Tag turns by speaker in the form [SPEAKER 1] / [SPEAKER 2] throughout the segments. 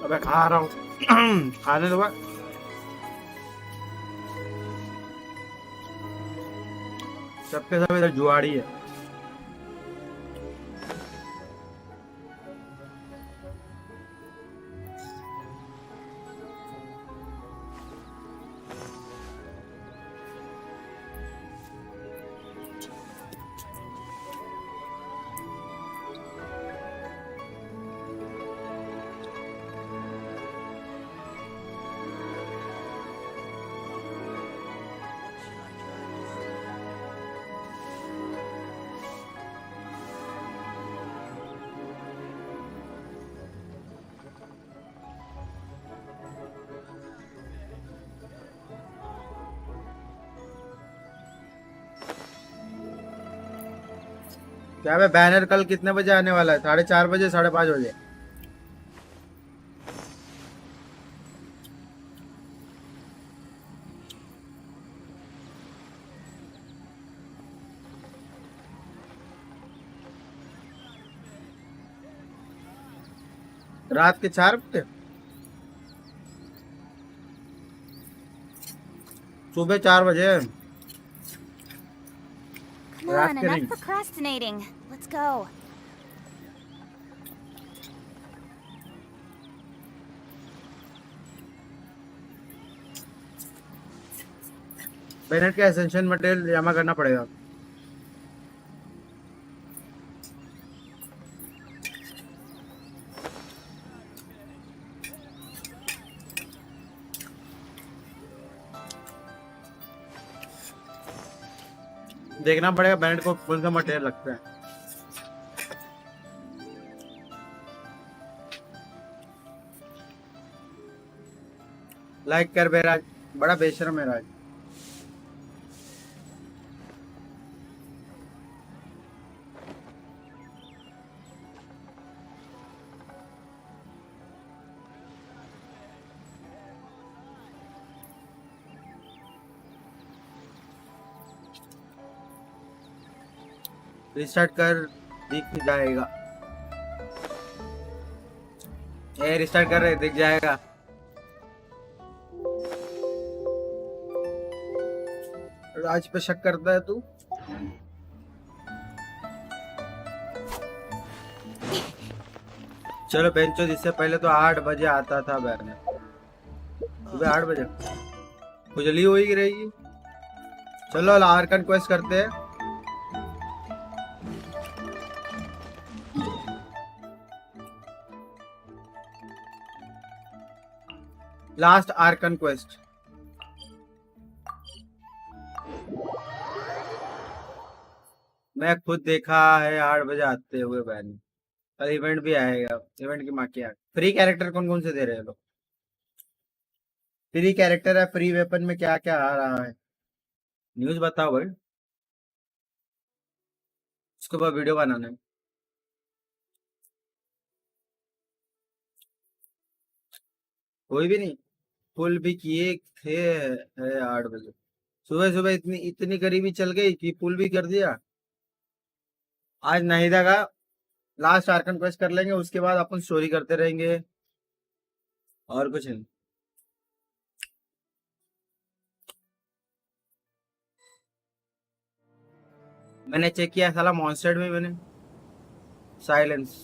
[SPEAKER 1] अबे खा रहा हूँ खाने दो सबके सब इधर जुआड़ी है। क्या है बैनर कल कितने बजे आने वाला है? 4:30 बजे 5:30 बजे? रात के 4 बजे? सुबह 4 बजे?
[SPEAKER 2] Come on, enough procrastinating. Let's go.
[SPEAKER 1] Banner का एसेंशियल मटेरियल जमा करना पड़ेगा। देखना पड़ेगा बैनर को कौन सा मटेरियल लगता है। लाइक कर बेराज, बड़ा बेशर्म है राज। रिस्टार्ट कर, दिख जाएगा। ए रिस्टार्ट कर रहे, दिख जाएगा। राज पे शक करता है तू? चलो बेंचो, इससे पहले तो 8 बजे आता था बैनर। सुबह 8 बजे खुजली हुई रहेगी। चलो आर्कन क्वेस्ट करते हैं। Last Arkan quest. मैं खुद देखा है 8 बजे आते हुए बैन। कल इवेंट भी आएगा। इवेंट की माँ क्या? फ्री कैरेक्टर कौन कौन से दे रहे हैं लोग? फ्री कैरेक्टर है, फ्री वेपन में क्या क्या आ रहा है? न्यूज बताओ भाई, उसके बाद वीडियो बनाना है। कोई भी नहीं। पुल भी किए थे है 8 बजे। सुबह सुबह इतनी इतनी गरीबी चल गई कि पुल भी कर दिया। आज नहीं देगा। लास्ट आर्कन क्वेस्ट कर लेंगे, उसके बाद अपन स्टोरी करते रहेंगे और कुछ नहीं। मैंने चेक किया साला मॉन्स्टर में मैंने silence.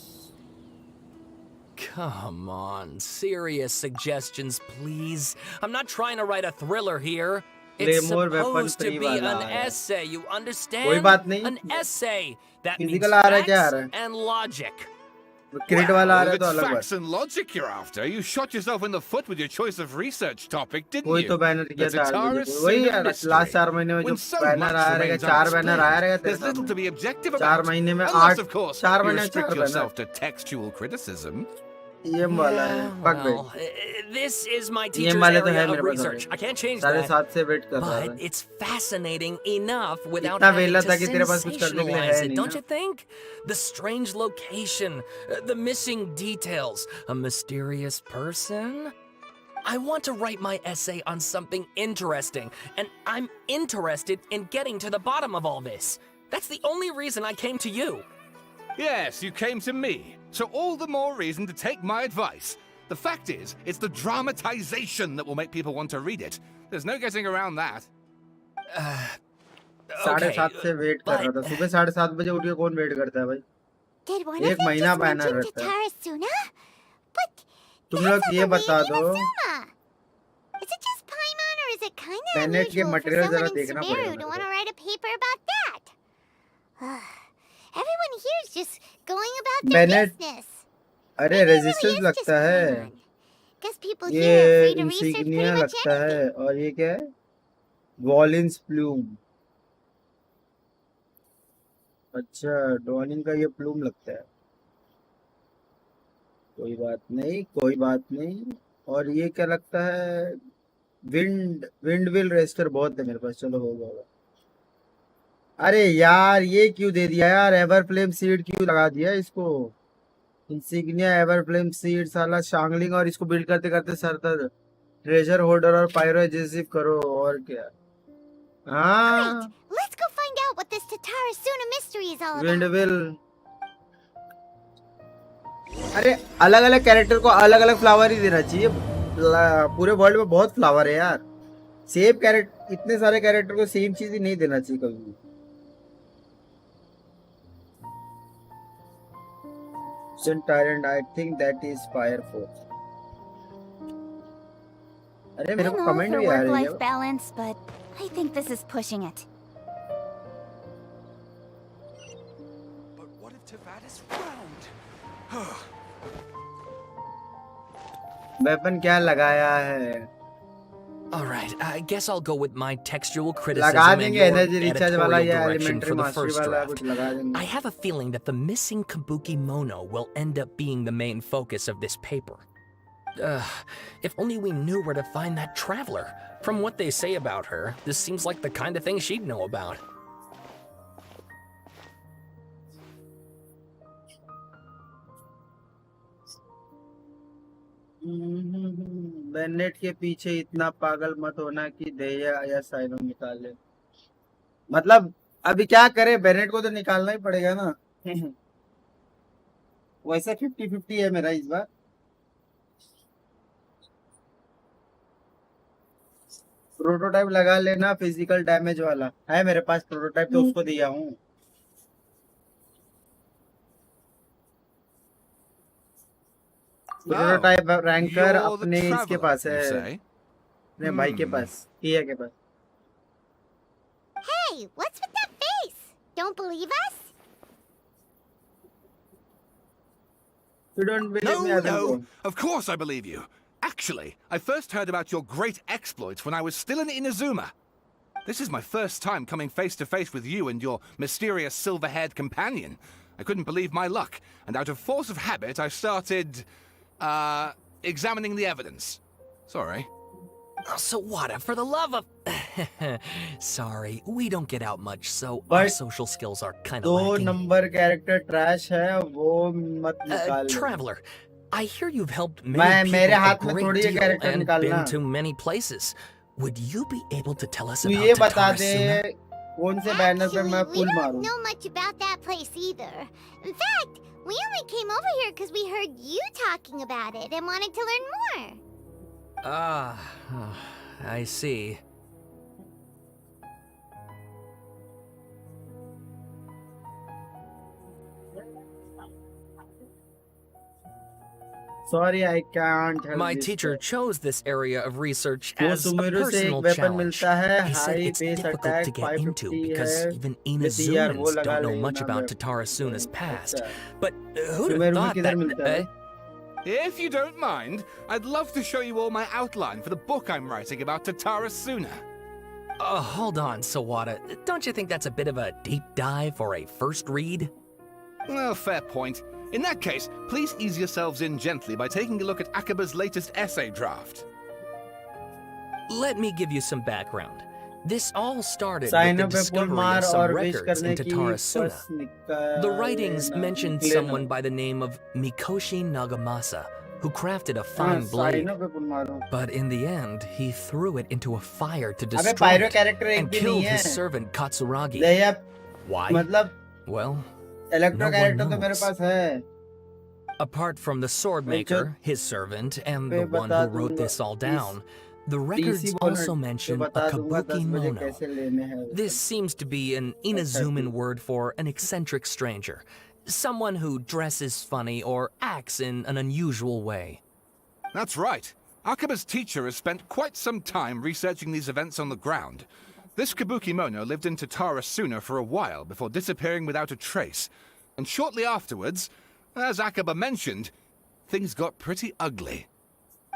[SPEAKER 3] Come on, serious suggestions, please. I'm not trying to write a thriller here. It's
[SPEAKER 1] claymore weapon
[SPEAKER 3] supposed to
[SPEAKER 1] free
[SPEAKER 3] be
[SPEAKER 1] वाला
[SPEAKER 3] an
[SPEAKER 1] आया।
[SPEAKER 3] essay, you
[SPEAKER 1] कोई
[SPEAKER 3] understand?
[SPEAKER 1] बात नहीं,
[SPEAKER 3] An essay. That means
[SPEAKER 1] physical आ रहा है क्या आ
[SPEAKER 3] facts
[SPEAKER 1] रहा है?
[SPEAKER 3] and logic.
[SPEAKER 1] क्रिट वाला आ
[SPEAKER 4] Well,
[SPEAKER 1] रहा
[SPEAKER 4] if
[SPEAKER 1] है तो
[SPEAKER 4] it's
[SPEAKER 1] अलग बात।
[SPEAKER 4] facts and logic you're after, you shot yourself in the foot with your choice of research topic, didn't
[SPEAKER 1] कोई
[SPEAKER 4] you?
[SPEAKER 1] तो बैनर
[SPEAKER 4] The
[SPEAKER 1] किया था आज मुझे,
[SPEAKER 4] Tataris
[SPEAKER 1] वही
[SPEAKER 4] Sin of
[SPEAKER 1] यार
[SPEAKER 4] Mystery.
[SPEAKER 1] लास्ट 4 महीने में जो
[SPEAKER 4] When so
[SPEAKER 1] बैनर
[SPEAKER 4] much
[SPEAKER 1] आया रहेगा,
[SPEAKER 4] remains
[SPEAKER 1] 4 बैनर आया रहेगा
[SPEAKER 4] unexplained,
[SPEAKER 1] तेरे
[SPEAKER 4] there's little to
[SPEAKER 1] सामने।
[SPEAKER 4] be objective
[SPEAKER 1] 4
[SPEAKER 4] about.
[SPEAKER 1] महीने में
[SPEAKER 4] Unless,
[SPEAKER 1] 8,
[SPEAKER 4] of course,
[SPEAKER 1] 4
[SPEAKER 4] you
[SPEAKER 1] महीने में
[SPEAKER 4] restrict
[SPEAKER 1] 4 banner.
[SPEAKER 4] yourself to textual criticism.
[SPEAKER 1] EM वाला है,
[SPEAKER 3] Yeah,
[SPEAKER 1] पक
[SPEAKER 3] well,
[SPEAKER 1] गई।
[SPEAKER 3] this is my
[SPEAKER 1] EM
[SPEAKER 3] teacher's
[SPEAKER 1] वाले तो है
[SPEAKER 3] area of
[SPEAKER 1] मेरे पास
[SPEAKER 3] research. I can't change
[SPEAKER 1] अभी,
[SPEAKER 3] that.
[SPEAKER 1] 7:30 से वेट कर रहा
[SPEAKER 3] But
[SPEAKER 1] था।
[SPEAKER 3] it's fascinating enough without
[SPEAKER 1] इतना
[SPEAKER 3] having
[SPEAKER 1] वेला
[SPEAKER 3] to
[SPEAKER 1] था कि तेरे पास कुछ करने के लिए है
[SPEAKER 3] sensationalize it,
[SPEAKER 1] नहीं
[SPEAKER 3] don't
[SPEAKER 1] ना।
[SPEAKER 3] you think? The strange location, the missing details, a mysterious person. I want to write my essay on something interesting, and I'm interested in getting to the bottom of all this. That's the only reason I came to you.
[SPEAKER 4] Yes, you came to me. So all the more reason to take my advice. The fact is, it's the dramatization that will make people want to read it. There's no getting around that.
[SPEAKER 1] 7:30 से wait कर रहा था। सुबह 7:30 बजे उठ के कौन wait करता है भाई?
[SPEAKER 2] Did one of
[SPEAKER 1] एक
[SPEAKER 2] them
[SPEAKER 1] महीना
[SPEAKER 2] just
[SPEAKER 1] बैनर
[SPEAKER 2] mention
[SPEAKER 1] रहता है।
[SPEAKER 2] Tatarasuna? But
[SPEAKER 1] तुम
[SPEAKER 2] that's
[SPEAKER 1] लोग
[SPEAKER 2] not
[SPEAKER 1] ये
[SPEAKER 2] the way
[SPEAKER 1] बता
[SPEAKER 2] in
[SPEAKER 1] dो,
[SPEAKER 2] Inazuma. Is it just Paimon or is it kind of
[SPEAKER 1] बैनेट के
[SPEAKER 2] unusual for
[SPEAKER 1] मटेरियल जरा
[SPEAKER 2] someone in
[SPEAKER 1] देखना पड़ेगा
[SPEAKER 2] Sumeru to
[SPEAKER 1] मेरे
[SPEAKER 2] want
[SPEAKER 1] को।
[SPEAKER 2] to write a paper about that? Everyone here is just going about their
[SPEAKER 1] बैनेट,
[SPEAKER 2] business.
[SPEAKER 1] अरे
[SPEAKER 2] Maybe it
[SPEAKER 1] resistance
[SPEAKER 2] really is just
[SPEAKER 1] लगता है,
[SPEAKER 2] Paimon. Guess people here
[SPEAKER 1] ये
[SPEAKER 2] are free to research pretty
[SPEAKER 1] insignia
[SPEAKER 2] much
[SPEAKER 1] लगता है,
[SPEAKER 2] anything.
[SPEAKER 1] और ये क्या है? वॉलिंस प्लूम। अच्छा, डॉनिंग का ये प्लूम लगता है। कोई बात नहीं, कोई बात नहीं। और ये क्या लगता है? विंड विल रेस्टर बहुत है मेरे पास, चलो होगा। अरे यार ये क्यों दे दिया यार? एवर फ्लेम सीड क्यों लगा दिया इसको? इंसिग्निया एवर फ्लेम सीड साला शांगलिंग, और इसको बिल्ड करते करते सर दर्द। ट्रेजर होल्डर और पायरो एजेसिव करो, और क्या? हाँ,
[SPEAKER 2] Great! Let's go find out what this Tatarasuna mystery is all
[SPEAKER 1] wind
[SPEAKER 2] about.
[SPEAKER 1] Will. अरे अलग अलग कैरेक्टर को अलग अलग फ्लावर ही देना चाहिए। पूरे वर्ल्ड में बहुत फ्लावर है यार, सेम कैरेक्टर, इतने सारे कैरेक्टर को सेम चीज ही नहीं देना चाहिए कभी भी। Tyrant, I think that is Fire Force. अरे मेरे
[SPEAKER 2] I'm
[SPEAKER 1] को
[SPEAKER 2] all
[SPEAKER 1] कमेंट
[SPEAKER 2] for
[SPEAKER 1] भी आ रही
[SPEAKER 2] work-life
[SPEAKER 1] है।
[SPEAKER 2] balance, but I think this is pushing it.
[SPEAKER 5] But what if Tavad is round?
[SPEAKER 1] Weapon क्या लगाया है?
[SPEAKER 3] All right, I guess I'll go with my textual
[SPEAKER 1] लगा
[SPEAKER 3] criticism and
[SPEAKER 1] देंगे
[SPEAKER 3] your
[SPEAKER 1] energy recharge वाला
[SPEAKER 3] editorial
[SPEAKER 1] या
[SPEAKER 3] direction
[SPEAKER 1] elementary
[SPEAKER 3] for the
[SPEAKER 1] mastery
[SPEAKER 3] first
[SPEAKER 1] वाला
[SPEAKER 3] draft.
[SPEAKER 1] कुछ लगा देंगे।
[SPEAKER 3] I have a feeling that the missing Kabuki Mono will end up being the main focus of this paper. If only we knew where to find that traveler. From what they say about her, this seems like the kind of thing she'd know about.
[SPEAKER 1] Bennett के पीछे इतना पागल मत होना कि दया या cyano निकाल ले। मतलब अभी क्या करे, बेनेट को तो निकालना ही पड़ेगा ना। वैसे 50-50 है मेरा इस बार। प्रोटोटाइप लगा लेना, फिजिकल डैमेज वाला है मेरे पास प्रोटोटाइप, तो उसको दिया हूँ। प्रोटोटाइप रैंकर
[SPEAKER 4] You're the
[SPEAKER 1] अपने इसके
[SPEAKER 4] traveler,
[SPEAKER 1] पास
[SPEAKER 4] you
[SPEAKER 1] है,
[SPEAKER 4] say?
[SPEAKER 1] अपने भाई के पास, किया के पास।
[SPEAKER 2] Hey, what's with that face? Don't believe us?
[SPEAKER 1] You don't believe me,
[SPEAKER 4] No,
[SPEAKER 1] Adam?
[SPEAKER 4] no, of course I believe you. Actually, I first heard about your great exploits when I was still in Inazuma. This is my first time coming face to face with you and your mysterious silver-haired companion. I couldn't believe my luck, and out of force of habit, I started, examining the evidence. Sorry.
[SPEAKER 3] So what? For the love of... Sorry, we don't get out much, so our
[SPEAKER 1] But
[SPEAKER 3] social skills are kind of
[SPEAKER 1] दो
[SPEAKER 3] lacking.
[SPEAKER 1] Number character trash है, वो मत निकाल ले।
[SPEAKER 3] Traveler, I hear you've helped
[SPEAKER 1] मैं
[SPEAKER 3] many
[SPEAKER 1] मेरे
[SPEAKER 3] people a
[SPEAKER 1] हाथ में
[SPEAKER 3] great
[SPEAKER 1] थोड़ी ये
[SPEAKER 3] deal
[SPEAKER 1] कैरेक्टर
[SPEAKER 3] and
[SPEAKER 1] निकालना।
[SPEAKER 3] been to many places. Would you be able to tell us
[SPEAKER 1] तू
[SPEAKER 3] about
[SPEAKER 1] ये बता दे
[SPEAKER 3] Tatarasuna?
[SPEAKER 1] कौन से बैनर पे
[SPEAKER 2] Actually,
[SPEAKER 1] मैं
[SPEAKER 2] we
[SPEAKER 1] पुल
[SPEAKER 2] don't
[SPEAKER 1] मारूं?
[SPEAKER 2] know much about that place either. In fact, we only came over here because we heard you talking about it and wanted to learn more.
[SPEAKER 3] I see.
[SPEAKER 1] Sorry, I can't help
[SPEAKER 3] My
[SPEAKER 1] this.
[SPEAKER 3] teacher chose this area of research
[SPEAKER 1] वो
[SPEAKER 3] as a
[SPEAKER 1] Sumeru से एक
[SPEAKER 3] personal
[SPEAKER 1] weapon
[SPEAKER 3] challenge.
[SPEAKER 1] मिलता है,
[SPEAKER 3] He said
[SPEAKER 1] high
[SPEAKER 3] it's
[SPEAKER 1] base
[SPEAKER 3] difficult
[SPEAKER 1] attack
[SPEAKER 3] to get into
[SPEAKER 1] 550
[SPEAKER 3] because
[SPEAKER 1] है,
[SPEAKER 3] even
[SPEAKER 1] with ER वो
[SPEAKER 3] Inazumans
[SPEAKER 1] लगा
[SPEAKER 3] don't know
[SPEAKER 1] लेना
[SPEAKER 3] much about
[SPEAKER 1] weapon.
[SPEAKER 3] Tatarasuna's past.
[SPEAKER 1] अच्छा,
[SPEAKER 3] But who'd have
[SPEAKER 1] सुमेरु में
[SPEAKER 3] thought
[SPEAKER 1] किधर
[SPEAKER 3] that?
[SPEAKER 1] मिलता है?
[SPEAKER 4] If you don't mind, I'd love to show you all my outline for the book I'm writing about Tatarasuna.
[SPEAKER 3] Hold on, Sawada. Don't you think that's a bit of a deep dive for a first read?
[SPEAKER 4] Well, fair point. In that case, please ease yourselves in gently by taking a look at Akaba's latest essay draft.
[SPEAKER 3] Let me give you some background. This all started
[SPEAKER 1] sign
[SPEAKER 3] with
[SPEAKER 1] up
[SPEAKER 3] the
[SPEAKER 1] पे पुल
[SPEAKER 3] discovery
[SPEAKER 1] मार
[SPEAKER 3] of some
[SPEAKER 1] और wish
[SPEAKER 3] records
[SPEAKER 1] करने
[SPEAKER 3] in
[SPEAKER 1] की
[SPEAKER 3] Tatarasuna.
[SPEAKER 1] बस निकाल
[SPEAKER 3] The writings
[SPEAKER 1] लेना,
[SPEAKER 3] mentioned
[SPEAKER 1] निकले
[SPEAKER 3] someone
[SPEAKER 1] ना।
[SPEAKER 3] by the name of Mikoshi Nagamasa, who crafted a
[SPEAKER 1] हाँ,
[SPEAKER 3] fine blade.
[SPEAKER 1] साइन अप पे पुल मारो।
[SPEAKER 3] But in the end, he threw it into a fire to
[SPEAKER 1] अबे
[SPEAKER 3] destroy
[SPEAKER 1] पायरो
[SPEAKER 3] it
[SPEAKER 1] कैरेक्टर एक
[SPEAKER 3] and
[SPEAKER 1] भी
[SPEAKER 3] killed
[SPEAKER 1] नहीं है।
[SPEAKER 3] his servant Katsuragi.
[SPEAKER 1] ले या
[SPEAKER 3] Why?
[SPEAKER 1] मतलब
[SPEAKER 3] Well,
[SPEAKER 1] electro
[SPEAKER 3] no one
[SPEAKER 1] character तो मेरे
[SPEAKER 3] knows.
[SPEAKER 1] पास है।
[SPEAKER 3] Apart from the sword maker, his servant, and the
[SPEAKER 1] मैं
[SPEAKER 3] one
[SPEAKER 1] बता
[SPEAKER 3] who wrote
[SPEAKER 1] दूंगा,
[SPEAKER 3] this all down, the
[SPEAKER 1] DC
[SPEAKER 3] records
[SPEAKER 1] बोल
[SPEAKER 3] also
[SPEAKER 1] मैं
[SPEAKER 3] mention
[SPEAKER 1] बता
[SPEAKER 3] a
[SPEAKER 1] दूंगा 10
[SPEAKER 3] kabuki
[SPEAKER 1] बजे
[SPEAKER 3] mono.
[SPEAKER 1] कैसे लेने हैं।
[SPEAKER 3] This seems to be an Inazuman word for an eccentric stranger, someone who dresses funny or acts in an unusual way.
[SPEAKER 4] That's right. Akaba's teacher has spent quite some time researching these events on the ground. This Kabukimono lived in Tatarasuna for a while before disappearing without a trace. And shortly afterwards, as Akaba mentioned, things got pretty ugly.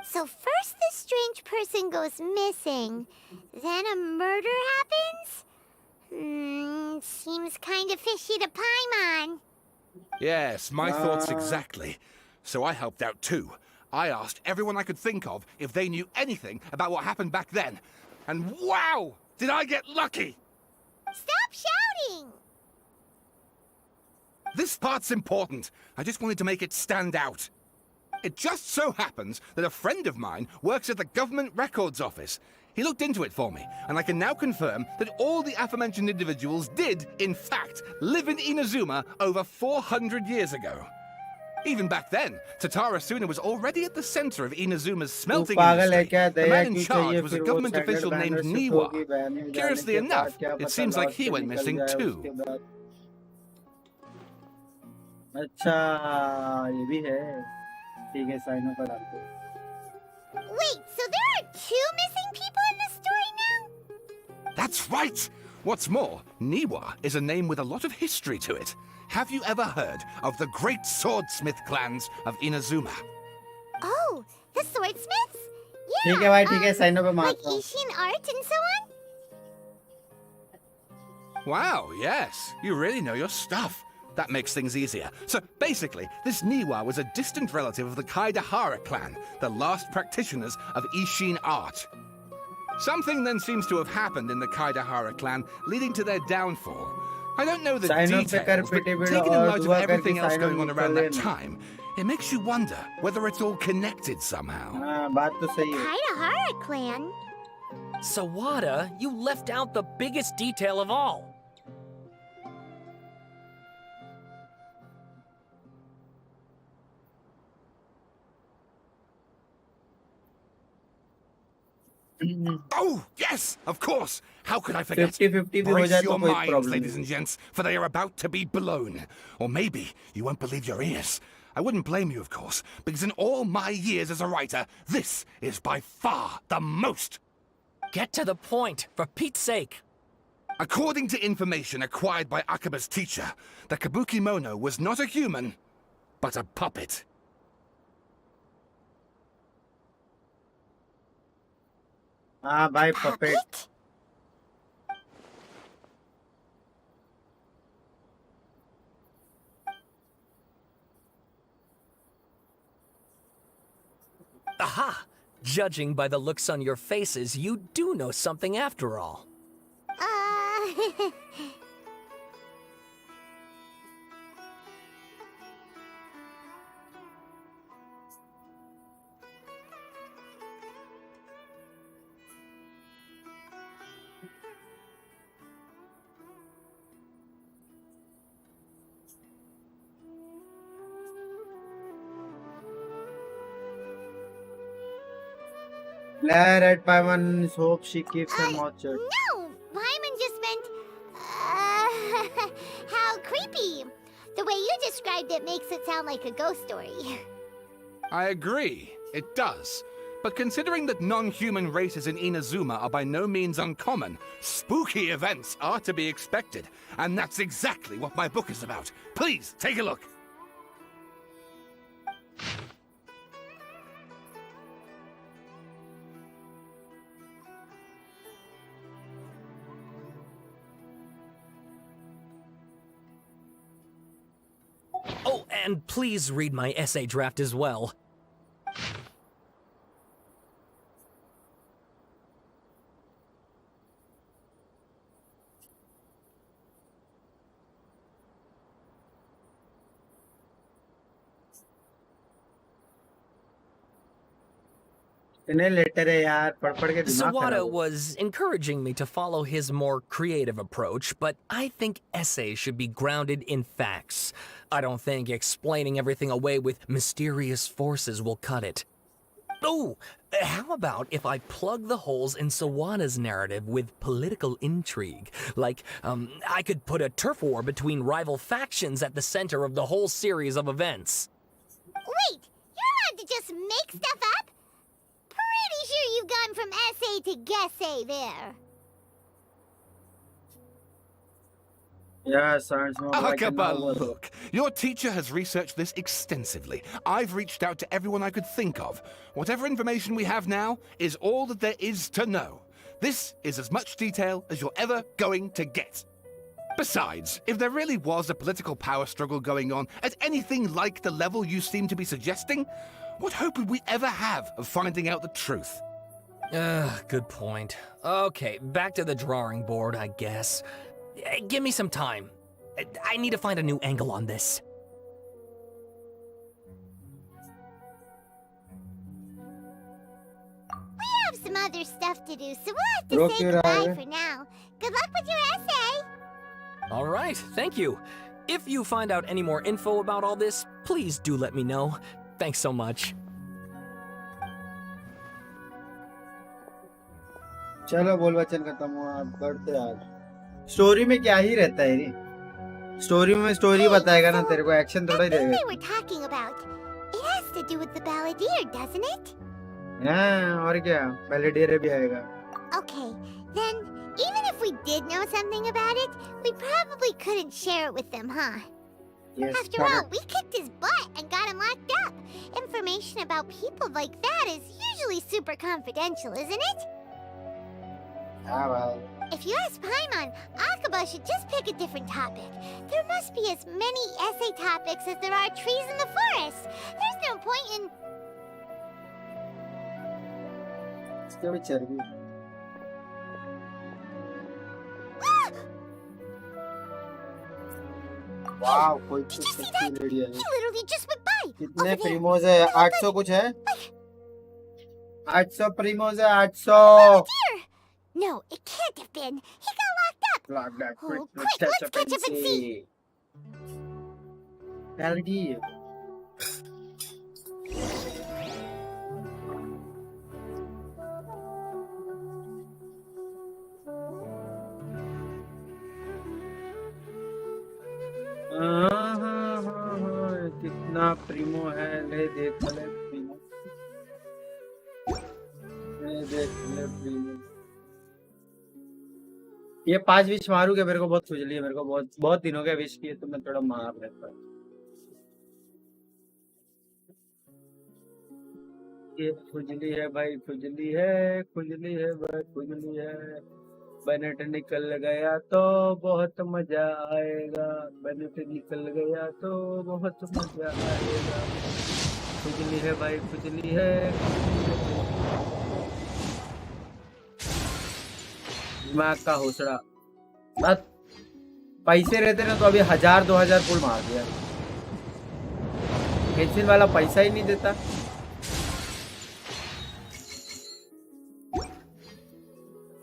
[SPEAKER 2] So first this strange person goes missing, then a murder happens? Seems kind of fishy to Paimon.
[SPEAKER 4] Yes, my thoughts exactly. So I helped out too. I asked everyone I could think of if they knew anything about what happened back then. And wow! Did I get lucky!
[SPEAKER 2] Stop shouting!
[SPEAKER 4] This part's important. I just wanted to make it stand out. It just so happens that a friend of mine works at the government records office. He looked into it for me, and I can now confirm that all the aforementioned individuals did, in fact, live in Inazuma over 400 years ago. Even back then, Tatarasuna was already at the center of Inazuma's smelting industry. The man in charge was a government official named Niwa. Curiously enough, it seems like he went missing too.
[SPEAKER 1] अच्छा ये भी है। ठीक है sign up डाल दो।
[SPEAKER 2] Wait, so there are 2 missing people in this story now?
[SPEAKER 4] That's right! What's more, Niwa is a name with a lot of history to it. Have you ever heard of the great swordsmith clans of Inazuma?
[SPEAKER 2] Oh, the swordsmiths?
[SPEAKER 1] ठीक है भाई ठीक है sign up पे
[SPEAKER 2] Like
[SPEAKER 1] मारता हूँ।
[SPEAKER 2] Ishin art and so on?
[SPEAKER 4] Wow, yes, you really know your stuff. That makes things easier. So basically, this Niwa was a distant relative of the Kaidahara clan, the last practitioners of Ishin art. Something then seems to have happened in the Kaidahara clan, leading to their downfall. I don't know the
[SPEAKER 1] Sign up
[SPEAKER 4] details,
[SPEAKER 1] पे कर,
[SPEAKER 4] but
[SPEAKER 1] पिटे बिड़ा
[SPEAKER 4] taken in
[SPEAKER 1] और
[SPEAKER 4] light of
[SPEAKER 1] दुआ
[SPEAKER 4] everything
[SPEAKER 1] करके
[SPEAKER 4] else
[SPEAKER 1] sign
[SPEAKER 4] going
[SPEAKER 1] up
[SPEAKER 4] on around that
[SPEAKER 1] निकल
[SPEAKER 4] time, it makes you wonder whether it's all connected somehow.
[SPEAKER 1] हाँ बात तो सही है।
[SPEAKER 2] Kaidahara clan?
[SPEAKER 3] Sawada, you left out the biggest detail of all.
[SPEAKER 4] Oh, yes, of course. How could I forget?
[SPEAKER 1] 50-50 भी हो
[SPEAKER 4] Brace
[SPEAKER 1] जाए तो
[SPEAKER 4] your
[SPEAKER 1] कोई
[SPEAKER 4] minds,
[SPEAKER 1] problem
[SPEAKER 4] ladies
[SPEAKER 1] नहीं।
[SPEAKER 4] and gents, for they are about to be blown. Or maybe you won't believe your ears. I wouldn't blame you, of course, because in all my years as a writer, this is by far the most.
[SPEAKER 3] Get to the point, for Pete's sake.
[SPEAKER 4] According to information acquired by Akaba's teacher, the Kabuki Mono was not a human, but a puppet.
[SPEAKER 1] हाँ भाई puppet.
[SPEAKER 3] Aha! Judging by the looks on your faces, you do know something after all.
[SPEAKER 1] Red Paimon hope she keeps her mouth shut.
[SPEAKER 2] No, Paimon just meant, how creepy. The way you described it makes it sound like a ghost story.
[SPEAKER 4] I agree, it does. But considering that non-human races in Inazuma are by no means uncommon, spooky events are to be expected. And that's exactly what my book is about. Please, take a look.
[SPEAKER 3] Oh, and please read my essay draft as well.
[SPEAKER 1] इतने letter है यार, पढ़ पढ़ के दिमाग खराब
[SPEAKER 3] Sawada
[SPEAKER 1] हो।
[SPEAKER 3] was encouraging me to follow his more creative approach, but I think essays should be grounded in facts. I don't think explaining everything away with mysterious forces will cut it. Oh, how about if I plug the holes in Sawada's narrative with political intrigue? Like, I could put a turf war between rival factions at the center of the whole series of events.
[SPEAKER 2] Wait, you're allowed to just make stuff up? Pretty sure you've gone from essay to guessay there.
[SPEAKER 1] Yeah, sounds more like a
[SPEAKER 4] Akaba,
[SPEAKER 1] novel.
[SPEAKER 4] look. Your teacher has researched this extensively. I've reached out to everyone I could think of. Whatever information we have now is all that there is to know. This is as much detail as you're ever going to get. Besides, if there really was a political power struggle going on at anything like the level you seem to be suggesting, what hope would we ever have of finding out the truth?
[SPEAKER 3] Good point. Okay, back to the drawing board, I guess. Give me some time. I need to find a new angle on this.
[SPEAKER 2] We have some other stuff to do, so we'll have to
[SPEAKER 1] Rock
[SPEAKER 2] say
[SPEAKER 1] your
[SPEAKER 2] goodbye
[SPEAKER 1] eye.
[SPEAKER 2] for now. Good luck with your essay.
[SPEAKER 3] All right, thank you. If you find out any more info about all this, please do let me know. Thanks so much.
[SPEAKER 1] चलो बोल वचन खत्म हुआ, अब बढ़ते आज। Story में क्या ही रहता है ये? स्टोरी में स्टोरी बताएगा ना तेरे को, एक्शन थोड़ा ही
[SPEAKER 2] The thing
[SPEAKER 1] देगा।
[SPEAKER 2] they were talking about, it has to do with the balladeer, doesn't it?
[SPEAKER 1] हाँ, और क्या, बैलेडियर भी आएगा।
[SPEAKER 2] Okay, then, even if we did know something about it, we probably couldn't share it with them, huh?
[SPEAKER 1] Yes,
[SPEAKER 2] After all, we kicked his butt and got him locked up. Information about people like that is usually super confidential, isn't it?
[SPEAKER 1] हाँ भाई।
[SPEAKER 2] If you ask Paimon, Akaba should just pick a different topic. There must be as many essay topics as there are trees in the forest. There's no point in...
[SPEAKER 1] इसके भी चर्बी। वाव, कोई
[SPEAKER 2] Did
[SPEAKER 1] तो
[SPEAKER 2] you see
[SPEAKER 1] sexy
[SPEAKER 2] that?
[SPEAKER 1] Lady है।
[SPEAKER 2] He literally just went by.
[SPEAKER 1] कितने
[SPEAKER 2] Over there.
[SPEAKER 1] प्रीमोज है? 800 कुछ है? 800 प्रीमोज है, 800।
[SPEAKER 2] Balladeer! No, it can't have been. He got locked up.
[SPEAKER 1] Lock that
[SPEAKER 2] Oh,
[SPEAKER 1] quick,
[SPEAKER 2] quick, let's catch up and see.
[SPEAKER 1] Balladeer. कितना Primo है, ले देख ले प्रीमो, ले देख ले प्रीमो। ये 5 विश मारू के मेरे को बहुत खुजली है, मेरे को बहुत बहुत दिनों के विश किए तो मैं थोड़ा मार लेता हूँ। ये खुजली है भाई, खुजली है, खुजली है भाई, खुजली है। बेनेट निकल गया तो बहुत मजा आएगा, बेनेट निकल गया तो बहुत मजा आएगा। खुजली है भाई, खुजली है, दिमाग का होसड़ा। बस पैसे रहते ना तो अभी 1000-2000 पुल मार दिया। गेंशिन वाला पैसा ही नहीं देता।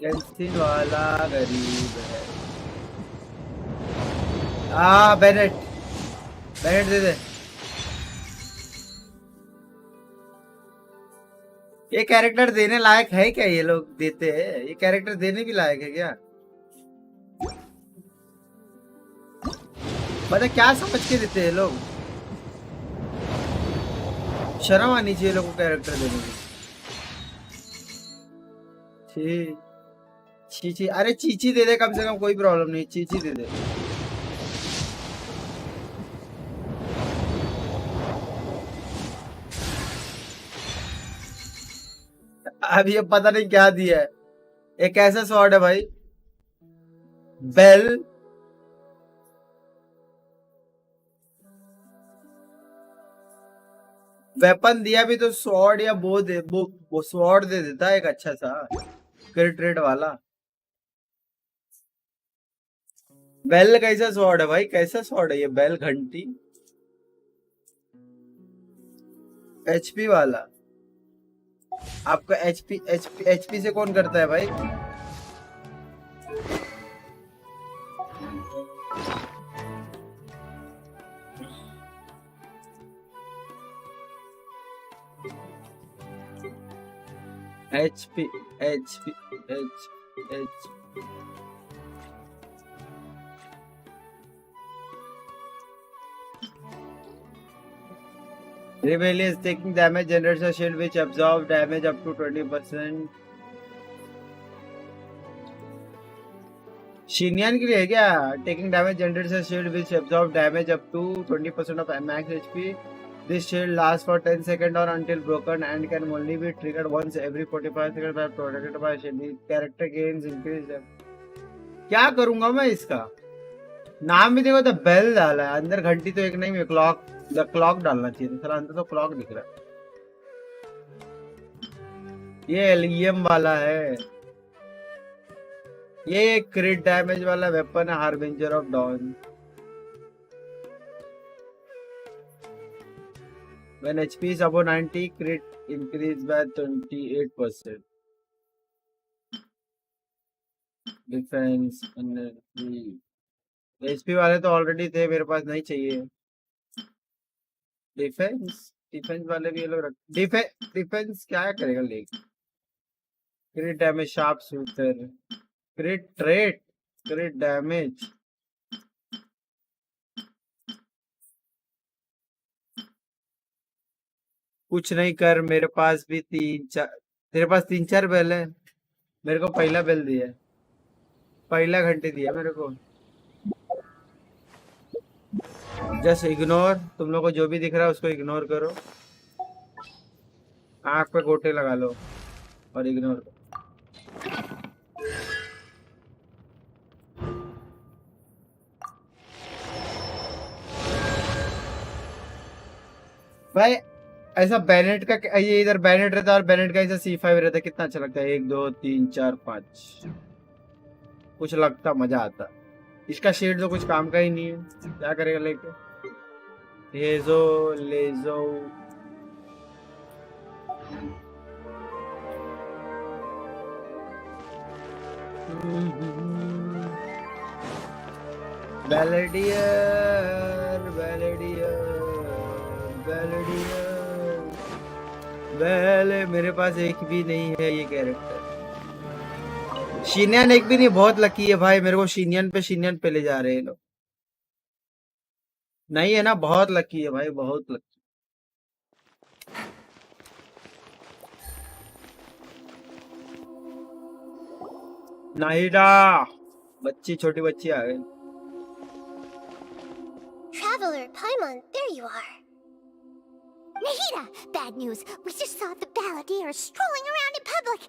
[SPEAKER 1] गेंशिन वाला गरीब है। बेनेट, बेनेट दे दे। ये कैरेक्टर देने लायक है क्या? ये लोग देते हैं, ये कैरेक्टर देने भी लायक है क्या? मतलब क्या समझ के देते हैं लोग? शर्म आनी चाहिए लोगों को कैरेक्टर देने की। छी छी छी, अरे चीची दे दे कम से कम, कोई प्रॉब्लम नहीं, चीची दे दे। अब ये पता नहीं क्या दिया है। एक ऐसा स्वॉर्ड है भाई, बेल, वेपन दिया भी तो स्वॉर्ड या बो दे, वो स्वॉर्ड दे देता है एक अच्छा सा क्रिट रेट वाला। बेल कैसा स्वॉर्ड है भाई, कैसा स्वॉर्ड है ये बेल? घंटी एचपी वाला, आपका एचपी से कौन करता है भाई? HP HP H Rebellion is taking damage, generates a shield which absorbs damage up to 20%. शिनियन के लिए है क्या? Taking damage generates a shield which absorbs damage up to 20% of max HP. This shield lasts for 10 seconds or until broken and can only be triggered once every 45 seconds by protected by shield. The character gains increase. क्या करूंगा मैं इसका? नाम भी देखो तो bell डाला है, अंदर घंटी तो एक नहीं है, क्लॉक, द क्लॉक डालना चाहिए था, अंदर तो क्लॉक दिख रहा है। ये एलियम वाला है, ये क्रिट डैमेज वाला वेपन है, harbinger of dawn. When HP is above 90, crit increase by 28%. Defense, energy. HP वाले तो ऑलरेडी थे मेरे पास, नहीं चाहिए। डिफेंस वाले भी ये लोग रख, डिफेंस क्या करेगा लेके? क्रिट damage, sharp shooter, क्रिट trait, क्रिट damage, कुछ नहीं कर। मेरे पास भी तेरे पास 3-4 बेल है, मेरे को पहला बेल दिया है, पहला घंटे दिया मेरे को। जस्ट इग्नोर, तुम लोग को जो भी दिख रहा है उसको इग्नोर करो, आंख पे गोटे लगा लो और इग्नोर करो। भाई ऐसा बैनेट का, ये इधर बैनेट रहता है और बैनेट का ऐसा C5 रहता है, कितना अच्छा लगता है। 1 2 3 4 5, कुछ लगता, मजा आता। इसका शेड तो कुछ काम का ही नहीं है, क्या करेगा लेके? लेजो लेजो बैलेडियर बैलेडियर बैलेडियर बैले, मेरे पास एक भी नहीं है ये कैरेक्टर। शीनियन एक भी नहीं, बहुत लकी है भाई, मेरे को शीनियन पे ले जा रहे हैं लोग। नहीं है ना, बहुत लकी है भाई, बहुत लकी। नाहिदा, बच्ची, छोटी बच्ची आ गई।
[SPEAKER 2] Traveler, Paimon, there you are. Nahida, bad news. We just saw the balladeer strolling around in public.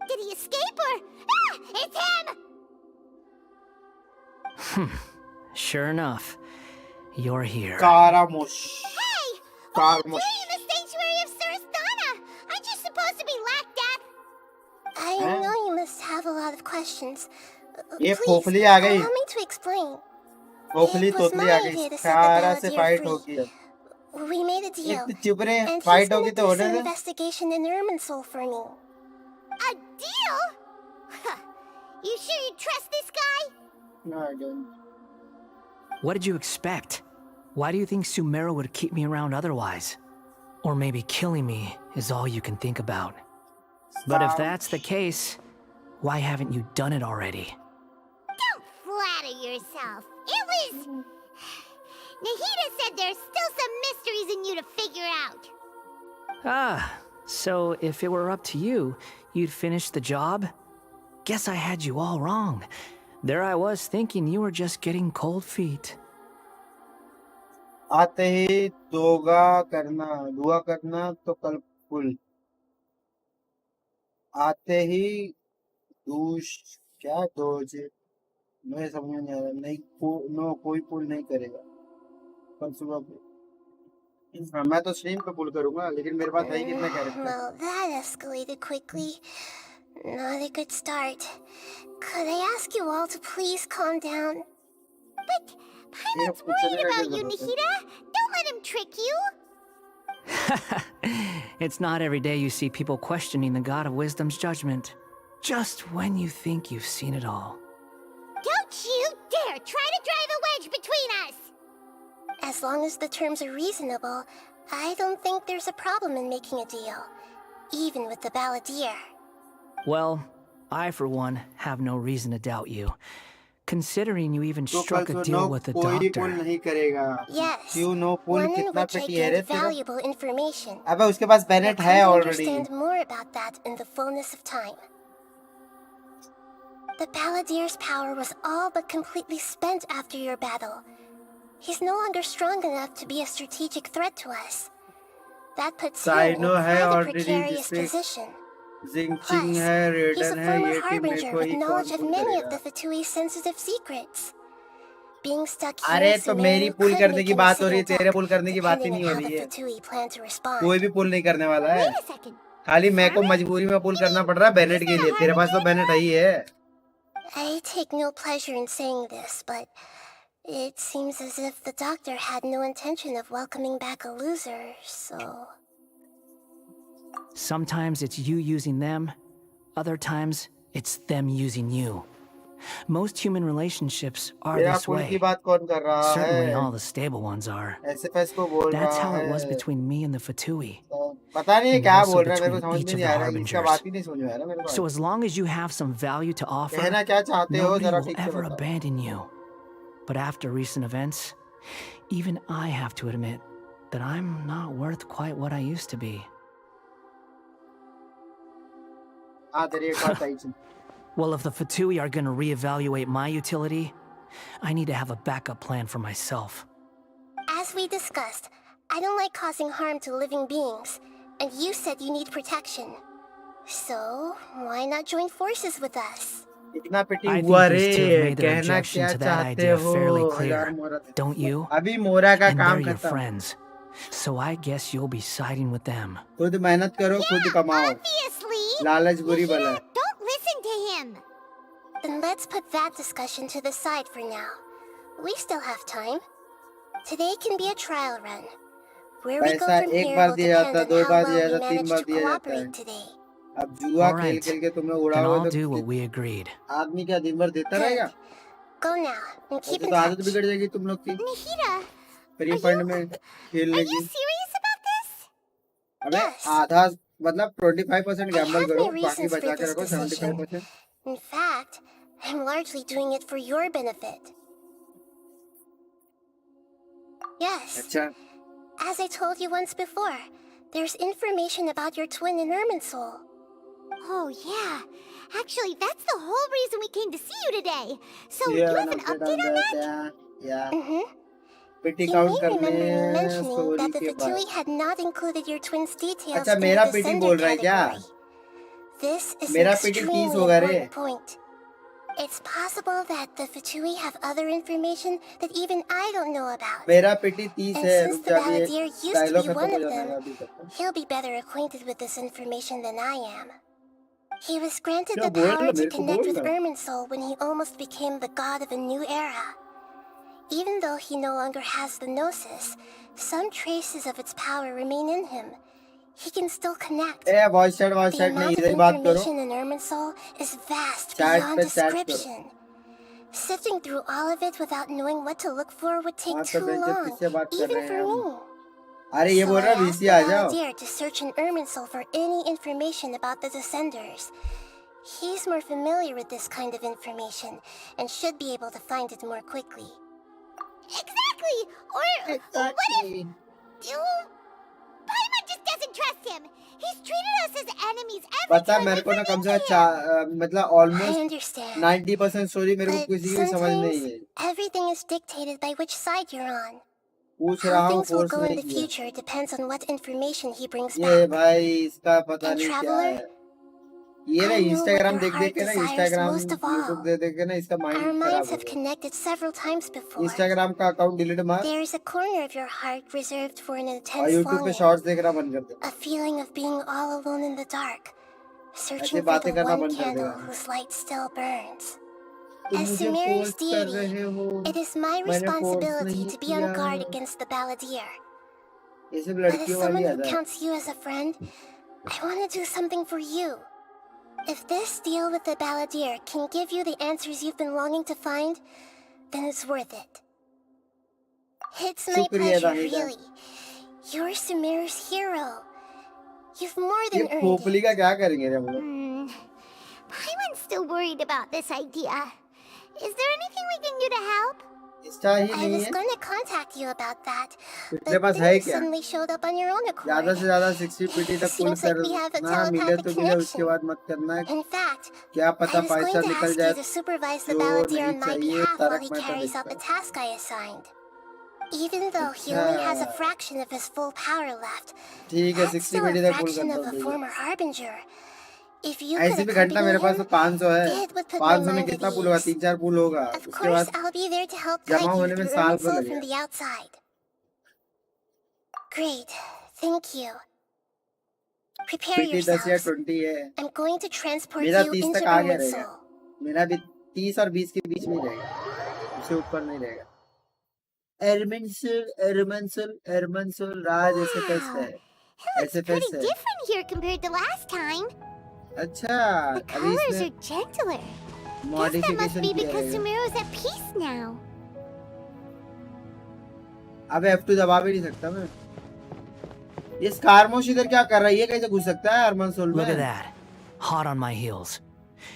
[SPEAKER 2] Did he escape or... Ah! It's him!
[SPEAKER 6] Sure enough, you're here.
[SPEAKER 1] Karamush.
[SPEAKER 2] Hey!
[SPEAKER 1] Karamush.
[SPEAKER 2] We're in the sanctuary of Surasthana. Aren't you supposed to be lacked up? I know you must have a lot of questions.
[SPEAKER 1] ये
[SPEAKER 2] Please,
[SPEAKER 1] Khopoli आ गई,
[SPEAKER 2] allow me to explain.
[SPEAKER 1] Khopoli तोतली आ गई, सारा से fight होगी।
[SPEAKER 2] We made a deal.
[SPEAKER 1] चुप रहे,
[SPEAKER 2] And
[SPEAKER 1] fight
[SPEAKER 2] he's
[SPEAKER 1] होगी
[SPEAKER 2] gonna
[SPEAKER 1] तो
[SPEAKER 2] do
[SPEAKER 1] होने
[SPEAKER 2] some
[SPEAKER 1] they.
[SPEAKER 2] investigation in Irminsul for me. A deal? You sure you trust this guy?
[SPEAKER 1] No, I don't.
[SPEAKER 6] What did you expect? Why do you think Sumeru would keep me around otherwise? Or maybe killing me is all you can think about. But if that's the case, why haven't you done it already?
[SPEAKER 2] Don't flatter yourself. It was... Nahida said there's still some mysteries in you to figure out.
[SPEAKER 6] Ah, so if it were up to you, you'd finish the job? Guess I had you all wrong. There I was thinking you were just getting cold feet.
[SPEAKER 1] आते ही दुआ करना तो कल पुल आते ही दूश क्या दोजे मुझे समझ में नहीं आ रहा नहीं कोई पुल नहीं करेगा कल सुबह हाँ, मैं तो स्ट्रीम पे पुल करूंगा लेकिन मेरे पास है ही कितने character
[SPEAKER 2] Well, that escalated quickly. Not a good start. Could I ask you all to please calm down? But Paimon's worried about you, Nihida. Don't let him trick you.
[SPEAKER 6] It's not every day you see people questioning the God of Wisdom's judgment. Just when you think you've seen it all.
[SPEAKER 2] Don't you dare try to drive a wedge between us! As long as the terms are reasonable, I don't think there's a problem in making a deal. Even with the balladeer.
[SPEAKER 6] Well, I for one have no reason to doubt you. Considering you even
[SPEAKER 1] तो
[SPEAKER 6] struck
[SPEAKER 1] कल
[SPEAKER 6] a
[SPEAKER 1] सुनो
[SPEAKER 6] deal with the
[SPEAKER 1] कोई पुल
[SPEAKER 6] doctor.
[SPEAKER 1] नहीं करेगा
[SPEAKER 2] Yes,
[SPEAKER 1] क्यों no pull
[SPEAKER 2] one in
[SPEAKER 1] कितना
[SPEAKER 2] which I
[SPEAKER 1] पेटी है रे
[SPEAKER 2] gained
[SPEAKER 1] तेरा
[SPEAKER 2] valuable information.
[SPEAKER 1] अबे उसके पास
[SPEAKER 2] You'll
[SPEAKER 1] बेनेट
[SPEAKER 2] come
[SPEAKER 1] है
[SPEAKER 2] to
[SPEAKER 1] already
[SPEAKER 2] understand more about that in the fullness of time. The Balladeer's power was all but completely spent after your battle. He's no longer strong enough to be a strategic threat to us. That puts him in
[SPEAKER 1] Cyno है
[SPEAKER 2] quite a
[SPEAKER 1] already
[SPEAKER 2] precarious
[SPEAKER 1] जिसपे
[SPEAKER 2] position.
[SPEAKER 1] जिंगचिंग
[SPEAKER 2] Plus,
[SPEAKER 1] है
[SPEAKER 2] he's a
[SPEAKER 1] रेडन है
[SPEAKER 2] former
[SPEAKER 1] ये team में
[SPEAKER 2] harbinger
[SPEAKER 1] कोई
[SPEAKER 2] with
[SPEAKER 1] कौन
[SPEAKER 2] knowledge of
[SPEAKER 1] pull
[SPEAKER 2] many of
[SPEAKER 1] करेगा
[SPEAKER 2] the Fatui's sensitive secrets. Being stuck here
[SPEAKER 1] अरे
[SPEAKER 2] in
[SPEAKER 1] तो मेरी
[SPEAKER 2] Sumeru
[SPEAKER 1] पुल
[SPEAKER 2] could
[SPEAKER 1] करने
[SPEAKER 2] make
[SPEAKER 1] की
[SPEAKER 2] him a
[SPEAKER 1] बात हो रही है
[SPEAKER 2] sitting
[SPEAKER 1] तेरे
[SPEAKER 2] duck,
[SPEAKER 1] पुल करने की बात ही
[SPEAKER 2] depending
[SPEAKER 1] नहीं
[SPEAKER 2] on
[SPEAKER 1] हो
[SPEAKER 2] how the
[SPEAKER 1] रही है
[SPEAKER 2] Fatui plan to respond.
[SPEAKER 1] कोई भी पुल नहीं करने वाला है
[SPEAKER 2] Wait a second.
[SPEAKER 1] खाली मैं को
[SPEAKER 2] Harmon?
[SPEAKER 1] मजबूरी में पुल करना पड़ रहा है बेनेट के लिए तेरे पास तो बेनेट ही है
[SPEAKER 2] I take no pleasure in saying this, but it seems as if the doctor had no intention of welcoming back a loser, so...
[SPEAKER 6] Sometimes it's you using them, other times it's them using you. Most human relationships are
[SPEAKER 1] तेरा
[SPEAKER 6] this
[SPEAKER 1] पुल की
[SPEAKER 6] way.
[SPEAKER 1] बात कौन कर रहा
[SPEAKER 6] Certainly all
[SPEAKER 1] है
[SPEAKER 6] the stable ones are.
[SPEAKER 1] SFS को बोल
[SPEAKER 6] That's
[SPEAKER 1] रहा
[SPEAKER 6] how it was
[SPEAKER 1] है
[SPEAKER 6] between me and the Fatui.
[SPEAKER 1] पता नहीं
[SPEAKER 6] And
[SPEAKER 1] क्या
[SPEAKER 6] also
[SPEAKER 1] बोल रहा है मेरे को
[SPEAKER 6] between
[SPEAKER 1] समझ
[SPEAKER 6] each
[SPEAKER 1] में
[SPEAKER 6] of
[SPEAKER 1] नहीं
[SPEAKER 6] the
[SPEAKER 1] आ रहा है इसका
[SPEAKER 6] harbingers.
[SPEAKER 1] बात ही नहीं समझ में आ रहा मेरे
[SPEAKER 6] So
[SPEAKER 1] को
[SPEAKER 6] as long as you have some value to offer,
[SPEAKER 1] कहना क्या चाहते हो
[SPEAKER 6] nobody
[SPEAKER 1] जरा
[SPEAKER 6] will
[SPEAKER 1] ठीक से
[SPEAKER 6] ever
[SPEAKER 1] बताओ
[SPEAKER 6] abandon you. But after recent events, even I have to admit that I'm not worth quite what I used to be.
[SPEAKER 1] हाँ तेरी एक बात आई थी
[SPEAKER 6] Well, if the Fatui are gonna reevaluate my utility, I need to have a backup plan for myself.
[SPEAKER 2] As we discussed, I don't like causing harm to living beings, and you said you need protection. So, why not join forces with us?
[SPEAKER 1] इतना पिटी
[SPEAKER 6] I
[SPEAKER 1] हुआ
[SPEAKER 6] think
[SPEAKER 1] रे
[SPEAKER 6] these two have made their
[SPEAKER 1] कहना
[SPEAKER 6] objection
[SPEAKER 1] क्या
[SPEAKER 6] to that
[SPEAKER 1] चाहते
[SPEAKER 6] idea
[SPEAKER 1] हो
[SPEAKER 6] fairly
[SPEAKER 1] यार
[SPEAKER 6] clear,
[SPEAKER 1] मोरा
[SPEAKER 6] don't you?
[SPEAKER 1] अभी मोरा का
[SPEAKER 6] And
[SPEAKER 1] काम
[SPEAKER 6] they're your
[SPEAKER 1] खत्म
[SPEAKER 6] friends, so I guess you'll be siding with them.
[SPEAKER 1] खुद मेहनत करो खुद कमाओ
[SPEAKER 2] Obviously!
[SPEAKER 1] लालच बुरी बला है
[SPEAKER 2] Don't listen to him! Then let's put that discussion to the side for now. We still have time. Today can be a trial run. Where we go
[SPEAKER 1] पैसा
[SPEAKER 2] from
[SPEAKER 1] एक
[SPEAKER 2] here
[SPEAKER 1] बार
[SPEAKER 2] will
[SPEAKER 1] दिया
[SPEAKER 2] depend
[SPEAKER 1] जाता
[SPEAKER 2] on
[SPEAKER 1] दो
[SPEAKER 2] how
[SPEAKER 1] bar
[SPEAKER 2] well
[SPEAKER 1] दिया
[SPEAKER 2] we
[SPEAKER 1] जाता तीन
[SPEAKER 2] manage
[SPEAKER 1] bar
[SPEAKER 2] to
[SPEAKER 1] दिया जाता है
[SPEAKER 2] cooperate today.
[SPEAKER 1] अब जुआ
[SPEAKER 6] All
[SPEAKER 1] खेल
[SPEAKER 6] right.
[SPEAKER 1] खेल के तुम लोग
[SPEAKER 6] Then
[SPEAKER 1] उड़ाओगे
[SPEAKER 6] I'll do
[SPEAKER 1] तो
[SPEAKER 6] what we agreed.
[SPEAKER 1] आदमी क्या दिन भर देता रहेगा
[SPEAKER 2] Go now and keep
[SPEAKER 1] ऐसे
[SPEAKER 2] in
[SPEAKER 1] तो आदत
[SPEAKER 2] touch.
[SPEAKER 1] बिगड़ जाएगी तुम लोग की
[SPEAKER 2] Nihira,
[SPEAKER 1] free
[SPEAKER 2] are
[SPEAKER 1] fund
[SPEAKER 2] you-
[SPEAKER 1] में
[SPEAKER 2] are
[SPEAKER 1] खेलने
[SPEAKER 2] you
[SPEAKER 1] की
[SPEAKER 2] serious about this?
[SPEAKER 1] अबे
[SPEAKER 2] Yes.
[SPEAKER 1] आधा मतलब 25%
[SPEAKER 2] I
[SPEAKER 1] गैम्बल
[SPEAKER 2] have
[SPEAKER 1] करो
[SPEAKER 2] my
[SPEAKER 1] बाकी
[SPEAKER 2] reasons for
[SPEAKER 1] बचा के
[SPEAKER 2] this
[SPEAKER 1] रखो
[SPEAKER 2] decision.
[SPEAKER 1] 75%.
[SPEAKER 2] In fact, I'm largely doing it for your benefit. Yes,
[SPEAKER 1] अच्छा
[SPEAKER 2] as I told you once before, there's information about your twin in Irminsul. Oh, yeah. Actually, that's the whole reason we came to see you today. So, you have an update on that?
[SPEAKER 1] या
[SPEAKER 2] Mm-hmm.
[SPEAKER 1] Pity
[SPEAKER 2] You
[SPEAKER 1] count
[SPEAKER 2] may
[SPEAKER 1] करने
[SPEAKER 2] remember me
[SPEAKER 1] हैं
[SPEAKER 2] mentioning
[SPEAKER 1] story
[SPEAKER 2] that the
[SPEAKER 1] के बाद
[SPEAKER 2] Fatui had not included your twin's details
[SPEAKER 1] अच्छा
[SPEAKER 2] in
[SPEAKER 1] मेरा
[SPEAKER 2] the
[SPEAKER 1] pity
[SPEAKER 2] descender
[SPEAKER 1] बोल रहा है क्या
[SPEAKER 2] category. This is an
[SPEAKER 1] मेरा पिटी 30
[SPEAKER 2] extremely
[SPEAKER 1] होगा रे
[SPEAKER 2] important point. It's possible that the Fatui have other information that even I don't know about.
[SPEAKER 1] मेरा पिटी 30
[SPEAKER 2] And
[SPEAKER 1] है
[SPEAKER 2] since
[SPEAKER 1] रुक
[SPEAKER 2] the
[SPEAKER 1] जा अभी
[SPEAKER 2] Balladeer used to
[SPEAKER 1] dialogue
[SPEAKER 2] be
[SPEAKER 1] खत्म
[SPEAKER 2] one
[SPEAKER 1] हो
[SPEAKER 2] of
[SPEAKER 1] जाने
[SPEAKER 2] them,
[SPEAKER 1] का अभी तक
[SPEAKER 2] he'll be better acquainted with this information than I am. He was granted
[SPEAKER 1] क्या
[SPEAKER 2] the
[SPEAKER 1] बोल
[SPEAKER 2] power
[SPEAKER 1] रहा
[SPEAKER 2] to
[SPEAKER 1] मेरे को
[SPEAKER 2] connect
[SPEAKER 1] बोल
[SPEAKER 2] with
[SPEAKER 1] रहा
[SPEAKER 2] Irminsul when he almost became the god of a new era. Even though he no longer has the Gnosis, some traces of its power remain in him. He can still connect.
[SPEAKER 1] A voice chat
[SPEAKER 2] The
[SPEAKER 1] नहीं
[SPEAKER 2] amount of
[SPEAKER 1] इधर बात करो
[SPEAKER 2] information in Irminsul is vast
[SPEAKER 1] chat
[SPEAKER 2] beyond
[SPEAKER 1] पे chat करो
[SPEAKER 2] description. Sifting through all of it without knowing what to look for would take
[SPEAKER 1] हाँ
[SPEAKER 2] too
[SPEAKER 1] तो bencher
[SPEAKER 2] long,
[SPEAKER 1] किससे बात कर
[SPEAKER 2] even
[SPEAKER 1] रहे
[SPEAKER 2] for
[SPEAKER 1] हैं हम
[SPEAKER 2] me.
[SPEAKER 1] अरे ये
[SPEAKER 2] So
[SPEAKER 1] बोल
[SPEAKER 2] I
[SPEAKER 1] रहा
[SPEAKER 2] asked
[SPEAKER 1] वीसी
[SPEAKER 2] the
[SPEAKER 1] आ जाओ
[SPEAKER 2] Balladeer to search in Irminsul for any information about the Descenders. He's more familiar with this kind of information and should be able to find it more quickly. Exactly! Or what if... Paimon just doesn't can trust him. He's treated us as enemies every
[SPEAKER 1] पता
[SPEAKER 2] time
[SPEAKER 1] मेरे
[SPEAKER 2] we've
[SPEAKER 1] को ना
[SPEAKER 2] run
[SPEAKER 1] कम
[SPEAKER 2] into
[SPEAKER 1] से कम
[SPEAKER 2] him.
[SPEAKER 1] मतलब
[SPEAKER 2] I
[SPEAKER 1] almost
[SPEAKER 2] understand.
[SPEAKER 1] 90% story मेरे को
[SPEAKER 2] But
[SPEAKER 1] किसी की भी समझ नहीं
[SPEAKER 2] sometimes
[SPEAKER 1] है।
[SPEAKER 2] everything is dictated by which side you're on.
[SPEAKER 1] पूछ
[SPEAKER 2] How
[SPEAKER 1] रहा हूँ,
[SPEAKER 2] things will
[SPEAKER 1] force
[SPEAKER 2] go in
[SPEAKER 1] नहीं
[SPEAKER 2] the
[SPEAKER 1] किया।
[SPEAKER 2] future depends on what information he brings
[SPEAKER 1] ये
[SPEAKER 2] back.
[SPEAKER 1] भाई इसका पता
[SPEAKER 2] And
[SPEAKER 1] नहीं क्या
[SPEAKER 2] Traveler,
[SPEAKER 1] है। ये ना
[SPEAKER 2] I know what
[SPEAKER 1] Instagram
[SPEAKER 2] your
[SPEAKER 1] देख देख
[SPEAKER 2] heart
[SPEAKER 1] के ना
[SPEAKER 2] desires
[SPEAKER 1] Instagram
[SPEAKER 2] most of
[SPEAKER 1] YouTube
[SPEAKER 2] all.
[SPEAKER 1] देख देख के ना इसका
[SPEAKER 2] Our
[SPEAKER 1] माइंड खराब
[SPEAKER 2] minds
[SPEAKER 1] हो
[SPEAKER 2] have
[SPEAKER 1] गया।
[SPEAKER 2] connected several times before.
[SPEAKER 1] Instagram का अकाउंट डिलीट मार
[SPEAKER 2] There's a corner of your heart reserved for an
[SPEAKER 1] और
[SPEAKER 2] intense
[SPEAKER 1] यूट्यूब पे
[SPEAKER 2] longing,
[SPEAKER 1] शॉर्ट्स देखना बंद कर दे।
[SPEAKER 2] a feeling of being all alone in the dark,
[SPEAKER 1] ऐसे
[SPEAKER 2] searching for
[SPEAKER 1] बातें
[SPEAKER 2] the
[SPEAKER 1] करना
[SPEAKER 2] one
[SPEAKER 1] बंद कर
[SPEAKER 2] candle
[SPEAKER 1] देगा।
[SPEAKER 2] whose light still burns.
[SPEAKER 1] तुम
[SPEAKER 2] As
[SPEAKER 1] मुझे
[SPEAKER 2] Sumeru's
[SPEAKER 1] फोर्स कर
[SPEAKER 2] deity,
[SPEAKER 1] रहे हो,
[SPEAKER 2] it is my
[SPEAKER 1] मैंने फोर्स
[SPEAKER 2] responsibility
[SPEAKER 1] नहीं
[SPEAKER 2] to be on
[SPEAKER 1] किया।
[SPEAKER 2] guard against the balladeer.
[SPEAKER 1] ये सब
[SPEAKER 2] But as
[SPEAKER 1] लड़कियों
[SPEAKER 2] someone
[SPEAKER 1] वाली
[SPEAKER 2] who
[SPEAKER 1] आदत है।
[SPEAKER 2] counts you as a friend, I want to do something for you. If this deal with the balladeer can give you the answers you've been longing to find, then it's worth it. It's my
[SPEAKER 1] शुक्रिया
[SPEAKER 2] pleasure,
[SPEAKER 1] Nahida.
[SPEAKER 2] really. You're Sumeru's hero. You've more
[SPEAKER 1] ये
[SPEAKER 2] than earned
[SPEAKER 1] Khopoli
[SPEAKER 2] it.
[SPEAKER 1] का क्या करेंगे रे हम लोग?
[SPEAKER 2] Paimon's still worried about this idea. Is there anything we can do to help?
[SPEAKER 1] Insta he
[SPEAKER 2] I
[SPEAKER 1] नहीं
[SPEAKER 2] was
[SPEAKER 1] है।
[SPEAKER 2] going to contact you about that,
[SPEAKER 1] तेरे
[SPEAKER 2] but
[SPEAKER 1] पास
[SPEAKER 2] then
[SPEAKER 1] है
[SPEAKER 2] you
[SPEAKER 1] क्या?
[SPEAKER 2] suddenly showed up on your own
[SPEAKER 1] ज्यादा से
[SPEAKER 2] accord.
[SPEAKER 1] ज्यादा 60 PT तक पुल
[SPEAKER 2] Seems like
[SPEAKER 1] कर
[SPEAKER 2] we have a
[SPEAKER 1] ना मिले
[SPEAKER 2] telepathic
[SPEAKER 1] तो मिले, उसके
[SPEAKER 2] connection.
[SPEAKER 1] बाद मत करना है।
[SPEAKER 2] In fact,
[SPEAKER 1] क्या पता
[SPEAKER 2] I was
[SPEAKER 1] 5
[SPEAKER 2] going
[SPEAKER 1] star
[SPEAKER 2] to
[SPEAKER 1] निकल
[SPEAKER 2] ask
[SPEAKER 1] जाए
[SPEAKER 2] you to supervise the
[SPEAKER 1] जो
[SPEAKER 2] balladeer
[SPEAKER 1] नहीं
[SPEAKER 2] on my
[SPEAKER 1] चाहिए,
[SPEAKER 2] behalf while
[SPEAKER 1] Tarak
[SPEAKER 2] he
[SPEAKER 1] Mehta
[SPEAKER 2] carries out the
[SPEAKER 1] देखता
[SPEAKER 2] task I assigned. Even though he
[SPEAKER 1] अच्छा
[SPEAKER 2] only has a fraction of his full power left,
[SPEAKER 1] ठीक है,
[SPEAKER 2] that's
[SPEAKER 1] 60
[SPEAKER 2] still a
[SPEAKER 1] PT तक पुल
[SPEAKER 2] fraction
[SPEAKER 1] करता
[SPEAKER 2] of
[SPEAKER 1] हूँ,
[SPEAKER 2] a
[SPEAKER 1] ठीक है।
[SPEAKER 2] former harbinger. If you
[SPEAKER 1] ऐसी
[SPEAKER 2] could
[SPEAKER 1] भी घंटा मेरे
[SPEAKER 2] accompany
[SPEAKER 1] पास तो
[SPEAKER 2] him,
[SPEAKER 1] 500 है।
[SPEAKER 2] it would put my
[SPEAKER 1] 500 में
[SPEAKER 2] mind at
[SPEAKER 1] कितना पुल होगा?
[SPEAKER 2] ease.
[SPEAKER 1] 3-4 पुल होगा,
[SPEAKER 2] Of
[SPEAKER 1] उसके
[SPEAKER 2] course,
[SPEAKER 1] बाद
[SPEAKER 2] I'll be there to help
[SPEAKER 1] जमा
[SPEAKER 2] guide you
[SPEAKER 1] होने में
[SPEAKER 2] through
[SPEAKER 1] साल भर
[SPEAKER 2] Irminsul from
[SPEAKER 1] लगेगा।
[SPEAKER 2] the outside. Great. Thank you. Prepare
[SPEAKER 1] PT 10 या
[SPEAKER 2] yourselves.
[SPEAKER 1] 20 है।
[SPEAKER 2] I'm going to transport
[SPEAKER 1] मेरा
[SPEAKER 2] you
[SPEAKER 1] 30
[SPEAKER 2] into
[SPEAKER 1] तक आ गया रहेगा।
[SPEAKER 2] Irminsul.
[SPEAKER 1] मेरा भी 30 और 20 के बीच में ही रहेगा, उससे ऊपर नहीं रहेगा। एरमंसुल राज ऐसे कैसे
[SPEAKER 2] Wow.
[SPEAKER 1] है?
[SPEAKER 2] It
[SPEAKER 1] ऐसे
[SPEAKER 2] looks pretty
[SPEAKER 1] कैसे है?
[SPEAKER 2] different here compared to last time.
[SPEAKER 1] अच्छा,
[SPEAKER 2] The
[SPEAKER 1] अभी
[SPEAKER 2] colors
[SPEAKER 1] इसमें
[SPEAKER 2] are gentler. Guess that must
[SPEAKER 1] modification
[SPEAKER 2] be
[SPEAKER 1] किया
[SPEAKER 2] because
[SPEAKER 1] रहेगा।
[SPEAKER 2] Sumeru's at peace now.
[SPEAKER 1] अबे F2 दबा भी नहीं सकता मैं। ये स्कारमोश इधर क्या कर रहा है? ये कैसे घुस सकता है अरमंसुल
[SPEAKER 6] Look at
[SPEAKER 1] में?
[SPEAKER 6] that. Hot on my heels.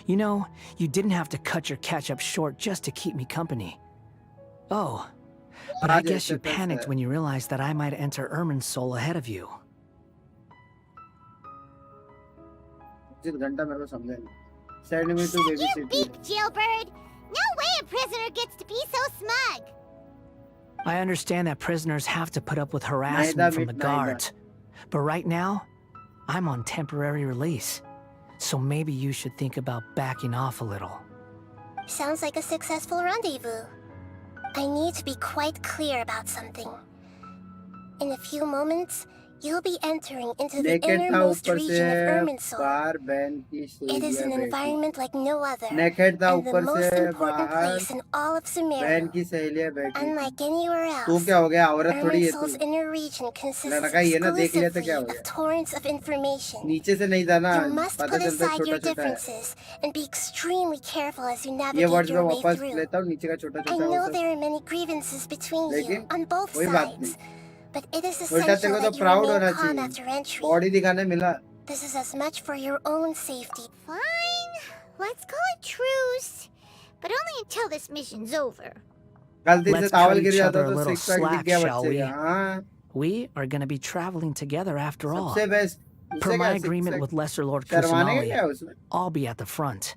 [SPEAKER 6] You know, you didn't have to cut your catch-up short just to keep me company. Oh, but I
[SPEAKER 1] Raj
[SPEAKER 6] guess
[SPEAKER 1] ऐसे
[SPEAKER 6] you
[SPEAKER 1] कैसे
[SPEAKER 6] panicked
[SPEAKER 1] है?
[SPEAKER 6] when you realized that I might enter Irminsul ahead of you.
[SPEAKER 1] जिस घंटा मेरे को समझा नहीं। Send me to
[SPEAKER 2] Shut your
[SPEAKER 1] babysit me.
[SPEAKER 2] beak, jailbird! No way a prisoner gets to be so smug!
[SPEAKER 6] I understand that prisoners have to put up with
[SPEAKER 1] Naida
[SPEAKER 6] harassment from the
[SPEAKER 1] meet Naida.
[SPEAKER 6] guards. But right now, I'm on temporary release. So maybe you should think about backing off a little.
[SPEAKER 2] Sounds like a successful rendezvous. I need to be quite clear about something. In a few moments, you'll be entering into the
[SPEAKER 1] Naked था
[SPEAKER 2] innermost
[SPEAKER 1] ऊपर
[SPEAKER 2] region of
[SPEAKER 1] से
[SPEAKER 2] Irminsul.
[SPEAKER 1] बाहर बहन की
[SPEAKER 2] It is
[SPEAKER 1] सहेलियां
[SPEAKER 2] an
[SPEAKER 1] बैठी।
[SPEAKER 2] environment like no other,
[SPEAKER 1] Naked था
[SPEAKER 2] and the
[SPEAKER 1] ऊपर
[SPEAKER 2] most
[SPEAKER 1] से
[SPEAKER 2] important
[SPEAKER 1] बाहर
[SPEAKER 2] place in all of
[SPEAKER 1] बहन
[SPEAKER 2] Sumeru.
[SPEAKER 1] की सहेलियां बैठी।
[SPEAKER 2] Unlike anywhere
[SPEAKER 1] तू
[SPEAKER 2] else,
[SPEAKER 1] क्या हो गया? औरत थोड़ी है तू।
[SPEAKER 2] Irminsul's inner region consists
[SPEAKER 1] लड़का ही है ना, देख लिया तो
[SPEAKER 2] exclusively
[SPEAKER 1] क्या हो
[SPEAKER 2] of
[SPEAKER 1] गया?
[SPEAKER 2] torrents of information.
[SPEAKER 1] नीचे से नहीं था ना,
[SPEAKER 2] You must
[SPEAKER 1] पता
[SPEAKER 2] put
[SPEAKER 1] चलता
[SPEAKER 2] aside your
[SPEAKER 1] छोटा छोटा है।
[SPEAKER 2] differences and be extremely careful as you
[SPEAKER 1] ये
[SPEAKER 2] navigate
[SPEAKER 1] वर्ड्स मैं
[SPEAKER 2] your way
[SPEAKER 1] वापस
[SPEAKER 2] through.
[SPEAKER 1] लेता हूँ, नीचे का छोटा
[SPEAKER 2] I
[SPEAKER 1] छोटा वो
[SPEAKER 2] know
[SPEAKER 1] सब।
[SPEAKER 2] there are many grievances between you
[SPEAKER 1] लेकिन
[SPEAKER 2] on both
[SPEAKER 1] कोई बात
[SPEAKER 2] sides,
[SPEAKER 1] नहीं।
[SPEAKER 2] but it is
[SPEAKER 1] उल्टा तेरे
[SPEAKER 2] essential
[SPEAKER 1] को तो
[SPEAKER 2] that you
[SPEAKER 1] प्राउड
[SPEAKER 2] remain
[SPEAKER 1] होना
[SPEAKER 2] calm
[SPEAKER 1] चाहिए।
[SPEAKER 2] after entry.
[SPEAKER 1] बॉडी दिखाने मिला।
[SPEAKER 2] This is as much for your own safety. Fine, let's call it truce, but only until this mission's over.
[SPEAKER 1] गलती से
[SPEAKER 6] Let's
[SPEAKER 1] टावल
[SPEAKER 6] cut
[SPEAKER 1] गिर
[SPEAKER 6] each
[SPEAKER 1] जाता
[SPEAKER 6] other a
[SPEAKER 1] तो
[SPEAKER 6] little
[SPEAKER 1] 6 pack दिख
[SPEAKER 6] slack,
[SPEAKER 1] गया
[SPEAKER 6] shall
[SPEAKER 1] बच्चे
[SPEAKER 6] we?
[SPEAKER 1] का। हाँ,
[SPEAKER 6] We are going to be traveling together after all.
[SPEAKER 1] सबसे best.
[SPEAKER 6] Per my agreement with Lesser Lord
[SPEAKER 1] शर्माने का क्या
[SPEAKER 6] Kusanali,
[SPEAKER 1] है उसमें?
[SPEAKER 6] I'll be at the front.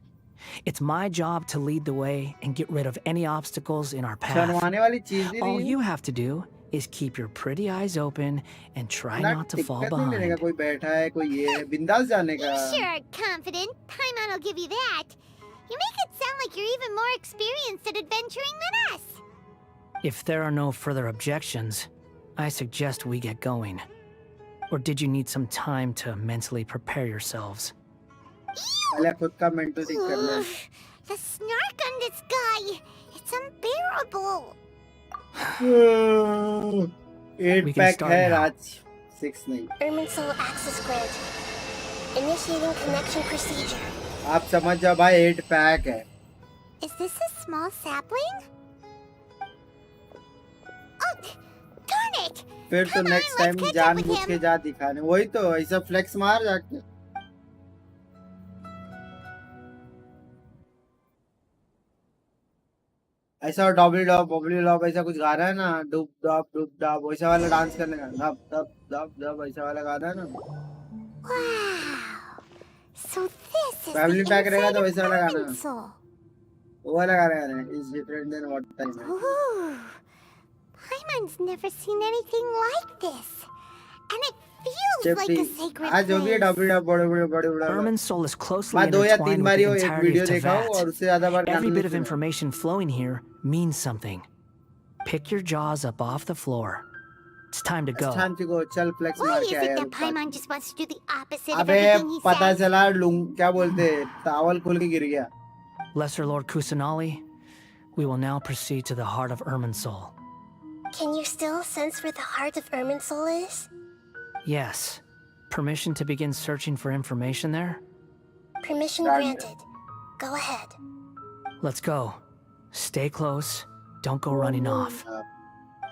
[SPEAKER 6] It's my job to lead the way and get rid of any obstacles in our path.
[SPEAKER 1] शर्माने वाली चीज ही
[SPEAKER 6] All
[SPEAKER 1] नहीं है।
[SPEAKER 6] you have to do is keep your pretty eyes open and try
[SPEAKER 1] ना
[SPEAKER 6] not to fall
[SPEAKER 1] ticket नहीं लेने का,
[SPEAKER 6] behind.
[SPEAKER 1] कोई बैठा है, कोई ये है, बिंदास जाने
[SPEAKER 2] You
[SPEAKER 1] का।
[SPEAKER 2] sure are confident. Paimon will give you that. You make it sound like you're even more experienced at adventuring than us.
[SPEAKER 6] If there are no further objections, I suggest we get going. Or did you need some time to mentally prepare yourselves?
[SPEAKER 1] पहले खुद का mental ठीक करना है।
[SPEAKER 2] Ugh, the snark on this guy. It's unbearable.
[SPEAKER 1] 8
[SPEAKER 6] We can
[SPEAKER 1] pack
[SPEAKER 6] start
[SPEAKER 1] है
[SPEAKER 6] now.
[SPEAKER 1] राज, 6 नहीं।
[SPEAKER 2] Irminsul access granted. Initiating connection procedure.
[SPEAKER 1] आप समझ जाओ भाई, 8 पैक है।
[SPEAKER 2] Is this a small sapling? Oh, darn it!
[SPEAKER 1] फिर तो
[SPEAKER 2] Come on,
[SPEAKER 1] next
[SPEAKER 2] let's
[SPEAKER 1] time
[SPEAKER 2] catch up
[SPEAKER 1] जान
[SPEAKER 2] with
[SPEAKER 1] बुझ
[SPEAKER 2] him.
[SPEAKER 1] के जा दिखाने। वही तो, ऐसा फ्लेक्स मार जाके। ऐसा डॉबली डॉब बॉबली डॉब ऐसा कुछ गा रहा है ना, डुब डॉब वैसा वाला डांस करने का, धप धप धप धप ऐसा वाला गा रहा है ना,
[SPEAKER 2] Wow. So this is
[SPEAKER 1] family
[SPEAKER 2] the
[SPEAKER 1] pack रहेगा
[SPEAKER 2] inside
[SPEAKER 1] तो
[SPEAKER 2] of
[SPEAKER 1] वैसा वाला गाना,
[SPEAKER 2] Irminsul.
[SPEAKER 1] वो वाला गा रहा है, is different than what time है।
[SPEAKER 2] Ooh. Paimon's never seen anything like this. And it feels like a sacred
[SPEAKER 1] आज जो भी है
[SPEAKER 2] place.
[SPEAKER 1] डॉबली डॉब बड़े बड़ा
[SPEAKER 6] Irminsul is closely
[SPEAKER 1] मैं 2 या 3
[SPEAKER 6] intertwined with
[SPEAKER 1] बार
[SPEAKER 6] the
[SPEAKER 1] ही वो एक
[SPEAKER 6] entirety
[SPEAKER 1] वीडियो
[SPEAKER 6] of
[SPEAKER 1] देखा हूँ और
[SPEAKER 6] Tevat.
[SPEAKER 1] उससे ज्यादा बार
[SPEAKER 6] Every
[SPEAKER 1] गाना
[SPEAKER 6] bit
[SPEAKER 1] नहीं
[SPEAKER 6] of
[SPEAKER 1] सुना।
[SPEAKER 6] information flowing here means something. Pick your jaws up off the floor. It's time to go.
[SPEAKER 1] शांति को चल फ्लेक्स
[SPEAKER 2] Why
[SPEAKER 1] मार
[SPEAKER 2] is
[SPEAKER 1] के
[SPEAKER 2] it
[SPEAKER 1] आया
[SPEAKER 2] that Paimon just wants to do the opposite of
[SPEAKER 1] अबे
[SPEAKER 2] everything he
[SPEAKER 1] पता
[SPEAKER 2] says?
[SPEAKER 1] चला क्या बोलते हैं, टावल खोल के गिर गया।
[SPEAKER 6] Lesser Lord Kusanali, we will now proceed to the heart of Irminsul.
[SPEAKER 2] Can you still sense where the heart of Irminsul is?
[SPEAKER 6] Yes. Permission to begin searching for information there?
[SPEAKER 2] Permission
[SPEAKER 1] Granted.
[SPEAKER 2] granted. Go ahead.
[SPEAKER 6] Let's go. Stay close. Don't go running off.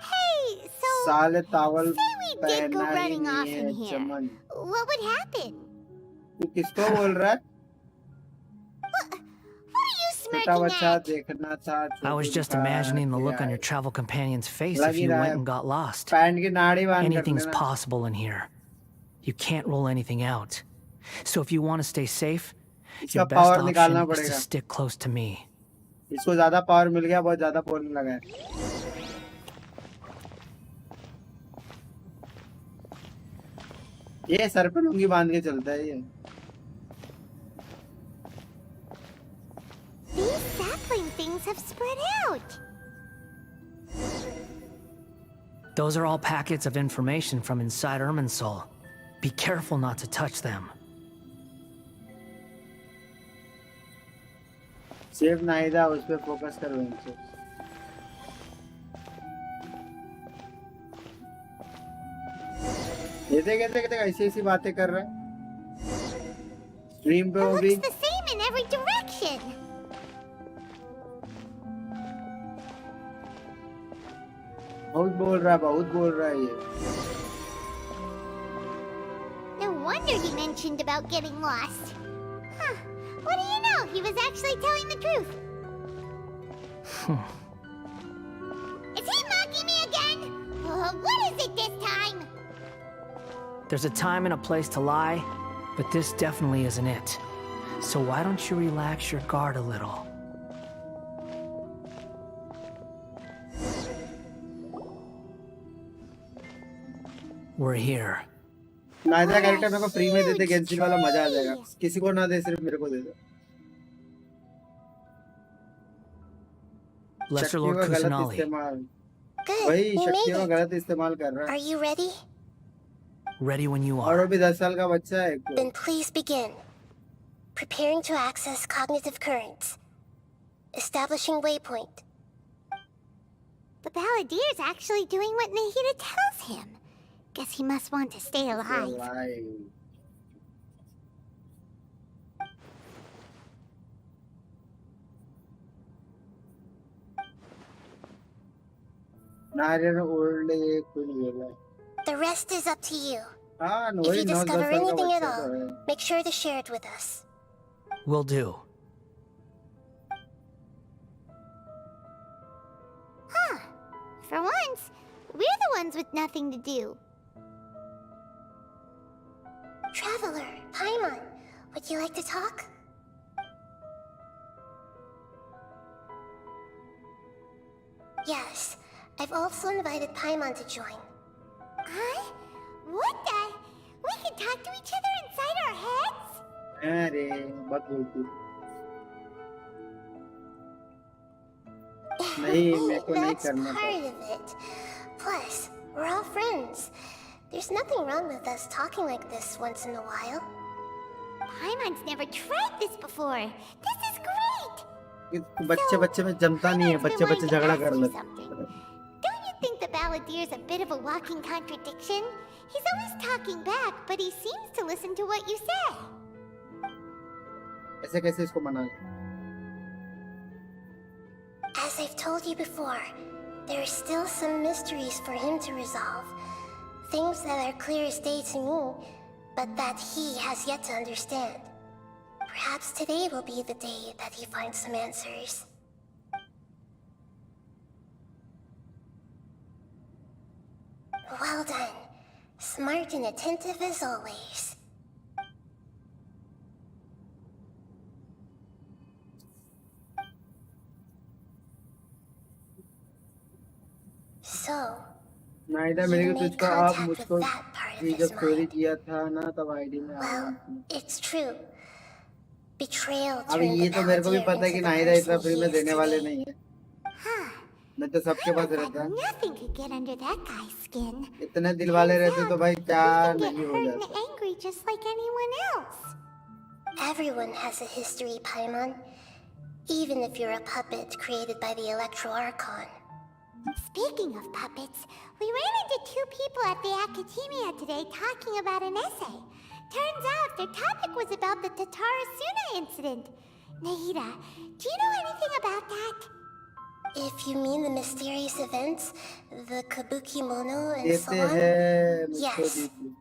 [SPEAKER 2] Hey, so
[SPEAKER 1] साले towel
[SPEAKER 2] say we did go
[SPEAKER 1] पहना ही
[SPEAKER 2] running off
[SPEAKER 1] नहीं
[SPEAKER 2] in
[SPEAKER 1] है
[SPEAKER 2] here.
[SPEAKER 1] Chaman.
[SPEAKER 2] What would happen?
[SPEAKER 1] तू किसको बोल रहा है?
[SPEAKER 2] What are you
[SPEAKER 1] छोटा
[SPEAKER 2] smirking
[SPEAKER 1] बच्चा
[SPEAKER 2] at?
[SPEAKER 1] देखना था।
[SPEAKER 6] I was just imagining the look on your travel companion's face if you went and got lost.
[SPEAKER 1] Pant की नाड़ी बांध कर
[SPEAKER 6] Anything's
[SPEAKER 1] लेना।
[SPEAKER 6] possible in here. You can't rule anything out. So if you want to stay safe,
[SPEAKER 1] इसका
[SPEAKER 6] your best
[SPEAKER 1] power
[SPEAKER 6] option
[SPEAKER 1] निकालना
[SPEAKER 6] is to
[SPEAKER 1] पड़ेगा।
[SPEAKER 6] stick close to me.
[SPEAKER 1] इसको ज्यादा पावर मिल गया, बहुत ज्यादा बोलने लगा है। ये सर पे लुंगी बांध के चलता है ये।
[SPEAKER 2] These sapling things have spread out.
[SPEAKER 6] Those are all packets of information from inside Irminsul. Be careful not to touch them.
[SPEAKER 1] Safe नहीं था, उस पे फोकस करो इनसे। ये देख ऐसी ऐसी बातें कर रहा है स्ट्रीम पे,
[SPEAKER 2] It
[SPEAKER 1] वो भी
[SPEAKER 2] looks the same in every direction.
[SPEAKER 1] बहुत बोल रहा है ये।
[SPEAKER 2] No wonder he mentioned about getting lost. Huh. What do you know? He was actually telling the truth. Is he mocking me again? What is it this time?
[SPEAKER 6] There's a time and a place to lie, but this definitely isn't it. So why don't you relax your guard a little? We're here.
[SPEAKER 1] नायदा character मेरे को free में देते, Genshin वाला मजा आ जाएगा। किसी को ना दे, सिर्फ मेरे को दे दो।
[SPEAKER 6] Lesser Lord Kusanali.
[SPEAKER 2] Good.
[SPEAKER 1] वही
[SPEAKER 2] You
[SPEAKER 1] शक्ति
[SPEAKER 2] made
[SPEAKER 1] का
[SPEAKER 2] it.
[SPEAKER 1] गलत इस्तेमाल कर रहा
[SPEAKER 2] Are
[SPEAKER 1] है।
[SPEAKER 2] you ready?
[SPEAKER 6] Ready when you
[SPEAKER 1] और वो
[SPEAKER 6] are.
[SPEAKER 1] भी 10 साल का बच्चा है।
[SPEAKER 2] Then please begin. Preparing to access cognitive currents. Establishing waypoint. The Balladier's actually doing what Nahida tells him. Guess he must want to stay alive.
[SPEAKER 1] नारियल old age कुछ बोला है।
[SPEAKER 2] The rest is up to you.
[SPEAKER 1] हाँ,
[SPEAKER 2] If
[SPEAKER 1] वही
[SPEAKER 2] you
[SPEAKER 1] 9-10
[SPEAKER 2] discover
[SPEAKER 1] साल का
[SPEAKER 2] anything at
[SPEAKER 1] बच्चा तो
[SPEAKER 2] all,
[SPEAKER 1] है।
[SPEAKER 2] make sure to share it with us.
[SPEAKER 6] Will do.
[SPEAKER 2] Huh. For once, we're the ones with nothing to do. Traveler, Paimon, would you like to talk? Yes, I've also invited Paimon to join. Huh? What the? We can talk to each other inside our heads?
[SPEAKER 1] अरे बहुत बोलती। नहीं, मेरे को नहीं
[SPEAKER 2] That's
[SPEAKER 1] करना था।
[SPEAKER 2] part of it. Plus, we're all friends. There's nothing wrong with us talking like this once in a while. Paimon's never tried this before. This is great.
[SPEAKER 1] बच्चे में जमता नहीं है, बच्चे झगड़ा कर लेते।
[SPEAKER 2] Don't you think the Balladier's a bit of a walking contradiction? He's always talking back, but he seems to listen to what you say.
[SPEAKER 1] ऐसे कैसे इसको मना?
[SPEAKER 2] As I've told you before, there are still some mysteries for him to resolve. Things that are clear as day to me, but that he has yet to understand. Perhaps today will be the day that he finds some answers. Well done. Smart and attentive as always. So,
[SPEAKER 1] नाइदा मेरे
[SPEAKER 2] you
[SPEAKER 1] को
[SPEAKER 2] made
[SPEAKER 1] तुझको आप
[SPEAKER 2] contact with
[SPEAKER 1] मुझको
[SPEAKER 2] that part of
[SPEAKER 1] ये
[SPEAKER 2] his
[SPEAKER 1] जब चोरी
[SPEAKER 2] mind.
[SPEAKER 1] किया था ना तब आईडी में आ
[SPEAKER 2] Well,
[SPEAKER 1] गई थी।
[SPEAKER 2] it's true. Betrayal
[SPEAKER 1] अब
[SPEAKER 2] turned
[SPEAKER 1] ये
[SPEAKER 2] the
[SPEAKER 1] तो मेरे को भी
[SPEAKER 2] Palantir
[SPEAKER 1] पता है कि
[SPEAKER 2] into the
[SPEAKER 1] नाहिदा इतना
[SPEAKER 2] person
[SPEAKER 1] फ्री
[SPEAKER 2] he
[SPEAKER 1] में
[SPEAKER 2] is
[SPEAKER 1] देने वाले
[SPEAKER 2] today.
[SPEAKER 1] नहीं है।
[SPEAKER 2] Huh.
[SPEAKER 1] मैं तो सबके पास
[SPEAKER 2] Kinda
[SPEAKER 1] रहता
[SPEAKER 2] thought
[SPEAKER 1] है।
[SPEAKER 2] nothing could get under that guy's skin.
[SPEAKER 1] इतने दिल वाले रहते तो भाई क्या
[SPEAKER 2] He can get
[SPEAKER 1] नहीं हो
[SPEAKER 2] hurt and
[SPEAKER 1] जाता।
[SPEAKER 2] angry just like anyone else. Everyone has a history, Paimon. Even if you're a puppet created by the Electro Archon. Speaking of puppets, we ran into two people at the Academia today talking about an essay. Turns out their topic was about the Tatarasuna incident. Nahida, do you know anything about that? If you mean the mysterious events, the Kabuki Mono and so
[SPEAKER 1] देते
[SPEAKER 2] on?
[SPEAKER 1] हैं मुझको
[SPEAKER 2] Yes.
[SPEAKER 1] दीजिए।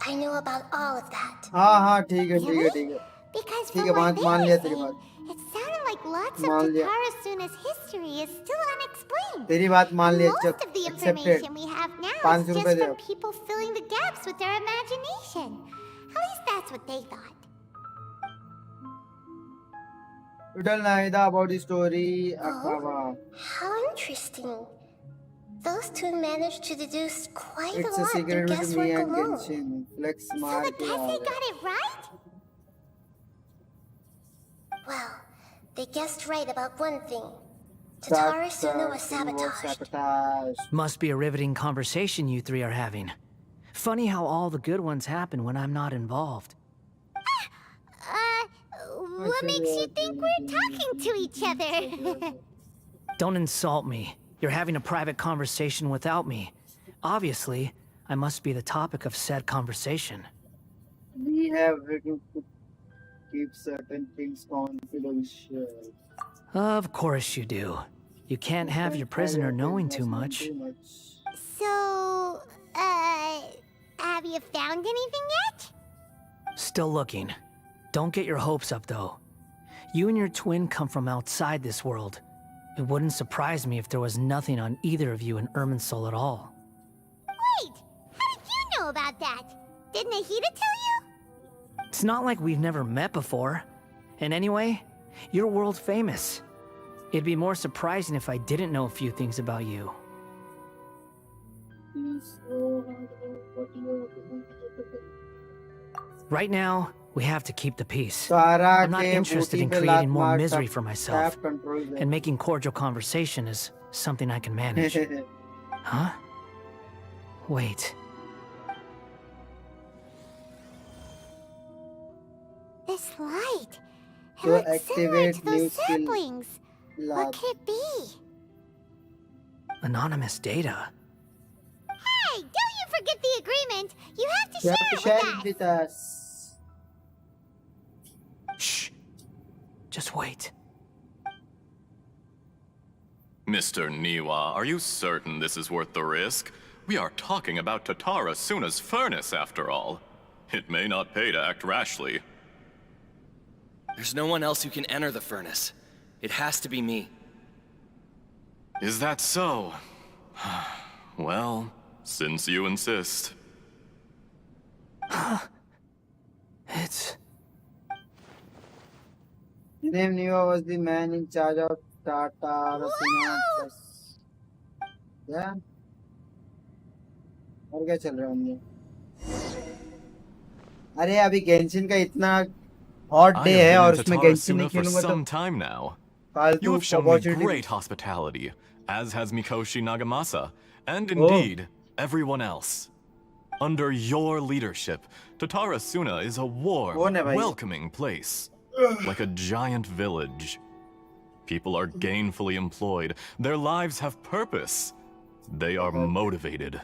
[SPEAKER 2] I know about all of that.
[SPEAKER 1] हाँ हाँ ठीक है ठीक है
[SPEAKER 2] Really?
[SPEAKER 1] ठीक है।
[SPEAKER 2] Because
[SPEAKER 1] ठीक
[SPEAKER 2] from
[SPEAKER 1] है
[SPEAKER 2] what they
[SPEAKER 1] मान
[SPEAKER 2] were
[SPEAKER 1] लिया तेरी
[SPEAKER 2] saying,
[SPEAKER 1] बात।
[SPEAKER 2] it sounded like lots of
[SPEAKER 1] मान लिया।
[SPEAKER 2] Tatarasuna's history is still unexplained.
[SPEAKER 1] तेरी बात मान लिया।
[SPEAKER 2] Most of the
[SPEAKER 1] accepted।
[SPEAKER 2] information we have now is
[SPEAKER 1] 500 रुपए
[SPEAKER 2] just
[SPEAKER 1] दे
[SPEAKER 2] from
[SPEAKER 1] अब।
[SPEAKER 2] people filling the gaps with their imagination. At least that's what they thought.
[SPEAKER 1] You tell Naida about the story.
[SPEAKER 2] Oh,
[SPEAKER 1] Akaba.
[SPEAKER 2] how interesting. Those two managed to deduce quite
[SPEAKER 1] It's
[SPEAKER 2] a
[SPEAKER 1] a
[SPEAKER 2] lot through
[SPEAKER 1] secret between
[SPEAKER 2] guesswork
[SPEAKER 1] me and
[SPEAKER 2] alone.
[SPEAKER 1] Genshin. Flex
[SPEAKER 2] So
[SPEAKER 1] मार
[SPEAKER 2] the
[SPEAKER 1] के
[SPEAKER 2] guess
[SPEAKER 1] uh
[SPEAKER 2] they
[SPEAKER 1] गए।
[SPEAKER 2] got it right? Well, they guessed right about one thing. Tatarasuna was sabotaged.
[SPEAKER 6] Must be a riveting conversation you three are having. Funny how all the good ones happen when I'm not involved.
[SPEAKER 2] What makes you think we're talking to each other?
[SPEAKER 6] Don't insult me. You're having a private conversation without me. Obviously, I must be the topic of said conversation.
[SPEAKER 1] We have written to keep certain things confidential.
[SPEAKER 6] Of course you do. You can't have your prisoner knowing too much.
[SPEAKER 2] So, have you found anything yet?
[SPEAKER 6] Still looking. Don't get your hopes up, though. You and your twin come from outside this world. It wouldn't surprise me if there was nothing on either of you in Irminsul at all.
[SPEAKER 2] Wait, how did you know about that? Did Nahida tell you?
[SPEAKER 6] It's not like we've never met before. And anyway, you're world famous. It'd be more surprising if I didn't know a few things about you. Right now, we have to keep the peace. I'm not interested in creating more misery for myself. And making cordial conversation is something I can manage. Huh? Wait.
[SPEAKER 2] This light. It
[SPEAKER 1] So
[SPEAKER 2] looks similar
[SPEAKER 1] activate
[SPEAKER 2] to
[SPEAKER 1] new
[SPEAKER 2] those
[SPEAKER 1] skill.
[SPEAKER 2] saplings. What could it be?
[SPEAKER 6] Anonymous data.
[SPEAKER 2] Hey, don't you forget the agreement. You have to
[SPEAKER 1] You
[SPEAKER 2] share
[SPEAKER 1] have to
[SPEAKER 2] it
[SPEAKER 1] share it
[SPEAKER 2] with us.
[SPEAKER 1] with us.
[SPEAKER 6] Shh. Just wait.
[SPEAKER 7] Mr. Niwa, are you certain this is worth the risk? We are talking about Tatarasuna's furnace, after all. It may not pay to act rashly.
[SPEAKER 8] There's no one else who can enter the furnace. It has to be me.
[SPEAKER 7] Is that so? Well, since you insist.
[SPEAKER 6] It's...
[SPEAKER 1] Name Niwa was the man in charge of Tatarasuna. Yeah. और क्या चल रहा है उनमें? अरे अभी Genshin का इतना हॉट
[SPEAKER 7] I
[SPEAKER 1] डे
[SPEAKER 7] have
[SPEAKER 1] है
[SPEAKER 7] been
[SPEAKER 1] और
[SPEAKER 7] in
[SPEAKER 1] उसमें गेंशिन नहीं
[SPEAKER 7] Tatarasuna for
[SPEAKER 1] खेलूंगा तो
[SPEAKER 7] some time now. You
[SPEAKER 1] फालतू
[SPEAKER 7] have shown me
[SPEAKER 1] opportunity
[SPEAKER 7] great hospitality, as has Mikoshi Nagamasa, and indeed, everyone else. Under your leadership, Tatarasuna is a warm, welcoming place, like a giant village. People are gainfully employed, their lives have purpose, they are motivated.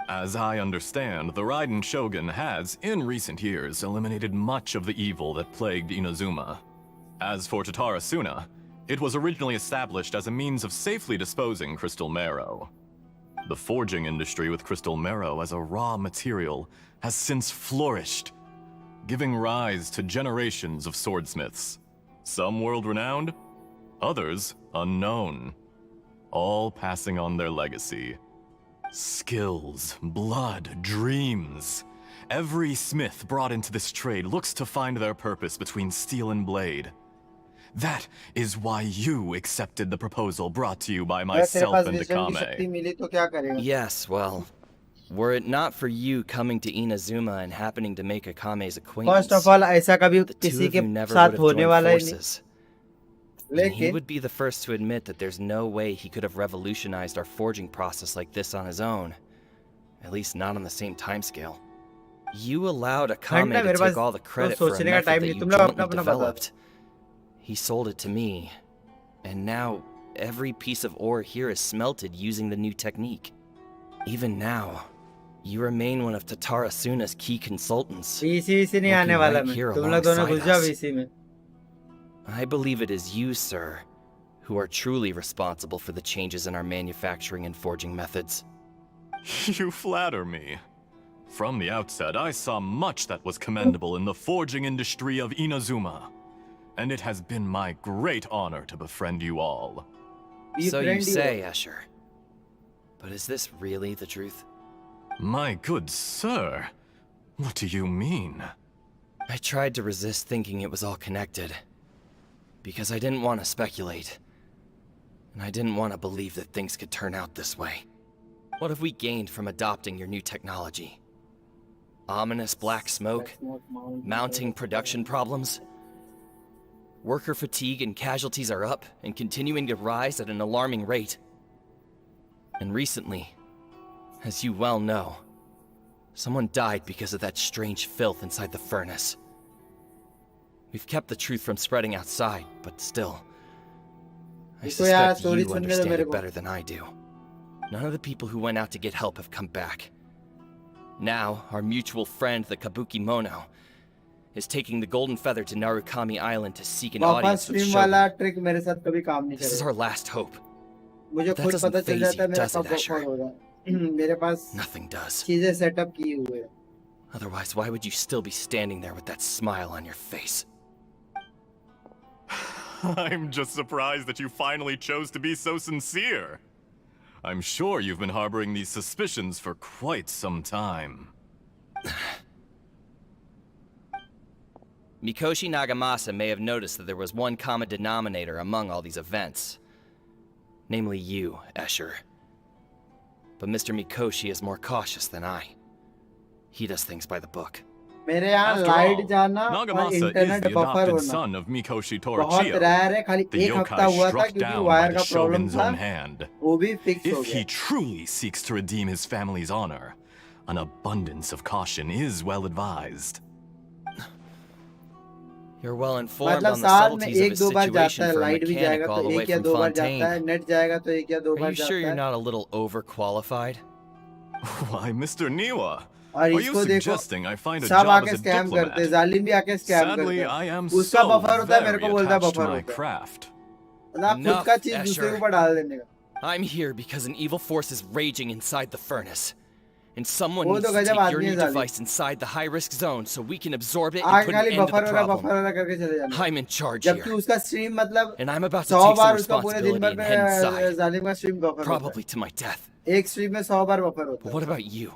[SPEAKER 7] As I understand, the Raiden Shogun has, in recent years, eliminated much of the evil that plagued Inazuma. As for Tatarasuna, it was originally established as a means of safely disposing crystal marrow. The forging industry with crystal marrow as a raw material has since flourished, giving rise to generations of swordsmiths. Some world-renowned, others unknown, all passing on their legacy. Skills, blood, dreams. Every smith brought into this trade looks to find their purpose between steel and blade. That is why you accepted the proposal brought to you by myself and Akame.
[SPEAKER 8] Yes, well, were it not for you coming to Inazuma and happening to make Akame's acquaintance,
[SPEAKER 1] first of all ऐसा कभी
[SPEAKER 8] the two
[SPEAKER 1] किसी
[SPEAKER 8] of
[SPEAKER 1] के
[SPEAKER 8] you never
[SPEAKER 1] साथ
[SPEAKER 8] would have
[SPEAKER 1] होने
[SPEAKER 8] joined
[SPEAKER 1] वाला ही नहीं
[SPEAKER 8] forces. And he
[SPEAKER 1] लेकिन
[SPEAKER 8] would be the first to admit that there's no way he could have revolutionized our forging process like this on his own. At least not on the same timescale. You allowed Akame
[SPEAKER 1] घंटा
[SPEAKER 8] to
[SPEAKER 1] मेरे
[SPEAKER 8] take
[SPEAKER 1] pass
[SPEAKER 8] all the
[SPEAKER 1] तो
[SPEAKER 8] credit for a
[SPEAKER 1] सोचने का
[SPEAKER 8] method
[SPEAKER 1] time
[SPEAKER 8] that
[SPEAKER 1] नहीं
[SPEAKER 8] you
[SPEAKER 1] तुम लोग अपना
[SPEAKER 8] jointly
[SPEAKER 1] अपना बता
[SPEAKER 8] developed. He sold it to me. And now, every piece of ore here is smelted using the new technique. Even now, you remain one of Tatara Suna's key consultants.
[SPEAKER 1] VC से नहीं आने
[SPEAKER 8] working
[SPEAKER 1] वाला
[SPEAKER 8] right
[SPEAKER 1] मैं
[SPEAKER 8] here
[SPEAKER 1] तुम लोग दोनों
[SPEAKER 8] alongside
[SPEAKER 1] घुस जाओ
[SPEAKER 8] us.
[SPEAKER 1] VC में
[SPEAKER 8] I believe it is you, sir, who are truly responsible for the changes in our manufacturing and forging methods.
[SPEAKER 7] You flatter me. From the outset, I saw much that was commendable in the forging industry of Inazuma. And it has been my great honor to befriend you all.
[SPEAKER 8] So you say, Escher. But is this really the truth?
[SPEAKER 7] My good sir, what do you mean?
[SPEAKER 8] I tried to resist thinking it was all connected. Because I didn't want to speculate. And I didn't want to believe that things could turn out this way. What have we gained from adopting your new technology? Ominous black smoke? Mounting production problems? Worker fatigue and casualties are up and continuing to rise at an alarming rate. And recently, as you well know, someone died because of that strange filth inside the furnace. We've kept the truth from spreading outside, but still, I suspect you understand it better than I do. None of the people who went out to get help have come back. Now, our mutual friend, the Kabuki Mono, is taking the Golden Feather to Narukami Island to seek an audience with Shogun. This is our last hope.
[SPEAKER 1] मुझे
[SPEAKER 8] That
[SPEAKER 1] खुद
[SPEAKER 8] doesn't
[SPEAKER 1] पता चल
[SPEAKER 8] faze
[SPEAKER 1] जाता है
[SPEAKER 8] you,
[SPEAKER 1] मेरा
[SPEAKER 8] does
[SPEAKER 1] कब
[SPEAKER 8] it, Escher?
[SPEAKER 1] Buffer हो रहा है मेरे पास
[SPEAKER 8] Nothing does.
[SPEAKER 1] चीजें सेटअप की हुई है
[SPEAKER 8] Otherwise, why would you still be standing there with that smile on your face?
[SPEAKER 7] I'm just surprised that you finally chose to be so sincere. I'm sure you've been harboring these suspicions for quite some time.
[SPEAKER 8] Mikoshi Nagamasa may have noticed that there was one common denominator among all these events. Namely you, Escher. But Mr. Mikoshi is more cautious than I. He does things by the book.
[SPEAKER 1] मेरे यहाँ
[SPEAKER 7] After
[SPEAKER 1] light
[SPEAKER 7] all,
[SPEAKER 1] जाना और
[SPEAKER 7] Nagamasa is
[SPEAKER 1] internet
[SPEAKER 7] the
[SPEAKER 1] buffer
[SPEAKER 7] adopted
[SPEAKER 1] होना
[SPEAKER 7] son of Mikoshi
[SPEAKER 1] बहुत
[SPEAKER 7] Torochio.
[SPEAKER 1] Rare है खाली
[SPEAKER 7] The
[SPEAKER 1] एक हफ्ता
[SPEAKER 7] yokai
[SPEAKER 1] हुआ था
[SPEAKER 7] struck
[SPEAKER 1] क्योंकि
[SPEAKER 7] down by
[SPEAKER 1] वायर
[SPEAKER 7] the
[SPEAKER 1] का प्रॉब्लम
[SPEAKER 7] shogun's
[SPEAKER 1] था
[SPEAKER 7] own hand.
[SPEAKER 1] वो भी फिक्स हो
[SPEAKER 7] If he
[SPEAKER 1] गया
[SPEAKER 7] truly seeks to redeem his family's honor, an abundance of caution is well advised.
[SPEAKER 8] You're well informed
[SPEAKER 1] मतलब
[SPEAKER 8] on the
[SPEAKER 1] साल में
[SPEAKER 8] subtleties of
[SPEAKER 1] एक
[SPEAKER 8] his
[SPEAKER 1] दो बार जाता
[SPEAKER 8] situation
[SPEAKER 1] है
[SPEAKER 8] for a
[SPEAKER 1] लाइट भी जाएगा
[SPEAKER 8] mechanic all
[SPEAKER 1] तो
[SPEAKER 8] the way
[SPEAKER 1] एक या
[SPEAKER 8] from
[SPEAKER 1] दो बार जाता है
[SPEAKER 8] Fontaine.
[SPEAKER 1] नेट जाएगा तो एक या दो
[SPEAKER 8] Are
[SPEAKER 1] बार
[SPEAKER 8] you sure
[SPEAKER 1] जाता
[SPEAKER 8] you're
[SPEAKER 1] है
[SPEAKER 8] not a little overqualified?
[SPEAKER 7] Why, Mr. Niwa,
[SPEAKER 1] और
[SPEAKER 7] are you
[SPEAKER 1] इसको देखो
[SPEAKER 7] suggesting I find a
[SPEAKER 1] सब
[SPEAKER 7] job
[SPEAKER 1] आके
[SPEAKER 7] as a
[SPEAKER 1] स्कैम करते हैं
[SPEAKER 7] diplomat?
[SPEAKER 1] जालिम भी आके स्कैम करते
[SPEAKER 7] Sadly,
[SPEAKER 1] हैं
[SPEAKER 7] I am
[SPEAKER 1] उसका
[SPEAKER 7] so
[SPEAKER 1] बफर होता है मेरे
[SPEAKER 7] very
[SPEAKER 1] को बोलता है
[SPEAKER 7] attached to
[SPEAKER 1] बफर
[SPEAKER 7] my
[SPEAKER 1] होता है
[SPEAKER 7] craft.
[SPEAKER 1] मतलब खुद
[SPEAKER 8] Enough,
[SPEAKER 1] का चीज दूसरे के
[SPEAKER 8] Escher.
[SPEAKER 1] ऊपर डाल देने का
[SPEAKER 8] I'm here because an evil force is raging inside the furnace. And someone
[SPEAKER 1] वो
[SPEAKER 8] needs
[SPEAKER 1] तो
[SPEAKER 8] to
[SPEAKER 1] गजब
[SPEAKER 8] take your
[SPEAKER 1] आदमी है
[SPEAKER 8] new
[SPEAKER 1] जालिम
[SPEAKER 8] device inside the high-risk zone so we can absorb it and
[SPEAKER 1] आगे
[SPEAKER 8] put an
[SPEAKER 1] खाली
[SPEAKER 8] end to
[SPEAKER 1] buffer
[SPEAKER 8] the
[SPEAKER 1] हो रहा
[SPEAKER 8] problem.
[SPEAKER 1] बफर हो रहा करके चले जाना
[SPEAKER 8] I'm in charge
[SPEAKER 1] जबकि
[SPEAKER 8] here.
[SPEAKER 1] उसका स्ट्रीम मतलब
[SPEAKER 8] And I'm about to
[SPEAKER 1] 100
[SPEAKER 8] take some
[SPEAKER 1] बार उसका पूरे दिन
[SPEAKER 8] responsibility
[SPEAKER 1] भर
[SPEAKER 8] and head
[SPEAKER 1] में
[SPEAKER 8] inside.
[SPEAKER 1] जालिम का स्ट्रीम बफर होता
[SPEAKER 8] Probably to my death.
[SPEAKER 1] है एक स्ट्रीम में 100 बार बफर होता
[SPEAKER 8] But
[SPEAKER 1] है
[SPEAKER 8] what about you?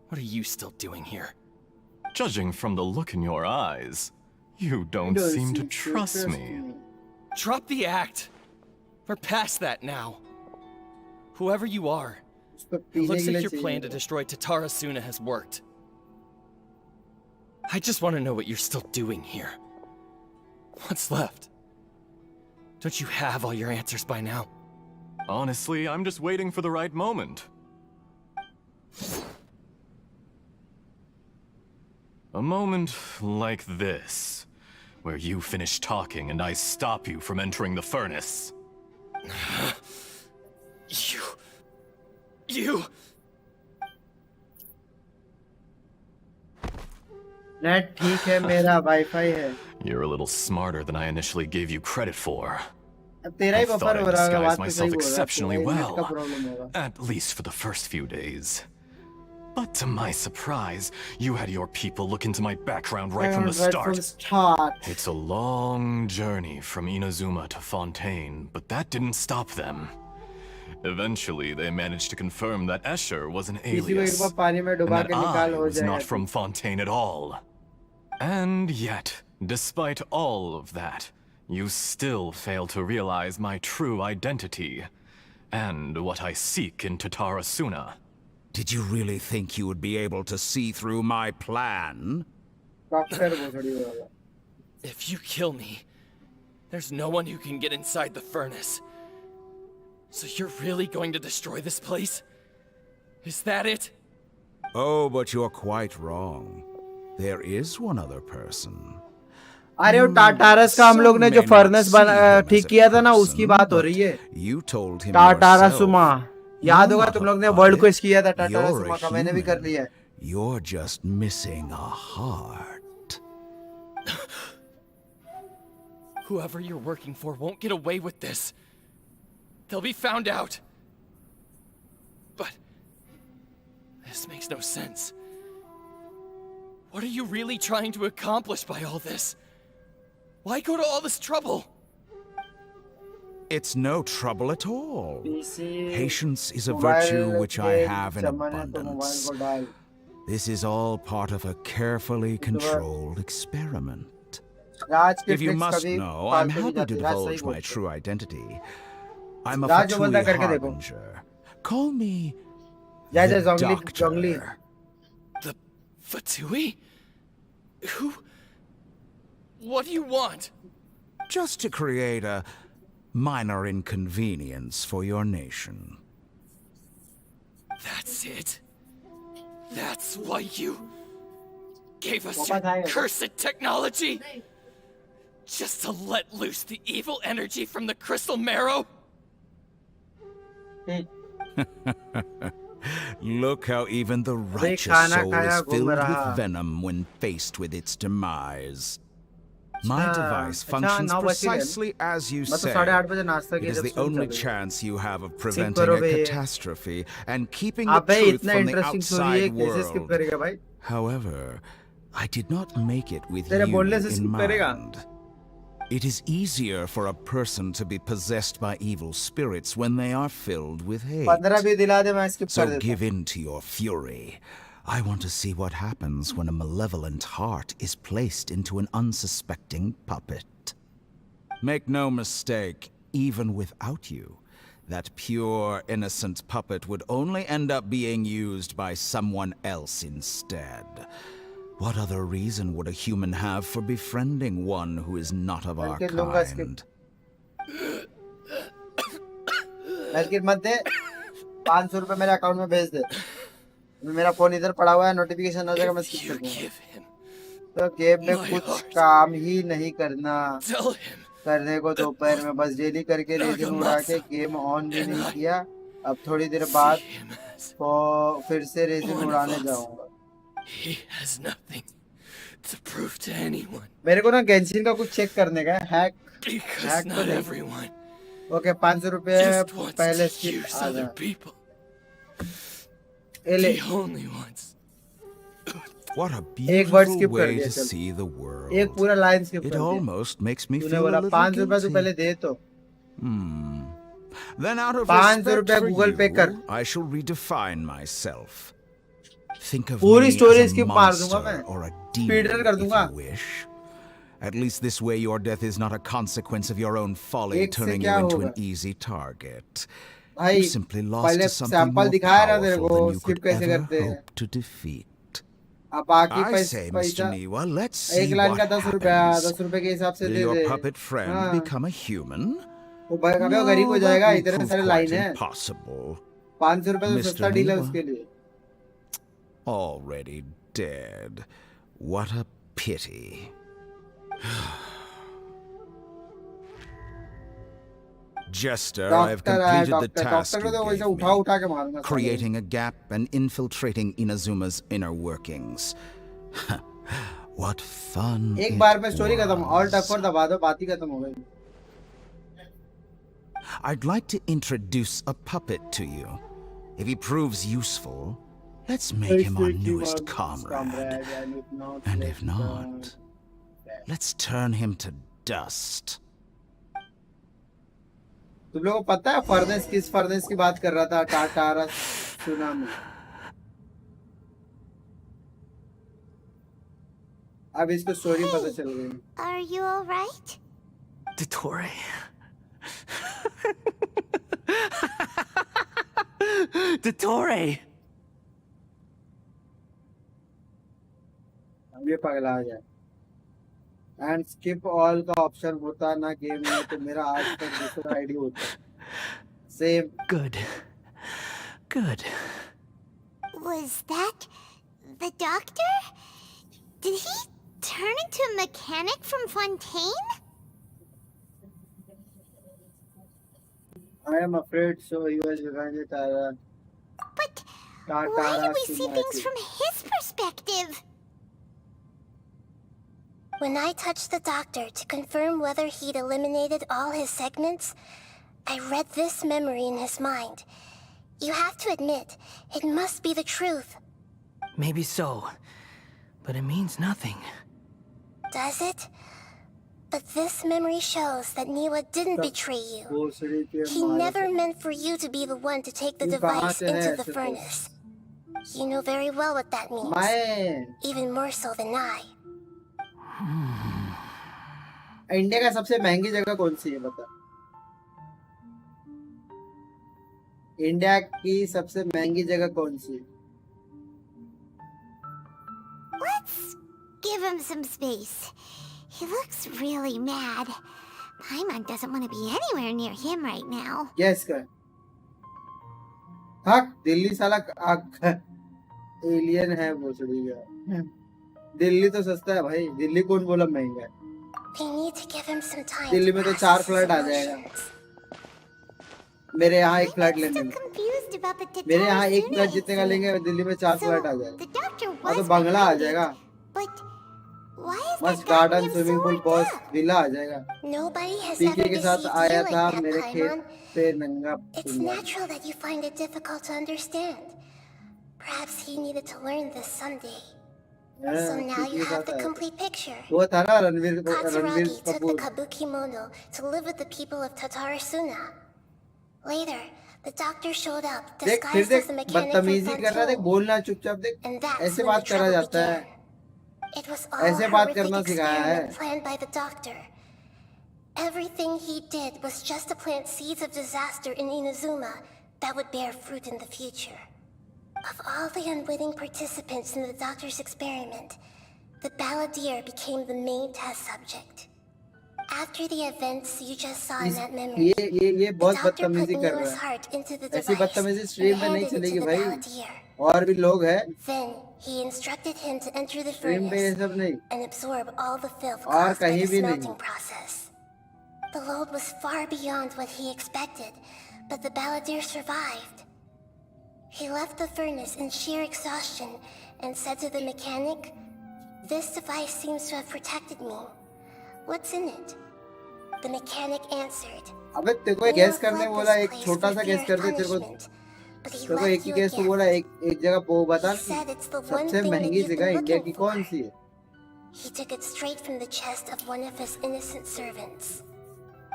[SPEAKER 8] What are you still doing here?
[SPEAKER 7] Judging from the look in your eyes, you don't seem to trust me.
[SPEAKER 8] Drop the act. We're past that now. Whoever you are,
[SPEAKER 1] उसको
[SPEAKER 8] it
[SPEAKER 1] पीने
[SPEAKER 8] looks
[SPEAKER 1] के
[SPEAKER 8] like
[SPEAKER 1] लिए
[SPEAKER 8] your plan to
[SPEAKER 1] चाहिए
[SPEAKER 8] destroy Tatara Suna has worked. I just want to know what you're still doing here. What's left? Don't you have all your answers by now?
[SPEAKER 7] Honestly, I'm just waiting for the right moment. A moment like this, where you finish talking and I stop you from entering the furnace.
[SPEAKER 8] You...
[SPEAKER 1] net ठीक है मेरा wifi है
[SPEAKER 7] You're a little smarter than I initially gave you credit for.
[SPEAKER 1] अब तेरा ही
[SPEAKER 7] I thought
[SPEAKER 1] buffer
[SPEAKER 7] I
[SPEAKER 1] हो रहा है
[SPEAKER 7] disguised
[SPEAKER 1] बात तो सही
[SPEAKER 7] myself
[SPEAKER 1] बोल रहा है
[SPEAKER 7] exceptionally
[SPEAKER 1] नेट का
[SPEAKER 7] well,
[SPEAKER 1] प्रॉब्लम होगा
[SPEAKER 7] at least for the first few days. But to my surprise, you had your people look into my background right from the start.
[SPEAKER 1] start.
[SPEAKER 7] It's a long journey from Inazuma to Fontaine, but that didn't stop them. Eventually, they managed to confirm that Escher was an
[SPEAKER 1] किसी को एक
[SPEAKER 7] alias,
[SPEAKER 1] बार पानी में
[SPEAKER 7] and
[SPEAKER 1] डुबा
[SPEAKER 7] that
[SPEAKER 1] के निकाल
[SPEAKER 7] I
[SPEAKER 1] हो
[SPEAKER 7] was not
[SPEAKER 1] जाएगा
[SPEAKER 7] from Fontaine at all. And yet, despite all of that, you still fail to realize my true identity, and what I seek in Tatarasuna.
[SPEAKER 9] Did you really think you would be able to see through my plan?
[SPEAKER 1] Doctor वो थोड़ी होगा
[SPEAKER 8] If you kill me, there's no one who can get inside the furnace. So you're really going to destroy this place? Is that it?
[SPEAKER 9] Oh, but you're quite wrong. There is one other person.
[SPEAKER 1] अरे वो टाटारस का हम लोग ने जो furnace बना ठीक किया था ना उसकी बात हो रही है
[SPEAKER 9] You told him
[SPEAKER 1] टाटारा
[SPEAKER 9] yourself.
[SPEAKER 1] सुमा याद होगा तुम लोग ने वर्ल्ड क्विज किया था टाटारा
[SPEAKER 9] You're
[SPEAKER 1] सुमा
[SPEAKER 9] a
[SPEAKER 1] का मैंने भी कर
[SPEAKER 9] human.
[SPEAKER 1] लिया है
[SPEAKER 9] You're just missing a heart.
[SPEAKER 8] Whoever you're working for won't get away with this. They'll be found out. But this makes no sense. What are you really trying to accomplish by all this? Why go to all this trouble?
[SPEAKER 9] It's no trouble at all.
[SPEAKER 1] PC
[SPEAKER 9] Patience is a
[SPEAKER 1] mobile
[SPEAKER 9] virtue which I
[SPEAKER 1] के
[SPEAKER 9] have in
[SPEAKER 1] जमाने तो mobile
[SPEAKER 9] abundance.
[SPEAKER 1] को डाल
[SPEAKER 9] This is all part of a carefully controlled experiment.
[SPEAKER 1] राज के
[SPEAKER 9] If you
[SPEAKER 1] tricks
[SPEAKER 9] must
[SPEAKER 1] कभी
[SPEAKER 9] know, I'm
[SPEAKER 1] फालतू नहीं
[SPEAKER 9] happy to
[SPEAKER 1] जाती राज सही
[SPEAKER 9] divulge my
[SPEAKER 1] बोलते
[SPEAKER 9] true identity. I'm a
[SPEAKER 1] राज जो बोलता
[SPEAKER 9] Fatui
[SPEAKER 1] है करके देखो
[SPEAKER 9] harbinger. Call me
[SPEAKER 1] जय
[SPEAKER 9] the
[SPEAKER 1] जय जोंगली जोंगली
[SPEAKER 9] Doctor.
[SPEAKER 8] The Fatui? Who? What do you want?
[SPEAKER 9] Just to create a minor inconvenience for your nation.
[SPEAKER 8] That's it? That's why you gave us
[SPEAKER 1] What
[SPEAKER 8] your
[SPEAKER 1] was I-
[SPEAKER 8] cursed technology? Just to let loose the evil energy from the crystal marrow?
[SPEAKER 9] Look how even the righteous
[SPEAKER 1] खाना
[SPEAKER 9] soul
[SPEAKER 1] खाया
[SPEAKER 9] is
[SPEAKER 1] घूम
[SPEAKER 9] filled
[SPEAKER 1] रहा।
[SPEAKER 9] with venom when faced with its demise. My
[SPEAKER 1] अच्छा,
[SPEAKER 9] device
[SPEAKER 1] अच्छा,
[SPEAKER 9] functions
[SPEAKER 1] 9 बज ही गए।
[SPEAKER 9] precisely as you
[SPEAKER 1] मैं तो
[SPEAKER 9] say.
[SPEAKER 1] 8:30 बजे नाश्ता
[SPEAKER 9] It
[SPEAKER 1] किया
[SPEAKER 9] is
[SPEAKER 1] जब
[SPEAKER 9] the
[SPEAKER 1] stream
[SPEAKER 9] only
[SPEAKER 1] चल रही है।
[SPEAKER 9] chance you have of
[SPEAKER 1] करो
[SPEAKER 9] preventing a
[SPEAKER 1] बे।
[SPEAKER 9] catastrophe and keeping the
[SPEAKER 1] अबे
[SPEAKER 9] truth
[SPEAKER 1] इतना
[SPEAKER 9] from the
[SPEAKER 1] इंटरेस्टिंग स्टोरी है
[SPEAKER 9] outside
[SPEAKER 1] कैसे स्किप
[SPEAKER 9] world.
[SPEAKER 1] करेगा भाई
[SPEAKER 9] However, I did not make it with
[SPEAKER 1] तेरे
[SPEAKER 9] you
[SPEAKER 1] बोलने से
[SPEAKER 9] in
[SPEAKER 1] skip करेगा।
[SPEAKER 9] mind. It is easier for a person to be possessed by evil spirits when they are filled with hate.
[SPEAKER 1] 15 भी दिला दे मैं स्किप कर
[SPEAKER 9] So
[SPEAKER 1] देता
[SPEAKER 9] give in to your fury. I want to see what happens when a malevolent heart is placed into an unsuspecting puppet. Make no mistake, even without you, that pure, innocent puppet would only end up being used by someone else instead. What other reason would a human have for befriending one who is not of our
[SPEAKER 1] करके लूंगा skip।
[SPEAKER 9] kind?
[SPEAKER 1] मेरे मत दे 500 रुपए मेरे account में भेज दे मेरा phone इधर पड़ा हुआ है नोटिफिकेशन आ जाएगा मैं स्किप कर दूंगा
[SPEAKER 8] Give him.
[SPEAKER 1] तो गेम में
[SPEAKER 8] My
[SPEAKER 1] कुछ
[SPEAKER 8] heart.
[SPEAKER 1] काम ही नहीं करना
[SPEAKER 8] Tell him.
[SPEAKER 1] करने को दोपहर में बस डेली करके रेजिन उड़ा के गेम ऑन भी नहीं किया अब थोड़ी देर बाद
[SPEAKER 8] See him as
[SPEAKER 1] तो फिर से रेजिन
[SPEAKER 8] One of
[SPEAKER 1] उड़ाने
[SPEAKER 8] us.
[SPEAKER 1] जाऊंगा
[SPEAKER 8] he has nothing to prove to anyone.
[SPEAKER 1] मेरे को ना गेंशिन का कुछ चेक करने का है hack
[SPEAKER 8] Because
[SPEAKER 1] Hack
[SPEAKER 8] not
[SPEAKER 1] today.
[SPEAKER 8] everyone
[SPEAKER 1] okay 500 रुपए
[SPEAKER 8] just wants
[SPEAKER 1] पहले
[SPEAKER 8] to
[SPEAKER 1] स्किप
[SPEAKER 8] use
[SPEAKER 1] आ
[SPEAKER 8] other
[SPEAKER 1] जा
[SPEAKER 8] people.
[SPEAKER 1] ए ले
[SPEAKER 8] The only ones.
[SPEAKER 9] What a
[SPEAKER 1] एक बार
[SPEAKER 9] beautiful
[SPEAKER 1] skip कर
[SPEAKER 9] way
[SPEAKER 1] दिया
[SPEAKER 9] to
[SPEAKER 1] चल
[SPEAKER 9] see the world.
[SPEAKER 1] एक पूरा लाइन स्किप
[SPEAKER 9] It
[SPEAKER 1] कर दिया
[SPEAKER 9] almost makes me
[SPEAKER 1] तूने
[SPEAKER 9] feel a
[SPEAKER 1] बोला
[SPEAKER 9] little
[SPEAKER 1] 500 रुपए तू
[SPEAKER 9] guilty.
[SPEAKER 1] पहले दे तो
[SPEAKER 9] Then out of
[SPEAKER 1] 500
[SPEAKER 9] respect
[SPEAKER 1] रुपए
[SPEAKER 9] for
[SPEAKER 1] Google Pay कर।
[SPEAKER 9] you, I shall redefine myself. Think of
[SPEAKER 1] पूरी
[SPEAKER 9] me
[SPEAKER 1] story
[SPEAKER 9] as a
[SPEAKER 1] skip मार दूंगा
[SPEAKER 9] monster
[SPEAKER 1] मैं।
[SPEAKER 9] or a
[SPEAKER 1] Speedrun
[SPEAKER 9] demon
[SPEAKER 1] कर
[SPEAKER 9] if
[SPEAKER 1] दूंगा।
[SPEAKER 9] you wish. At least this way your death is not a consequence of your own folly
[SPEAKER 1] एक से
[SPEAKER 9] turning you
[SPEAKER 1] क्या
[SPEAKER 9] into
[SPEAKER 1] होगा?
[SPEAKER 9] an easy target.
[SPEAKER 1] भाई
[SPEAKER 9] You simply lost
[SPEAKER 1] पहले
[SPEAKER 9] to something
[SPEAKER 1] sample
[SPEAKER 9] more
[SPEAKER 1] दिखाया ना तेरे
[SPEAKER 9] powerful
[SPEAKER 1] को
[SPEAKER 9] than you
[SPEAKER 1] स्किप
[SPEAKER 9] could
[SPEAKER 1] कैसे
[SPEAKER 9] ever
[SPEAKER 1] करते हैं
[SPEAKER 9] hope to defeat.
[SPEAKER 1] अब बाकी
[SPEAKER 9] I say, Mr.
[SPEAKER 1] पैसा
[SPEAKER 9] Niwa, let's
[SPEAKER 1] एक
[SPEAKER 9] see
[SPEAKER 1] लाइन
[SPEAKER 9] what
[SPEAKER 1] का 10 रुपया
[SPEAKER 9] happens.
[SPEAKER 1] 10 रुपए के हिसाब से
[SPEAKER 9] Will
[SPEAKER 1] they
[SPEAKER 9] your
[SPEAKER 1] they
[SPEAKER 9] puppet friend
[SPEAKER 1] हाँ
[SPEAKER 9] become a human?
[SPEAKER 1] वो गरीब हो
[SPEAKER 9] No,
[SPEAKER 1] जाएगा
[SPEAKER 9] that would
[SPEAKER 1] इतने
[SPEAKER 9] prove
[SPEAKER 1] सारे
[SPEAKER 9] quite
[SPEAKER 1] लाइन है
[SPEAKER 9] impossible.
[SPEAKER 1] 500 रुपए तो
[SPEAKER 9] Mr.
[SPEAKER 1] सस्ता डील है
[SPEAKER 9] Niwa.
[SPEAKER 1] उसके लिए
[SPEAKER 9] Already dead. What a pity. Jester, I have
[SPEAKER 1] doctor है
[SPEAKER 9] completed the
[SPEAKER 1] doctor
[SPEAKER 9] task
[SPEAKER 1] doctor को
[SPEAKER 9] you
[SPEAKER 1] तो वैसे
[SPEAKER 9] gave
[SPEAKER 1] उठा
[SPEAKER 9] me,
[SPEAKER 1] उठा के मारूंगा साले।
[SPEAKER 9] creating a gap and infiltrating Inazuma's inner workings. What fun
[SPEAKER 1] एक
[SPEAKER 9] it
[SPEAKER 1] बार में स्टोरी खत्म और
[SPEAKER 9] was.
[SPEAKER 1] टक्कर दबा दो बात ही खत्म हो गई
[SPEAKER 9] I'd like to introduce a puppet to you. If he proves useful, let's make him our newest comrade. And if not, let's turn him to dust.
[SPEAKER 1] तुम लोगों को पता है फर्नेस किस फर्नेस की बात कर रहा था? टाटारा सुनामी। अब इसको स्टोरी पता चल गई।
[SPEAKER 2] Are you alright?
[SPEAKER 6] Dottore. Dottore.
[SPEAKER 1] अब ये पगला जाए। एंड स्किप ऑल का ऑप्शन होता ना गेम में तो मेरा आज तक दूसरा आईडी होता। Same.
[SPEAKER 6] Good. Good.
[SPEAKER 2] Was that the doctor? Did he turn into a mechanic from Fontaine?
[SPEAKER 1] I am afraid so. He was behind it.
[SPEAKER 2] But why do we see things from his perspective? When I touched the doctor to confirm whether he'd eliminated all his segments, I read this memory in his mind. You have to admit, it must be the truth.
[SPEAKER 6] Maybe so. But it means nothing.
[SPEAKER 2] Does it? But this memory shows that Niwa didn't betray you. He never meant for you to be the one to take the device into the furnace. You know very well what that means. Even more so than I.
[SPEAKER 1] India का सबसे महंगी जगह कौन सी है बता? India की सबसे महंगी जगह कौन सी है?
[SPEAKER 2] Let's give him some space. He looks really mad. Paimon doesn't want to be anywhere near him right now.
[SPEAKER 1] Yes, कर। हाँ, दिल्ली साला एलियन है वो चढ़ी। दिल्ली तो सस्ता है भाई। दिल्ली कौन बोला महंगा है?
[SPEAKER 2] We need to give him some time.
[SPEAKER 1] Delhi में तो 4 फ्लैट आ जाएगा। मेरे यहाँ 1 फ्लैट लेने में। मेरे यहाँ 1 फ्लैट जितने का लेंगे दिल्ली में 4 फ्लैट आ जाएगा। और तो बंगला आ जाएगा। मस्त garden, swimming pool, boss, villa आ जाएगा। पीके के साथ आया था मेरे खेत पे नंगा।
[SPEAKER 2] It's natural that you find it difficult to understand. Perhaps he needed to learn this someday. So now you have the complete picture.
[SPEAKER 1] वो था ना Ranveer
[SPEAKER 2] Katsuragi took the
[SPEAKER 1] Kapoor.
[SPEAKER 2] kabuki mono to live with the people of Tatarasuna. Later, the doctor showed up
[SPEAKER 1] देख फिर
[SPEAKER 2] disguised
[SPEAKER 1] देख
[SPEAKER 2] as a mechanic from
[SPEAKER 1] बदतमीजी कर रहा है। देख
[SPEAKER 2] Fontaine.
[SPEAKER 1] बोलना चुपचाप देख।
[SPEAKER 2] And that's
[SPEAKER 1] ऐसे
[SPEAKER 2] when the
[SPEAKER 1] बात करा
[SPEAKER 2] trouble
[SPEAKER 1] जाता है।
[SPEAKER 2] began. It was all
[SPEAKER 1] ऐसे
[SPEAKER 2] a
[SPEAKER 1] बात
[SPEAKER 2] horrific
[SPEAKER 1] करना सिखाया है।
[SPEAKER 2] experiment planned by the doctor. Everything he did was just to plant seeds of disaster in Inazuma that would bear fruit in the future. Of all the unwitting participants in the doctor's experiment, the balladeer became the main test subject. After the events you just saw in that memory,
[SPEAKER 1] ये
[SPEAKER 2] the
[SPEAKER 1] बहुत
[SPEAKER 2] doctor put
[SPEAKER 1] बदतमीजी कर
[SPEAKER 2] Niwa's
[SPEAKER 1] रहा है।
[SPEAKER 2] heart into the
[SPEAKER 1] ऐसी
[SPEAKER 2] device
[SPEAKER 1] बदतमीजी
[SPEAKER 2] and
[SPEAKER 1] stream पे नहीं
[SPEAKER 2] handed it to
[SPEAKER 1] चलेगी
[SPEAKER 2] the
[SPEAKER 1] भाई।
[SPEAKER 2] balladeer.
[SPEAKER 1] और भी लोग हैं
[SPEAKER 2] Then he instructed him to enter the
[SPEAKER 1] stream पे, ये
[SPEAKER 2] furnace
[SPEAKER 1] सब नहीं।
[SPEAKER 2] and absorb all the filth
[SPEAKER 1] और
[SPEAKER 2] caused by
[SPEAKER 1] कहीं
[SPEAKER 2] the
[SPEAKER 1] भी नहीं।
[SPEAKER 2] smelting process. The load was far beyond what he expected, but the balladeer survived. He left the furnace in sheer exhaustion and said to the mechanic, "This device seems to have protected me. What's in it?" The mechanic answered,
[SPEAKER 1] अबे तेरे को gas करने बोला, एक छोटा सा gas कर दे। तेरे को एक ही गैस तो बोला। एक जगह वो बता सबसे महंगी जगह इंडिया की कौन सी है?
[SPEAKER 2] He took it straight from the chest of one of his innocent servants.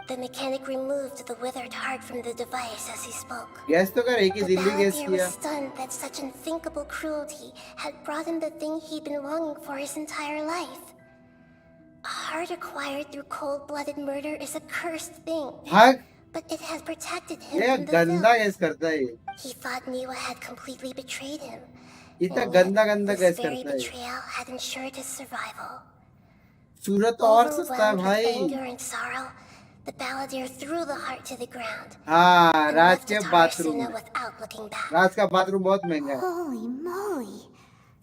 [SPEAKER 2] The mechanic removed the withered heart from the device as he spoke.
[SPEAKER 1] Gas तो कर, एक ही
[SPEAKER 2] The
[SPEAKER 1] दिल्ली गैस
[SPEAKER 2] balladeer
[SPEAKER 1] किया।
[SPEAKER 2] was stunned that such unthinkable cruelty had brought him the thing he'd been longing for his entire life. A heart acquired through cold-blooded murder is a cursed thing,
[SPEAKER 1] भाग।
[SPEAKER 2] but it has protected him
[SPEAKER 1] ये
[SPEAKER 2] from the
[SPEAKER 1] गंदा
[SPEAKER 2] filth.
[SPEAKER 1] Gas करता है ये।
[SPEAKER 2] He thought Niwa had completely betrayed him.
[SPEAKER 1] इतना
[SPEAKER 2] And
[SPEAKER 1] गंदा
[SPEAKER 2] yet,
[SPEAKER 1] गंदा
[SPEAKER 2] this
[SPEAKER 1] gas
[SPEAKER 2] very
[SPEAKER 1] करता है।
[SPEAKER 2] betrayal had ensured his survival.
[SPEAKER 1] सूरत तो और सस्ता है
[SPEAKER 2] Overwhelmed with
[SPEAKER 1] भाई।
[SPEAKER 2] anger and sorrow, the balladeer threw the heart to the ground
[SPEAKER 1] हाँ,
[SPEAKER 2] and
[SPEAKER 1] राज
[SPEAKER 2] left
[SPEAKER 1] के बाथरूम
[SPEAKER 2] Tatarasuna
[SPEAKER 1] में।
[SPEAKER 2] without looking back.
[SPEAKER 1] राज का बाथरूम बहुत महंगा है।
[SPEAKER 2] Holy moly!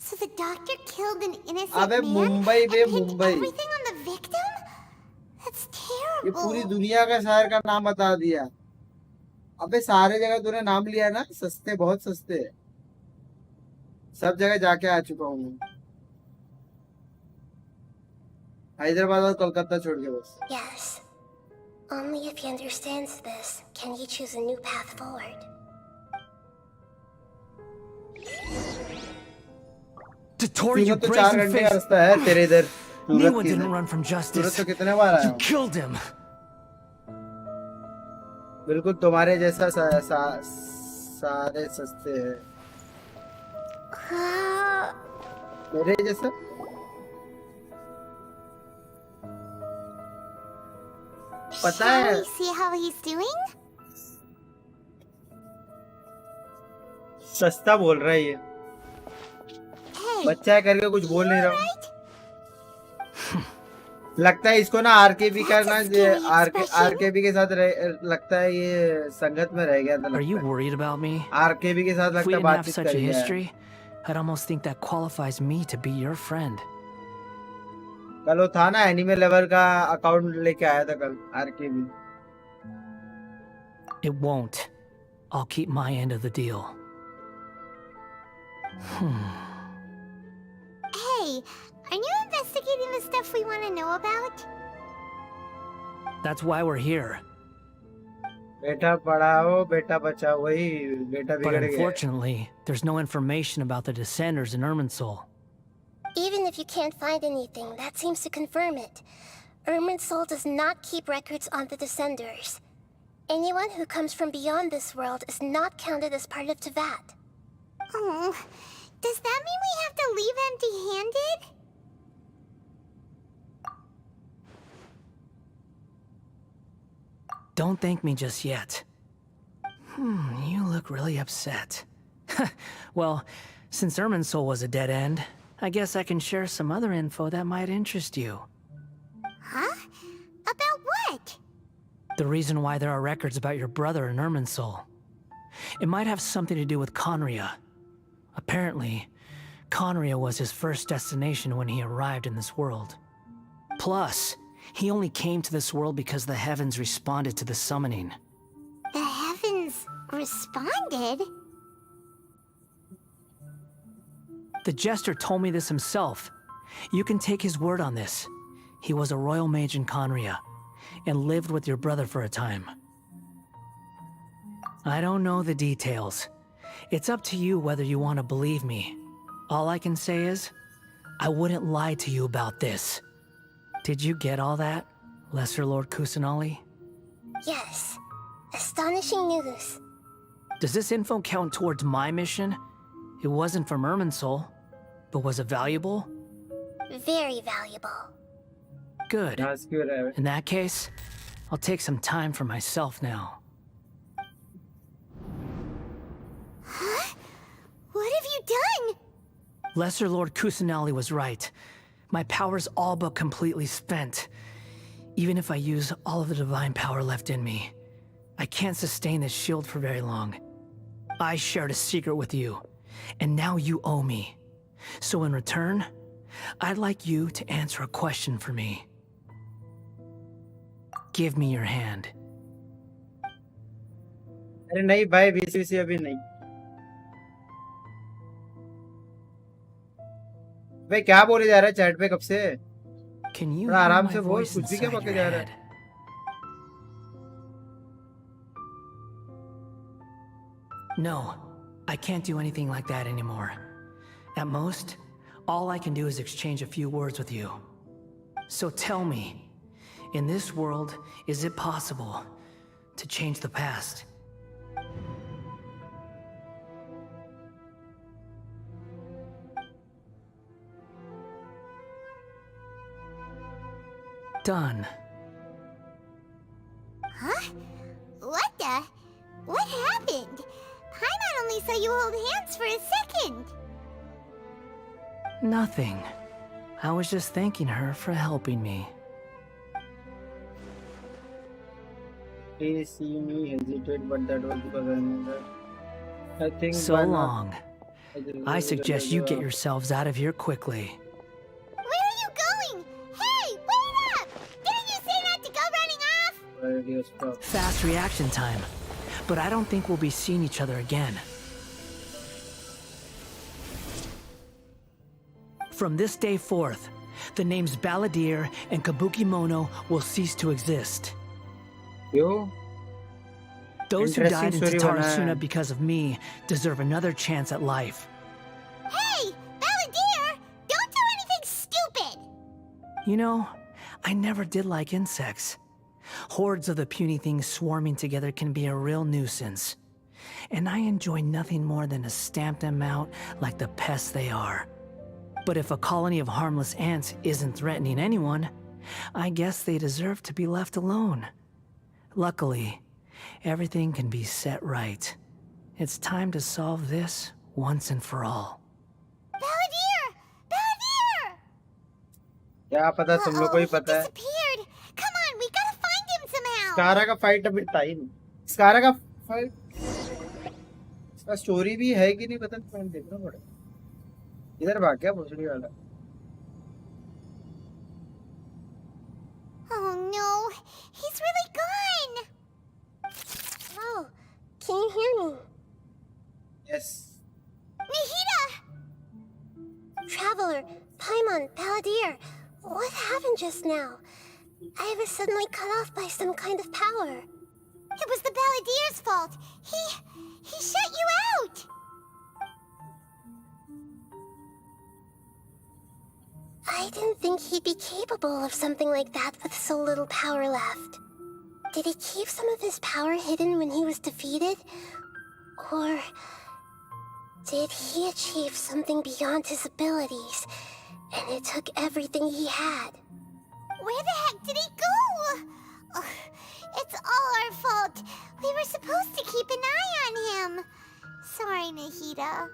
[SPEAKER 2] So the doctor killed an innocent
[SPEAKER 1] अबे
[SPEAKER 2] man
[SPEAKER 1] Mumbai
[SPEAKER 2] and
[SPEAKER 1] bay
[SPEAKER 2] pinned
[SPEAKER 1] Mumbai.
[SPEAKER 2] everything on the victim? That's
[SPEAKER 1] ये पूरी
[SPEAKER 2] terrible.
[SPEAKER 1] दुनिया का शहर का नाम बता दिया। अबे सारे जगह तूने नाम लिया ना, सस्ते बहुत सस्ते है। सब जगह जाके आ चुका हूँ मैं। हैदराबाद और कोलकाता छोड़ के बस।
[SPEAKER 2] Yes. Only if he understands this can he choose a new path forward.
[SPEAKER 6] Dottore, you
[SPEAKER 1] सूरत तो 4 घंटे का
[SPEAKER 6] brazen-faced...
[SPEAKER 1] रास्ता है तेरे इधर। सूरत
[SPEAKER 6] Niwa
[SPEAKER 1] की
[SPEAKER 6] didn't
[SPEAKER 1] इधर।
[SPEAKER 6] run from
[SPEAKER 1] Surat
[SPEAKER 6] justice.
[SPEAKER 1] तो कितने बार आया
[SPEAKER 6] You
[SPEAKER 1] हूँ।
[SPEAKER 6] killed him.
[SPEAKER 1] बिल्कुल तुम्हारे जैसा सारे सस्ते हैं। मेरे जैसा पता
[SPEAKER 2] Shall
[SPEAKER 1] है।
[SPEAKER 2] we see how he's doing?
[SPEAKER 1] सस्ता बोल रहा है ये,
[SPEAKER 2] Hey,
[SPEAKER 1] बच्चा है करके कुछ बोल नहीं रहा हूँ।
[SPEAKER 2] right?
[SPEAKER 1] लगता है इसको ना आरकेबी का ना
[SPEAKER 2] That's a scary expression.
[SPEAKER 1] RKB के साथ लगता है ये संगत में रह गया था।
[SPEAKER 6] Are you
[SPEAKER 1] लगता है
[SPEAKER 6] worried about me?
[SPEAKER 1] आरकेबी के साथ
[SPEAKER 6] If we
[SPEAKER 1] लगता है
[SPEAKER 6] didn't have
[SPEAKER 1] बातचीत
[SPEAKER 6] such a
[SPEAKER 1] कर गया है।
[SPEAKER 6] history, I'd almost think that qualifies me to be your friend.
[SPEAKER 1] कल वो था ना एनिमे लेवल का अकाउंट लेके आया था कल RKB.
[SPEAKER 6] It won't. I'll keep my end of the deal.
[SPEAKER 2] Hey, are you investigating the stuff we want to know about?
[SPEAKER 6] That's why we're here.
[SPEAKER 1] बेटा पढ़ाओ बेटा बचाओ, वही बेटा
[SPEAKER 6] But
[SPEAKER 1] बिगड़ गया।
[SPEAKER 6] unfortunately, there's no information about the descenders in Irminsul.
[SPEAKER 2] Even if you can't find anything, that seems to confirm it. Irminsul does not keep records on the Descenders. Anyone who comes from beyond this world is not counted as part of Tevat. Oh, does that mean we have to leave empty-handed?
[SPEAKER 6] Don't thank me just yet. You look really upset. Well, since Irminsul was a dead end, I guess I can share some other info that might interest you.
[SPEAKER 2] Huh? About what?
[SPEAKER 6] The reason why there are records about your brother in Irminsul. It might have something to do with Conria. Apparently, Conria was his first destination when he arrived in this world. Plus, he only came to this world because the heavens responded to the summoning.
[SPEAKER 2] The heavens responded?
[SPEAKER 6] The Jester told me this himself. You can take his word on this. He was a royal mage in Conria, and lived with your brother for a time. I don't know the details. It's up to you whether you want to believe me. All I can say is, I wouldn't lie to you about this. Did you get all that, Lesser Lord Kusanali?
[SPEAKER 2] Yes. Astonishing news.
[SPEAKER 6] Does this info count towards my mission? It wasn't from Irminsul, but was it valuable?
[SPEAKER 2] Very valuable.
[SPEAKER 6] Good.
[SPEAKER 1] That's good.
[SPEAKER 6] In that case, I'll take some time for myself now.
[SPEAKER 2] Huh? What have you done?
[SPEAKER 6] Lesser Lord Kusanali was right. My power's all but completely spent. Even if I use all of the divine power left in me, I can't sustain this shield for very long. I shared a secret with you, and now you owe me. So in return, I'd like you to answer a question for me. Give me your hand.
[SPEAKER 1] अरे नहीं भाई, BC अभी नहीं। भाई क्या बोले जा रहा है चैट पे कब से?
[SPEAKER 6] Can you
[SPEAKER 1] थोड़ा
[SPEAKER 6] hear
[SPEAKER 1] आराम
[SPEAKER 6] my
[SPEAKER 1] से बोल,
[SPEAKER 6] voice
[SPEAKER 1] कुछ भी क्या
[SPEAKER 6] inside
[SPEAKER 1] पके
[SPEAKER 6] your
[SPEAKER 1] जा रहा
[SPEAKER 6] head?
[SPEAKER 1] है?
[SPEAKER 6] No, I can't do anything like that anymore. At most, all I can do is exchange a few words with you. So tell me, in this world, is it possible to change the past? Done.
[SPEAKER 2] Huh? What the? What happened? Paimon only saw you hold hands for a second.
[SPEAKER 6] Nothing. I was just thanking her for helping me.
[SPEAKER 1] They see me hesitate, but that was because I think
[SPEAKER 6] So
[SPEAKER 1] why not?
[SPEAKER 6] long. I suggest you get yourselves out of here quickly.
[SPEAKER 2] Where are you going? Hey, wait up! Didn't you say not to go running off?
[SPEAKER 1] Radio stop.
[SPEAKER 6] Fast reaction time. But I don't think we'll be seeing each other again. From this day forth, the names Balladeer and Kabukimono will cease to exist.
[SPEAKER 1] Yo,
[SPEAKER 6] Those who died in
[SPEAKER 1] Interesting story
[SPEAKER 6] Tatarasuna
[SPEAKER 1] bana hai.
[SPEAKER 6] because of me deserve another chance at life.
[SPEAKER 2] Hey, Balladeer! Don't do anything stupid!
[SPEAKER 6] You know, I never did like insects. Hordes of the puny things swarming together can be a real nuisance. And I enjoy nothing more than to stamp them out like the pests they are. But if a colony of harmless ants isn't threatening anyone, I guess they deserve to be left alone. Luckily, everything can be set right. It's time to solve this once and for all.
[SPEAKER 2] Balladeer! Balladeer!
[SPEAKER 1] क्या पता तुम लोग को ही
[SPEAKER 2] He
[SPEAKER 1] पता है.
[SPEAKER 2] disappeared. Come on, we gotta find him somehow.
[SPEAKER 1] स्कारा का fight अभी था ही नहीं. स्कारा का फाइट, इसका स्टोरी भी है कि नहीं पता नहीं, मैंने देखना पड़ेगा. इधर भाग गया भोसड़ी वाला.
[SPEAKER 2] Oh no, he's really gone. Oh, can you hear me?
[SPEAKER 1] Yes.
[SPEAKER 2] Nahida! Traveler, Paimon, Balladeer, what happened just now? I was suddenly cut off by some kind of power. It was the Balladeer's fault. He shut you out. I didn't think he'd be capable of something like that with so little power left. Did he keep some of his power hidden when he was defeated? Or did he achieve something beyond his abilities, and it took everything he had? Where the heck did he go? Ugh, it's all our fault. We were supposed to keep an eye on him. Sorry, Nahida.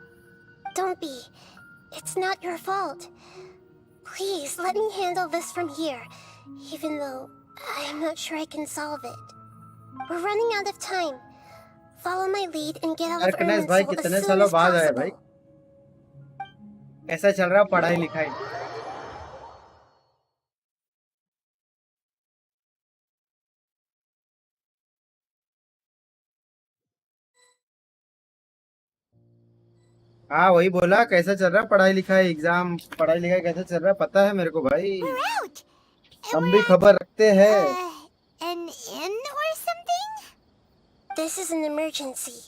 [SPEAKER 2] Don't be. It's not your fault. Please, let me handle this from here, even though I'm not sure I can solve it. We're running out of time. Follow my lead and get out of
[SPEAKER 1] Kanesh भाई
[SPEAKER 2] Irminsul
[SPEAKER 1] कितने
[SPEAKER 2] as soon
[SPEAKER 1] सालों
[SPEAKER 2] as
[SPEAKER 1] बाद आए भाई.
[SPEAKER 2] possible.
[SPEAKER 1] कैसा चल रहा पढ़ाई लिखाई? हाँ वही बोला, कैसा चल रहा पढ़ाई लिखाई, एग्जाम पढ़ाई लिखाई कैसा चल रहा पता है मेरे को भाई.
[SPEAKER 2] We're out.
[SPEAKER 1] हम भी खबर रखते हैं.
[SPEAKER 2] An inn or something? This is an emergency.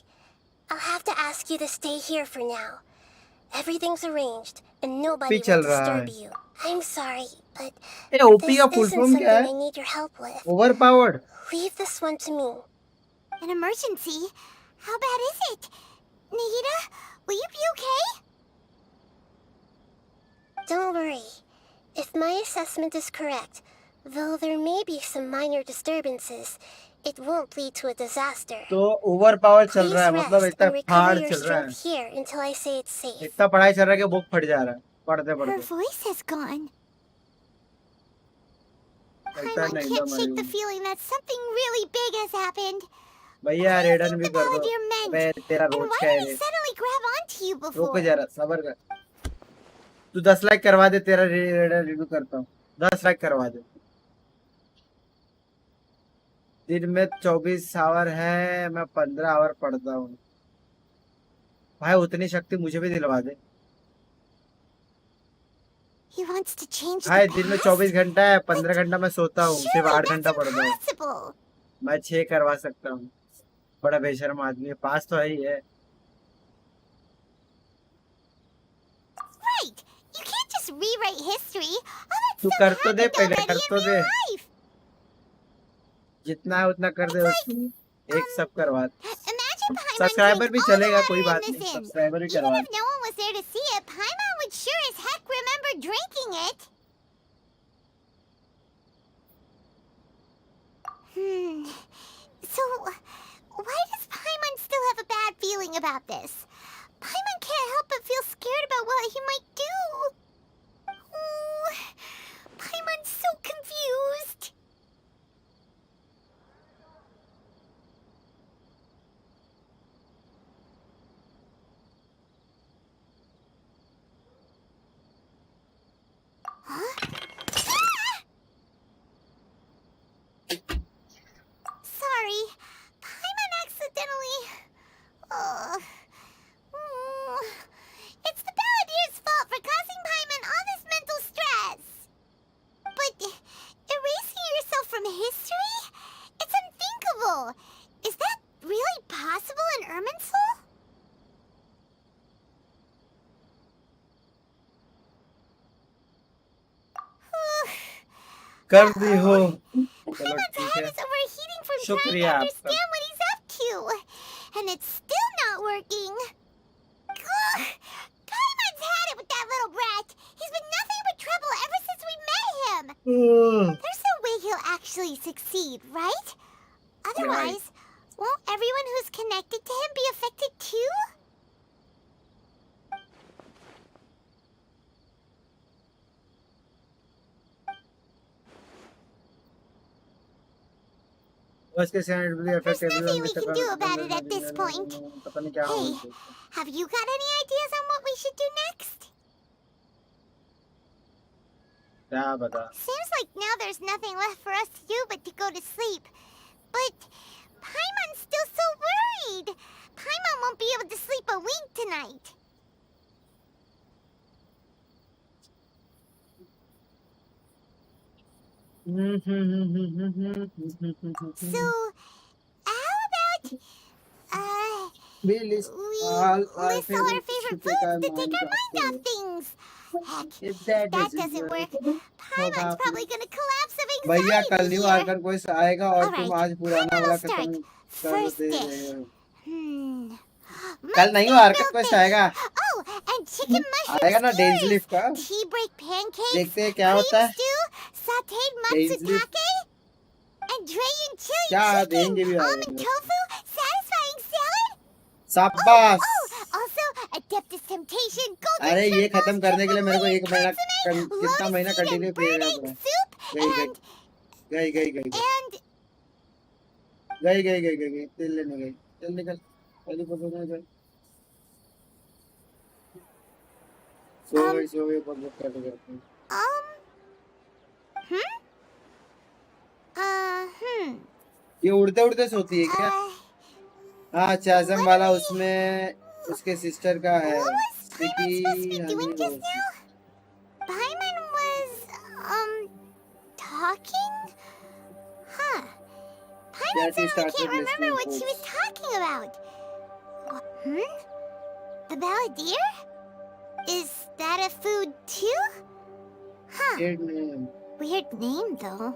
[SPEAKER 2] I'll have to ask you to stay here for now. Everything's arranged, and nobody
[SPEAKER 1] भी चल
[SPEAKER 2] will
[SPEAKER 1] रहा
[SPEAKER 2] disturb
[SPEAKER 1] है.
[SPEAKER 2] you. I'm sorry, but
[SPEAKER 1] ये ओपी का
[SPEAKER 2] this
[SPEAKER 1] full
[SPEAKER 2] isn't
[SPEAKER 1] form
[SPEAKER 2] something
[SPEAKER 1] क्या
[SPEAKER 2] I
[SPEAKER 1] है?
[SPEAKER 2] need your help with.
[SPEAKER 1] Overpowered.
[SPEAKER 2] Leave this one to me. An emergency? How bad is it? Nahida, will you be okay? Don't worry. If my assessment is correct, though there may be some minor disturbances, it won't lead to a disaster.
[SPEAKER 1] तो overpower चल
[SPEAKER 2] Please
[SPEAKER 1] रहा है,
[SPEAKER 2] rest
[SPEAKER 1] मतलब इतना
[SPEAKER 2] and recover
[SPEAKER 1] hard
[SPEAKER 2] your
[SPEAKER 1] चल रहा है.
[SPEAKER 2] strength here until I say it's safe.
[SPEAKER 1] इतना पढ़ाई चल रहा है कि बुक फट जा रहा है पढ़ते
[SPEAKER 2] Her
[SPEAKER 1] पढ़ते.
[SPEAKER 2] voice has gone.
[SPEAKER 1] चलता
[SPEAKER 2] I
[SPEAKER 1] नहीं
[SPEAKER 2] can't
[SPEAKER 1] था
[SPEAKER 2] shake the
[SPEAKER 1] हमारी.
[SPEAKER 2] feeling that something really big has happened.
[SPEAKER 1] भैया
[SPEAKER 2] What do you
[SPEAKER 1] रेडन
[SPEAKER 2] think
[SPEAKER 1] भी
[SPEAKER 2] the
[SPEAKER 1] कर दो.
[SPEAKER 2] Balladeer meant?
[SPEAKER 1] अबे तेरा
[SPEAKER 2] And
[SPEAKER 1] रोज
[SPEAKER 2] why
[SPEAKER 1] का है
[SPEAKER 2] did he
[SPEAKER 1] रे.
[SPEAKER 2] suddenly grab onto you
[SPEAKER 1] रुक
[SPEAKER 2] before?
[SPEAKER 1] जरा सबर कर. तू 10 लाइक करवा दे, तेरा रेडन रिव्यू करता हूँ. 10 लाइक करवा दे. दिन में 24 आवर है, मैं 15 आवर पढ़ता हूँ. भाई उतनी शक्ति मुझे भी दिलवा दे.
[SPEAKER 2] He wants to change
[SPEAKER 1] भाई
[SPEAKER 2] the
[SPEAKER 1] दिन में
[SPEAKER 2] past?
[SPEAKER 1] 24 घंटा है, 15 घंटा मैं सोता हूँ, सिर्फ
[SPEAKER 2] Surely
[SPEAKER 1] 8 घंटा
[SPEAKER 2] that's
[SPEAKER 1] पढ़ता हूँ.
[SPEAKER 2] impossible.
[SPEAKER 1] मैं 6 करवा सकता हूँ. बड़ा बेशर्म आदमी है. पास तो है ही है.
[SPEAKER 2] Right. You can't just rewrite history. All that
[SPEAKER 1] तू
[SPEAKER 2] stuff
[SPEAKER 1] कर तो दे,
[SPEAKER 2] happened
[SPEAKER 1] पहले
[SPEAKER 2] already
[SPEAKER 1] कर
[SPEAKER 2] in
[SPEAKER 1] तो दे.
[SPEAKER 2] real life.
[SPEAKER 1] जितना है उतना कर दे. उसकी एक सब करवा दे.
[SPEAKER 2] Imagine Paimon
[SPEAKER 1] सब्सक्राइबर भी
[SPEAKER 2] drank all the
[SPEAKER 1] चलेगा,
[SPEAKER 2] water
[SPEAKER 1] कोई
[SPEAKER 2] in
[SPEAKER 1] बात
[SPEAKER 2] this
[SPEAKER 1] नहीं.
[SPEAKER 2] inn.
[SPEAKER 1] सब्सक्राइबर भी
[SPEAKER 2] Even
[SPEAKER 1] करवा
[SPEAKER 2] if
[SPEAKER 1] they.
[SPEAKER 2] no one was there to see it, Paimon would sure as heck remember drinking it. So, why does Paimon still have a bad feeling about this? Paimon can't help but feel scared about what he might do. Oh, Paimon's so confused. Huh? Sorry, Paimon accidentally. It's the Balladeer's fault for causing Paimon all this mental stress. But erasing yourself from history? It's unthinkable. Is that really possible in Irminsul?
[SPEAKER 1] कर दी हो.
[SPEAKER 2] Paimon's
[SPEAKER 1] ठीक
[SPEAKER 2] head
[SPEAKER 1] है
[SPEAKER 2] is overheating from trying to
[SPEAKER 1] शुक्रिया आपका
[SPEAKER 2] understand what he's up to. And it's still not working. Ugh. Paimon's had it with that little brat. He's been nothing but trouble ever since we met him. There's no way he'll actually succeed, right? Otherwise, won't everyone who's connected to him be affected too?
[SPEAKER 1] बस के send
[SPEAKER 2] There's
[SPEAKER 1] effect
[SPEAKER 2] nothing
[SPEAKER 1] everyone
[SPEAKER 2] we
[SPEAKER 1] mister
[SPEAKER 2] can do about it at this point.
[SPEAKER 1] पता नहीं क्या
[SPEAKER 2] Hey,
[SPEAKER 1] होगा
[SPEAKER 2] have you got any ideas on what we should do next?
[SPEAKER 1] क्या बता
[SPEAKER 2] Seems like now there's nothing left for us to do but to go to sleep. But Paimon's still so worried. Paimon won't be able to sleep a wink tonight. So, how about we list all our favorite foods to take our mind off things? Heck, if that doesn't work, Paimon's probably gonna collapse of
[SPEAKER 1] भैया
[SPEAKER 2] anxiety
[SPEAKER 1] कल new
[SPEAKER 2] here.
[SPEAKER 1] आकर कोई आएगा और तुम
[SPEAKER 2] Alright,
[SPEAKER 1] आज पुराना
[SPEAKER 2] Paimon
[SPEAKER 1] वाला
[SPEAKER 2] will
[SPEAKER 1] खत्म
[SPEAKER 2] start.
[SPEAKER 1] कर
[SPEAKER 2] First
[SPEAKER 1] दे
[SPEAKER 2] dish.
[SPEAKER 1] रहे हो
[SPEAKER 2] कल
[SPEAKER 1] नहीं हो हरकत कोई आएगा
[SPEAKER 2] Oh, and chicken mushroom
[SPEAKER 1] आएगा ना डेज
[SPEAKER 2] skewers,
[SPEAKER 1] लीफ का
[SPEAKER 2] tea break pancakes,
[SPEAKER 1] देखते हैं क्या
[SPEAKER 2] cream
[SPEAKER 1] होता है
[SPEAKER 2] stew, sauteed
[SPEAKER 1] days leaf
[SPEAKER 2] matsutake, and Drayan chili
[SPEAKER 1] क्या
[SPEAKER 2] chicken,
[SPEAKER 1] देंगे भी
[SPEAKER 2] almond tofu, satisfying salad.
[SPEAKER 1] शाबाश
[SPEAKER 2] Also, Adeptus Temptation, golden
[SPEAKER 1] अरे ये
[SPEAKER 2] shrimp
[SPEAKER 1] खत्म
[SPEAKER 2] balls,
[SPEAKER 1] करने के लिए मेरे को
[SPEAKER 2] pepperoni
[SPEAKER 1] एक महीना
[SPEAKER 2] consomme,
[SPEAKER 1] कितना महीना
[SPEAKER 2] lotus seed
[SPEAKER 1] continue
[SPEAKER 2] and bird
[SPEAKER 1] पीना
[SPEAKER 2] egg
[SPEAKER 1] पड़ा
[SPEAKER 2] soup,
[SPEAKER 1] गई
[SPEAKER 2] and
[SPEAKER 1] गई तेल लेने गई चल निकल पहले पकड़ गई सो गई पकड़ कर करते ये उड़ते उड़ते सोती है क्या हाँ चाजम वाला उसमें उसके सिस्टर का है
[SPEAKER 2] Paimon was, talking? Huh. Paimon suddenly can't remember what she was talking about. The balladeer? Is that a food too? Huh. Weird name though.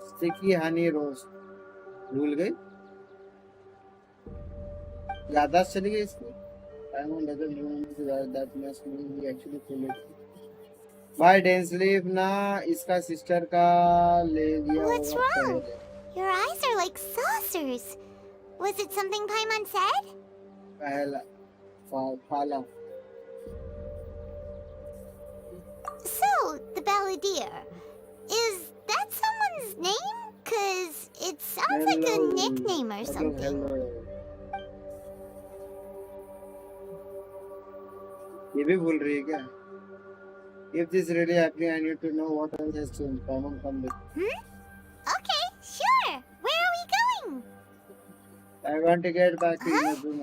[SPEAKER 1] Sticky honey रोज भूल गई याददाश्त चली गई इसकी भाई डेंस लीफ ना इसका सिस्टर का ले लिया
[SPEAKER 2] What's wrong? Your eyes are like saucers. Was it something Paimon said?
[SPEAKER 1] पहला फाला
[SPEAKER 2] So, the balladeer. Is that someone's name? 'Cause it sounds like a nickname or something.
[SPEAKER 1] ये भी भूल रही है क्या? If this really happening, I need to know what else has changed. Come with.
[SPEAKER 2] Okay, sure. Where are we going?
[SPEAKER 1] I want to get back to my room.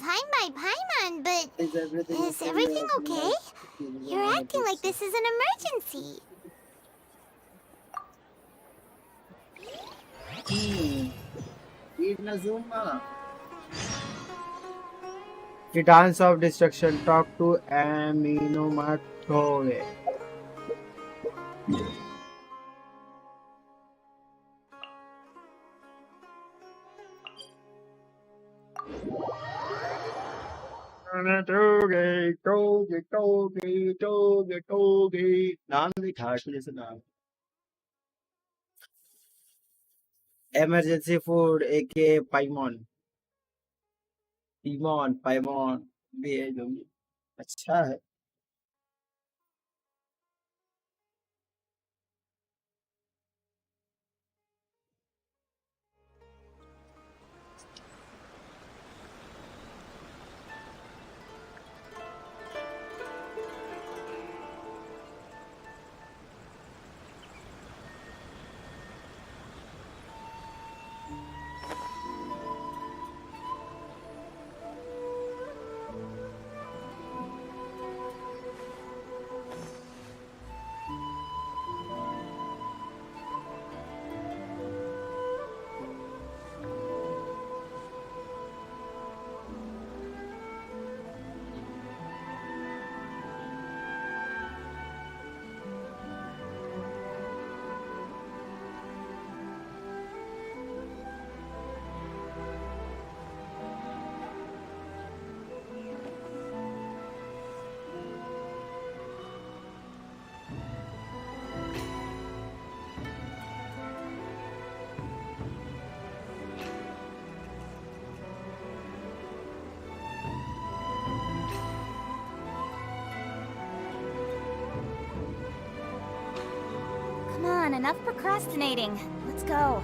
[SPEAKER 2] Fine by Paimon, but
[SPEAKER 1] is everything
[SPEAKER 2] okay? You're acting like this is an emergency.
[SPEAKER 1] Eat na zoom na. Titans of Destruction. Talk to Aminomatore. नाम लिखा जैसे नाम emergency food एके पाइमॉन पाइमॉन भी है जो अच्छा है
[SPEAKER 2] on, enough procrastinating. Let's go.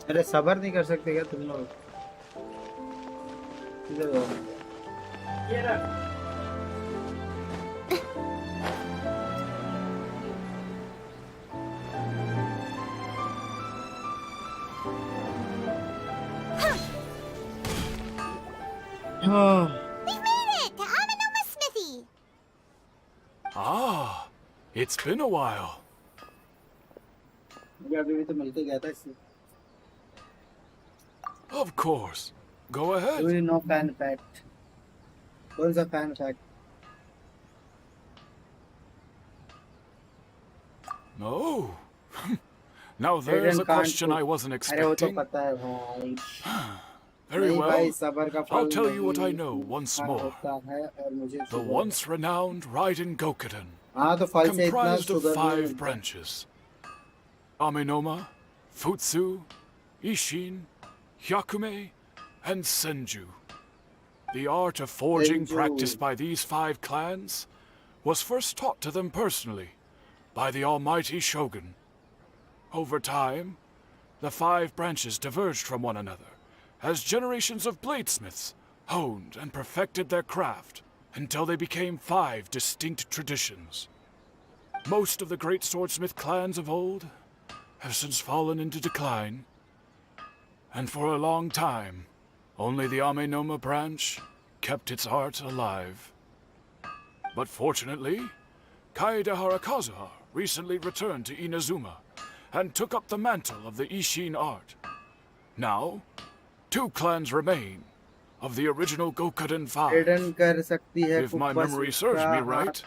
[SPEAKER 1] अरे सबर नहीं कर सकते क्या तुम लोग? इधर आओ। ये रहा।
[SPEAKER 2] We've made it to Amanoma's smithy.
[SPEAKER 5] Ah, it's been a while.
[SPEAKER 1] अभी भी तो मिलके गया था इससे।
[SPEAKER 5] Of course. Go ahead.
[SPEAKER 1] Do you know fan fact? कौन सा fan fact?
[SPEAKER 5] No. Now there's a question I wasn't
[SPEAKER 1] अरे वो तो
[SPEAKER 5] expecting.
[SPEAKER 1] पता है भाई।
[SPEAKER 5] Very
[SPEAKER 1] नहीं भाई
[SPEAKER 5] well.
[SPEAKER 1] सबर का
[SPEAKER 5] I'll
[SPEAKER 1] फल
[SPEAKER 5] tell you what I
[SPEAKER 1] नहीं
[SPEAKER 5] know once
[SPEAKER 1] खाना
[SPEAKER 5] more.
[SPEAKER 1] होता है और मुझे
[SPEAKER 5] The
[SPEAKER 1] sugar-
[SPEAKER 5] once renowned Raiden Gokuden,
[SPEAKER 1] हाँ तो फल से इतना
[SPEAKER 5] comprised of
[SPEAKER 1] शुगर नहीं
[SPEAKER 5] 5
[SPEAKER 1] मिलता।
[SPEAKER 5] branches: Aminoma, Futsu, Ishin, Hyakume, and Senju. The art of forging
[SPEAKER 1] Senju.
[SPEAKER 5] practiced by these 5 clans was first taught to them personally by the almighty Shogun. Over time, the 5 branches diverged from one another as generations of bladesmiths honed and perfected their craft until they became 5 distinct traditions. Most of the great swordsmith clans of old have since fallen into decline, and for a long time, only the Amenoma branch kept its art alive. But fortunately, Kaedehara Kazuha recently returned to Inazuma and took up the mantle of the Ishin art. Now, 2 clans remain of the original Gokuden 5. If my memory serves me right,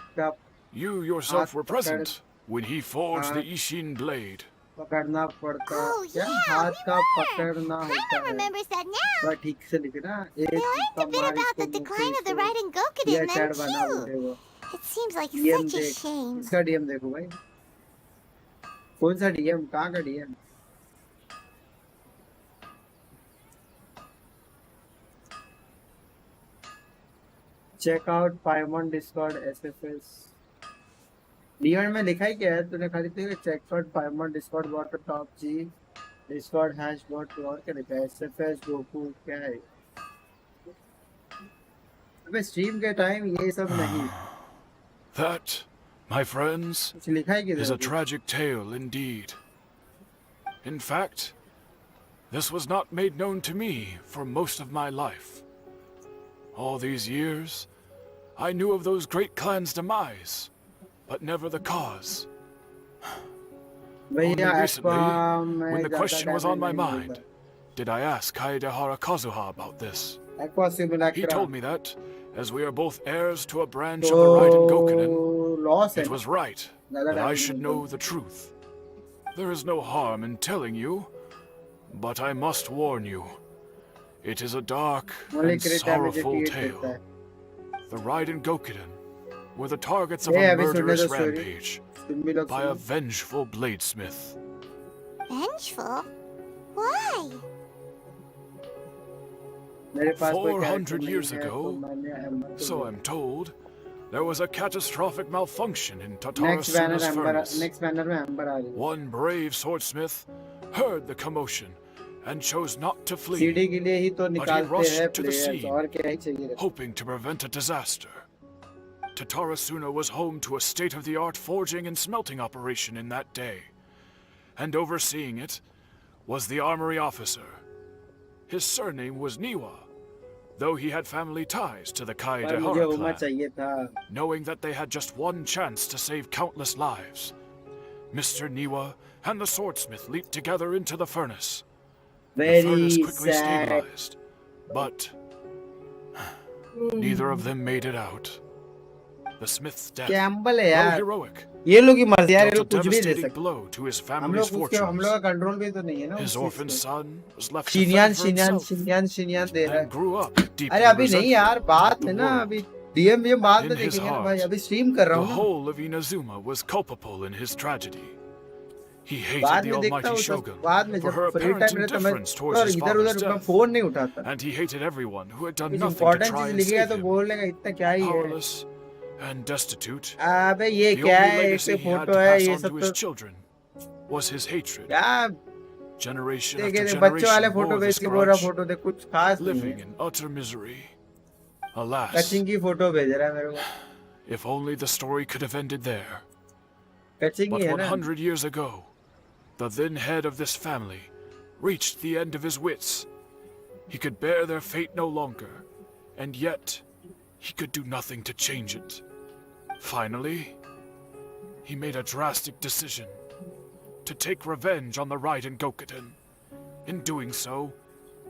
[SPEAKER 5] you yourself were present when he forged the Ishin blade.
[SPEAKER 2] Oh, yeah, Paimon remembers that now. We learned a bit about the decline of the Raiden Gokuden then, too. It seems like such a shame.
[SPEAKER 1] इसका DM देखो भाई. कौन सा DM? कहाँ का DM? Check out Paimon Discord SFS. DM में लिखा ही क्या है? तूने खाली तो check out Paimon Discord bot top G Discord hash bot और क्या लिखा है? SFS Goku क्या है? अबे stream के time ये सब नहीं.
[SPEAKER 5] That, my friends, is a tragic tale indeed. In fact, this was not made known to me for most of my life. All these years, I knew of those great clans' demise, but never the cause. Only recently, when the question was on my mind, did I ask Kaedehara Kazuha about this. He told me that, as we are both heirs to a branch of the Raiden Gokuden, it was right that I should know the truth. There is no harm in telling you, but I must warn you. It is a dark and sorrowful tale. The Raiden Gokuden were the targets of a murderous rampage by a vengeful bladesmith.
[SPEAKER 2] Vengeful? Why?
[SPEAKER 5] 400 years ago, so I'm told, there was a catastrophic malfunction in Tatarasuna's furnace. One brave swordsmith heard the commotion and chose not to flee, but he rushed to the scene, hoping to prevent a disaster. Tatarasuna was home to a state-of-the-art forging and smelting operation in that day, and overseeing it was the armory officer. His surname was Niwa, though he had family ties to the Kaedehara clan. Knowing that they had just one chance to save countless lives, Mr. Niwa and the swordsmith leaped together into the furnace. The furnace quickly stabilized, but neither of them made it out. The smith's death, though heroic,
[SPEAKER 1] ये लोग की मर्जी यार, ये लोग
[SPEAKER 5] dealt a
[SPEAKER 1] कुछ भी दे
[SPEAKER 5] devastating
[SPEAKER 1] सकते.
[SPEAKER 5] blow to his
[SPEAKER 1] हम
[SPEAKER 5] family's
[SPEAKER 1] लोग उसके, हम लोग
[SPEAKER 5] fortunes.
[SPEAKER 1] का कंट्रोल भी तो नहीं है ना.
[SPEAKER 5] His orphan son was left to
[SPEAKER 1] शिनियान
[SPEAKER 5] fend for himself
[SPEAKER 1] शिनियान दे रहा है.
[SPEAKER 5] and grew up deeply
[SPEAKER 1] अरे अभी नहीं
[SPEAKER 5] resentful
[SPEAKER 1] यार, बात
[SPEAKER 5] of
[SPEAKER 1] है
[SPEAKER 5] the
[SPEAKER 1] ना.
[SPEAKER 5] world.
[SPEAKER 1] अभी DM ये बाद में
[SPEAKER 5] In his
[SPEAKER 1] देखेंगे ना भाई.
[SPEAKER 5] heart,
[SPEAKER 1] अभी स्ट्रीम कर रहा
[SPEAKER 5] The
[SPEAKER 1] हूँ ना.
[SPEAKER 5] whole of Inazuma was culpable in his tragedy. He hated
[SPEAKER 1] बाद
[SPEAKER 5] the
[SPEAKER 1] में देखता
[SPEAKER 5] almighty
[SPEAKER 1] हूँ सब.
[SPEAKER 5] shogun
[SPEAKER 1] बाद में
[SPEAKER 5] for
[SPEAKER 1] जब
[SPEAKER 5] her
[SPEAKER 1] फ्री
[SPEAKER 5] apparent
[SPEAKER 1] टाइम रहता मैं
[SPEAKER 5] indifference towards
[SPEAKER 1] और
[SPEAKER 5] his
[SPEAKER 1] इधर
[SPEAKER 5] father's
[SPEAKER 1] उधर मैं
[SPEAKER 5] death,
[SPEAKER 1] फोन नहीं उठाता.
[SPEAKER 5] and he hated everyone who had done
[SPEAKER 1] कुछ
[SPEAKER 5] nothing to
[SPEAKER 1] इम्पोर्टेंट
[SPEAKER 5] try
[SPEAKER 1] चीज
[SPEAKER 5] and
[SPEAKER 1] लिखेगा
[SPEAKER 5] save
[SPEAKER 1] तो
[SPEAKER 5] him.
[SPEAKER 1] बोलेगा इतना क्या ही है.
[SPEAKER 5] Powerless and destitute,
[SPEAKER 1] अबे ये
[SPEAKER 5] the
[SPEAKER 1] क्या
[SPEAKER 5] only
[SPEAKER 1] है? एक
[SPEAKER 5] legacy
[SPEAKER 1] से
[SPEAKER 5] he had
[SPEAKER 1] फोटो
[SPEAKER 5] to
[SPEAKER 1] है
[SPEAKER 5] pass
[SPEAKER 1] ये
[SPEAKER 5] on
[SPEAKER 1] सब
[SPEAKER 5] to
[SPEAKER 1] तो
[SPEAKER 5] his children was his hatred.
[SPEAKER 1] क्या
[SPEAKER 5] Generation
[SPEAKER 1] देखे
[SPEAKER 5] after
[SPEAKER 1] दे बच्चों वाले
[SPEAKER 5] generation
[SPEAKER 1] फोटो
[SPEAKER 5] bore
[SPEAKER 1] भेज
[SPEAKER 5] this
[SPEAKER 1] के बोरा
[SPEAKER 5] grudge,
[SPEAKER 1] फोटो दे कुछ खास नहीं
[SPEAKER 5] living
[SPEAKER 1] है.
[SPEAKER 5] in utter misery. Alas,
[SPEAKER 1] कचिंग की फोटो भेज रहा है मेरे को.
[SPEAKER 5] if only the story could have ended there.
[SPEAKER 1] कचिंग
[SPEAKER 5] But
[SPEAKER 1] ही है ना.
[SPEAKER 5] 100 years ago, the then head of this family reached the end of his wits. He could bear their fate no longer, and yet he could do nothing to change it. Finally, he made a drastic decision to take revenge on the Raiden Gokuden. In doing so,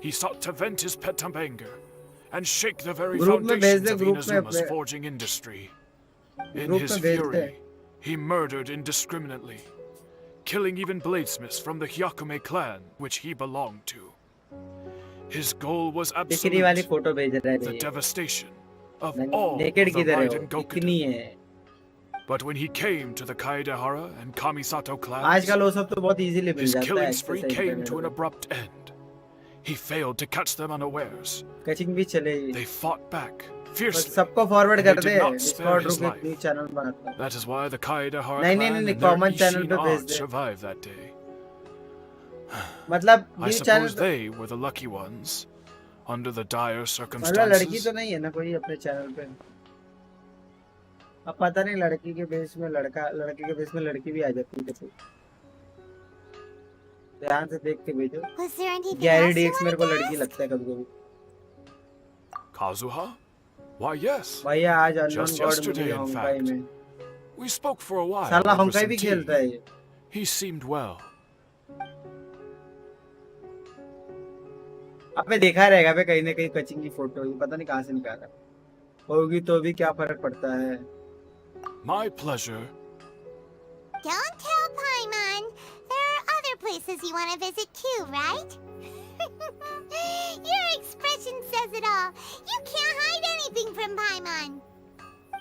[SPEAKER 5] he sought to vent his pent up anger and shake the very
[SPEAKER 1] Group में भेज
[SPEAKER 5] foundations
[SPEAKER 1] they,
[SPEAKER 5] of
[SPEAKER 1] group में
[SPEAKER 5] Inazuma's
[SPEAKER 1] अपने-
[SPEAKER 5] forging industry. In
[SPEAKER 1] Group
[SPEAKER 5] his
[SPEAKER 1] में भेज
[SPEAKER 5] fury,
[SPEAKER 1] they.
[SPEAKER 5] he murdered indiscriminately, killing even bladesmiths from the Hyakume clan, which he belonged to. His goal was
[SPEAKER 1] टिकरी वाली
[SPEAKER 5] absolute,
[SPEAKER 1] photo भेज रहा है
[SPEAKER 5] the
[SPEAKER 1] ये.
[SPEAKER 5] devastation of all of the
[SPEAKER 1] naked की तरह हो.
[SPEAKER 5] Raiden
[SPEAKER 1] इतनी
[SPEAKER 5] Gokuden.
[SPEAKER 1] है.
[SPEAKER 5] But when he came to the Kaedehara and Kamisato clans,
[SPEAKER 1] आजकल वो सब तो बहुत इजीली मिल
[SPEAKER 5] his
[SPEAKER 1] जाता है.
[SPEAKER 5] killing spree
[SPEAKER 1] exercise
[SPEAKER 5] came
[SPEAKER 1] करने
[SPEAKER 5] to an
[SPEAKER 1] पे.
[SPEAKER 5] abrupt end. He failed to catch them unawares.
[SPEAKER 1] कचिंग भी चले.
[SPEAKER 5] They fought back
[SPEAKER 1] बस
[SPEAKER 5] fiercely.
[SPEAKER 1] सबको फॉरवर्ड कर
[SPEAKER 5] He
[SPEAKER 1] they.
[SPEAKER 5] did not spare
[SPEAKER 1] Discord
[SPEAKER 5] his
[SPEAKER 1] group
[SPEAKER 5] life.
[SPEAKER 1] New channel बनाता हूँ.
[SPEAKER 5] That is why the Kaedehara
[SPEAKER 1] नहीं, नहीं,
[SPEAKER 5] clan
[SPEAKER 1] नहीं,
[SPEAKER 5] and their
[SPEAKER 1] common channel
[SPEAKER 5] Ishin
[SPEAKER 1] पे भेज
[SPEAKER 5] art
[SPEAKER 1] they.
[SPEAKER 5] survived that day.
[SPEAKER 1] मतलब
[SPEAKER 5] I
[SPEAKER 1] ये
[SPEAKER 5] suppose
[SPEAKER 1] channel
[SPEAKER 5] they were the lucky ones, under the dire
[SPEAKER 1] मतलब लड़की
[SPEAKER 5] circumstances.
[SPEAKER 1] तो नहीं है ना कोई अपने चैनल पे? अब पता नहीं लड़की के बेस में लड़का, लड़के के बेस में लड़की भी आ जाती है। ध्यान से देख के भेजो।
[SPEAKER 2] Was there anything
[SPEAKER 1] Gary
[SPEAKER 2] else you
[SPEAKER 1] DX मेरे
[SPEAKER 2] wanted
[SPEAKER 1] को
[SPEAKER 2] to
[SPEAKER 1] लड़की
[SPEAKER 2] ask?
[SPEAKER 1] लगता है कभी-कभी।
[SPEAKER 5] Kazuha? Why, yes.
[SPEAKER 1] भैया आज अननोन
[SPEAKER 5] Just
[SPEAKER 1] गॉड
[SPEAKER 5] yesterday,
[SPEAKER 1] मिली
[SPEAKER 5] in
[SPEAKER 1] होंकाई
[SPEAKER 5] fact.
[SPEAKER 1] में।
[SPEAKER 5] We spoke for a while
[SPEAKER 1] साला
[SPEAKER 5] over
[SPEAKER 1] होंकाई
[SPEAKER 5] some
[SPEAKER 1] भी
[SPEAKER 5] tea.
[SPEAKER 1] खेलता है ये।
[SPEAKER 5] He seemed well.
[SPEAKER 1] आपने देखा रहेगा पे कहीं ना कहीं कचिंग की फोटो, ये पता नहीं कहाँ से निकाला होगी, तो भी क्या फर्क पड़ता है।
[SPEAKER 5] My pleasure.
[SPEAKER 2] Don't tell Paimon. There are other places you want to visit too, right? Your expression says it all. You can't hide anything from Paimon.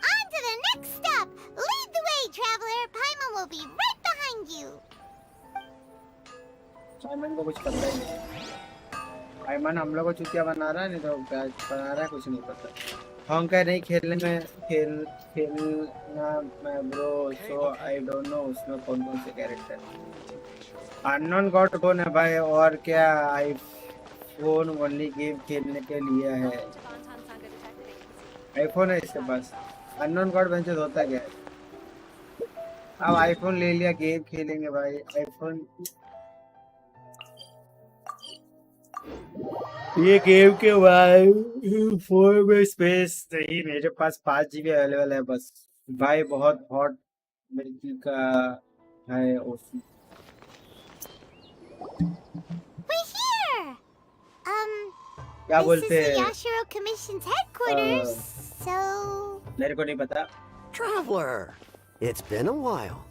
[SPEAKER 2] On to the next stop. Lead the way, traveler. Paimon will be right behind you.
[SPEAKER 1] Simon को कुछ पता ही नहीं। Simon हम लोग को चुतिया बना रहा है, नहीं तो क्या बना रहा है कुछ नहीं पता। होंकाई नहीं खेलने में खेलना मैं bro, so I don't know उसमें कौन कौन से कैरेक्टर। अननोन गॉड कौन है भाई? और क्या आईफोन ओनली गेम खेलने के लिए है? आईफोन है इसके पास। अननोन गॉड बेंचेस होता क्या है? अब आईफोन ले लिया, गेम खेलेंगे भाई। आईफोन ये गेम के भाई फोन में स्पेस नहीं, मेरे पास 5 GB अवेलेबल है बस भाई। बहुत हॉट मिल्की का है ओसी।
[SPEAKER 2] We're here.
[SPEAKER 1] क्या
[SPEAKER 2] This is
[SPEAKER 1] बोलते
[SPEAKER 2] the
[SPEAKER 1] हैं?
[SPEAKER 2] Yashiro Commission's headquarters. So,
[SPEAKER 1] मेरे को नहीं पता।
[SPEAKER 10] Traveler, it's been a while.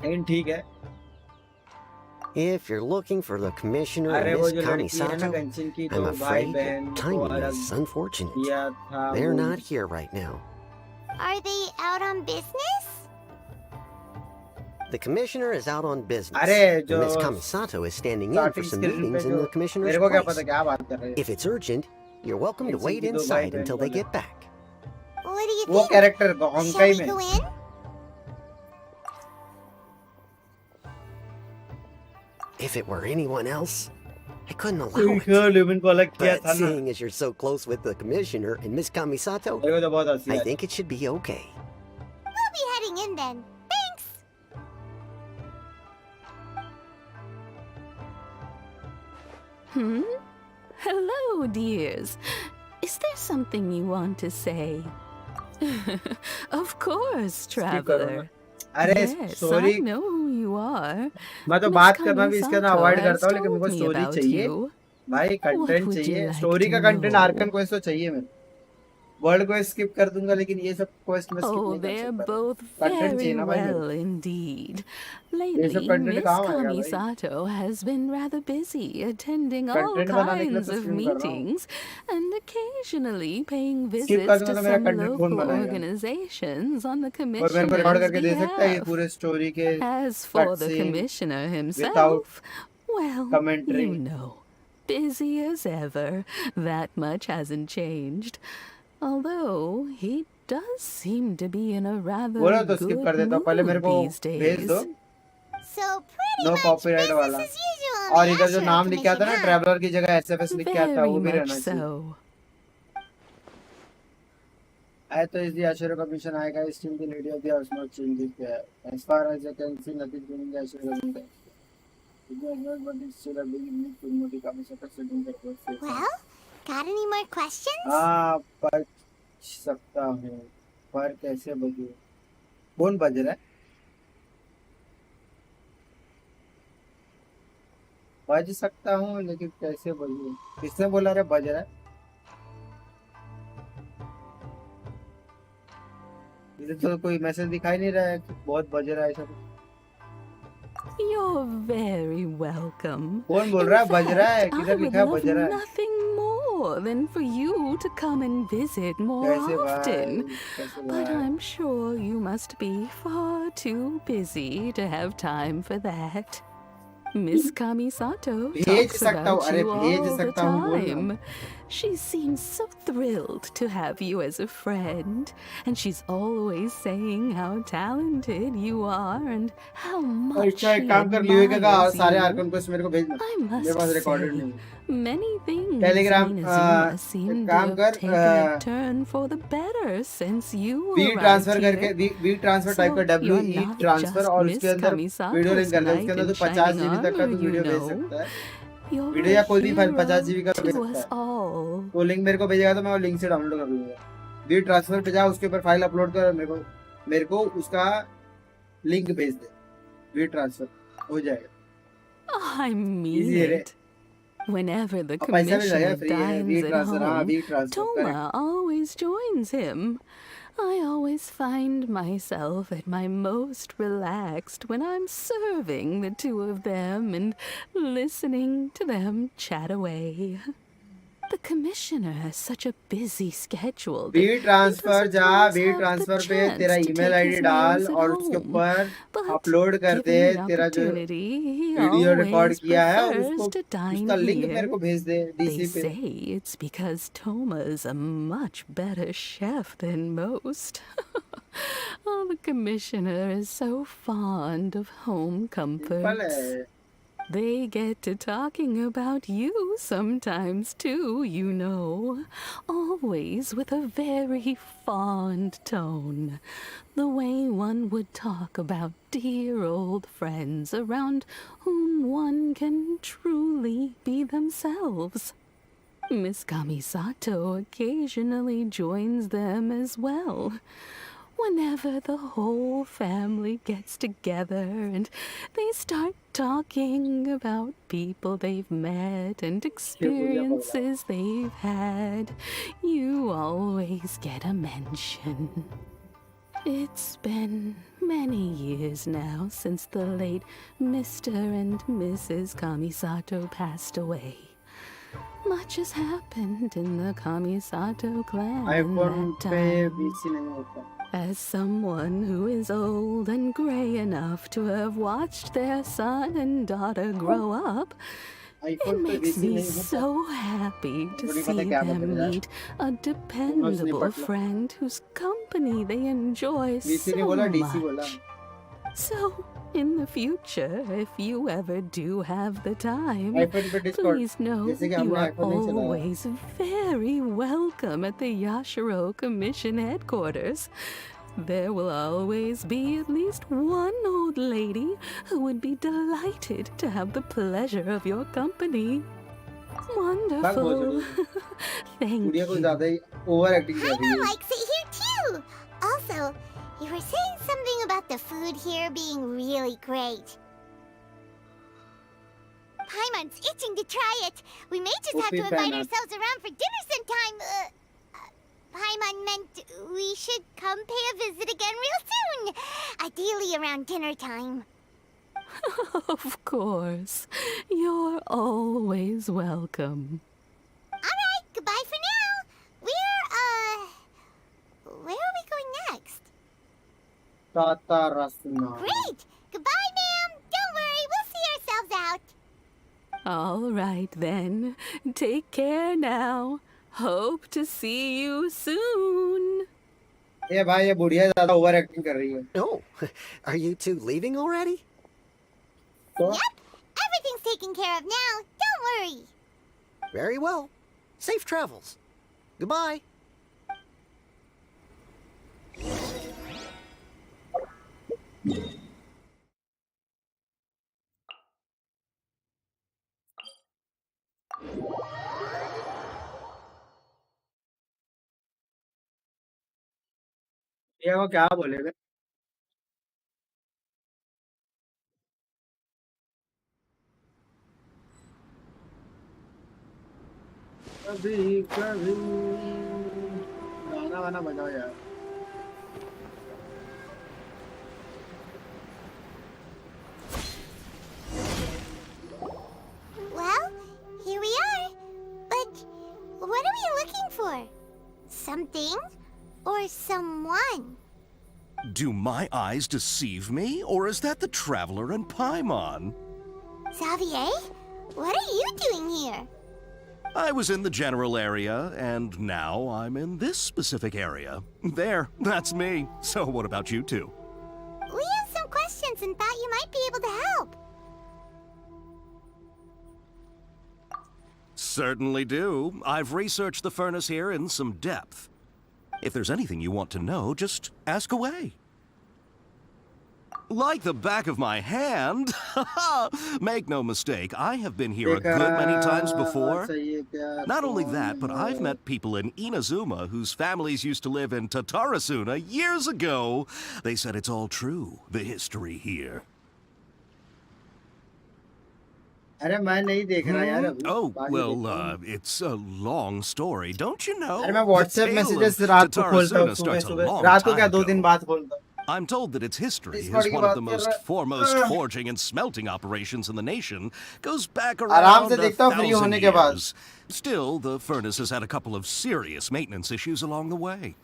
[SPEAKER 1] लेकिन ठीक है।
[SPEAKER 10] If you're looking for the commissioner
[SPEAKER 1] अरे
[SPEAKER 10] and
[SPEAKER 1] वो
[SPEAKER 10] Miss
[SPEAKER 1] जो लड़की है ना
[SPEAKER 10] Kamisato,
[SPEAKER 1] गंशिन की,
[SPEAKER 10] I'm
[SPEAKER 1] तो भाई
[SPEAKER 10] afraid
[SPEAKER 1] बहन
[SPEAKER 10] your
[SPEAKER 1] को
[SPEAKER 10] timing
[SPEAKER 1] अलग
[SPEAKER 10] is unfortunate.
[SPEAKER 1] किया था।
[SPEAKER 10] They're
[SPEAKER 1] वो
[SPEAKER 10] not here right now.
[SPEAKER 2] are they out on business?
[SPEAKER 10] The commissioner is out on business,
[SPEAKER 1] अरे
[SPEAKER 10] and
[SPEAKER 1] जो
[SPEAKER 10] Miss Kamisato is standing in for
[SPEAKER 1] starting
[SPEAKER 10] some
[SPEAKER 1] screen पे
[SPEAKER 10] meetings in
[SPEAKER 1] जो
[SPEAKER 10] the commissioner's
[SPEAKER 1] मेरे को क्या पता
[SPEAKER 10] place.
[SPEAKER 1] क्या बात कर रहे हैं।
[SPEAKER 10] If it's urgent, you're welcome to
[SPEAKER 1] It's
[SPEAKER 10] wait
[SPEAKER 1] in the
[SPEAKER 10] inside
[SPEAKER 1] Dubai
[SPEAKER 10] until they
[SPEAKER 1] Bank.
[SPEAKER 10] get back.
[SPEAKER 2] What do you
[SPEAKER 1] वो
[SPEAKER 2] think?
[SPEAKER 1] कैरेक्टर
[SPEAKER 2] Shall
[SPEAKER 1] होंकाई
[SPEAKER 2] we
[SPEAKER 1] में
[SPEAKER 2] go in?
[SPEAKER 10] If it were anyone else, I couldn't allow it.
[SPEAKER 1] Lumen को अलग किया
[SPEAKER 10] But
[SPEAKER 1] था ना।
[SPEAKER 10] seeing as you're so close with the commissioner and Miss Kamisato,
[SPEAKER 1] मेरे को तो बहुत हंसी
[SPEAKER 10] I
[SPEAKER 1] I.
[SPEAKER 10] think it should be okay.
[SPEAKER 2] We'll be heading in then. Thanks.
[SPEAKER 11] Hello, dears. Is there something you want to say? Of course, traveler.
[SPEAKER 1] अरे
[SPEAKER 11] Yes,
[SPEAKER 1] story
[SPEAKER 11] I know who you are.
[SPEAKER 1] मैं तो
[SPEAKER 11] Miss
[SPEAKER 1] बात करना भी इसके ना
[SPEAKER 11] Kamisato
[SPEAKER 1] avoid
[SPEAKER 11] has
[SPEAKER 1] करता हूँ, लेकिन मेरे को
[SPEAKER 11] told me
[SPEAKER 1] स्टोरी
[SPEAKER 11] about
[SPEAKER 1] चाहिए
[SPEAKER 11] you.
[SPEAKER 1] भाई। कंटेंट
[SPEAKER 11] would you
[SPEAKER 1] चाहिए,
[SPEAKER 11] like
[SPEAKER 1] स्टोरी
[SPEAKER 11] to
[SPEAKER 1] का कंटेंट
[SPEAKER 11] know?
[SPEAKER 1] आर्कन क्वेस्ट तो चाहिए। मैं वर्ल्ड को स्किप कर दूंगा, लेकिन ये सब क्वेस्ट में स्किप
[SPEAKER 11] Oh,
[SPEAKER 1] नहीं कर
[SPEAKER 11] they're
[SPEAKER 1] सकता।
[SPEAKER 11] both
[SPEAKER 1] कंटेंट
[SPEAKER 11] very
[SPEAKER 1] चाहिए ना भाई मेरे को।
[SPEAKER 11] well indeed.
[SPEAKER 1] ये
[SPEAKER 11] Lately,
[SPEAKER 1] सब कंटेंट
[SPEAKER 11] Miss
[SPEAKER 1] कहाँ आएगा भाई?
[SPEAKER 11] Kamisato has been rather busy attending all
[SPEAKER 1] content बनाने के लिए
[SPEAKER 11] kinds
[SPEAKER 1] तो
[SPEAKER 11] of
[SPEAKER 1] स्ट्रीम कर रहा हूँ।
[SPEAKER 11] meetings and occasionally paying
[SPEAKER 1] skip
[SPEAKER 11] visits
[SPEAKER 1] करूंगा
[SPEAKER 11] to
[SPEAKER 1] तो मेरा
[SPEAKER 11] some
[SPEAKER 1] कंटेंट कौन
[SPEAKER 11] local
[SPEAKER 1] बनाएगा?
[SPEAKER 11] organizations on the
[SPEAKER 1] और मेरे को रिकॉर्ड
[SPEAKER 11] commissioner's
[SPEAKER 1] करके दे सकता है ये
[SPEAKER 11] behalf.
[SPEAKER 1] पूरे स्टोरी के
[SPEAKER 11] As for the
[SPEAKER 1] cutscene
[SPEAKER 11] commissioner
[SPEAKER 1] without
[SPEAKER 11] himself, well,
[SPEAKER 1] commentary.
[SPEAKER 11] you know, busy as ever. That much hasn't changed. Although he does seem to be in a rather
[SPEAKER 1] बोलो तो skip कर
[SPEAKER 11] good
[SPEAKER 1] देता हूँ। पहले मेरे
[SPEAKER 11] mood
[SPEAKER 1] को
[SPEAKER 11] these
[SPEAKER 1] भेज दो।
[SPEAKER 11] days.
[SPEAKER 2] So pretty
[SPEAKER 1] no
[SPEAKER 2] much
[SPEAKER 1] copyright
[SPEAKER 2] business
[SPEAKER 1] वाला।
[SPEAKER 2] as usual on
[SPEAKER 1] और
[SPEAKER 2] the
[SPEAKER 1] इधर जो
[SPEAKER 2] Yashiro
[SPEAKER 1] नाम लिखा था
[SPEAKER 2] Commission,
[SPEAKER 1] ना,
[SPEAKER 2] huh?
[SPEAKER 1] ट्रैवलर की जगह एसएफएस लिख के आता,
[SPEAKER 11] Very
[SPEAKER 1] वो भी
[SPEAKER 11] much
[SPEAKER 1] रहना चाहिए।
[SPEAKER 11] so.
[SPEAKER 1] I तो इस Yashiro commission आएगा। Is still the lady of the house not changing there. As far as I can see, nothing doing the Yashiro commission. It was not what is still a big need to know the commission for sitting the court.
[SPEAKER 2] Well, got any more questions?
[SPEAKER 1] हाँ बच सकता हूँ, पर कैसे बजूं? कौन बज रहा है? बज सकता हूँ, लेकिन कैसे बजूं? किसने बोला रे बज रहा है? इधर तो कोई मैसेज दिखाई नहीं रहा है कि बहुत बज रहा है ऐसा कुछ।
[SPEAKER 11] You're very welcome.
[SPEAKER 1] कौन बोल रहा है
[SPEAKER 11] In
[SPEAKER 1] बज रहा है?
[SPEAKER 11] fact, I
[SPEAKER 1] किधर
[SPEAKER 11] would
[SPEAKER 1] लिखा है
[SPEAKER 11] love
[SPEAKER 1] बज रहा है?
[SPEAKER 11] nothing more than for you to come and visit more
[SPEAKER 1] कैसे भाई?
[SPEAKER 11] often.
[SPEAKER 1] कैसे
[SPEAKER 11] But
[SPEAKER 1] भाई?
[SPEAKER 11] I'm sure you must be far too busy to have time for that. Miss Kamisato
[SPEAKER 1] भेज
[SPEAKER 11] talks
[SPEAKER 1] सकता हूँ,
[SPEAKER 11] about
[SPEAKER 1] अरे
[SPEAKER 11] you
[SPEAKER 1] भेज
[SPEAKER 11] all the
[SPEAKER 1] सकता हूँ बोल रहा हूँ।
[SPEAKER 11] time. She seems so thrilled to have you as a friend, and she's always saying how talented you are and how much
[SPEAKER 1] अच्छा एक
[SPEAKER 11] she
[SPEAKER 1] काम कर लियो का
[SPEAKER 11] admires
[SPEAKER 1] सारे
[SPEAKER 11] you.
[SPEAKER 1] आर्कन क्वेस्ट मेरे को भेजना।
[SPEAKER 11] I
[SPEAKER 1] मेरे
[SPEAKER 11] must
[SPEAKER 1] पास रिकॉर्डेड
[SPEAKER 11] say,
[SPEAKER 1] नहीं है।
[SPEAKER 11] many things
[SPEAKER 1] Telegram
[SPEAKER 11] in Inazuma seem
[SPEAKER 1] एक
[SPEAKER 11] to
[SPEAKER 1] काम
[SPEAKER 11] have
[SPEAKER 1] कर
[SPEAKER 11] taken a turn for the better since you
[SPEAKER 1] we
[SPEAKER 11] arrived
[SPEAKER 1] transfer
[SPEAKER 11] here.
[SPEAKER 1] करके वी ट्रांसफर टाइप कर
[SPEAKER 11] So you're
[SPEAKER 1] WE
[SPEAKER 11] not
[SPEAKER 1] transfer
[SPEAKER 11] just
[SPEAKER 1] और
[SPEAKER 11] Miss
[SPEAKER 1] उसके अंदर वीडियो लिंक
[SPEAKER 11] Kamisato's
[SPEAKER 1] कर दे। उसके
[SPEAKER 11] knight
[SPEAKER 1] अंदर
[SPEAKER 11] in
[SPEAKER 1] तो 50
[SPEAKER 11] shining
[SPEAKER 1] GB तक का
[SPEAKER 11] armor,
[SPEAKER 1] तो
[SPEAKER 11] you
[SPEAKER 1] वीडियो भेज
[SPEAKER 11] know.
[SPEAKER 1] सकता है।
[SPEAKER 11] You're
[SPEAKER 1] वीडियो
[SPEAKER 11] a
[SPEAKER 1] या कोई भी फाइल 50
[SPEAKER 11] hero
[SPEAKER 1] GB का भेज
[SPEAKER 11] to
[SPEAKER 1] सकता
[SPEAKER 11] us
[SPEAKER 1] है।
[SPEAKER 11] all.
[SPEAKER 1] वो लिंक मेरे को भेजेगा तो मैं वो लिंक से डाउनलोड कर लूंगा। वी ट्रांसफर पे जा, उसके ऊपर फाइल अपलोड कर, मेरे को उसका लिंक भेज दे। वी ट्रांसफर हो जाएगा।
[SPEAKER 11] I mean
[SPEAKER 1] इजी है रे।
[SPEAKER 11] it. Whenever the
[SPEAKER 1] और पैसा भी लगेगा,
[SPEAKER 11] commissioner
[SPEAKER 1] फ्री है। वी
[SPEAKER 11] dines at
[SPEAKER 1] ट्रांसफर, हाँ
[SPEAKER 11] home,
[SPEAKER 1] we transfer
[SPEAKER 11] Toma
[SPEAKER 1] correct.
[SPEAKER 11] always joins him. I always find myself at my most relaxed when I'm serving the two of them and listening to them chat away. The commissioner has such a busy schedule that
[SPEAKER 1] we
[SPEAKER 11] he
[SPEAKER 1] transfer
[SPEAKER 11] doesn't
[SPEAKER 1] जा,
[SPEAKER 11] always
[SPEAKER 1] we
[SPEAKER 11] have the
[SPEAKER 1] transfer पे तेरा
[SPEAKER 11] chance to
[SPEAKER 1] email
[SPEAKER 11] take
[SPEAKER 1] ID
[SPEAKER 11] his
[SPEAKER 1] डाल
[SPEAKER 11] meals at
[SPEAKER 1] और उसके
[SPEAKER 11] home.
[SPEAKER 1] ऊपर
[SPEAKER 11] But
[SPEAKER 1] upload कर दे
[SPEAKER 11] given the
[SPEAKER 1] तेरा जो
[SPEAKER 11] opportunity, he
[SPEAKER 1] video record
[SPEAKER 11] always
[SPEAKER 1] किया है और उसको
[SPEAKER 11] prefers to dine
[SPEAKER 1] उसका लिंक मेरे
[SPEAKER 11] here.
[SPEAKER 1] को भेज दे
[SPEAKER 11] They
[SPEAKER 1] डीसी पे।
[SPEAKER 11] say it's because Toma is a much better chef than most. Oh, the commissioner is so fond of home
[SPEAKER 1] simple
[SPEAKER 11] comforts.
[SPEAKER 1] है।
[SPEAKER 11] They get to talking about you sometimes too, you know. Always with a very fond tone. The way one would talk about dear old friends around whom one can truly be themselves. Miss Kamisato occasionally joins them as well. Whenever the whole family gets together and they start talking about people they've met and experiences they've had, you always get a mention. It's been many years now since the late Mr. and Mrs. Kamisato passed away. Much has happened in the Kamisato clan in
[SPEAKER 1] iPhone
[SPEAKER 11] that
[SPEAKER 1] पे
[SPEAKER 11] time.
[SPEAKER 1] BC नहीं होता।
[SPEAKER 11] As someone who is old and gray enough to have watched their son and daughter grow up, it
[SPEAKER 1] iPhone पे
[SPEAKER 11] makes
[SPEAKER 1] BC
[SPEAKER 11] me
[SPEAKER 1] नहीं होता।
[SPEAKER 11] so happy to
[SPEAKER 1] मुझे नहीं पता
[SPEAKER 11] see
[SPEAKER 1] क्या
[SPEAKER 11] them
[SPEAKER 1] मतलब यार।
[SPEAKER 11] meet a dependable
[SPEAKER 1] Patna.
[SPEAKER 11] friend whose company they enjoy
[SPEAKER 1] BC नहीं
[SPEAKER 11] so
[SPEAKER 1] बोला, डीसी बोला।
[SPEAKER 11] much. So, in the future, if you ever do have the time,
[SPEAKER 1] iPhone पे डिस्कॉर्ड
[SPEAKER 11] please know
[SPEAKER 1] जैसे कि हम
[SPEAKER 11] you
[SPEAKER 1] लोग
[SPEAKER 11] are
[SPEAKER 1] आईफोन नहीं चलाया।
[SPEAKER 11] always very welcome at the Yashiro Commission headquarters. There will always be at least one old lady who would be delighted to have the pleasure of your company. Wonderful. Thank
[SPEAKER 1] गुड़िया कुछ
[SPEAKER 11] you.
[SPEAKER 1] ज्यादा ही over acting कर रही
[SPEAKER 2] Paimon
[SPEAKER 1] है।
[SPEAKER 2] likes it here too. Also, you were saying something about the food here being really great. Paimon's itching to try it. We may just have to
[SPEAKER 1] Whoopee
[SPEAKER 2] invite
[SPEAKER 1] Paimon.
[SPEAKER 2] ourselves around for dinner sometime. Paimon meant we should come pay a visit again real soon. Ideally around dinner time.
[SPEAKER 11] Of course. You're always welcome.
[SPEAKER 2] Alright, goodbye for now. Where are we going next?
[SPEAKER 1] ताता रसना।
[SPEAKER 2] Great! Goodbye, ma'am. Don't worry, we'll see ourselves out.
[SPEAKER 11] All right then. Take care now. Hope to see you soon.
[SPEAKER 1] ये भाई ये बुढ़िया ज्यादा over acting कर रही है।
[SPEAKER 10] Oh, are you two leaving already?
[SPEAKER 1] तो
[SPEAKER 2] Yep, everything's taken care of now. Don't worry.
[SPEAKER 10] Very well. Safe travels. Goodbye.
[SPEAKER 1] ये वो क्या बोलेगा? कभी कभी गाना वाना बजाओ यार।
[SPEAKER 2] Well, here we are. But what are we looking for? Something or someone?
[SPEAKER 12] Do my eyes deceive me, or is that the Traveler and Paimon?
[SPEAKER 2] Xavier, what are you doing here?
[SPEAKER 12] I was in the general area, and now I'm in this specific area. There, that's me. So what about you two?
[SPEAKER 2] We have some questions and thought you might be able to help.
[SPEAKER 12] Certainly do. I've researched the furnace here in some depth. If there's anything you want to know, just ask away. Like the back of my hand. Make no mistake, I have been here a good many times before. Not only that, but I've met people in Inazuma whose families used to live in Tatarasuna years ago. They said it's all true, the history here.
[SPEAKER 1] अरे मैं नहीं देख रहा यार अभी
[SPEAKER 12] Oh,
[SPEAKER 1] बाद में
[SPEAKER 12] well,
[SPEAKER 1] देखता हूँ।
[SPEAKER 12] it's a long story, don't you know?
[SPEAKER 1] अरे मैं
[SPEAKER 12] The
[SPEAKER 1] WhatsApp
[SPEAKER 12] tale
[SPEAKER 1] messages
[SPEAKER 12] of
[SPEAKER 1] रात को खोलता हूँ
[SPEAKER 12] Tatarasuna
[SPEAKER 1] सुबह
[SPEAKER 12] starts a
[SPEAKER 1] सुबह
[SPEAKER 12] long
[SPEAKER 1] रात को
[SPEAKER 12] time
[SPEAKER 1] क्या 2 दिन
[SPEAKER 12] ago.
[SPEAKER 1] बाद खोलता हूँ
[SPEAKER 12] I'm told that its history
[SPEAKER 1] Discord
[SPEAKER 12] is
[SPEAKER 1] की
[SPEAKER 12] one of
[SPEAKER 1] बात
[SPEAKER 12] the
[SPEAKER 1] कर
[SPEAKER 12] most
[SPEAKER 1] रहा है।
[SPEAKER 12] foremost forging and smelting operations in the nation. Goes back
[SPEAKER 1] आराम
[SPEAKER 12] around
[SPEAKER 1] से देखता हूँ फ्री
[SPEAKER 12] 1,000
[SPEAKER 1] होने के बाद
[SPEAKER 12] years. Still, the furnace has had a couple of serious maintenance issues along the way.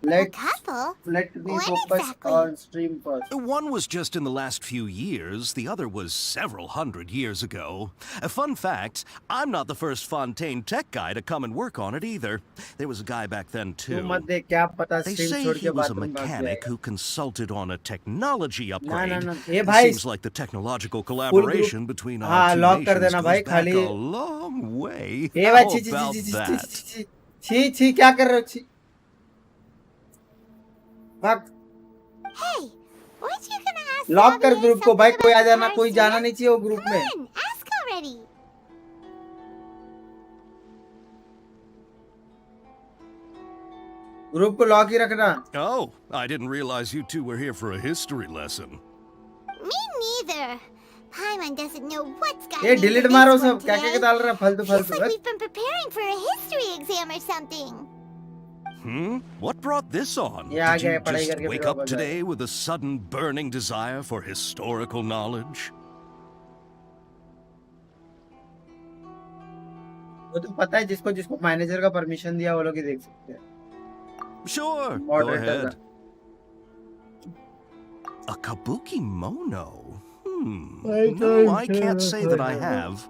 [SPEAKER 1] let
[SPEAKER 2] Couple?
[SPEAKER 1] let me
[SPEAKER 2] When
[SPEAKER 1] focus
[SPEAKER 2] exactly?
[SPEAKER 1] on stream first
[SPEAKER 12] One was just in the last few years, the other was several hundred years ago. A fun fact, I'm not the first Fontaine tech guy to come and work on it either. There was a guy back then
[SPEAKER 1] तू
[SPEAKER 12] too.
[SPEAKER 1] मत देख क्या पता
[SPEAKER 12] They
[SPEAKER 1] stream
[SPEAKER 12] say
[SPEAKER 1] छोड़
[SPEAKER 12] he
[SPEAKER 1] के
[SPEAKER 12] was a
[SPEAKER 1] bathroom भाग
[SPEAKER 12] mechanic
[SPEAKER 1] जाएगा
[SPEAKER 12] who consulted on a technology
[SPEAKER 1] ना
[SPEAKER 12] upgrade.
[SPEAKER 1] ना ना ये
[SPEAKER 12] It
[SPEAKER 1] भाई
[SPEAKER 12] seems like the technological
[SPEAKER 1] full group
[SPEAKER 12] collaboration between our
[SPEAKER 1] हाँ
[SPEAKER 12] two
[SPEAKER 1] लॉक कर
[SPEAKER 12] nations
[SPEAKER 1] देना
[SPEAKER 12] goes
[SPEAKER 1] भाई
[SPEAKER 12] back
[SPEAKER 1] खाली
[SPEAKER 12] a long way.
[SPEAKER 1] ये भाई
[SPEAKER 12] How
[SPEAKER 1] छी छी छी
[SPEAKER 12] about
[SPEAKER 1] छी छी
[SPEAKER 12] that?
[SPEAKER 1] छी छी छी क्या कर रहे हो छी भाग
[SPEAKER 2] Hey, weren't you gonna ask
[SPEAKER 1] lock कर
[SPEAKER 2] Xavier
[SPEAKER 1] ग्रुप को भाई
[SPEAKER 2] something
[SPEAKER 1] कोई आ
[SPEAKER 2] about
[SPEAKER 1] जाना कोई जाना
[SPEAKER 2] Tatarasuna?
[SPEAKER 1] नहीं चाहिए वो ग्रुप
[SPEAKER 2] Come
[SPEAKER 1] में
[SPEAKER 2] on, ask already.
[SPEAKER 1] ग्रुप को लॉक ही रखना
[SPEAKER 12] Oh, I didn't realize you two were here for a history lesson.
[SPEAKER 2] Me neither. Paimon doesn't know what's
[SPEAKER 1] ये
[SPEAKER 2] gotten into
[SPEAKER 1] डिलीट
[SPEAKER 2] this
[SPEAKER 1] मारो
[SPEAKER 2] one
[SPEAKER 1] सब क्या क्या
[SPEAKER 2] today.
[SPEAKER 1] डाल रहा है फालतू
[SPEAKER 2] Feels
[SPEAKER 1] फालतू
[SPEAKER 2] like we've been preparing for a history exam or something.
[SPEAKER 12] What brought this on?
[SPEAKER 1] ये आ
[SPEAKER 12] Did you
[SPEAKER 1] गए पढ़ाई
[SPEAKER 12] just
[SPEAKER 1] करके
[SPEAKER 12] wake
[SPEAKER 1] फिर
[SPEAKER 12] up
[SPEAKER 1] वापस आए
[SPEAKER 12] today with a sudden burning desire for historical knowledge?
[SPEAKER 1] वो तो पता है जिसको जिसको मैनेजर का परमिशन दिया वो लोग ही देख सकते हैं
[SPEAKER 12] Sure, go
[SPEAKER 1] मॉडरेटर
[SPEAKER 12] ahead.
[SPEAKER 1] का
[SPEAKER 12] A kabuki mono?
[SPEAKER 1] I
[SPEAKER 12] No, I can't say that I have.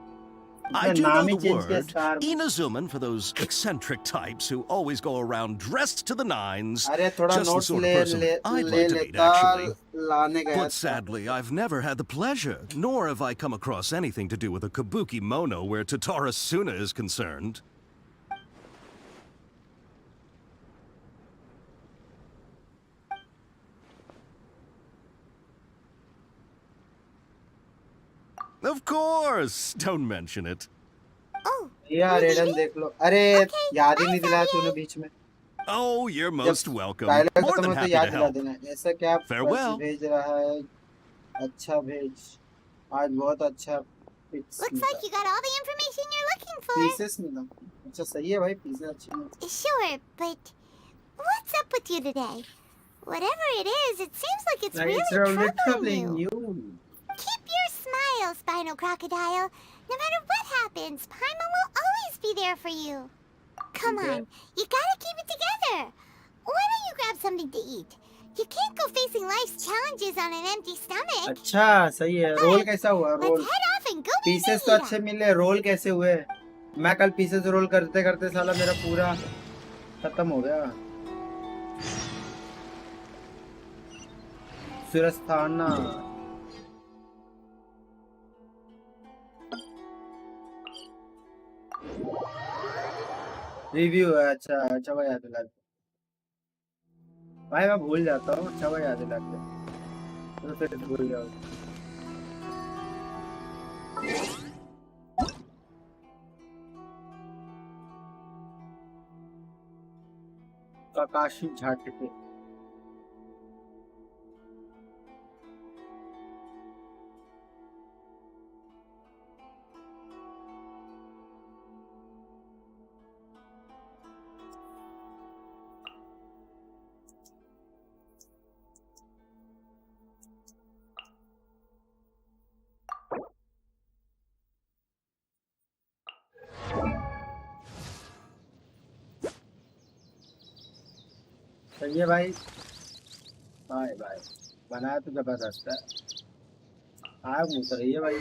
[SPEAKER 12] I
[SPEAKER 1] इसका
[SPEAKER 12] do know
[SPEAKER 1] नाम ही
[SPEAKER 12] the
[SPEAKER 1] चेंज किया
[SPEAKER 12] word.
[SPEAKER 1] Star
[SPEAKER 12] Inazuman for those eccentric types who always go around dressed to the nines.
[SPEAKER 1] अरे थोड़ा
[SPEAKER 12] Just the
[SPEAKER 1] notes
[SPEAKER 12] sort of
[SPEAKER 1] ले
[SPEAKER 12] person
[SPEAKER 1] ले
[SPEAKER 12] I'd
[SPEAKER 1] ले
[SPEAKER 12] like to meet,
[SPEAKER 1] लेता
[SPEAKER 12] actually.
[SPEAKER 1] लाने गया
[SPEAKER 12] But
[SPEAKER 1] था
[SPEAKER 12] sadly, I've never had the pleasure, nor have I come across anything to do with a kabuki mono where Tatarasuna is concerned. Of course! Don't mention it.
[SPEAKER 2] Oh,
[SPEAKER 1] यार
[SPEAKER 2] we
[SPEAKER 1] रेडन
[SPEAKER 2] leaving?
[SPEAKER 1] देख लो अरे
[SPEAKER 2] Okay,
[SPEAKER 1] याद ही
[SPEAKER 2] bye,
[SPEAKER 1] नहीं दिलाया तूने
[SPEAKER 2] Xavier.
[SPEAKER 1] बीच में
[SPEAKER 12] Oh, you're
[SPEAKER 1] जब
[SPEAKER 12] most welcome.
[SPEAKER 1] Dialogue
[SPEAKER 12] More
[SPEAKER 1] खत्म
[SPEAKER 12] than
[SPEAKER 1] हो तो
[SPEAKER 12] happy
[SPEAKER 1] याद
[SPEAKER 12] to
[SPEAKER 1] दिला
[SPEAKER 12] help.
[SPEAKER 1] देना ऐसा क्या
[SPEAKER 12] Farewell.
[SPEAKER 1] भेज रहा है अच्छा भेज आज बहुत अच्छा pics
[SPEAKER 2] Looks like you got all the information you're looking for.
[SPEAKER 1] Pieces मिला अच्छा सही है भाई पीसेस अच्छे मिले
[SPEAKER 2] Sure, but what's up with you today? Whatever it is, it seems like it's really troubling you. Keep your smile, Spinal Crocodile. No matter what happens, Paimon will always be there for you. Come on, you gotta keep it together. Why don't you grab something to eat? You can't go facing life's challenges on an empty stomach.
[SPEAKER 1] अच्छा सही है role कैसा हुआ role
[SPEAKER 2] Let's head off and go meet
[SPEAKER 1] pieces तो
[SPEAKER 2] Nahida.
[SPEAKER 1] अच्छे मिले role कैसे हुए मैं कल पीसेस रोल करते करते साला मेरा पूरा खत्म हो गया सुरस्थाना रिव्यू है अच्छा अच्छा भाई याद दिला भाई मैं भूल जाता हूँ अच्छा भाई याद दिला तो फिर भूल जाओ काकाशी झाटके सही है भाई बाय बाय बनाया तो जबरदस्त है आग मुझ रही है भाई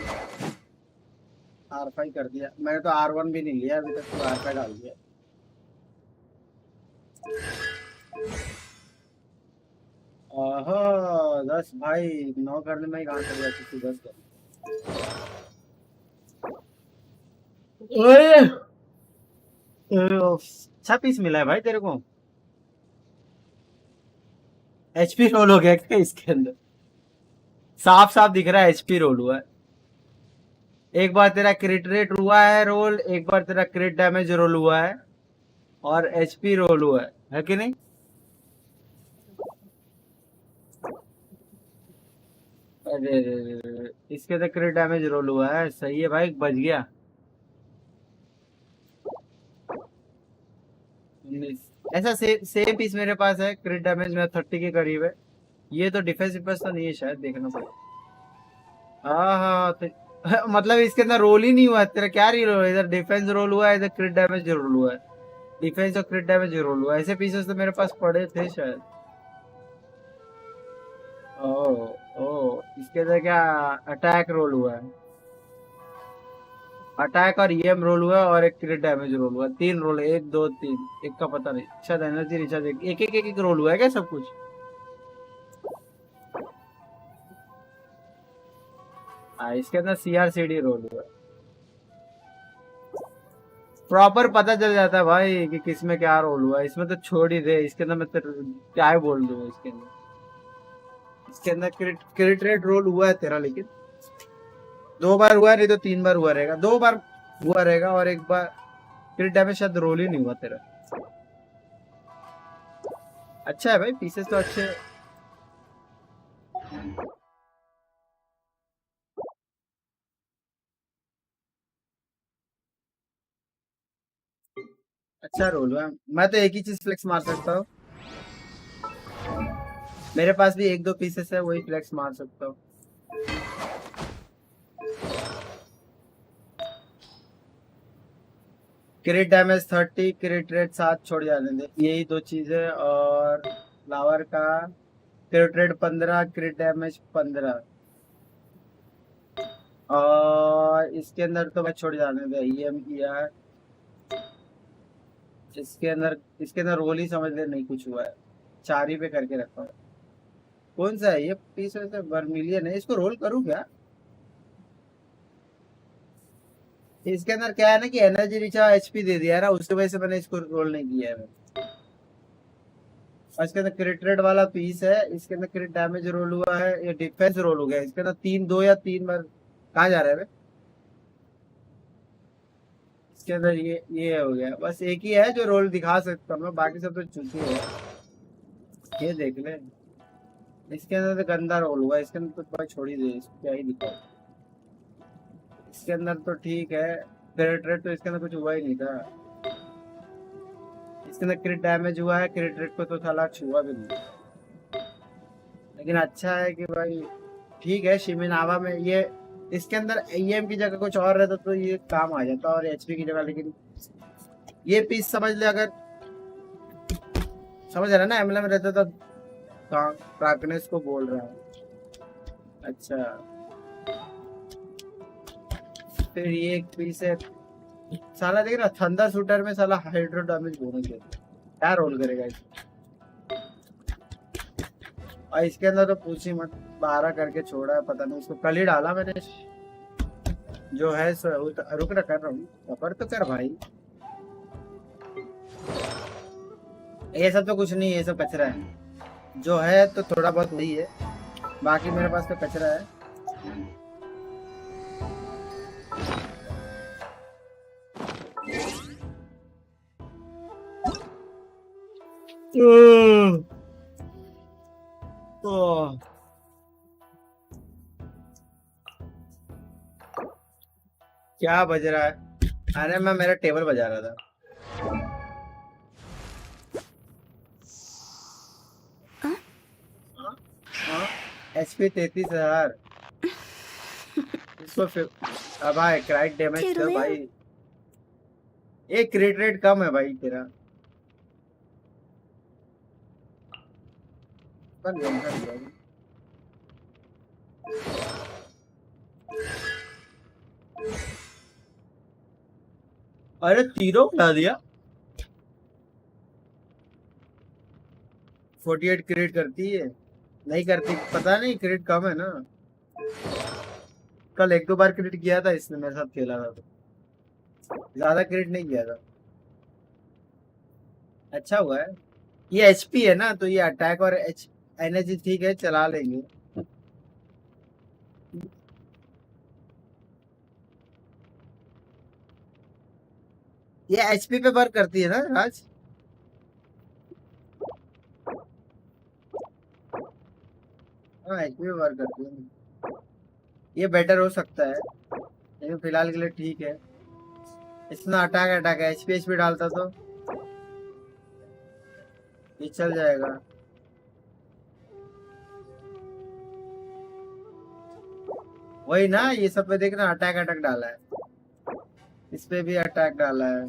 [SPEAKER 1] R5 कर दिया मैंने तो R1 भी नहीं लिया अभी तक तो R5 डाल दिया। ओहो 10 भाई 9 करने में ही कहाँ चल गया किसी 10 कर। ओए अच्छा पीस मिला है भाई तेरे को। HP रोल हो गया क्या इसके अंदर? साफ साफ दिख रहा है HP रोल हुआ है। एक बार तेरा क्रिट रेट हुआ है रोल, एक बार तेरा क्रिट डैमेज रोल हुआ है और HP रोल हुआ है कि नहीं? अरे इसके तो क्रिट डैमेज रोल हुआ है। सही है भाई बच गया। 19 ऐसा सेम पीस मेरे पास है क्रिट डैमेज में 30 के करीब है। ये तो डिफेंस विफेंस तो नहीं है शायद देखना पड़ेगा। हाँ तो मतलब इसके अंदर रोल ही नहीं हुआ है। तेरा क्या रोल हुआ है? इधर डिफेंस रोल हुआ है इधर क्रिट डैमेज रोल हुआ है। डिफेंस और क्रिट डैमेज रोल हुआ है। ऐसे पीसेस तो मेरे पास पड़े थे शायद। ओ ओ इसके अंदर क्या अटैक रोल हुआ है। अटैक और EM रोल हुआ है और एक क्रिट डैमेज रोल हुआ है। 3 रोल है 1 2 3 एक का पता नहीं शायद एनर्जी रिचार्ज एक रोल हुआ है क्या सब कुछ? इसके अंदर CR/CD रोल हुआ है। प्रॉपर पता चल जाता है भाई कि किसमें क्या रोल हुआ है। इसमें तो छोड़ ही दे। इसके अंदर मैं तो क्या ही बोल दूं। इसके अंदर क्रिट रेट रोल हुआ है तेरा लेकिन 2 बार हुआ है नहीं तो 3 बार हुआ रहेगा। 2 बार हुआ रहेगा और 1 बार क्रिट डैमेज शायद रोल ही नहीं हुआ तेरा। अच्छा है भाई पीसेस तो अच्छे हैं। अच्छा रोल हुआ। मैं तो एक ही चीज फ्लेक्स मार सकता हूँ। मेरे पास भी 1 2 पीसेस है वही फ्लेक्स मार सकता हूँ। क्रिट डैमेज 30 क्रिट रेट 7 छोड़ जाने दे। यही 2 चीजें और फ्लावर का क्रिट रेट 15 क्रिट डैमेज 15 और इसके अंदर तो मैं छोड़ जाने दे EM ER। इसके अंदर रोल ही समझ ले नहीं कुछ हुआ है। 4 ही पे करके रखा है। कौन सा है ये पीस? वैसे वर्मिलियन है। इसको रोल करूँ क्या? इसके अंदर क्या है ना कि एनर्जी रिचार्ज HP दे दिया है ना उसकी वजह से मैंने इसको रोल नहीं किया है। और इसके अंदर क्रिट रेट वाला पीस है। इसके अंदर क्रिट डैमेज रोल हुआ है। ये डिफेंस रोल हो गया। इसके अंदर 2 या 3 बार कहाँ जा रहा है बे? इसके अंदर ये हो गया। बस एक ही है जो रोल दिखा सकता हूँ मैं बाकी सब तो चुकी है। ये देख ले इसके अंदर तो गंदा रोल हुआ है। इसके अंदर तो छोड़ ही दे। इसको क्या ही दिखाओ। इसके अंदर तो ठीक है क्रिट रेट तो इसके अंदर कुछ हुआ ही नहीं था। इसके अंदर क्रिट डैमेज हुआ है। क्रिट रेट को तो साला छुआ भी नहीं। लेकिन अच्छा है कि भाई ठीक है शिमिनावा में ये इसके अंदर EM की जगह कुछ और रहता तो ये काम आ जाता और HP की जगह। लेकिन ये पीस समझ ले अगर समझ रहा है ना एम्बलम रहता तो डार्कनेस को बोल रहा है। अच्छा फिर ये एक पीस है साला देख ना थंडर शूटर में साला हाइड्रो डैमेज बोनस देता है। क्या रोल करेगा इसको? और इसके अंदर तो पूछी मत 12 करके छोड़ा है। पता नहीं इसको कल ही डाला मैंने जो है रुक रहा कर रहा हूँ। सफर तो कर भाई। ये सब तो कुछ नहीं है। ये सब कचरा है जो है तो थोड़ा बहुत वही है। बाकी मेरे पास तो कचरा है। क्या बज रहा है? अरे मैं मेरा टेबल बजा रहा था। HP 33,000 इसको फिर अब भाई क्राइट डैमेज तो भाई एक क्रिट रेट कम है भाई तेरा। अरे तीनों उठा दिया। 48 क्रेडिट करती है, नहीं करती पता नहीं, क्रेडिट कम है ना। कल एक दो बार क्रेडिट किया था इसने, मेरे साथ खेला था तो ज्यादा क्रेडिट नहीं किया था। अच्छा हुआ है, ये एचपी है ना, तो ये अटैक और एनर्जी ठीक है, चला लेंगे। ये एचपी पे वर्क करती है ना राज? हाँ एचपी पे वर्क करती है, ये बेटर हो सकता है, लेकिन फिलहाल के लिए ठीक है। इतना अटैक अटैक है, एचपी एचपी डालता तो ये चल जाएगा। वही ना, ये सब पे देखना अटैक अटैक डाला है, इस पे भी अटैक डाला है,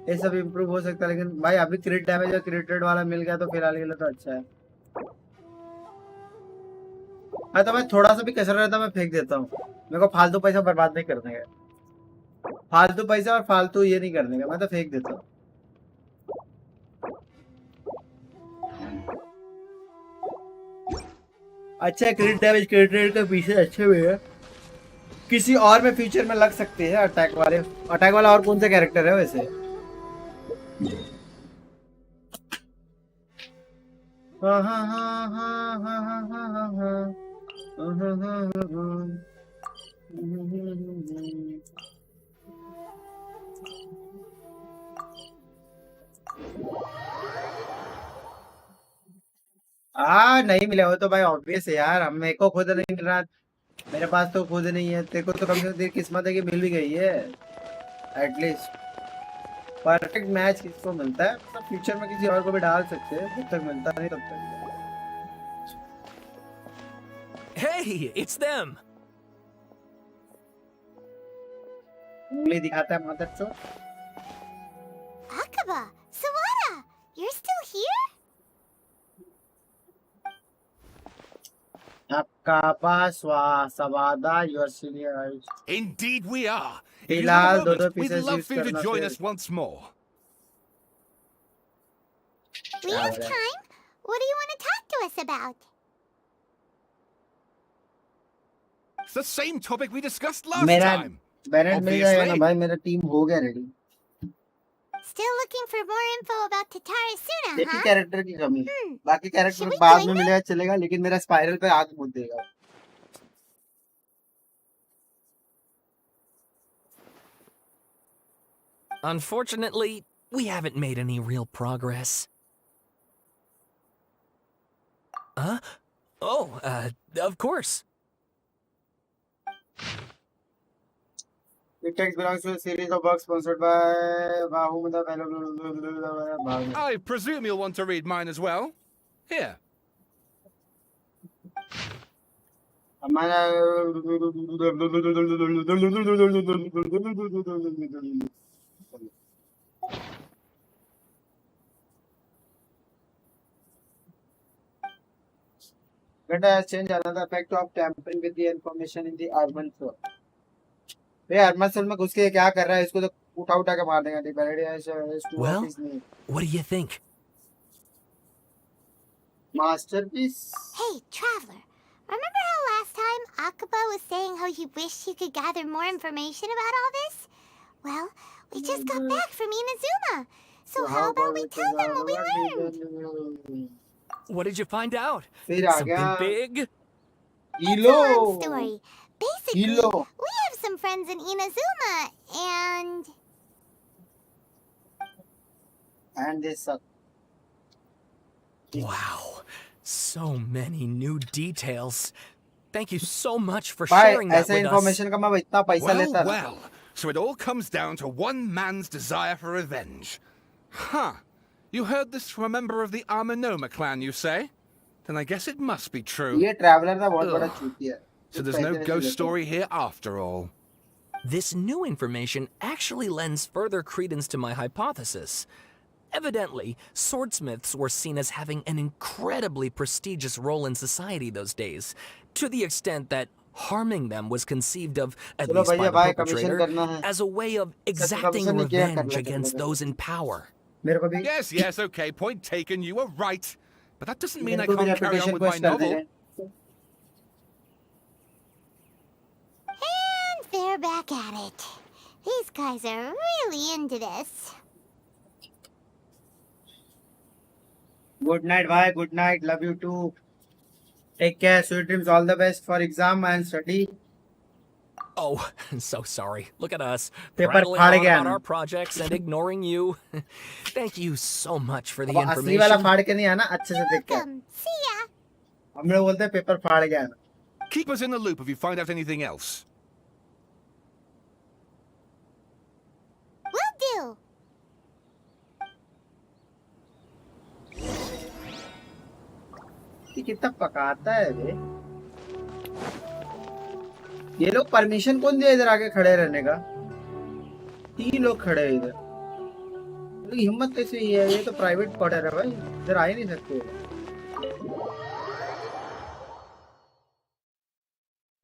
[SPEAKER 1] ये सब इम्प्रूव हो सकता है। लेकिन भाई अभी क्रिट डैमेज और क्रिट रेट वाला मिल गया तो फिलहाल के लिए तो अच्छा है। हाँ तो मैं थोड़ा सा भी कसर रहता मैं फेंक देता हूँ, मेरे को फालतू पैसा बर्बाद नहीं करने का, फालतू पैसा और फालतू ये नहीं करने का, मैं तो फेंक देता हूँ। अच्छा क्रिट डैमेज क्रिट रेट के पीछे अच्छे हुए हैं, किसी और में फ्यूचर में लग सकते हैं अटैक वाले। अटैक वाला और कौन सा कैरेक्टर है वैसे? हाँ हाँ हाँ हाँ हाँ हाँ हाँ हाँ हाँ। नहीं मिले हो तो भाई ऑब्वियस है यार, हम मेरे को खुद नहीं मिल रहा, मेरे पास तो खुद नहीं है, तेरे को तो कम से कम तेरी किस्मत है कि मिल भी गई है एटलीस्ट। परफेक्ट मैच किसको मिलता है, मतलब फ्यूचर में किसी और को भी डाल सकते हैं, जब तक मिलता नहीं तब तक।
[SPEAKER 3] Hey, it's them.
[SPEAKER 1] उंगली दिखाता है मदद तो।
[SPEAKER 2] Akaba, Sawada, you're still here?
[SPEAKER 1] Akaba, Sawada, your senior.
[SPEAKER 4] Indeed we are. If you
[SPEAKER 1] फिलहाल
[SPEAKER 4] have a
[SPEAKER 1] दो
[SPEAKER 4] moment, we'd
[SPEAKER 1] pieces
[SPEAKER 4] love
[SPEAKER 1] use
[SPEAKER 4] for you to
[SPEAKER 1] करना
[SPEAKER 4] join
[SPEAKER 1] फिर।
[SPEAKER 4] us once more.
[SPEAKER 2] We have time. What do you want to talk to us about?
[SPEAKER 4] It's the same topic we discussed last
[SPEAKER 1] मेरा
[SPEAKER 4] time.
[SPEAKER 1] Balance मिल जाएगा ना
[SPEAKER 4] Obviously.
[SPEAKER 1] भाई, मेरा team हो गया ready.
[SPEAKER 2] Still looking for more info about Tatara Suna,
[SPEAKER 1] एक ही
[SPEAKER 2] huh?
[SPEAKER 1] Character की कमी, बाकी
[SPEAKER 2] Should
[SPEAKER 1] कैरेक्टर
[SPEAKER 2] we
[SPEAKER 1] बाद
[SPEAKER 2] join
[SPEAKER 1] में
[SPEAKER 2] them?
[SPEAKER 1] मिलेगा चलेगा, लेकिन मेरा स्पाइरल पे आग मुद देगा।
[SPEAKER 3] Unfortunately, we haven't made any real progress. Huh? Oh, of course.
[SPEAKER 1] It text belongs to a series of works sponsored by Wahoo the
[SPEAKER 4] I presume you'll want to read mine as well. Here.
[SPEAKER 1] Ganda has changed another effect of tampering with the information in the urban soul. ये urban soul में घुस के क्या कर रहा है, इसको तो उठा उठा के मार देगा।
[SPEAKER 3] Well, what do you think?
[SPEAKER 1] Masterpiece.
[SPEAKER 2] Hey, Traveler. Remember how last time Akaba was saying how he wished he could gather more information about all this? Well, we just got back from Inazuma. So how about we tell them what we learned?
[SPEAKER 3] What did you find out?
[SPEAKER 1] फिर आ
[SPEAKER 3] Something
[SPEAKER 1] गया
[SPEAKER 3] big?
[SPEAKER 2] It's a long story. Basically,
[SPEAKER 1] Hilo.
[SPEAKER 2] we have some friends in Inazuma,
[SPEAKER 1] and they suck.
[SPEAKER 3] Wow, so many new details. Thank you so much for
[SPEAKER 1] भाई
[SPEAKER 3] sharing that
[SPEAKER 1] ऐसे
[SPEAKER 3] with us.
[SPEAKER 1] information का मैं इतना पैसा
[SPEAKER 4] Well,
[SPEAKER 1] लेता ना।
[SPEAKER 4] well. So it all comes down to one man's desire for revenge. Huh. You heard this from a member of the Amanoma clan, you say? Then I guess it must be true.
[SPEAKER 1] ये traveller का बहुत बड़ा
[SPEAKER 4] Ugh.
[SPEAKER 1] चूतिया है।
[SPEAKER 4] So there's no ghost story here after all.
[SPEAKER 3] This new information actually lends further credence to my hypothesis. Evidently, swordsmiths were seen as having an incredibly prestigious role in society those days, to the extent that harming them was conceived of, at
[SPEAKER 1] चलो
[SPEAKER 3] least by
[SPEAKER 1] भैया
[SPEAKER 3] the
[SPEAKER 1] भाई commission
[SPEAKER 3] perpetrator,
[SPEAKER 1] करना है
[SPEAKER 3] as a way of
[SPEAKER 1] such
[SPEAKER 3] exacting
[SPEAKER 1] commission नहीं किया कर
[SPEAKER 3] revenge
[SPEAKER 1] ले कर
[SPEAKER 3] against
[SPEAKER 1] ले
[SPEAKER 3] those in power.
[SPEAKER 1] मेरे को भी
[SPEAKER 4] Yes, yes, okay, point taken. You were right. But that doesn't mean
[SPEAKER 1] मेरे
[SPEAKER 4] I
[SPEAKER 1] को भी
[SPEAKER 4] can't carry on
[SPEAKER 1] reputation
[SPEAKER 4] with
[SPEAKER 1] को
[SPEAKER 4] my
[SPEAKER 1] कर दे
[SPEAKER 4] novel.
[SPEAKER 1] रहे
[SPEAKER 2] And they're back at it. These guys are really into this.
[SPEAKER 1] Good night भाई good night love you too take care sweet dreams all the best for exam and study
[SPEAKER 3] Oh, so sorry. Look at us,
[SPEAKER 1] paper
[SPEAKER 3] prattling
[SPEAKER 1] फाड़
[SPEAKER 3] on
[SPEAKER 1] गया
[SPEAKER 3] about
[SPEAKER 1] ना
[SPEAKER 3] our projects and ignoring you. Thank you so much for the
[SPEAKER 1] अब असली वाला
[SPEAKER 3] information.
[SPEAKER 1] फाड़ के नहीं आना अच्छे से देख के
[SPEAKER 2] Welcome. See ya.
[SPEAKER 1] हम लोग बोलते हैं पेपर फाड़ गया ना
[SPEAKER 4] Keep us in the loop if you find out anything else.
[SPEAKER 2] Will do.
[SPEAKER 1] ये कितना पकाता है बे ये लोग परमिशन कौन दिया इधर आके खड़े रहने का 3 लोग खड़े हैं इधर इनकी हिम्मत कैसे हुई है ये तो प्राइवेट क्वार्टर है भाई इधर आ ही नहीं सकते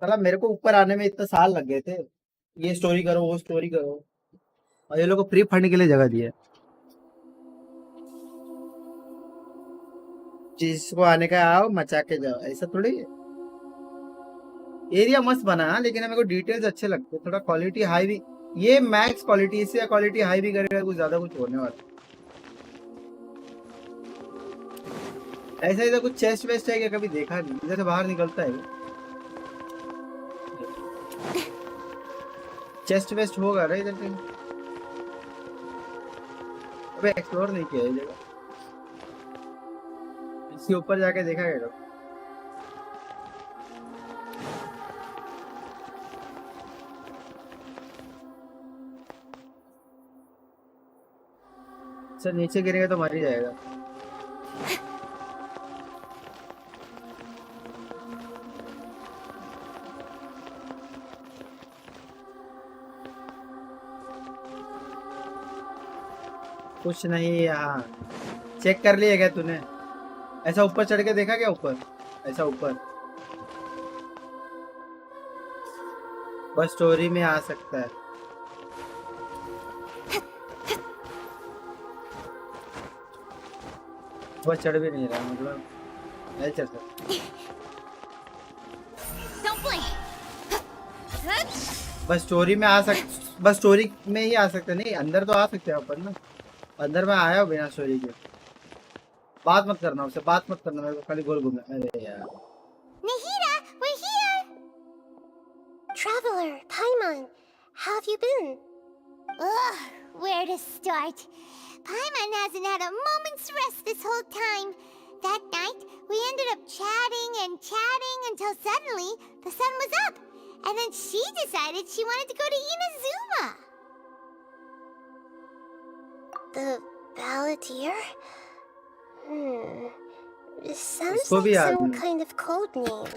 [SPEAKER 1] साला मेरे को ऊपर आने में इतना साल लग गए थे ये स्टोरी करो वो स्टोरी करो और ये लोग को प्री फंड के लिए जगह दी है जिसको आने का आओ मचा के जाओ ऐसा थोड़ी है एरिया मस्त बना है लेकिन मेरे को डिटेल्स अच्छे लगते हैं थोड़ा क्वालिटी हाई भी ये मैक्स क्वालिटी इससे क्वालिटी हाई भी करेगा कुछ ज्यादा कुछ होने वाला ऐसा इधर कुछ चेस्ट वेस्ट है क्या कभी देखा नहीं इधर से बाहर निकलता है चेस्ट वेस्ट होगा ना इधर कहीं अबे एक्सप्लोर नहीं किया ये जगह इसके ऊपर जाके देखा गया सर नीचे गिरेगा तो मर ही जाएगा कुछ नहीं यहाँ चेक कर लिया क्या तूने ऐसा ऊपर चढ़ के देखा क्या ऊपर ऐसा ऊपर बस स्टोरी में आ सकता है बस चढ़ भी नहीं रहा मतलब नहीं चढ़ सकता
[SPEAKER 2] Don't blink.
[SPEAKER 1] बस स्टोरी में आ सक बस स्टोरी में ही आ सकते नहीं अंदर तो आ सकते हैं अपन ना अंदर में आया हूँ बिना स्टोरी के बात मत करना उससे बात मत करना मेरे को खाली गोल घूमना अरे यार
[SPEAKER 2] Nahida, we're here. Traveler, Paimon, how have you been? Ugh, where to start? Paimon hasn't had a moment's rest this whole time. That night, we ended up chatting and chatting until suddenly the sun was up. And then she decided she wanted to go to Inazuma. The Balladeer? It sounds
[SPEAKER 1] इसको भी
[SPEAKER 2] like
[SPEAKER 1] याद
[SPEAKER 2] some
[SPEAKER 1] नहीं
[SPEAKER 2] kind of code name.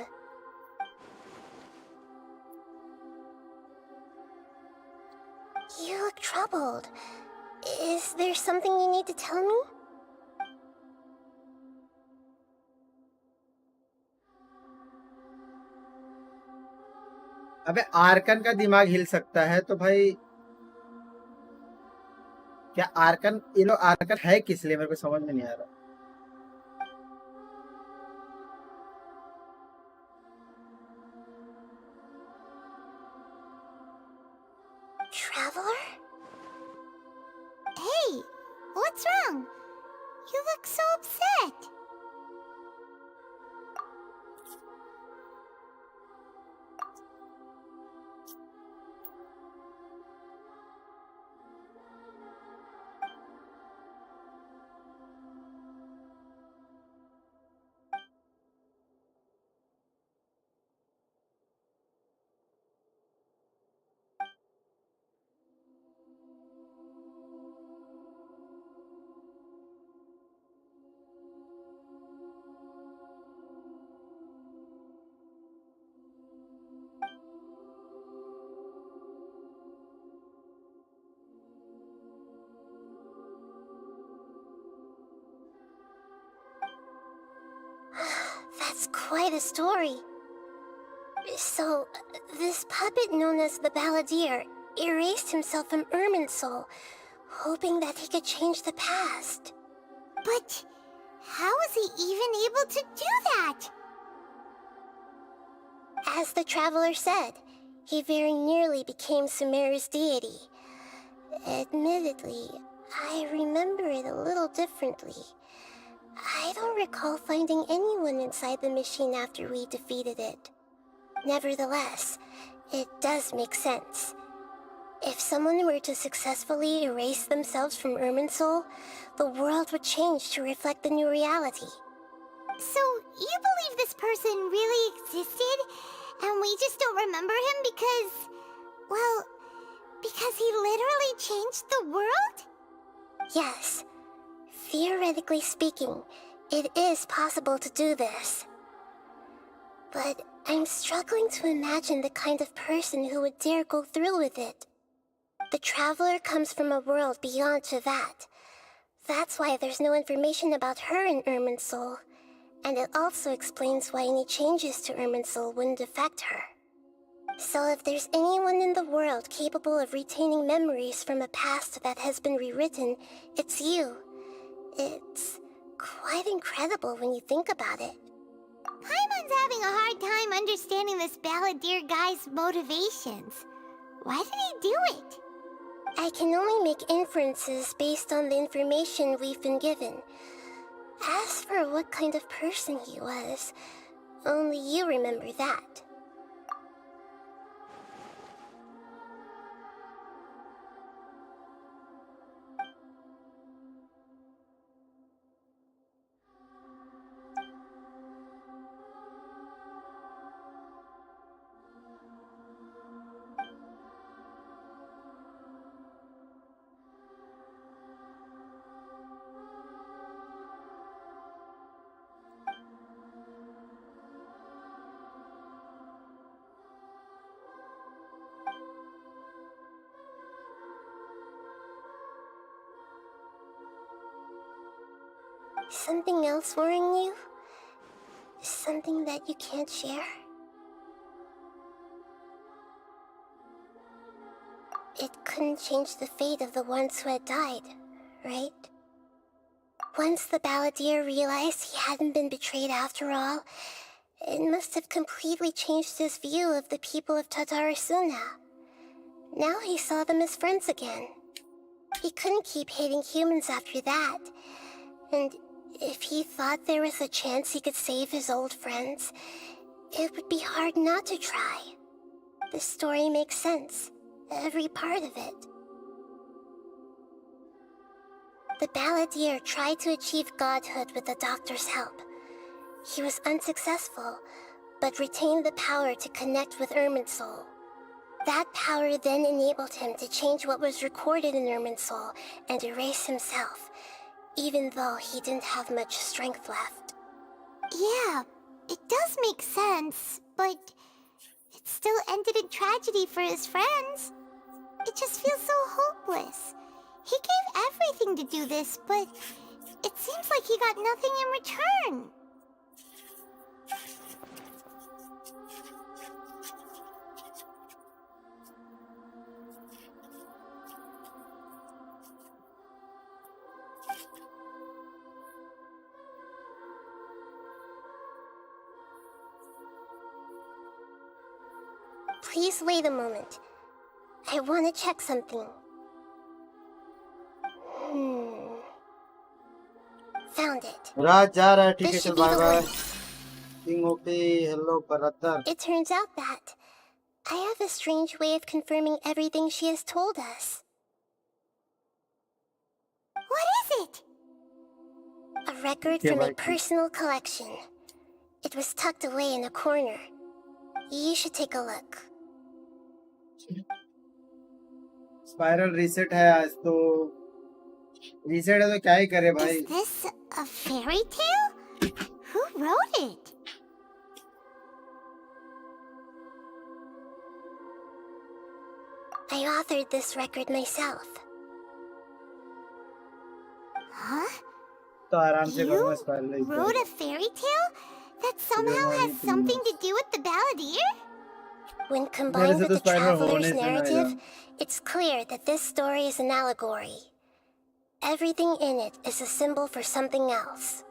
[SPEAKER 2] You look troubled. Is there something you need to tell me?
[SPEAKER 1] अबे Arkan का दिमाग हिल सकता है तो भाई क्या आर्कन ये लोग आर्कन है किस लिए मेरे को समझ में नहीं आ रहा
[SPEAKER 2] Traveler? Hey, what's wrong? You look so upset. That's quite a story. So, this puppet known as the Balladeer erased himself from Irminsul, hoping that he could change the past. But how was he even able to do that? As the Traveler said, he very nearly became Sumeru's deity. Admittedly, I remember it a little differently. I don't recall finding anyone inside the machine after we defeated it. Nevertheless, it does make sense. If someone were to successfully erase themselves from Irminsul, the world would change to reflect the new reality. So, you believe this person really existed, and we just don't remember him because... well, because he literally changed the world? Yes. Theoretically speaking, it is possible to do this. But I'm struggling to imagine the kind of person who would dare go through with it. The Traveler comes from a world beyond to that. That's why there's no information about her in Irminsul, and it also explains why any changes to Irminsul wouldn't affect her. So if there's anyone in the world capable of retaining memories from a past that has been rewritten, it's you. It's quite incredible when you think about it. Paimon's having a hard time understanding this Balladeer guy's motivations. Why did he do it? I can only make inferences based on the information we've been given. As for what kind of person he was, only you remember that. Something else worrying you? Something that you can't share? It couldn't change the fate of the ones who had died, right? Once the Balladeer realized he hadn't been betrayed after all, it must have completely changed his view of the people of Tatarasuna. Now he saw them as friends again. He couldn't keep hating humans after that, and if he thought there was a chance he could save his old friends, it would be hard not to try. The story makes sense, every part of it. The Balladeer tried to achieve godhood with the Doctor's help. He was unsuccessful, but retained the power to connect with Irminsul. That power then enabled him to change what was recorded in Irminsul and erase himself, even though he didn't have much strength left. Yeah, it does make sense, but it still ended in tragedy for his friends. It just feels so hopeless. He gave everything to do this, but it seems like he got nothing in return. Please wait a moment. I want to check something. Found it.
[SPEAKER 1] राज जा रहा है ठीक है
[SPEAKER 2] This
[SPEAKER 1] चल
[SPEAKER 2] should be
[SPEAKER 1] bye
[SPEAKER 2] the
[SPEAKER 1] bye
[SPEAKER 2] one.
[SPEAKER 1] King OP hello brother
[SPEAKER 2] It turns out that I have a strange way of confirming everything she has told us. What is it? A record from a personal collection. It was tucked away in a corner. You should take a look.
[SPEAKER 1] Spiral reset है आज तो reset है तो क्या ही करे भाई.
[SPEAKER 2] Is this a fairy tale? Who wrote it? I authored this record myself. Huh?
[SPEAKER 1] तो आराम से करूँगा spiral
[SPEAKER 2] You wrote a fairy tale that somehow has something to do with the Balladeer? When combined with the traveler's narrative, it's clear that this story is an allegory. Everything in it is a symbol for something else.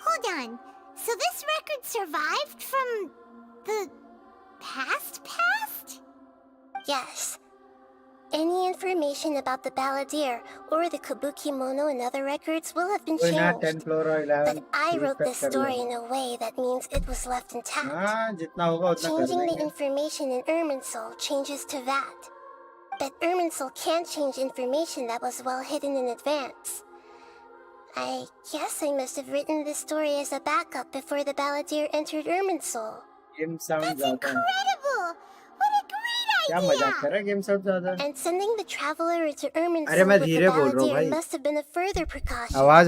[SPEAKER 13] Hold on. So this record survived from the past?
[SPEAKER 2] Yes. Any information about the balladeer or the kabuki mono in other records will have been changed. But I wrote this story in a way that means it was left intact. Changing the information in Irminsul changes to that. But Irminsul can't change information that was well hidden in advance. I guess I must have written this story as a backup before the balladeer entered Irminsul.
[SPEAKER 13] That's incredible! What a great idea!
[SPEAKER 2] And sending the traveler into Irminsul with the balladeer must have been a further precaution. I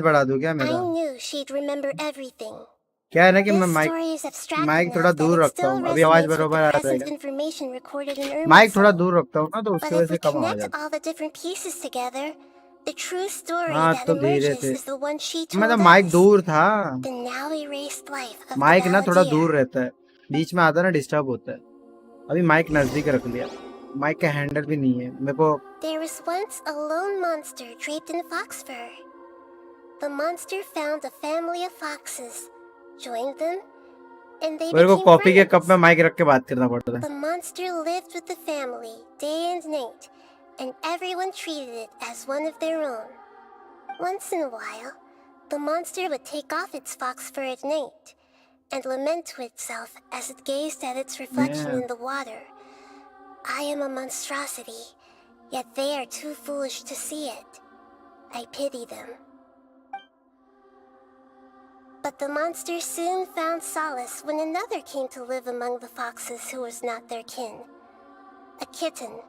[SPEAKER 2] knew she'd remember everything.
[SPEAKER 1] क्या है ना कि मैं
[SPEAKER 2] mic
[SPEAKER 1] थोड़ा दूर रखता हूँ, अभी आवाज बरोबर आ रही है। माइक थोड़ा दूर रखता हूँ ना, तो उसकी वजह से कम आवाज आती है। हाँ तो धीरे से, मतलब माइक दूर था, माइक ना थोड़ा दूर रहता है, बीच में आता ना डिस्टर्ब होता है। अभी माइक नजदीक रख लिया, माइक का हैंडल भी नहीं है मेरे को।
[SPEAKER 2] There was once a lone monster draped in fox fur. The monster found a family of foxes, joined them, and they
[SPEAKER 1] मेरे को
[SPEAKER 2] became
[SPEAKER 1] कॉफी के
[SPEAKER 2] friends.
[SPEAKER 1] कप में माइक रख के बात करना पड़ता है।
[SPEAKER 2] The monster lived with the family day and night, and everyone treated it as one of their own. Once in a while, the monster would take off its fox fur at night and lament to itself as it gazed at its reflection in the water. I am a monstrosity, yet they are too foolish to see it. I pity them. But the monster soon found solace when another came to live among the foxes who was not their kin. A kitten,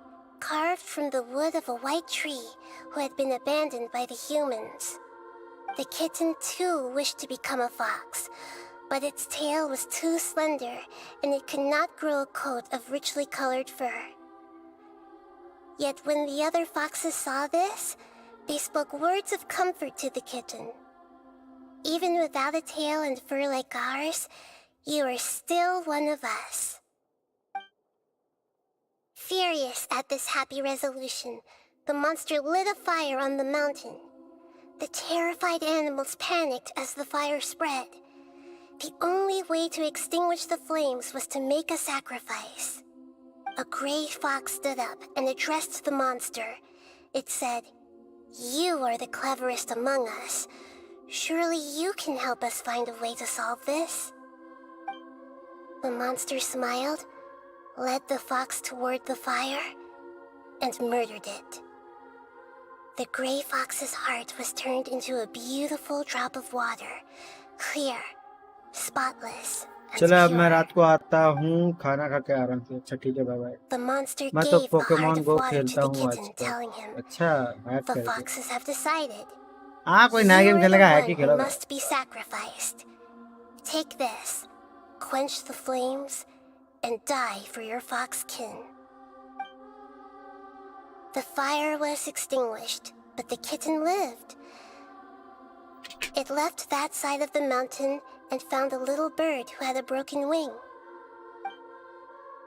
[SPEAKER 2] carved from the wood of a white tree, who had been abandoned by the humans. The kitten too wished to become a fox, but its tail was too slender and it could not grow a coat of richly colored fur. Yet when the other foxes saw this, they spoke words of comfort to the kitten. Even without a tail and fur like ours, you are still one of us. Furious at this happy resolution, the monster lit a fire on the mountain. The terrified animals panicked as the fire spread. The only way to extinguish the flames was to make a sacrifice. A gray fox stood up and addressed the monster. It said, "You are the cleverest among us. Surely you can help us find a way to solve this." The monster smiled, led the fox toward the fire, and murdered it. The gray fox's heart was turned into a beautiful drop of water, clear, spotless, and
[SPEAKER 1] चलो अब मैं
[SPEAKER 2] pure.
[SPEAKER 1] रात को आता हूँ, खाना खा के आराम से। अच्छा ठीक है, बाय बाय।
[SPEAKER 2] The monster
[SPEAKER 1] मैं तो
[SPEAKER 2] gave the heart
[SPEAKER 1] Pokemon
[SPEAKER 2] of
[SPEAKER 1] go
[SPEAKER 2] water to
[SPEAKER 1] खेलता
[SPEAKER 2] the
[SPEAKER 1] हूँ
[SPEAKER 2] kitten,
[SPEAKER 1] आजकल।
[SPEAKER 2] telling him,
[SPEAKER 1] अच्छा हैक
[SPEAKER 2] "The
[SPEAKER 1] करके।
[SPEAKER 2] foxes have decided.
[SPEAKER 1] हाँ कोई नया
[SPEAKER 2] You
[SPEAKER 1] गेम
[SPEAKER 2] are the
[SPEAKER 1] खेलेगा, हैक ही
[SPEAKER 2] one who
[SPEAKER 1] खेलोगे।
[SPEAKER 2] must be sacrificed. Take this, quench the flames, and die for your fox kin." The fire was extinguished, but the kitten lived. It left that side of the mountain and found a little bird who had a broken wing.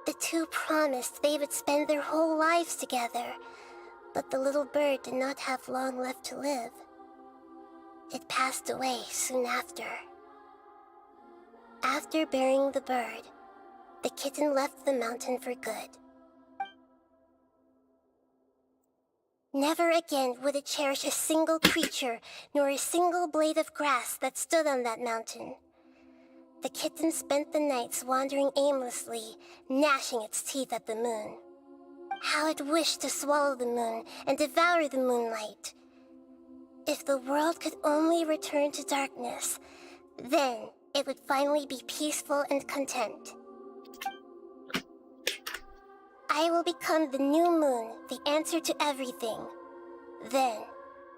[SPEAKER 2] The two promised they would spend their whole lives together, but the little bird did not have long left to live. It passed away soon after. After burying the bird, the kitten left the mountain for good. Never again would it cherish a single creature, nor a single blade of grass that stood on that mountain. The kitten spent the nights wandering aimlessly, gnashing its teeth at the moon. How it wished to swallow the moon and devour the moonlight. If the world could only return to darkness, then it would finally be peaceful and content. I will become the new moon, the answer to everything. Then,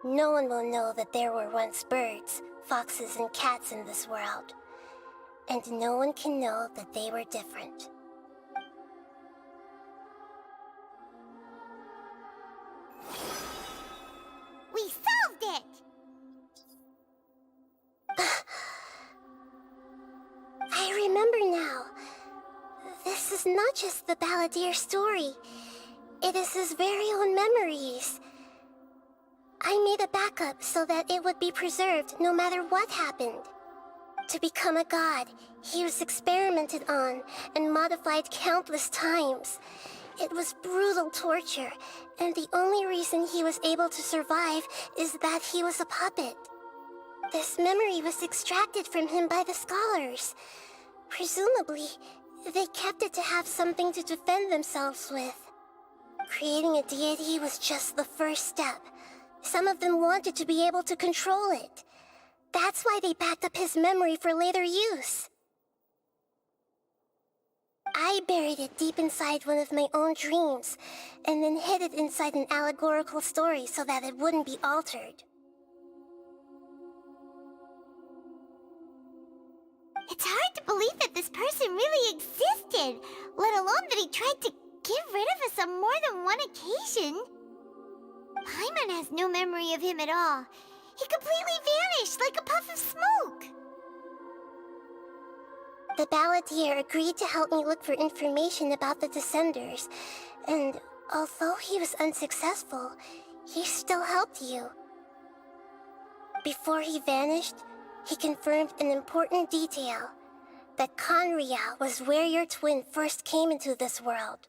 [SPEAKER 2] no one will know that there were once birds, foxes, and cats in this world. And no one can know that they were different.
[SPEAKER 13] We solved it!
[SPEAKER 2] I remember now. This This is not just the Balladeer's story. It is his very own memories. I made a backup so that it would be preserved no matter what happened. To become a god, he was experimented on and modified countless times. It was brutal torture, and the only reason he was able to survive is that he was a puppet. This memory was extracted from him by the scholars. Presumably, they kept it to have something to defend themselves with. Creating a deity was just the first step. Some of them wanted to be able to control it. That's why they backed up his memory for later use. I buried it deep inside one of my own dreams, and then hid it inside an allegorical story so that it wouldn't be altered.
[SPEAKER 13] It's hard to believe that this person really existed, let alone that he tried to get rid of us on more than one occasion. Paimon has no memory of him at all. He completely vanished like a puff of smoke.
[SPEAKER 2] The Balladeer agreed to help me look for information about the Descenders, and although he was unsuccessful, he still helped you. Before he vanished, he confirmed an important detail, that Conria was where your twin first came into this world.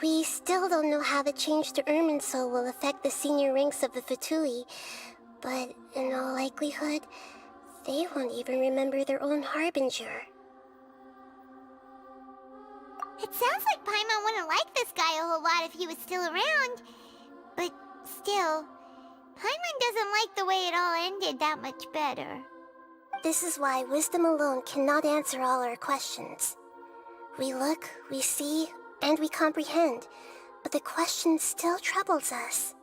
[SPEAKER 2] We still don't know how the change to Irminsul will affect the senior ranks of the Fatui, but in all likelihood, they won't even remember their own Harbinger.
[SPEAKER 13] It sounds like Paimon wouldn't like this guy a whole lot if he was still around. But still, Paimon doesn't like the way it all ended that much better.
[SPEAKER 2] This is why wisdom alone cannot answer all our questions. We look, we see, and we comprehend, but the question still troubles us.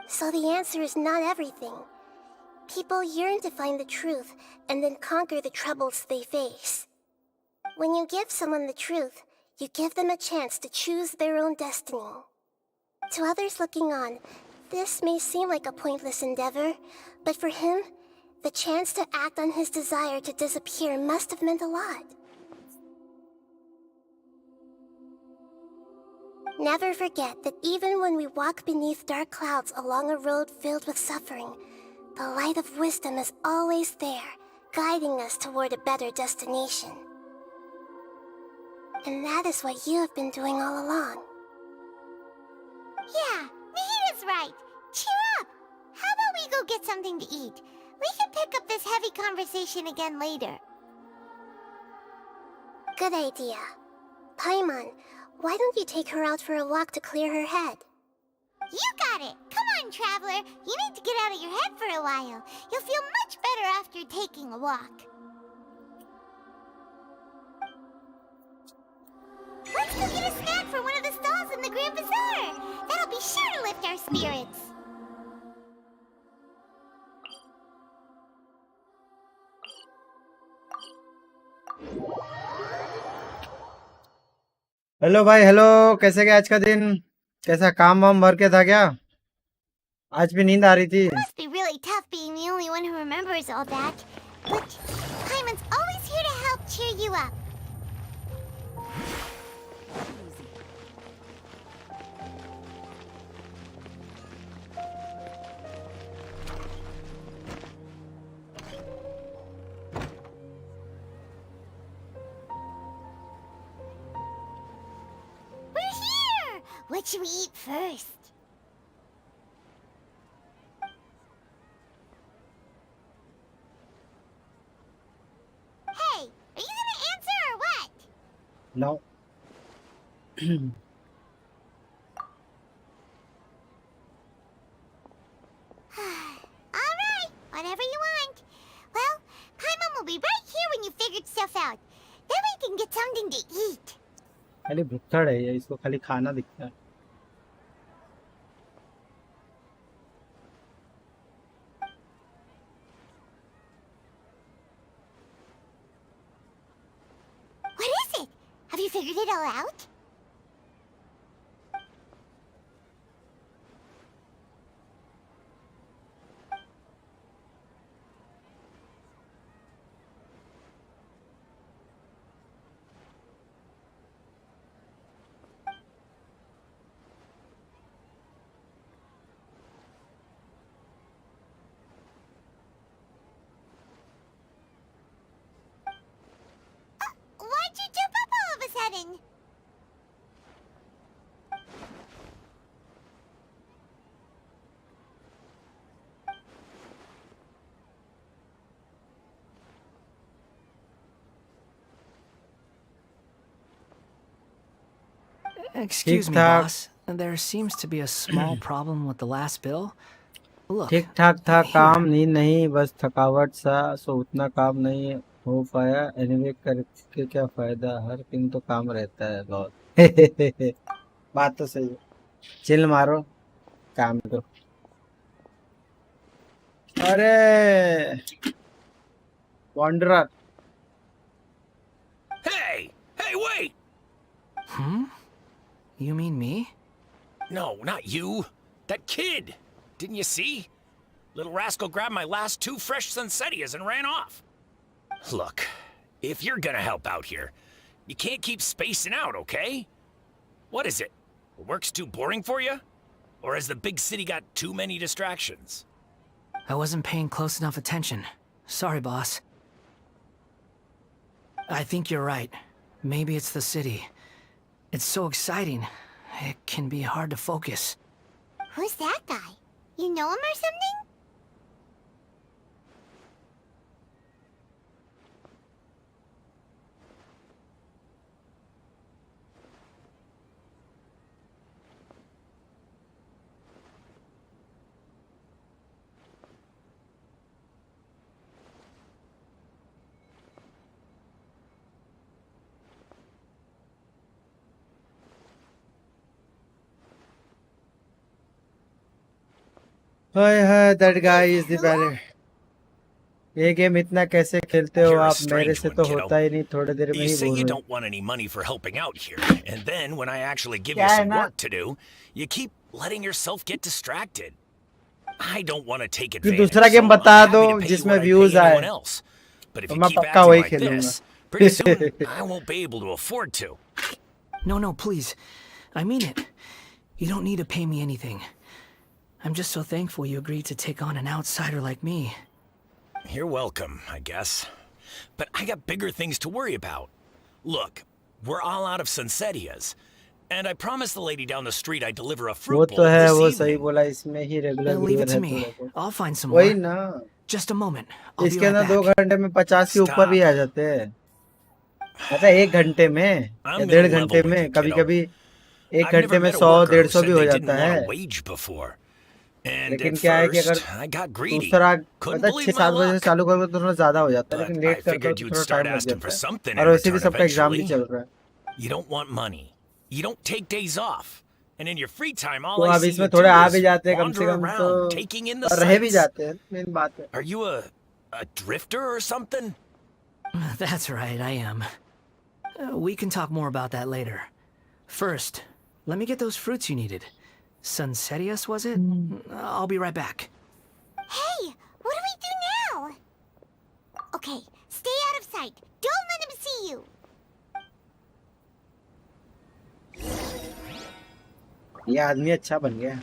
[SPEAKER 2] So the answer is not everything. People yearn to find the truth and then conquer the troubles they face. When you give someone the truth, you give them a chance to choose their own destiny. To others looking on, this may seem like a pointless endeavor, but for him, the chance to act on his desire to disappear must have meant a lot. Never forget that even when we walk beneath dark clouds along a road filled with suffering, the light of wisdom is always there, guiding us toward a better destination. And that is what you have been doing all along.
[SPEAKER 13] Yeah, Nahita's right. Cheer up! How about we go get something to eat? We can pick up this heavy conversation again later.
[SPEAKER 2] Good idea. Paimon, why don't you take her out for a walk to clear her head?
[SPEAKER 13] You got it! Come on, Traveler! You need to get out of your head for a while. You'll feel much better after taking a walk. Let's go get a snack from one of the stalls in the Grand Bazaar! That'll be sure to lift our spirits!
[SPEAKER 1] Hello भाई, hello. कैसे गया आज का दिन? कैसा काम वाम भर के था क्या? आज भी नींद आ रही थी।
[SPEAKER 13] It must be really tough being the only one who remembers all that. But Paimon's always here to help cheer you up. We're here! What should we eat first? Hey, are you gonna answer or what?
[SPEAKER 1] No.
[SPEAKER 13] Alright, whatever you want. Well, Paimon will be right here when you figured stuff out. Then we can get something to eat.
[SPEAKER 1] खाली भुक्खड़ है ये, इसको खाली खाना दिखता है।
[SPEAKER 13] What is it? Have you figured it all out? morning.
[SPEAKER 6] Excuse me, boss. There seems to be a small problem with the last bill. Look,
[SPEAKER 1] ठीक ठाक था
[SPEAKER 6] here.
[SPEAKER 1] काम, नींद नहीं, बस थकावट सा, सो उतना काम नहीं हो पाया। एनीवे करके क्या फायदा, हर दिन तो काम रहता है बहुत। बात तो सही है, चिल मारो, काम करो। अरे wanderer,
[SPEAKER 3] Hey! Hey, wait!
[SPEAKER 6] You mean me?
[SPEAKER 3] No, not you. That kid. Didn't you see? Little rascal grabbed my last 2 fresh Sunsetias and ran off. Look, if you're gonna help out here, you can't keep spacing out, okay? What is it? Work's too boring for you? Or has the big city got too many distractions?
[SPEAKER 6] I wasn't paying close enough attention. Sorry, boss. I think you're right. Maybe it's the city. It's so exciting. It can be hard to focus.
[SPEAKER 13] Who's that guy? You know him or something?
[SPEAKER 1] Hi hi, that guy is the better. ये game इतना कैसे खेलते हो
[SPEAKER 3] You're a
[SPEAKER 1] आप? मेरे
[SPEAKER 3] strange
[SPEAKER 1] से
[SPEAKER 3] one,
[SPEAKER 1] तो
[SPEAKER 3] kiddo.
[SPEAKER 1] होता ही नहीं, थोड़ी देर में
[SPEAKER 3] You
[SPEAKER 1] he
[SPEAKER 3] say
[SPEAKER 1] bore
[SPEAKER 3] you
[SPEAKER 1] हो।
[SPEAKER 3] don't want any money for helping out here, and then when I actually give you
[SPEAKER 1] क्या है
[SPEAKER 3] some
[SPEAKER 1] ना,
[SPEAKER 3] work to do, you keep letting yourself get distracted. I don't want to take
[SPEAKER 1] कि
[SPEAKER 3] advantage,
[SPEAKER 1] दूसरा game
[SPEAKER 3] so
[SPEAKER 1] बता
[SPEAKER 3] I'm
[SPEAKER 1] दो
[SPEAKER 3] happy to pay you
[SPEAKER 1] जिसमें
[SPEAKER 3] what I pay
[SPEAKER 1] views आए,
[SPEAKER 3] anyone else. But if
[SPEAKER 1] तो
[SPEAKER 3] you
[SPEAKER 1] मैं
[SPEAKER 3] keep
[SPEAKER 1] पक्का
[SPEAKER 3] acting
[SPEAKER 1] वही
[SPEAKER 3] like
[SPEAKER 1] खेलूंगा।
[SPEAKER 3] this, pretty soon I won't be able to afford to.
[SPEAKER 6] No, please. I mean it. You don't need to pay me anything. I'm just so thankful you agreed to take on an outsider like me.
[SPEAKER 3] You're welcome, I guess. But I got bigger things to worry about. Look, we're all out of Sunsetias. And I promised the lady down the street I'd deliver a
[SPEAKER 1] वो
[SPEAKER 3] fruit
[SPEAKER 1] तो
[SPEAKER 3] bowl
[SPEAKER 1] है,
[SPEAKER 3] this
[SPEAKER 1] वो सही
[SPEAKER 3] evening.
[SPEAKER 1] बोला, इसमें ही regular
[SPEAKER 6] Leave
[SPEAKER 1] viewer
[SPEAKER 6] it
[SPEAKER 1] है
[SPEAKER 6] to me.
[SPEAKER 1] थोड़े को।
[SPEAKER 6] I'll find some
[SPEAKER 1] वही
[SPEAKER 6] more.
[SPEAKER 1] ना,
[SPEAKER 6] Just a moment. I'll be
[SPEAKER 1] इसके
[SPEAKER 6] right
[SPEAKER 1] अंदर 2
[SPEAKER 6] back.
[SPEAKER 1] घंटे में 50 के ऊपर भी
[SPEAKER 3] Stop.
[SPEAKER 1] आ जाते हैं। अच्छा 1 घंटे में या
[SPEAKER 3] I'm
[SPEAKER 1] 1.5
[SPEAKER 3] gonna
[SPEAKER 1] घंटे
[SPEAKER 3] level with
[SPEAKER 1] में,
[SPEAKER 3] you,
[SPEAKER 1] कभी
[SPEAKER 3] kiddo.
[SPEAKER 1] कभी 1
[SPEAKER 3] I've
[SPEAKER 1] घंटे
[SPEAKER 3] never
[SPEAKER 1] में
[SPEAKER 3] met a
[SPEAKER 1] 100
[SPEAKER 3] worker who
[SPEAKER 1] 150 भी
[SPEAKER 3] said
[SPEAKER 1] हो
[SPEAKER 3] they
[SPEAKER 1] जाता
[SPEAKER 3] didn't want
[SPEAKER 1] है।
[SPEAKER 3] a wage before. And
[SPEAKER 1] लेकिन
[SPEAKER 3] at
[SPEAKER 1] क्या है कि अगर
[SPEAKER 3] first, I got greedy.
[SPEAKER 1] दूसरा
[SPEAKER 3] Couldn't
[SPEAKER 1] मतलब
[SPEAKER 3] believe my
[SPEAKER 1] 6-7 बजे से
[SPEAKER 3] luck.
[SPEAKER 1] चालू करोगे तो थोड़ा ज्यादा हो जाता है,
[SPEAKER 3] But
[SPEAKER 1] लेकिन
[SPEAKER 3] I
[SPEAKER 1] लेट करते हो
[SPEAKER 3] figured
[SPEAKER 1] तो
[SPEAKER 3] you'd
[SPEAKER 1] थोड़ा
[SPEAKER 3] start
[SPEAKER 1] टाइम लग
[SPEAKER 3] asking
[SPEAKER 1] जाता
[SPEAKER 3] for
[SPEAKER 1] है।
[SPEAKER 3] something
[SPEAKER 1] और
[SPEAKER 3] in
[SPEAKER 1] वैसे भी
[SPEAKER 3] return
[SPEAKER 1] सबका एग्जाम भी
[SPEAKER 3] eventually.
[SPEAKER 1] चल रहा है,
[SPEAKER 3] You don't want money. You don't take days off. And in your free time,
[SPEAKER 1] तो
[SPEAKER 3] all I
[SPEAKER 1] अब
[SPEAKER 3] see
[SPEAKER 1] इसमें
[SPEAKER 3] you
[SPEAKER 1] थोड़े
[SPEAKER 3] do
[SPEAKER 1] आ
[SPEAKER 3] is
[SPEAKER 1] भी जाते हैं कम से
[SPEAKER 3] wander
[SPEAKER 1] कम तो,
[SPEAKER 3] around, taking in the
[SPEAKER 1] और रह भी
[SPEAKER 3] sights.
[SPEAKER 1] जाते हैं, मेन बात है।
[SPEAKER 3] Are you a drifter or something?
[SPEAKER 6] That's right, I am. We can talk more about that later. First, let me get those fruits you needed. Sunsetias, was it? I'll be right back.
[SPEAKER 13] Hey, what do we do now? Okay, stay out of sight. Don't let him see you.
[SPEAKER 1] ये आदमी अच्छा बन गया,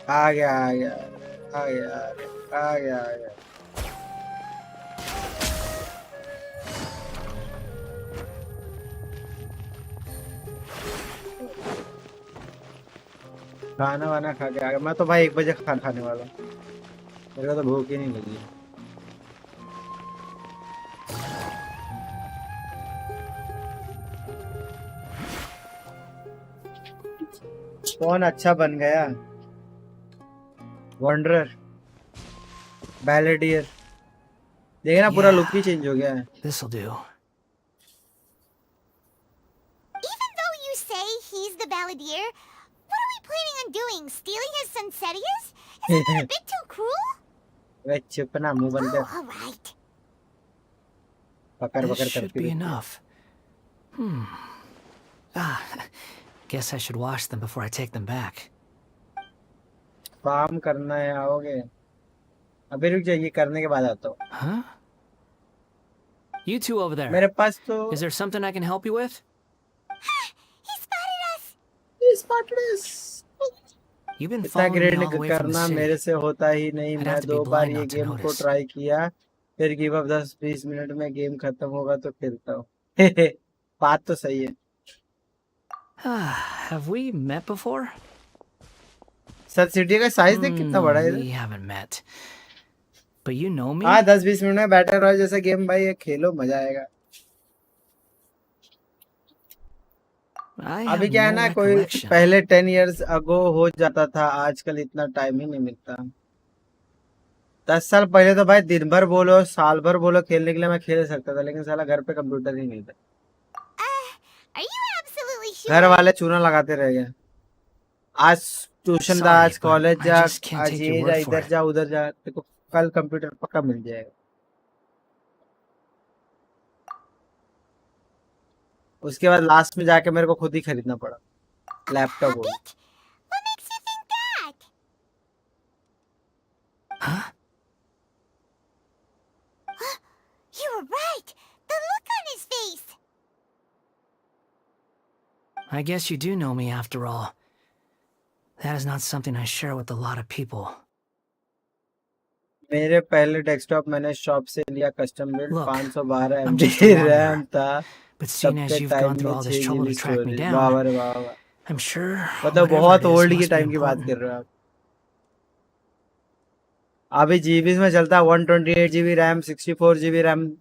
[SPEAKER 1] आ गया आ गया आ गया आ गया आ गया। खाना वाना खा के आ गया। मैं तो भाई 1 बजे खाना खाने वाला हूँ, मेरे को तो भूख ही नहीं लगी। कौन अच्छा बन गया? वॉन्डरर, बैलेडियर, देखिए ना पूरा लुक ही चेंज हो गया है।
[SPEAKER 6] This'll do.
[SPEAKER 13] Even though you say he's the balladeer, what are we planning on doing? Stealing his Sunsetias? Isn't that a bit too cruel?
[SPEAKER 1] वे चुप ना, मुंह बंद कर,
[SPEAKER 13] All right.
[SPEAKER 1] पकड़
[SPEAKER 6] This
[SPEAKER 1] पकड़
[SPEAKER 6] should
[SPEAKER 1] करती
[SPEAKER 6] be
[SPEAKER 1] रहती है।
[SPEAKER 6] enough. Guess I should wash them before I take them back.
[SPEAKER 1] Farm करना है, आओगे? अभी रुक जाइए, करने के बाद आता हूँ।
[SPEAKER 6] Huh? You two over there.
[SPEAKER 1] मेरे पास तो
[SPEAKER 6] Is there something I can help you with?
[SPEAKER 13] He spotted us.
[SPEAKER 6] You've been
[SPEAKER 1] इतना
[SPEAKER 6] following me
[SPEAKER 1] grade
[SPEAKER 6] all the way from the
[SPEAKER 1] करना
[SPEAKER 6] city.
[SPEAKER 1] मेरे से होता ही नहीं।
[SPEAKER 6] I'd
[SPEAKER 1] मैं
[SPEAKER 6] have to be
[SPEAKER 1] 2 bar
[SPEAKER 6] blind
[SPEAKER 1] ये
[SPEAKER 6] not to
[SPEAKER 1] गेम को
[SPEAKER 6] notice.
[SPEAKER 1] Try किया, फिर गिव अप। 10-20 मिनट में गेम खत्म होगा तो खेलता हूँ। बात तो सही है।
[SPEAKER 6] Have we met before?
[SPEAKER 1] Sir city का साइज देख कितना बड़ा है
[SPEAKER 6] We
[SPEAKER 1] इधर।
[SPEAKER 6] haven't met. But you know me?
[SPEAKER 1] हाँ 10-20 मिनट में बैटल रॉयल जैसा गेम भाई, ये खेलो मजा आएगा।
[SPEAKER 6] I
[SPEAKER 1] अभी
[SPEAKER 6] have
[SPEAKER 1] क्या है
[SPEAKER 6] no
[SPEAKER 1] ना, कोई
[SPEAKER 6] recollection.
[SPEAKER 1] पहले 10 years ago हो जाता था, आजकल इतना टाइम ही नहीं मिलता। 10 साल पहले तो भाई दिन भर बोलो साल भर बोलो खेलने के लिए मैं खेल सकता था, लेकिन साला घर पे कंप्यूटर ही नहीं था।
[SPEAKER 13] Are you absolutely
[SPEAKER 1] घर
[SPEAKER 13] sure?
[SPEAKER 1] वाले चूना लगाते रह गए। आज ट्यूशन था,
[SPEAKER 6] Sorry,
[SPEAKER 1] आज
[SPEAKER 6] but
[SPEAKER 1] कॉलेज
[SPEAKER 6] I
[SPEAKER 1] जा,
[SPEAKER 6] just can't
[SPEAKER 1] आज
[SPEAKER 6] take your
[SPEAKER 1] ये जा,
[SPEAKER 6] word for
[SPEAKER 1] इधर
[SPEAKER 6] it.
[SPEAKER 1] जा उधर जा, देखो कल कंप्यूटर पक्का मिल जाएगा। उसके बाद लास्ट में जाके मेरे को खुद ही खरीदना पड़ा लैपटॉप वो।
[SPEAKER 13] Puppet? What makes you think that?
[SPEAKER 6] Huh?
[SPEAKER 13] You were right. The look on his face.
[SPEAKER 6] I guess you do know me after all. That is not something I share with a lot of people.
[SPEAKER 1] मेरे पहले desktop मैंने shop से लिया custom build,
[SPEAKER 6] Look,
[SPEAKER 1] 512
[SPEAKER 6] I'm
[SPEAKER 1] MB
[SPEAKER 6] just a
[SPEAKER 1] RAM
[SPEAKER 6] wanderer.
[SPEAKER 1] था,
[SPEAKER 6] But seeing
[SPEAKER 1] तब
[SPEAKER 6] as
[SPEAKER 1] के
[SPEAKER 6] you've
[SPEAKER 1] time
[SPEAKER 6] gone through
[SPEAKER 1] में
[SPEAKER 6] all
[SPEAKER 1] 6
[SPEAKER 6] this trouble
[SPEAKER 1] GB
[SPEAKER 6] to track me
[SPEAKER 1] storage. वाह
[SPEAKER 6] down,
[SPEAKER 1] वाह वाह वाह।
[SPEAKER 6] I'm sure
[SPEAKER 1] मतलब
[SPEAKER 6] whatever
[SPEAKER 1] बहुत
[SPEAKER 6] it is
[SPEAKER 1] ओल्ड की
[SPEAKER 6] must be
[SPEAKER 1] टाइम की बात
[SPEAKER 6] important.
[SPEAKER 1] कर रहे हो आप। अभी जीबी में चलता है 128 GB रैम, 64 GB रैम।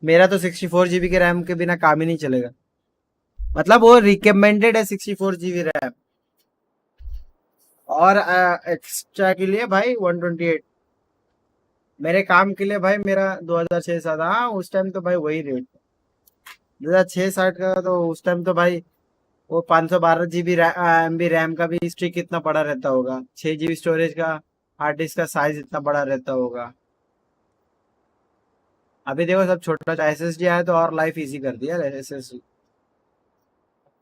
[SPEAKER 1] मेरा तो 64 GB के रैम के बिना काम ही नहीं चलेगा। मतलब वो रिकमेंडेड है 64 GB रैम, और एक्स्ट्रा के लिए भाई 128। मेरे काम के लिए भाई मेरा 2006-7, हाँ उस टाइम तो भाई वही रेट था 2006-7 का। तो उस टाइम तो भाई वो 512 GB MB रैम का भी हिस्ट्री कितना बड़ा रहता होगा, 6 GB स्टोरेज का हार्ड डिस्क का साइज इतना बड़ा रहता होगा। अभी देखो सब छोटा SSD आया तो और लाइफ इजी कर दिया। SSD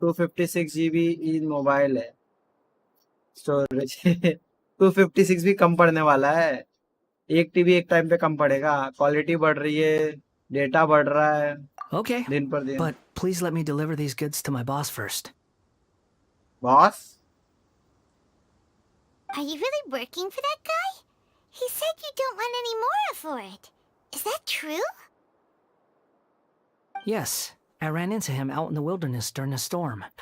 [SPEAKER 1] 256 GB इन मोबाइल है स्टोरेज। 256 भी कम पड़ने वाला है, 1 TB एक टाइम पे कम पड़ेगा। क्वालिटी बढ़ रही है, डेटा बढ़ रहा है
[SPEAKER 6] Okay,
[SPEAKER 1] दिन पर दिन।
[SPEAKER 6] but please let me deliver these goods to my boss first.
[SPEAKER 1] Boss
[SPEAKER 13] Are you really working for that guy? He said you don't want any mora for it. Is that true?
[SPEAKER 6] Yes, I ran into him out in the wilderness during a storm. And he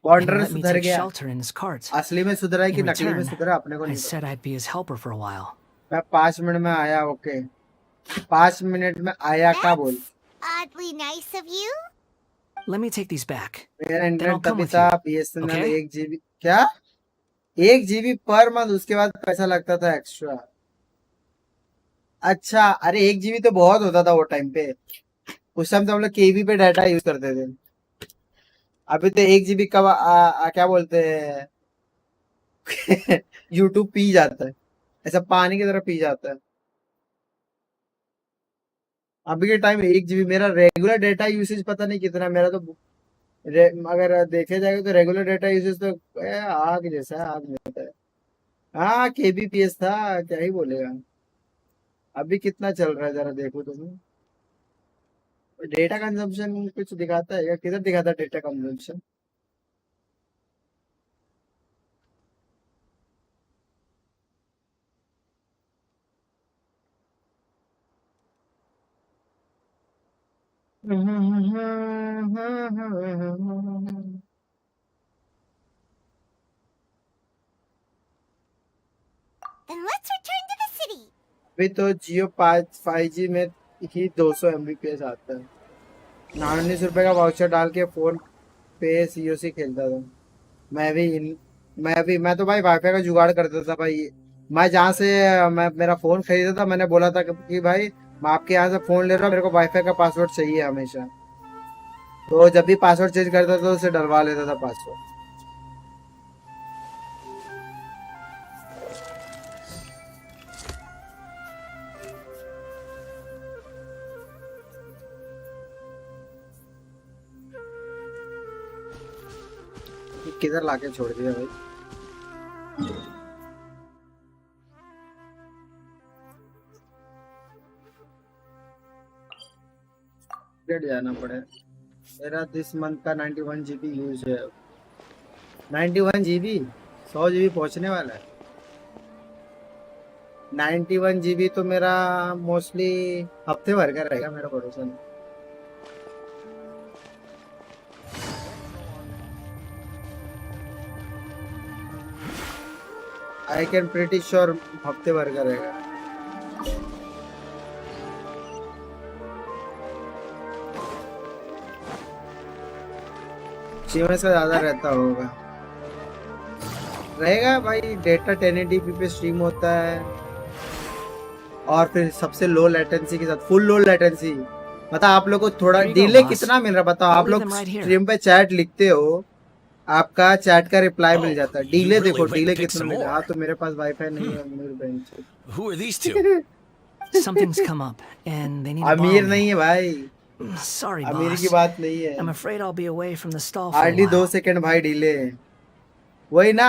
[SPEAKER 1] border
[SPEAKER 6] let me
[SPEAKER 1] सुधर
[SPEAKER 6] take
[SPEAKER 1] गया,
[SPEAKER 6] shelter in his cart.
[SPEAKER 1] असली में सुधरा है कि
[SPEAKER 6] In
[SPEAKER 1] नकली में
[SPEAKER 6] return,
[SPEAKER 1] सुधरा अपने को
[SPEAKER 6] I
[SPEAKER 1] नहीं पता।
[SPEAKER 6] said I'd be his helper for a while.
[SPEAKER 1] मैं 5 मिनट में आया। ओके 5 मिनट में आया का बोल।
[SPEAKER 13] That's oddly nice of you.
[SPEAKER 6] Let me take these back.
[SPEAKER 1] मेरा
[SPEAKER 6] Then I'll
[SPEAKER 1] इंटरनेट
[SPEAKER 6] come
[SPEAKER 1] तभी
[SPEAKER 6] with
[SPEAKER 1] था
[SPEAKER 6] you.
[SPEAKER 1] BSNL
[SPEAKER 6] Okay?
[SPEAKER 1] 1 GB। क्या 1 GB पर मंथ, उसके बाद पैसा लगता था एक्स्ट्रा। अच्छा अरे 1 GB तो बहुत होता था वो टाइम पे। उस टाइम तो हम लोग केबी पे डाटा यूज करते थे। अभी तो 1 GB का क्या बोलते हैं यूट्यूब पी जाता है, ऐसा पानी की तरह पी जाता है। अभी के टाइम 1 GB मेरा रेगुलर डेटा यूसेज पता नहीं कितना है। मेरा तो अगर देखे जाएगा तो रेगुलर डेटा यूसेज तो आग जैसा है, आग में है। हाँ KBPS था, क्या ही बोलेगा। अभी कितना चल रहा है जरा देखो तुम्हें। डेटा कंजम्पशन कुछ दिखाता है क्या? किधर दिखाता है data consumption?
[SPEAKER 13] Then let's return to the city.
[SPEAKER 1] अभी तो जियो 5G में ही 200 MBPS आता है। 19 रुपए का वाउचर डाल के फोन पे COC खेलता था। मैं तो भाई वाईफाई का जुगाड़ करता था भाई। मैं जहाँ से मैं मेरा फोन खरीदा था, मैंने बोला था कि भाई मैं आपके यहाँ से फोन ले रहा हूँ, मेरे को वाईफाई का पासवर्ड चाहिए हमेशा। तो जब भी पासवर्ड चेंज करता था तो उसे डलवा लेता था पासवर्ड। किधर लाके छोड़ दिया भाई। जाना पड़े। मेरा दिस मंथ का 91 GB यूज है। 91 GB 100 GB पहुंचने वाला है। 91 GB तो मेरा मोस्टली हफ्ते भर का रहेगा मेरा पड़ोसन। I can pretty sure हफ्ते भर का रहेगा। स्ट्रीमर से ज्यादा रहता होगा, रहेगा भाई। डेटा 1080p पे स्ट्रीम होता है और फिर सबसे लो लेटेंसी के साथ फुल लो लेटेंसी। मतलब आप लोग को थोड़ा डिले कितना मिल रहा बताओ। आप लोग स्ट्रीम पे चैट लिखते हो, आपका चैट का रिप्लाई मिल जाता है। डिले देखो, डिले कितना मिल रहा है। हाँ तो मेरे पास वाईफाई नहीं है मेरे बैंक से।
[SPEAKER 12] Who are these two?
[SPEAKER 6] Something's come up, and they need to
[SPEAKER 1] अमीर
[SPEAKER 6] borrow
[SPEAKER 1] नहीं
[SPEAKER 6] me.
[SPEAKER 1] है भाई,
[SPEAKER 6] Sorry,
[SPEAKER 1] अमीर की
[SPEAKER 6] boss.
[SPEAKER 1] बात नहीं है।
[SPEAKER 6] I'm afraid I'll be away from the stall for a
[SPEAKER 1] hardly 2
[SPEAKER 6] while.
[SPEAKER 1] Second भाई डिले है। वही ना,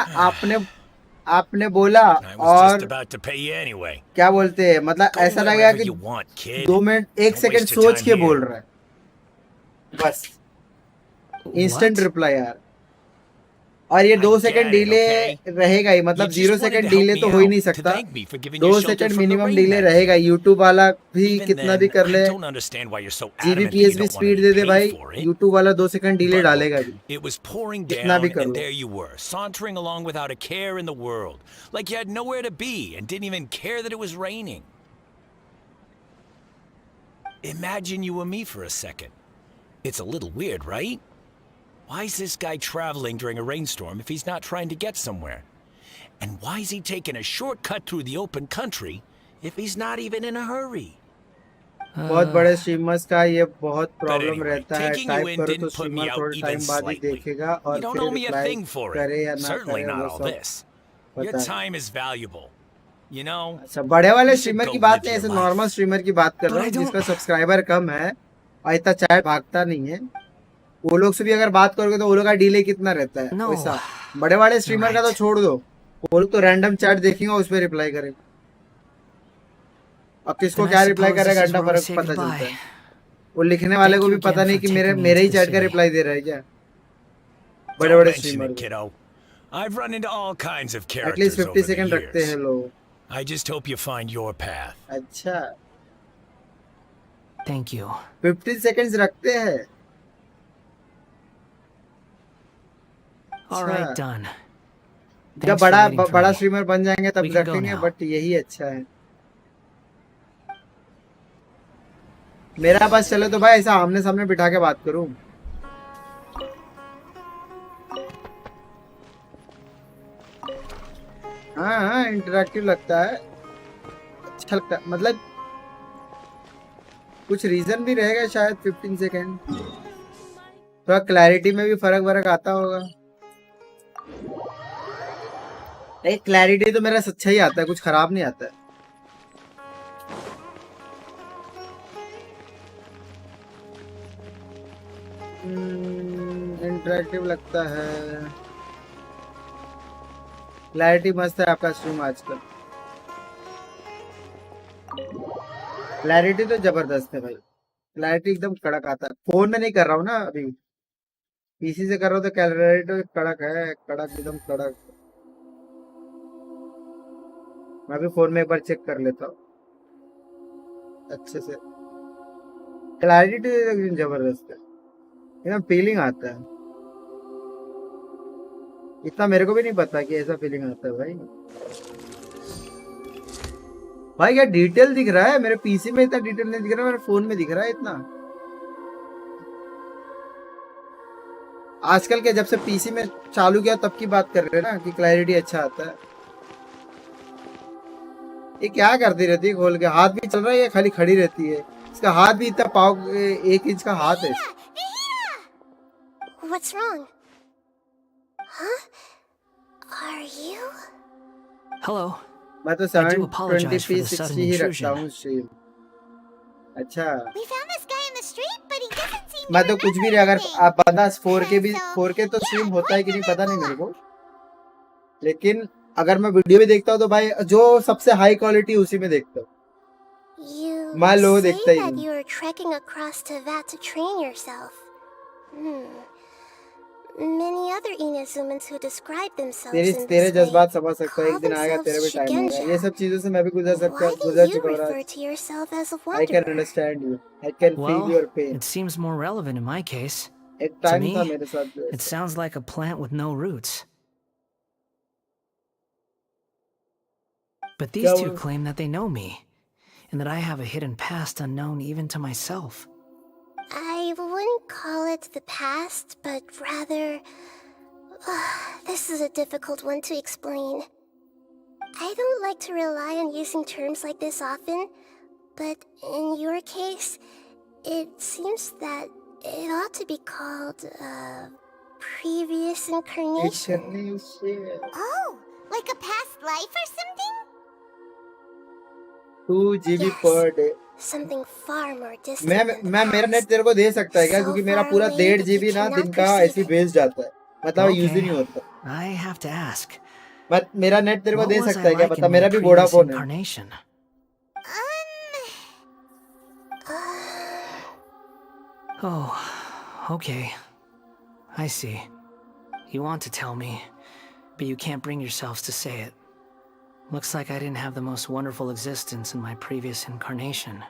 [SPEAKER 1] आपने बोला
[SPEAKER 12] I was
[SPEAKER 1] और
[SPEAKER 12] just about to pay you anyway.
[SPEAKER 1] क्या बोलते हैं, मतलब
[SPEAKER 12] Go
[SPEAKER 1] ऐसा लगेगा
[SPEAKER 12] wherever
[SPEAKER 1] कि
[SPEAKER 12] you want, kid.
[SPEAKER 1] 2 minute 1
[SPEAKER 12] Don't
[SPEAKER 1] second
[SPEAKER 12] waste your
[SPEAKER 1] सोच
[SPEAKER 12] time
[SPEAKER 1] के
[SPEAKER 12] here.
[SPEAKER 1] बोल रहा है बस। Instant
[SPEAKER 6] What?
[SPEAKER 1] रिप्लाई यार। और ये 2
[SPEAKER 12] I
[SPEAKER 1] second
[SPEAKER 12] get it,
[SPEAKER 1] delay
[SPEAKER 12] okay?
[SPEAKER 1] रहेगा ही, मतलब
[SPEAKER 12] You
[SPEAKER 1] 0
[SPEAKER 12] just wanted
[SPEAKER 1] second
[SPEAKER 12] to help
[SPEAKER 1] delay
[SPEAKER 12] me
[SPEAKER 1] तो हो ही
[SPEAKER 12] out,
[SPEAKER 1] नहीं
[SPEAKER 12] to
[SPEAKER 1] सकता।
[SPEAKER 12] thank me for giving
[SPEAKER 1] 2
[SPEAKER 12] you shelter
[SPEAKER 1] second
[SPEAKER 12] from the
[SPEAKER 1] minimum
[SPEAKER 12] rain
[SPEAKER 1] delay
[SPEAKER 12] that
[SPEAKER 1] रहेगा।
[SPEAKER 12] day.
[SPEAKER 1] यूट्यूब वाला भी
[SPEAKER 12] Even
[SPEAKER 1] कितना
[SPEAKER 12] then,
[SPEAKER 1] भी कर
[SPEAKER 12] I
[SPEAKER 1] ले,
[SPEAKER 12] don't understand why you're so adamant
[SPEAKER 1] GB
[SPEAKER 12] that you
[SPEAKER 1] भी
[SPEAKER 12] don't want
[SPEAKER 1] speed
[SPEAKER 12] to
[SPEAKER 1] they they
[SPEAKER 12] pay
[SPEAKER 1] भाई,
[SPEAKER 12] for it.
[SPEAKER 1] YouTube वाला 2 सेकंड डिले
[SPEAKER 12] But
[SPEAKER 1] डालेगा
[SPEAKER 12] look,
[SPEAKER 1] भी,
[SPEAKER 12] it was pouring
[SPEAKER 1] कितना भी
[SPEAKER 12] down,
[SPEAKER 1] कर
[SPEAKER 12] and
[SPEAKER 1] low.
[SPEAKER 12] there you were, sauntering along without a care in the world, like you had nowhere to be and didn't even care that it was raining. Imagine you were me for a second. It's a little weird, right? Why is this guy traveling during a rainstorm if he's not trying to get somewhere? And why is he taking a shortcut through the open country if he's not even in a hurry?
[SPEAKER 1] बहुत बड़े streamers का ये बहुत
[SPEAKER 12] But
[SPEAKER 1] problem
[SPEAKER 12] anyway,
[SPEAKER 1] रहता है।
[SPEAKER 12] taking you
[SPEAKER 1] type
[SPEAKER 12] in
[SPEAKER 1] करो तो
[SPEAKER 12] didn't put me
[SPEAKER 1] streamer
[SPEAKER 12] out
[SPEAKER 1] थोड़े
[SPEAKER 12] even
[SPEAKER 1] टाइम बाद ही
[SPEAKER 12] slightly.
[SPEAKER 1] देखेगा और
[SPEAKER 12] You don't
[SPEAKER 1] फिर
[SPEAKER 12] owe me a
[SPEAKER 1] reply
[SPEAKER 12] thing for
[SPEAKER 1] करे
[SPEAKER 12] it.
[SPEAKER 1] या ना
[SPEAKER 12] Certainly
[SPEAKER 1] करे
[SPEAKER 12] not
[SPEAKER 1] वो
[SPEAKER 12] all
[SPEAKER 1] सब
[SPEAKER 12] this. Your
[SPEAKER 1] पता है।
[SPEAKER 12] time is valuable. You know?
[SPEAKER 1] अच्छा, बड़े वाले
[SPEAKER 12] You should
[SPEAKER 1] स्ट्रीमर
[SPEAKER 12] go
[SPEAKER 1] की बात
[SPEAKER 12] live
[SPEAKER 1] नहीं,
[SPEAKER 12] your
[SPEAKER 1] ऐसे
[SPEAKER 12] life.
[SPEAKER 1] नॉर्मल स्ट्रीमर की बात कर
[SPEAKER 6] But
[SPEAKER 1] रहा
[SPEAKER 6] I
[SPEAKER 1] हूँ जिसका
[SPEAKER 6] don't.
[SPEAKER 1] सब्सक्राइबर कम है और इतना चैट भागता नहीं है। वो लोग से भी अगर बात करोगे तो वो लोग का डिले कितना रहता है
[SPEAKER 6] No,
[SPEAKER 1] वैसा। बड़े वाले
[SPEAKER 6] you're
[SPEAKER 1] स्ट्रीमर का तो
[SPEAKER 6] right.
[SPEAKER 1] छोड़ दो, वो लोग तो रैंडम चैट देखेंगे उस पर रिप्लाई करेंगे। अब किसको
[SPEAKER 6] Then I
[SPEAKER 1] क्या रिप्लाई
[SPEAKER 6] suppose
[SPEAKER 1] करेगा
[SPEAKER 6] this is
[SPEAKER 1] घंटा
[SPEAKER 6] where we
[SPEAKER 1] फर्क
[SPEAKER 6] say
[SPEAKER 1] पता चलता
[SPEAKER 6] goodbye.
[SPEAKER 1] है। वो लिखने वाले
[SPEAKER 6] Thank
[SPEAKER 1] को
[SPEAKER 6] you
[SPEAKER 1] भी पता
[SPEAKER 6] again
[SPEAKER 1] नहीं
[SPEAKER 6] for
[SPEAKER 1] कि
[SPEAKER 6] taking me
[SPEAKER 1] मेरे ही
[SPEAKER 6] into the
[SPEAKER 1] चैट का
[SPEAKER 6] city.
[SPEAKER 1] रिप्लाई दे रहा है क्या। बड़े
[SPEAKER 12] Don't
[SPEAKER 1] बड़े
[SPEAKER 12] mention
[SPEAKER 1] स्ट्रीमर
[SPEAKER 12] it,
[SPEAKER 1] को
[SPEAKER 12] kiddo. I've run into all kinds of
[SPEAKER 1] at least
[SPEAKER 12] characters
[SPEAKER 1] 50
[SPEAKER 12] over the
[SPEAKER 1] second रखते हैं
[SPEAKER 12] years.
[SPEAKER 1] लोग।
[SPEAKER 12] I just hope you find your path.
[SPEAKER 1] अच्छा,
[SPEAKER 6] Thank you.
[SPEAKER 1] 50 सेकंड्स रखते हैं।
[SPEAKER 6] All
[SPEAKER 1] अच्छा,
[SPEAKER 6] right, done.
[SPEAKER 1] जब
[SPEAKER 6] Thanks for waiting for
[SPEAKER 1] बड़ा
[SPEAKER 6] me.
[SPEAKER 1] स्ट्रीमर बन जाएंगे तब
[SPEAKER 6] We can go
[SPEAKER 1] रखेंगे,
[SPEAKER 6] now.
[SPEAKER 1] बट यही अच्छा है। मेरा पास चले तो भाई ऐसा आमने सामने बिठा के बात करूं। हाँ हाँ, इंटरेक्टिव लगता है, अच्छा लगता है। मतलब कुछ रीजन भी रहेगा शायद। 15 सेकंड थोड़ा क्लैरिटी में भी फर्क आता होगा। नहीं, क्लैरिटी तो मेरा अच्छा ही आता है, कुछ खराब नहीं आता है। इंटरेक्टिव लगता है, क्लैरिटी मस्त है आपका स्ट्रीम आजकल। क्लैरिटी तो जबरदस्त है भाई, क्लैरिटी एकदम कड़क आता है। फोन में नहीं कर रहा हूँ ना अभी, पीसी से कर रहा हूँ तो क्लैरिटी तो कड़क है, कड़क एकदम कड़क। मैं भी फोन में एक बार चेक कर लेता हूँ अच्छे से। क्लैरिटी तो एकदम जबरदस्त है, एकदम फीलिंग आता है। इतना मेरे को भी नहीं पता कि ऐसा फीलिंग आता है भाई। भाई क्या डिटेल दिख रहा है, मेरे पीसी में इतना डिटेल नहीं दिख रहा, मेरे फोन में दिख रहा है इतना। आजकल के जब से पीसी में चालू किया तब की बात कर रहे हैं ना कि क्लैरिटी अच्छा आता है। ये क्या करती रहती है खोल के, हाथ भी चल रहा है या खाली खड़ी रहती है? इसका हाथ भी इतना 1 इंच का हाथ है।
[SPEAKER 2] What's wrong? Huh? Are you?
[SPEAKER 6] Hello.
[SPEAKER 1] मैं तो
[SPEAKER 6] I do apologize for
[SPEAKER 1] 720p
[SPEAKER 6] the
[SPEAKER 1] 60
[SPEAKER 6] sudden
[SPEAKER 1] ही रखता
[SPEAKER 6] intrusion.
[SPEAKER 1] हूँ स्ट्रीम। अच्छा,
[SPEAKER 13] We found this guy in the street, but he doesn't seem
[SPEAKER 1] मैं
[SPEAKER 13] to
[SPEAKER 1] तो कुछ भी
[SPEAKER 13] remember
[SPEAKER 1] नहीं, अगर
[SPEAKER 13] anything.
[SPEAKER 1] आप बंदा 4K भी 4K तो स्ट्रीम होता है कि नहीं पता नहीं मेरे को, लेकिन अगर मैं वीडियो भी देखता हूँ तो भाई जो सबसे हाई क्वालिटी उसी में देखता हूँ। मैं लो
[SPEAKER 2] You say
[SPEAKER 1] देखता ही
[SPEAKER 2] that
[SPEAKER 1] नहीं।
[SPEAKER 2] you were trekking across to that to train yourself. Many other Inazumans who describe themselves in
[SPEAKER 1] तेरे
[SPEAKER 2] this way
[SPEAKER 1] जज्बात समझ सकता है,
[SPEAKER 2] call
[SPEAKER 1] एक दिन आएगा तेरे भी
[SPEAKER 2] themselves
[SPEAKER 1] टाइम आएगा। ये
[SPEAKER 2] Shigenja.
[SPEAKER 1] सब चीजों से मैं भी गुजर
[SPEAKER 2] Why do you
[SPEAKER 1] चुका हूँ
[SPEAKER 2] refer
[SPEAKER 1] आज।
[SPEAKER 2] to yourself as a
[SPEAKER 1] I can
[SPEAKER 2] wanderer?
[SPEAKER 1] understand you. I can feel
[SPEAKER 6] Well,
[SPEAKER 1] your pain.
[SPEAKER 6] it seems more relevant in my case.
[SPEAKER 1] एक
[SPEAKER 6] To
[SPEAKER 1] टाइम था
[SPEAKER 6] me,
[SPEAKER 1] मेरे साथ भी
[SPEAKER 6] it
[SPEAKER 1] ऐसा।
[SPEAKER 6] sounds like a plant with no roots. But these two claim that they know me, and that I have a hidden past unknown even to myself.
[SPEAKER 2] I wouldn't call it the past, but rather... this is a difficult one to explain. I don't like to rely on using terms like this often, but in your case, it seems that it ought to be called, previous incarnation.
[SPEAKER 13] Oh, like a past life or something?
[SPEAKER 1] 2 GB
[SPEAKER 2] Yes,
[SPEAKER 1] per day.
[SPEAKER 2] something far more distant than the
[SPEAKER 1] मैं मेरा net
[SPEAKER 2] past.
[SPEAKER 1] तेरे को दे सकता है क्या?
[SPEAKER 2] So
[SPEAKER 1] क्योंकि मेरा
[SPEAKER 2] far
[SPEAKER 1] पूरा
[SPEAKER 2] away
[SPEAKER 1] 1.5
[SPEAKER 2] that you
[SPEAKER 1] GB ना
[SPEAKER 2] cannot
[SPEAKER 1] दिन का
[SPEAKER 2] perceive
[SPEAKER 1] ऐसे ही
[SPEAKER 2] it.
[SPEAKER 1] वेस्ट जाता है, मतलब यूज ही
[SPEAKER 6] Okay,
[SPEAKER 1] नहीं होता.
[SPEAKER 6] I have to ask.
[SPEAKER 1] But मेरा नेट तेरे को
[SPEAKER 6] What
[SPEAKER 1] दे
[SPEAKER 6] was
[SPEAKER 1] सकता
[SPEAKER 6] I
[SPEAKER 1] है क्या?
[SPEAKER 6] like
[SPEAKER 1] बता,
[SPEAKER 6] in my
[SPEAKER 1] मेरा भी
[SPEAKER 6] previous
[SPEAKER 1] वोडाफोन है.
[SPEAKER 6] incarnation? Oh, okay. I see. You want to tell me, but you can't bring yourselves to say it. Looks like I didn't have the most wonderful existence in my previous incarnation.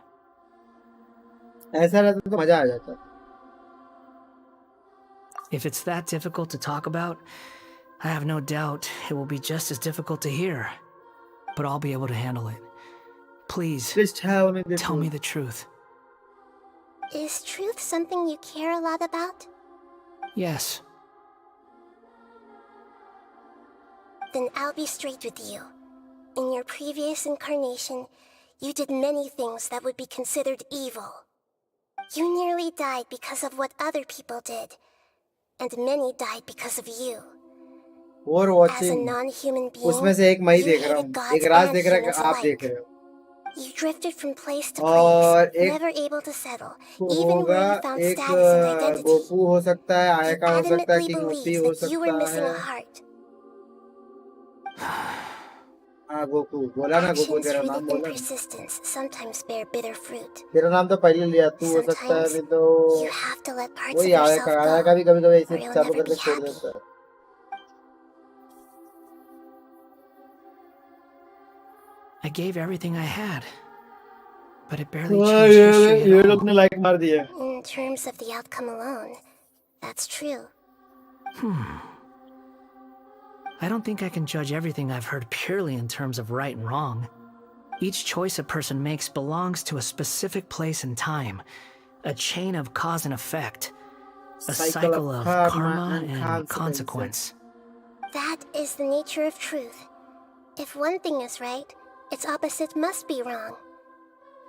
[SPEAKER 1] ऐसा रहता तो मजा आ जाता.
[SPEAKER 6] If it's that difficult to talk about, I have no doubt it will be just as difficult to hear. But I'll be able to handle it. Please,
[SPEAKER 1] tell me the
[SPEAKER 6] tell me
[SPEAKER 1] truth.
[SPEAKER 6] the truth.
[SPEAKER 2] Is truth something you care a lot about?
[SPEAKER 6] Yes.
[SPEAKER 2] Then I'll be straight with you. In your previous incarnation, you did many things that would be considered evil. You nearly died because of what other people did, and many died because of you.
[SPEAKER 1] और
[SPEAKER 2] As a
[SPEAKER 1] watching.
[SPEAKER 2] non-human being,
[SPEAKER 1] उसमें से एक मैं ही
[SPEAKER 2] you
[SPEAKER 1] देख रहा
[SPEAKER 2] hated
[SPEAKER 1] हूँ,
[SPEAKER 2] gods
[SPEAKER 1] एक राज
[SPEAKER 2] and
[SPEAKER 1] देख रहा है कि
[SPEAKER 2] humans
[SPEAKER 1] आप
[SPEAKER 2] alike.
[SPEAKER 1] देख रहे हो.
[SPEAKER 2] You drifted from place to
[SPEAKER 1] और
[SPEAKER 2] place,
[SPEAKER 1] एक
[SPEAKER 2] never able to settle,
[SPEAKER 1] को
[SPEAKER 2] even
[SPEAKER 1] होगा,
[SPEAKER 2] where you found
[SPEAKER 1] एक
[SPEAKER 2] status and identity.
[SPEAKER 1] गोकू हो सकता है,
[SPEAKER 2] You
[SPEAKER 1] आयका हो सकता है,
[SPEAKER 2] adamantly
[SPEAKER 1] किंग ओपी
[SPEAKER 2] believed
[SPEAKER 1] हो
[SPEAKER 2] that you were
[SPEAKER 1] सकता
[SPEAKER 2] missing
[SPEAKER 1] है.
[SPEAKER 2] a heart.
[SPEAKER 1] हाँ गोकू बोला ना, गोकू
[SPEAKER 2] Actions
[SPEAKER 1] तेरा
[SPEAKER 2] rooted
[SPEAKER 1] नाम
[SPEAKER 2] in
[SPEAKER 1] बोला ना.
[SPEAKER 2] persistence sometimes bear bitter fruit.
[SPEAKER 1] तेरा नाम तो पहले लिया, तू हो सकता है,
[SPEAKER 2] Sometimes
[SPEAKER 1] नहीं तो
[SPEAKER 2] you have to let parts
[SPEAKER 1] वही
[SPEAKER 2] of yourself
[SPEAKER 1] आयका
[SPEAKER 2] go,
[SPEAKER 1] भी कभी कभी ऐसे
[SPEAKER 2] or you'll
[SPEAKER 1] चालू
[SPEAKER 2] never
[SPEAKER 1] करके
[SPEAKER 2] be
[SPEAKER 1] छोड़
[SPEAKER 2] happy.
[SPEAKER 1] देता है.
[SPEAKER 6] I gave everything I had, but it barely changed history
[SPEAKER 1] ये
[SPEAKER 6] at
[SPEAKER 1] लोग
[SPEAKER 6] all.
[SPEAKER 1] ने लाइक मार दिया.
[SPEAKER 2] In terms of the outcome alone, that's true.
[SPEAKER 6] I don't think I can judge everything I've heard purely in terms of right and wrong. Each choice a person makes belongs to a specific place and time, a chain of cause and effect, a cycle of karma and consequence.
[SPEAKER 2] That is the nature of truth. If one thing is right, its opposite must be wrong.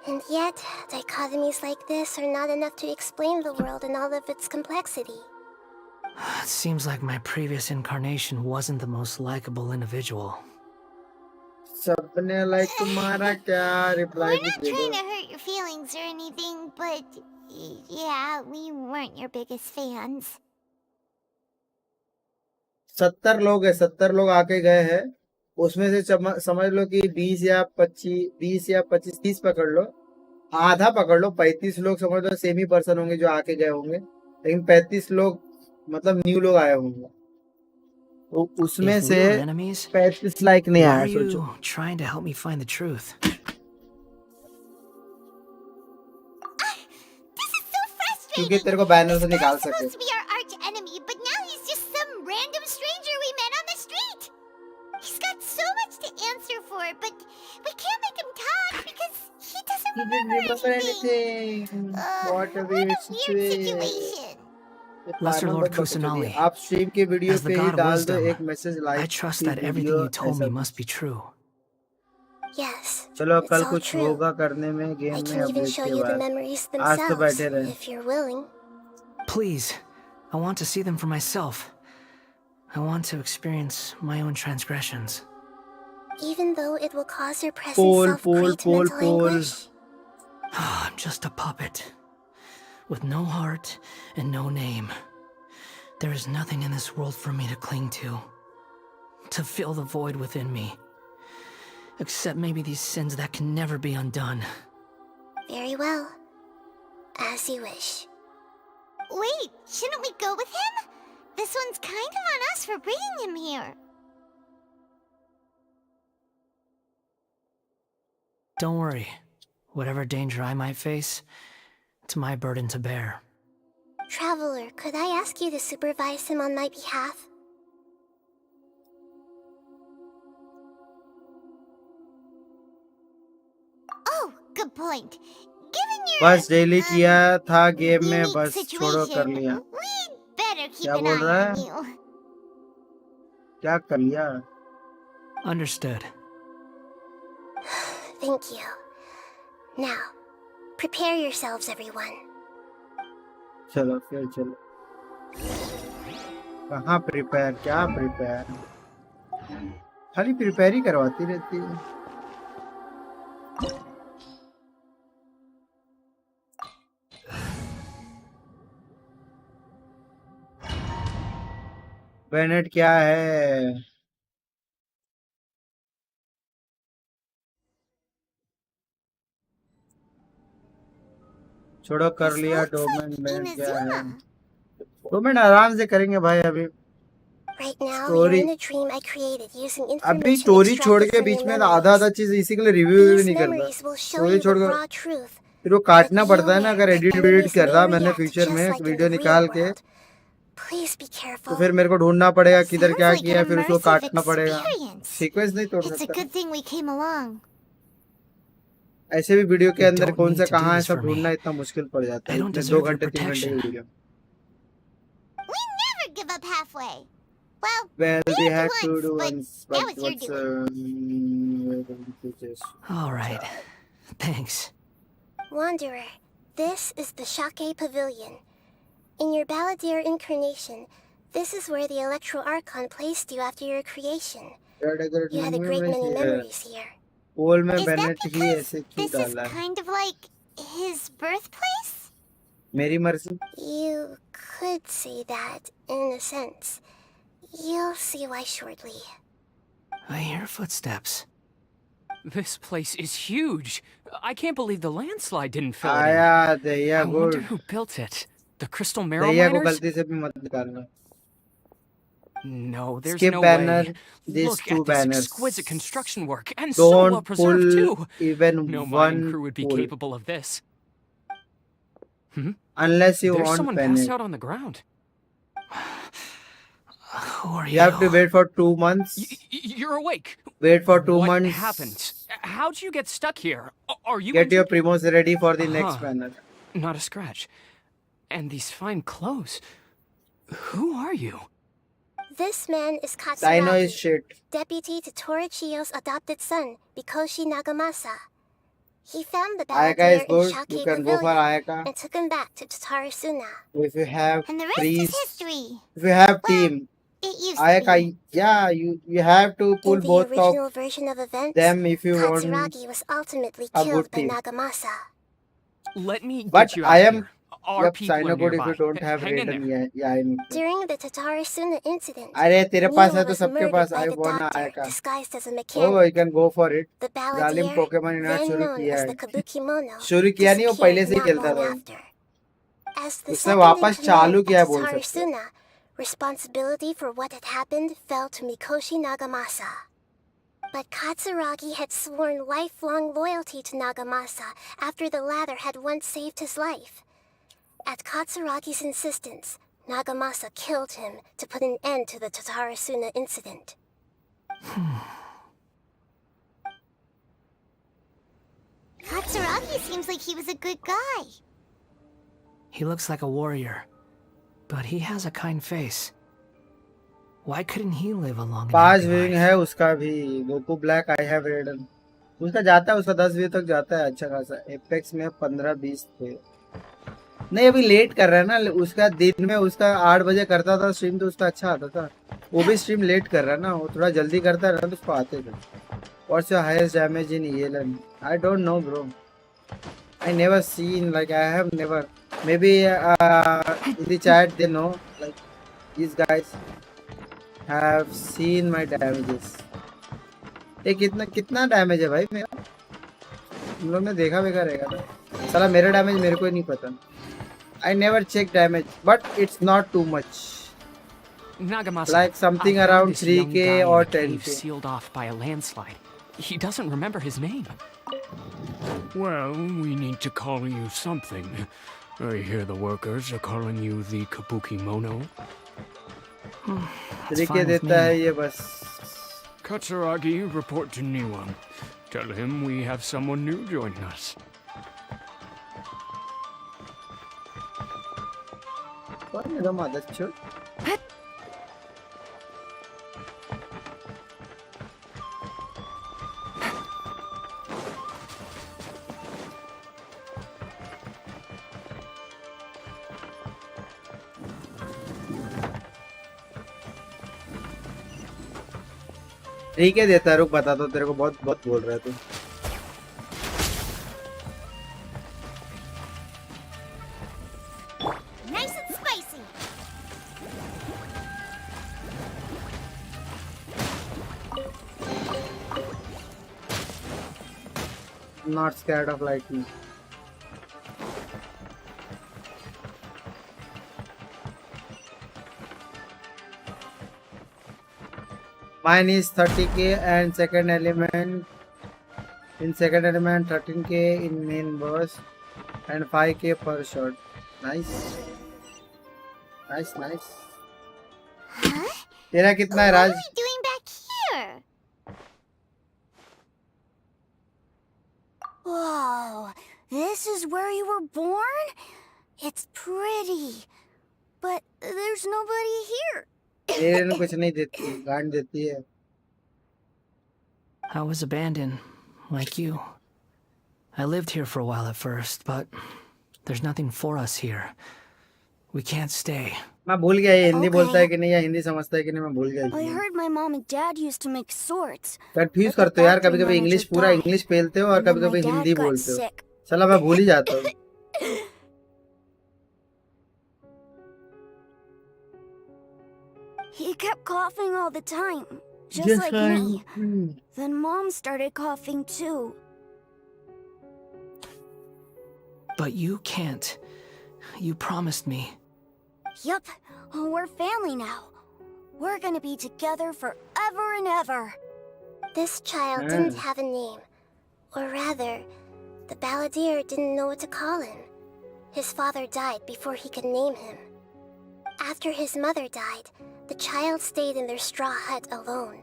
[SPEAKER 2] And yet, dichotomies like this are not enough to explain the world in all of its complexity.
[SPEAKER 6] It seems like my previous incarnation wasn't the most likable individual.
[SPEAKER 1] सबने like तुम्हारा क्या reply
[SPEAKER 13] We're not trying to hurt your feelings or anything, but yeah, we weren't your biggest fans.
[SPEAKER 1] 70 लोग है, 70 लोग आके गए हैं. उसमें से समझ लो कि 20 या 25 30 पकड़ लो, आधा पकड़ लो, 35 लोग समझ लो सेम ही पर्सन होंगे जो आके गए होंगे, लेकिन 35 लोग मतलब न्यू लोग आए होंगे. तो उसमें से 35 लाइक नहीं
[SPEAKER 6] Why
[SPEAKER 1] आया.
[SPEAKER 6] are
[SPEAKER 1] सोचो,
[SPEAKER 6] you trying to help me find the truth?
[SPEAKER 13] This is so frustrating.
[SPEAKER 1] क्योंकि तेरे को बैनर से
[SPEAKER 13] This
[SPEAKER 1] निकाल
[SPEAKER 13] guy's
[SPEAKER 1] सके.
[SPEAKER 13] supposed to be our arch enemy, but now he's just some random stranger we met on the street. He's got so much to answer for, but we can't make him talk because he doesn't remember anything.
[SPEAKER 1] What a
[SPEAKER 13] What
[SPEAKER 1] weird
[SPEAKER 13] a weird situation.
[SPEAKER 6] Lesser Lord Kusanali,
[SPEAKER 1] आप stream के video
[SPEAKER 6] as the
[SPEAKER 1] पे ही
[SPEAKER 6] god of
[SPEAKER 1] डाल दो
[SPEAKER 6] wisdom,
[SPEAKER 1] एक message like.
[SPEAKER 6] I trust that everything you told me must be true.
[SPEAKER 2] Yes,
[SPEAKER 1] चलो
[SPEAKER 2] it's
[SPEAKER 1] कल
[SPEAKER 2] all
[SPEAKER 1] कुछ
[SPEAKER 2] true.
[SPEAKER 1] होगा करने में
[SPEAKER 2] I
[SPEAKER 1] गेम में
[SPEAKER 2] can even
[SPEAKER 1] अपडेट
[SPEAKER 2] show
[SPEAKER 1] के
[SPEAKER 2] you the
[SPEAKER 1] बाद.
[SPEAKER 2] memories
[SPEAKER 1] आज तो
[SPEAKER 2] themselves,
[SPEAKER 1] बैठे रहे.
[SPEAKER 2] if you're willing.
[SPEAKER 6] Please, I want to see them for myself. I want to experience my own transgressions.
[SPEAKER 2] Even though it will cause your present self great mental anguish.
[SPEAKER 6] I'm just a puppet, with no heart and no name. There is nothing in this world for me to cling to fill the void within me. Except maybe these sins that can never be undone.
[SPEAKER 2] Very well. As you wish.
[SPEAKER 13] Wait, shouldn't we go with him? This one's kind of on us for bringing him here.
[SPEAKER 6] Don't worry. Whatever danger I might face, it's my burden to bear.
[SPEAKER 2] Traveler, could I ask you to supervise him on my behalf?
[SPEAKER 13] good point. Given your
[SPEAKER 1] बस daily किया था game में,
[SPEAKER 13] unique
[SPEAKER 1] बस छोड़ो कर
[SPEAKER 13] situation,
[SPEAKER 1] लिया।
[SPEAKER 13] we'd better keep
[SPEAKER 1] क्या
[SPEAKER 13] an
[SPEAKER 1] बोल रहा
[SPEAKER 13] eye
[SPEAKER 1] है?
[SPEAKER 13] on you.
[SPEAKER 1] क्या कर लिया?
[SPEAKER 6] Understood.
[SPEAKER 2] Thank you. Now, prepare yourselves, everyone.
[SPEAKER 1] चलो फिर चलो। कहाँ प्रिपेयर, क्या प्रिपेयर? खाली प्रिपेयर ही करवाती रहती है। बेनेट क्या है? छोड़ो कर
[SPEAKER 13] This
[SPEAKER 1] लिया।
[SPEAKER 13] looks
[SPEAKER 1] डोमेन
[SPEAKER 13] like
[SPEAKER 1] बेनेट क्या है?
[SPEAKER 13] Inazuma.
[SPEAKER 1] डोमेन आराम से करेंगे भाई। अभी
[SPEAKER 2] Right now, you're
[SPEAKER 1] story,
[SPEAKER 2] in a dream I created using
[SPEAKER 1] अभी
[SPEAKER 2] information
[SPEAKER 1] स्टोरी छोड़
[SPEAKER 2] extracted
[SPEAKER 1] के
[SPEAKER 2] from
[SPEAKER 1] बीच
[SPEAKER 2] your
[SPEAKER 1] में आधा आधा
[SPEAKER 2] memories.
[SPEAKER 1] चीज इसी के लिए रिव्यू भी
[SPEAKER 2] These
[SPEAKER 1] नहीं करता।
[SPEAKER 2] memories will show
[SPEAKER 1] story
[SPEAKER 2] you the
[SPEAKER 1] छोड़ कर
[SPEAKER 2] raw truth.
[SPEAKER 1] फिर वो
[SPEAKER 2] But
[SPEAKER 1] काटना
[SPEAKER 2] be
[SPEAKER 1] पड़ता है ना।
[SPEAKER 2] aware
[SPEAKER 1] अगर
[SPEAKER 2] that
[SPEAKER 1] एडिट
[SPEAKER 2] enemies
[SPEAKER 1] कर रहा
[SPEAKER 2] may
[SPEAKER 1] मैंने
[SPEAKER 2] react
[SPEAKER 1] फ्यूचर
[SPEAKER 2] just
[SPEAKER 1] में
[SPEAKER 2] like in
[SPEAKER 1] वीडियो
[SPEAKER 2] the
[SPEAKER 1] निकाल
[SPEAKER 2] real
[SPEAKER 1] के,
[SPEAKER 2] world. Please be
[SPEAKER 1] तो
[SPEAKER 2] careful.
[SPEAKER 1] फिर मेरे को ढूंढना पड़ेगा किधर
[SPEAKER 13] Sounds
[SPEAKER 1] क्या
[SPEAKER 13] like
[SPEAKER 1] किया,
[SPEAKER 13] an
[SPEAKER 1] फिर उसको
[SPEAKER 13] immersive
[SPEAKER 1] काटना पड़ेगा।
[SPEAKER 13] experience.
[SPEAKER 1] सीक्वेंस नहीं तोड़
[SPEAKER 13] It's a
[SPEAKER 1] सकता।
[SPEAKER 13] good thing we came along.
[SPEAKER 1] ऐसे भी वीडियो के
[SPEAKER 6] You
[SPEAKER 1] अंदर
[SPEAKER 6] don't
[SPEAKER 1] कौन
[SPEAKER 6] need
[SPEAKER 1] सा
[SPEAKER 6] to do
[SPEAKER 1] कहाँ है
[SPEAKER 6] this
[SPEAKER 1] सब
[SPEAKER 6] for me.
[SPEAKER 1] ढूंढना इतना मुश्किल पड़ जाता
[SPEAKER 6] I
[SPEAKER 1] है।
[SPEAKER 6] don't
[SPEAKER 1] इतने 2
[SPEAKER 6] deserve your
[SPEAKER 1] घंटे 3 घंटे की
[SPEAKER 6] protection.
[SPEAKER 1] Video.
[SPEAKER 13] We never give up halfway. Well,
[SPEAKER 1] Well, we
[SPEAKER 13] we
[SPEAKER 1] have to
[SPEAKER 13] once,
[SPEAKER 1] do
[SPEAKER 13] but
[SPEAKER 1] once,
[SPEAKER 13] that
[SPEAKER 1] but
[SPEAKER 13] was your
[SPEAKER 1] what's just...
[SPEAKER 6] All right. Thanks.
[SPEAKER 2] Wanderer, this is the Shake Pavilion. In your Balladeer incarnation, this is where the Electro Archon placed you after your creation. You had a great many memories here.
[SPEAKER 1] पोल में
[SPEAKER 13] is that
[SPEAKER 1] Bennett he
[SPEAKER 13] because
[SPEAKER 1] ऐसे क्यों
[SPEAKER 13] this is
[SPEAKER 1] डाला है?
[SPEAKER 13] kind of like his birthplace?
[SPEAKER 1] मेरी मर्जी।
[SPEAKER 2] You could say that, in a sense. You'll see why shortly.
[SPEAKER 6] I hear footsteps.
[SPEAKER 14] This place is huge. I can't believe the landslide didn't fill it in.
[SPEAKER 1] आया Dahiya
[SPEAKER 14] I wonder
[SPEAKER 1] गुड़।
[SPEAKER 14] who built it. The Crystal Marrow
[SPEAKER 1] Dahiya को
[SPEAKER 14] miners?
[SPEAKER 1] गलती से भी मत निकालना।
[SPEAKER 14] No, there's
[SPEAKER 1] Skip
[SPEAKER 14] no
[SPEAKER 1] banner,
[SPEAKER 14] way.
[SPEAKER 1] these
[SPEAKER 14] Look
[SPEAKER 1] two
[SPEAKER 14] at this
[SPEAKER 1] banners.
[SPEAKER 14] exquisite construction work, and so well
[SPEAKER 1] Don't
[SPEAKER 14] preserved
[SPEAKER 1] pull
[SPEAKER 14] too.
[SPEAKER 1] even
[SPEAKER 14] No mining
[SPEAKER 1] one
[SPEAKER 14] crew would be
[SPEAKER 1] pull
[SPEAKER 14] capable of this.
[SPEAKER 1] unless you
[SPEAKER 14] There's
[SPEAKER 1] want
[SPEAKER 14] someone passed
[SPEAKER 1] Bennett.
[SPEAKER 14] out on the ground.
[SPEAKER 6] Who are
[SPEAKER 1] You have to wait for 2 months.
[SPEAKER 14] You're awake.
[SPEAKER 1] Wait for 2
[SPEAKER 14] What
[SPEAKER 1] months.
[SPEAKER 14] happened? How'd you get stuck here? Are you
[SPEAKER 1] Get your
[SPEAKER 14] injured?
[SPEAKER 1] primos ready for the next
[SPEAKER 14] Huh.
[SPEAKER 1] banner.
[SPEAKER 14] Not a scratch. And these fine clothes. Who are you?
[SPEAKER 2] This man is
[SPEAKER 1] Dino is
[SPEAKER 2] Katsuragi,
[SPEAKER 1] shit.
[SPEAKER 2] deputy to Torichiyo's adopted son, Mikoshi Nagamasa. He found the
[SPEAKER 1] Ayaka is
[SPEAKER 2] Balladeer in
[SPEAKER 1] good.
[SPEAKER 2] Shake
[SPEAKER 1] You can go for
[SPEAKER 2] Pavilion
[SPEAKER 1] Ayaka.
[SPEAKER 2] and took him back to Tatarasuna.
[SPEAKER 1] If you have
[SPEAKER 13] And the rest
[SPEAKER 1] priest,
[SPEAKER 13] is history.
[SPEAKER 1] if you have team,
[SPEAKER 13] It used to
[SPEAKER 1] Ayaka,
[SPEAKER 13] be.
[SPEAKER 1] yeah, you have to pull
[SPEAKER 2] In the
[SPEAKER 1] both
[SPEAKER 2] original
[SPEAKER 1] of
[SPEAKER 2] version of events,
[SPEAKER 1] them if you want
[SPEAKER 2] Katsuragi was ultimately
[SPEAKER 1] a
[SPEAKER 2] killed
[SPEAKER 1] good
[SPEAKER 2] by
[SPEAKER 1] team.
[SPEAKER 2] Nagamasa.
[SPEAKER 14] Let me get
[SPEAKER 1] But
[SPEAKER 14] you
[SPEAKER 1] I
[SPEAKER 14] out
[SPEAKER 1] am.
[SPEAKER 14] here. Our
[SPEAKER 1] Yep,
[SPEAKER 14] people
[SPEAKER 1] sign
[SPEAKER 14] are
[SPEAKER 1] up good if
[SPEAKER 14] nearby.
[SPEAKER 1] you don't have
[SPEAKER 14] Hang in
[SPEAKER 1] Raiden.
[SPEAKER 14] there.
[SPEAKER 1] Yeah, I need to.
[SPEAKER 2] During the Tatarasuna incident,
[SPEAKER 1] अरे तेरे पास
[SPEAKER 2] Nina
[SPEAKER 1] है तो
[SPEAKER 2] was
[SPEAKER 1] सबके
[SPEAKER 2] murdered
[SPEAKER 1] pass
[SPEAKER 2] by
[SPEAKER 1] I
[SPEAKER 2] the
[SPEAKER 1] wanna
[SPEAKER 2] doctor,
[SPEAKER 1] Ayaka.
[SPEAKER 2] disguised as a
[SPEAKER 1] Oh,
[SPEAKER 2] mechanic.
[SPEAKER 1] you can go for it.
[SPEAKER 2] The
[SPEAKER 1] जालिम
[SPEAKER 2] Balladeer,
[SPEAKER 1] Pokemon इन्होंने
[SPEAKER 2] then
[SPEAKER 1] शुरू
[SPEAKER 2] known
[SPEAKER 1] किया
[SPEAKER 2] as
[SPEAKER 1] है।
[SPEAKER 2] the Kabuki-mono,
[SPEAKER 1] शुरू किया नहीं, वो पहले से ही
[SPEAKER 2] disappeared
[SPEAKER 1] खेलता
[SPEAKER 2] not long
[SPEAKER 1] था।
[SPEAKER 2] after. As the
[SPEAKER 1] उसने
[SPEAKER 2] second
[SPEAKER 1] वापस
[SPEAKER 2] in
[SPEAKER 1] चालू
[SPEAKER 2] command
[SPEAKER 1] किया
[SPEAKER 2] at
[SPEAKER 1] बोल सकते हैं।
[SPEAKER 2] Tatarasuna, responsibility for what had happened fell to Mikoshi Nagamasa. But Katsuragi had sworn lifelong loyalty to Nagamasa after the latter had once saved his life. At Katsuragi's insistence, Nagamasa killed him to put an end to the Tatarasuna incident.
[SPEAKER 13] Katsuragi seems like he was a good guy.
[SPEAKER 6] He looks like a warrior, but he has a kind face. Why couldn't he live a long and
[SPEAKER 1] 5
[SPEAKER 6] happy
[SPEAKER 1] wing
[SPEAKER 6] life?
[SPEAKER 1] है उसका भी। Goku black I have रेडन। उसका जाता है, उसका 10 weave तक जाता है अच्छा खासा। एपेक्स में 15-20 थे। नहीं अभी लेट कर रहा है ना। उसका दिन में उसका 8 बजे करता था स्ट्रीम, तो उसका अच्छा आता था। वो भी स्ट्रीम लेट कर रहा है ना, वो थोड़ा जल्दी करता है ना, तो उसको आते थे। What's your highest damage in Yelen? I don't know, bro. I never seen, like I have never. Maybe in the chat they know, like these guys have seen my damages. ये कितना डैमेज है भाई मेरा? तुम लोग ने देखा रहेगा ना। साला मेरा डैमेज मेरे को ही नहीं पता। I never check damage, but it's not too much.
[SPEAKER 14] Nagamasa,
[SPEAKER 1] Like something
[SPEAKER 14] I found
[SPEAKER 1] around
[SPEAKER 14] this young
[SPEAKER 1] 3K
[SPEAKER 14] guy in
[SPEAKER 1] or
[SPEAKER 14] a cave
[SPEAKER 1] 10K.
[SPEAKER 14] sealed off by a landslide. He doesn't remember his name.
[SPEAKER 5] Well, we need to call you something. I hear the workers are calling you the Kabuki Mono.
[SPEAKER 6] That's
[SPEAKER 1] 3K
[SPEAKER 6] fine with
[SPEAKER 1] देता है
[SPEAKER 6] me.
[SPEAKER 1] ये बस।
[SPEAKER 14] Katsuragi, report to Niwa. Tell him we have someone new joining us.
[SPEAKER 1] What is the mother church? ठीक है देता है, रुक बता दो, तेरे को बहुत बहुत बोल रहा है तू।
[SPEAKER 13] Nice and spicy.
[SPEAKER 1] Not scared of lightning. Mine is 30k and second element. In second element 13k in main boss and 5k per shot. Nice. Nice, nice.
[SPEAKER 13] Huh?
[SPEAKER 1] तेरा कितना है राज?
[SPEAKER 13] What are we doing back here? Whoa, this is where you were born? It's pretty, but there's nobody here.
[SPEAKER 1] तेरे कुछ नहीं देती, गांड देती है।
[SPEAKER 6] I was abandoned, like you. I lived here for a while at first, but there's nothing for us here. We can't stay.
[SPEAKER 1] मैं भूल गया ये हिंदी बोलता है कि नहीं या हिंदी समझता है कि नहीं, मैं भूल गया।
[SPEAKER 13] I heard my mom and dad used to make swords.
[SPEAKER 1] Confuse करते हो यार, कभी-कभी इंग्लिश पूरा इंग्लिश पेलते हो और कभी-कभी हिंदी बोलते हो। चला मैं भूल ही जाता हूँ।
[SPEAKER 13] He kept coughing all the time, just like me. Then Mom started coughing too.
[SPEAKER 6] But you can't. You promised me.
[SPEAKER 13] Yup, we're family now. We're gonna be together forever and ever. This child didn't have a name. Or rather, the balladeer didn't know what to call him. His father died before he could name him. After his mother died, the child stayed in their straw hut alone.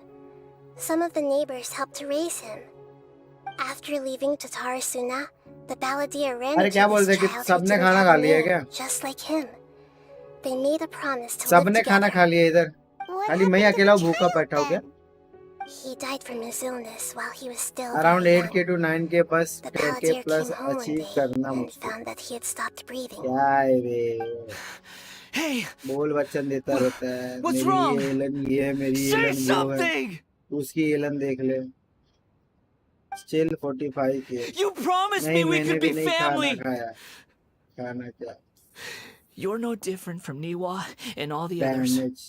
[SPEAKER 13] Some of the neighbors helped to raise him. After leaving Tatarasuna, the balladeer ran into this child who didn't have a name, just like him. They made a promise to live
[SPEAKER 1] सबने खाना
[SPEAKER 13] together.
[SPEAKER 1] खा लिया इधर, खाली मैं अकेला भूखा बैठा हूँ क्या?
[SPEAKER 13] He died from his illness while he was still
[SPEAKER 1] Around
[SPEAKER 13] very
[SPEAKER 1] 8k to 9k plus
[SPEAKER 13] The
[SPEAKER 1] 10k
[SPEAKER 13] balladeer
[SPEAKER 1] plus
[SPEAKER 13] came home
[SPEAKER 1] achieve
[SPEAKER 13] one
[SPEAKER 1] करना
[SPEAKER 13] day and
[SPEAKER 1] मुझको।
[SPEAKER 13] found that he had stopped breathing.
[SPEAKER 1] क्या है बे?
[SPEAKER 6] Hey,
[SPEAKER 1] बोल बच्चन देता रहता है।
[SPEAKER 6] What's
[SPEAKER 1] मेरी
[SPEAKER 6] wrong?
[SPEAKER 1] ये एलन ये है, मेरी
[SPEAKER 6] say
[SPEAKER 1] एलन वो है।
[SPEAKER 6] something!
[SPEAKER 1] उसकी एलन देख ले। Still 45k।
[SPEAKER 6] You promised
[SPEAKER 1] नहीं
[SPEAKER 6] me we
[SPEAKER 1] मैंने
[SPEAKER 6] could
[SPEAKER 1] भी
[SPEAKER 6] be
[SPEAKER 1] नहीं
[SPEAKER 6] family!
[SPEAKER 1] खाना खाया। खाना क्या?
[SPEAKER 6] You're no different from Niwa and all the others.
[SPEAKER 1] Damage.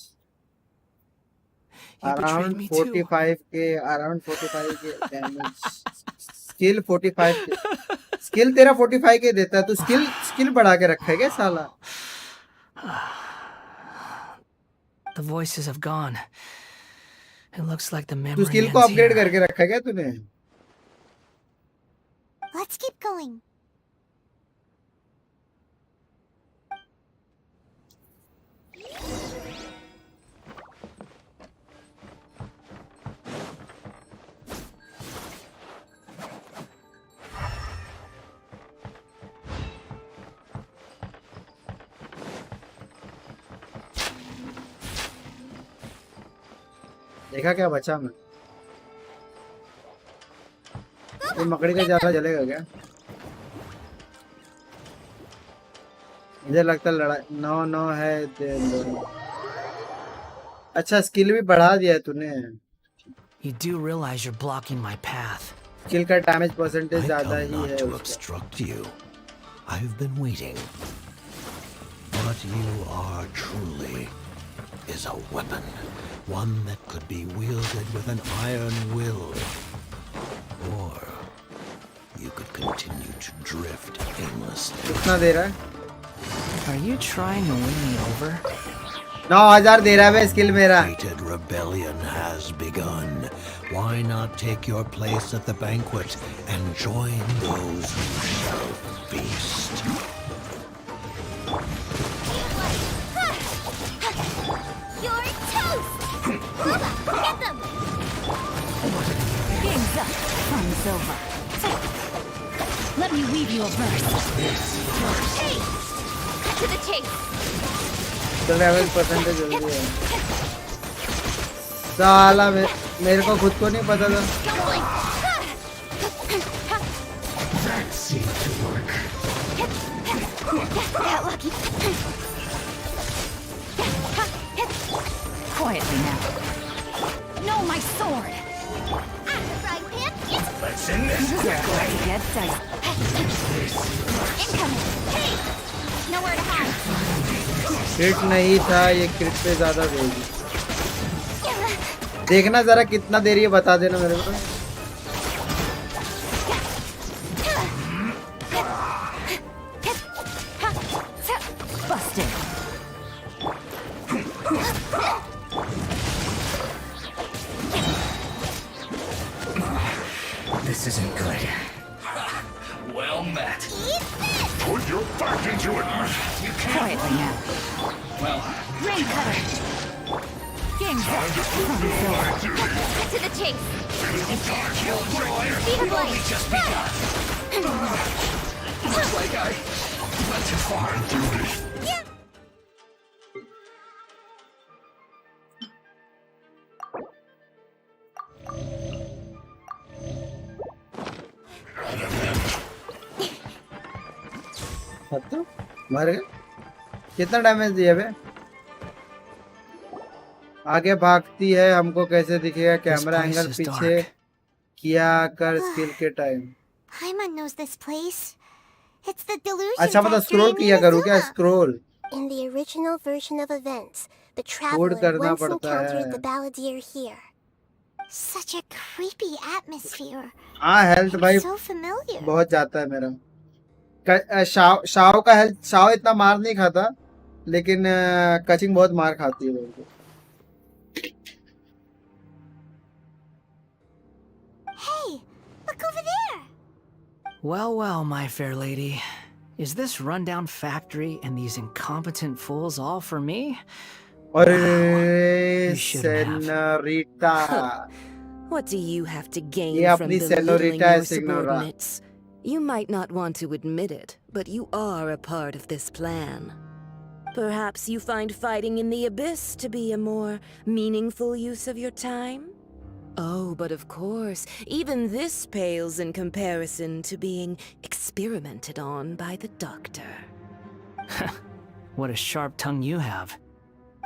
[SPEAKER 6] You betrayed
[SPEAKER 1] Around
[SPEAKER 6] me too.
[SPEAKER 1] 45k damage. Skill 45k. Skill तेरा 45k देता है, तो skill बढ़ा के रखा है क्या साला?
[SPEAKER 6] The voices have gone. It looks like the
[SPEAKER 1] तू
[SPEAKER 6] memory
[SPEAKER 1] skill को
[SPEAKER 6] ends
[SPEAKER 1] अपग्रेड
[SPEAKER 6] here.
[SPEAKER 1] करके रखा है क्या तूने?
[SPEAKER 13] Let's keep going.
[SPEAKER 1] देखा क्या बचा मैं? ये मकड़ी का जाला जलेगा क्या? मुझे लगता है लड़ाई 9 है दोनों। अच्छा स्किल भी बढ़ा दिया है तूने।
[SPEAKER 6] You do realize you're blocking my path.
[SPEAKER 1] Skill का डैमेज परसेंटेज ज्यादा ही
[SPEAKER 15] not
[SPEAKER 1] है
[SPEAKER 15] to
[SPEAKER 1] उसका।
[SPEAKER 15] obstruct you. I've been waiting. What you are truly is a weapon. One that could be wielded with an iron will. Or you could continue to drift aimlessly.
[SPEAKER 1] कितना दे रहा है?
[SPEAKER 6] Are you trying to win me over?
[SPEAKER 1] 9000 दे रहा है skill मेरा।
[SPEAKER 15] Fated rebellion has begun. Why not take your place at the banquet and join those who shall feast?
[SPEAKER 13] You're toast! Get them!
[SPEAKER 16] one. Game's up. Fun's over. Let me weave you a verse.
[SPEAKER 2] Hey! Cut to the chase.
[SPEAKER 1] तो damage percentage जल्दी है साला मेरे को खुद को नहीं पता था
[SPEAKER 2] That seemed to work. That lucky.
[SPEAKER 16] Quietly now. No, my sword!
[SPEAKER 2] Let's end this quickly. Incoming. Hey! Nowhere to hide.
[SPEAKER 1] क्रिट नहीं था ये क्रिट पे ज्यादा देगी देखना जरा कितना देर ये बता देना मेरे को
[SPEAKER 16] Busted.
[SPEAKER 10] This isn't good.
[SPEAKER 3] Well met.
[SPEAKER 2] Put your back into it.
[SPEAKER 16] Quietly now.
[SPEAKER 3] Well,
[SPEAKER 16] Rain cutter. Game's up. Fun's over.
[SPEAKER 2] Cut to the chase.
[SPEAKER 3] Killjoy.
[SPEAKER 2] Speed of light.
[SPEAKER 3] Just begun. Looks like I went too far.
[SPEAKER 1] मर गए कितना damage दिया बे आगे भागती है हमको कैसे दिखेगा कैमरा एंगल पीछे किया कर स्किल के time
[SPEAKER 13] Paimon knows this place. It's the delusion.
[SPEAKER 1] अच्छा मतलब स्क्रॉल किया करूँ क्या scroll
[SPEAKER 2] In the original version of events, the
[SPEAKER 1] hold
[SPEAKER 2] traveler
[SPEAKER 1] करना
[SPEAKER 2] once
[SPEAKER 1] पड़ता
[SPEAKER 2] encountered
[SPEAKER 1] है
[SPEAKER 2] the balladeer here.
[SPEAKER 13] Such a creepy atmosphere.
[SPEAKER 1] हाँ हेल्थ भाई
[SPEAKER 13] So familiar.
[SPEAKER 1] बहुत जाता है मेरा शाओ का हेल्थ शाओ इतना मार नहीं खाता लेकिन कचिंग बहुत मार खाती है लोगों को
[SPEAKER 13] Hey, look over there.
[SPEAKER 6] Well, well, my fair lady. Is this rundown factory and these incompetent fools all for me?
[SPEAKER 1] अरे
[SPEAKER 6] You shouldn't have.
[SPEAKER 1] Senorita
[SPEAKER 17] What do you have to gain
[SPEAKER 1] ये
[SPEAKER 17] from
[SPEAKER 1] अपनी
[SPEAKER 17] belittling
[SPEAKER 1] senorita है
[SPEAKER 17] your
[SPEAKER 1] Signora
[SPEAKER 17] subordinates? You might not want to admit it, but you are a part of this plan. Perhaps you find fighting in the abyss to be a more meaningful use of your time? Oh, but of course, even this pales in comparison to being experimented on by the doctor.
[SPEAKER 6] What a sharp tongue you have.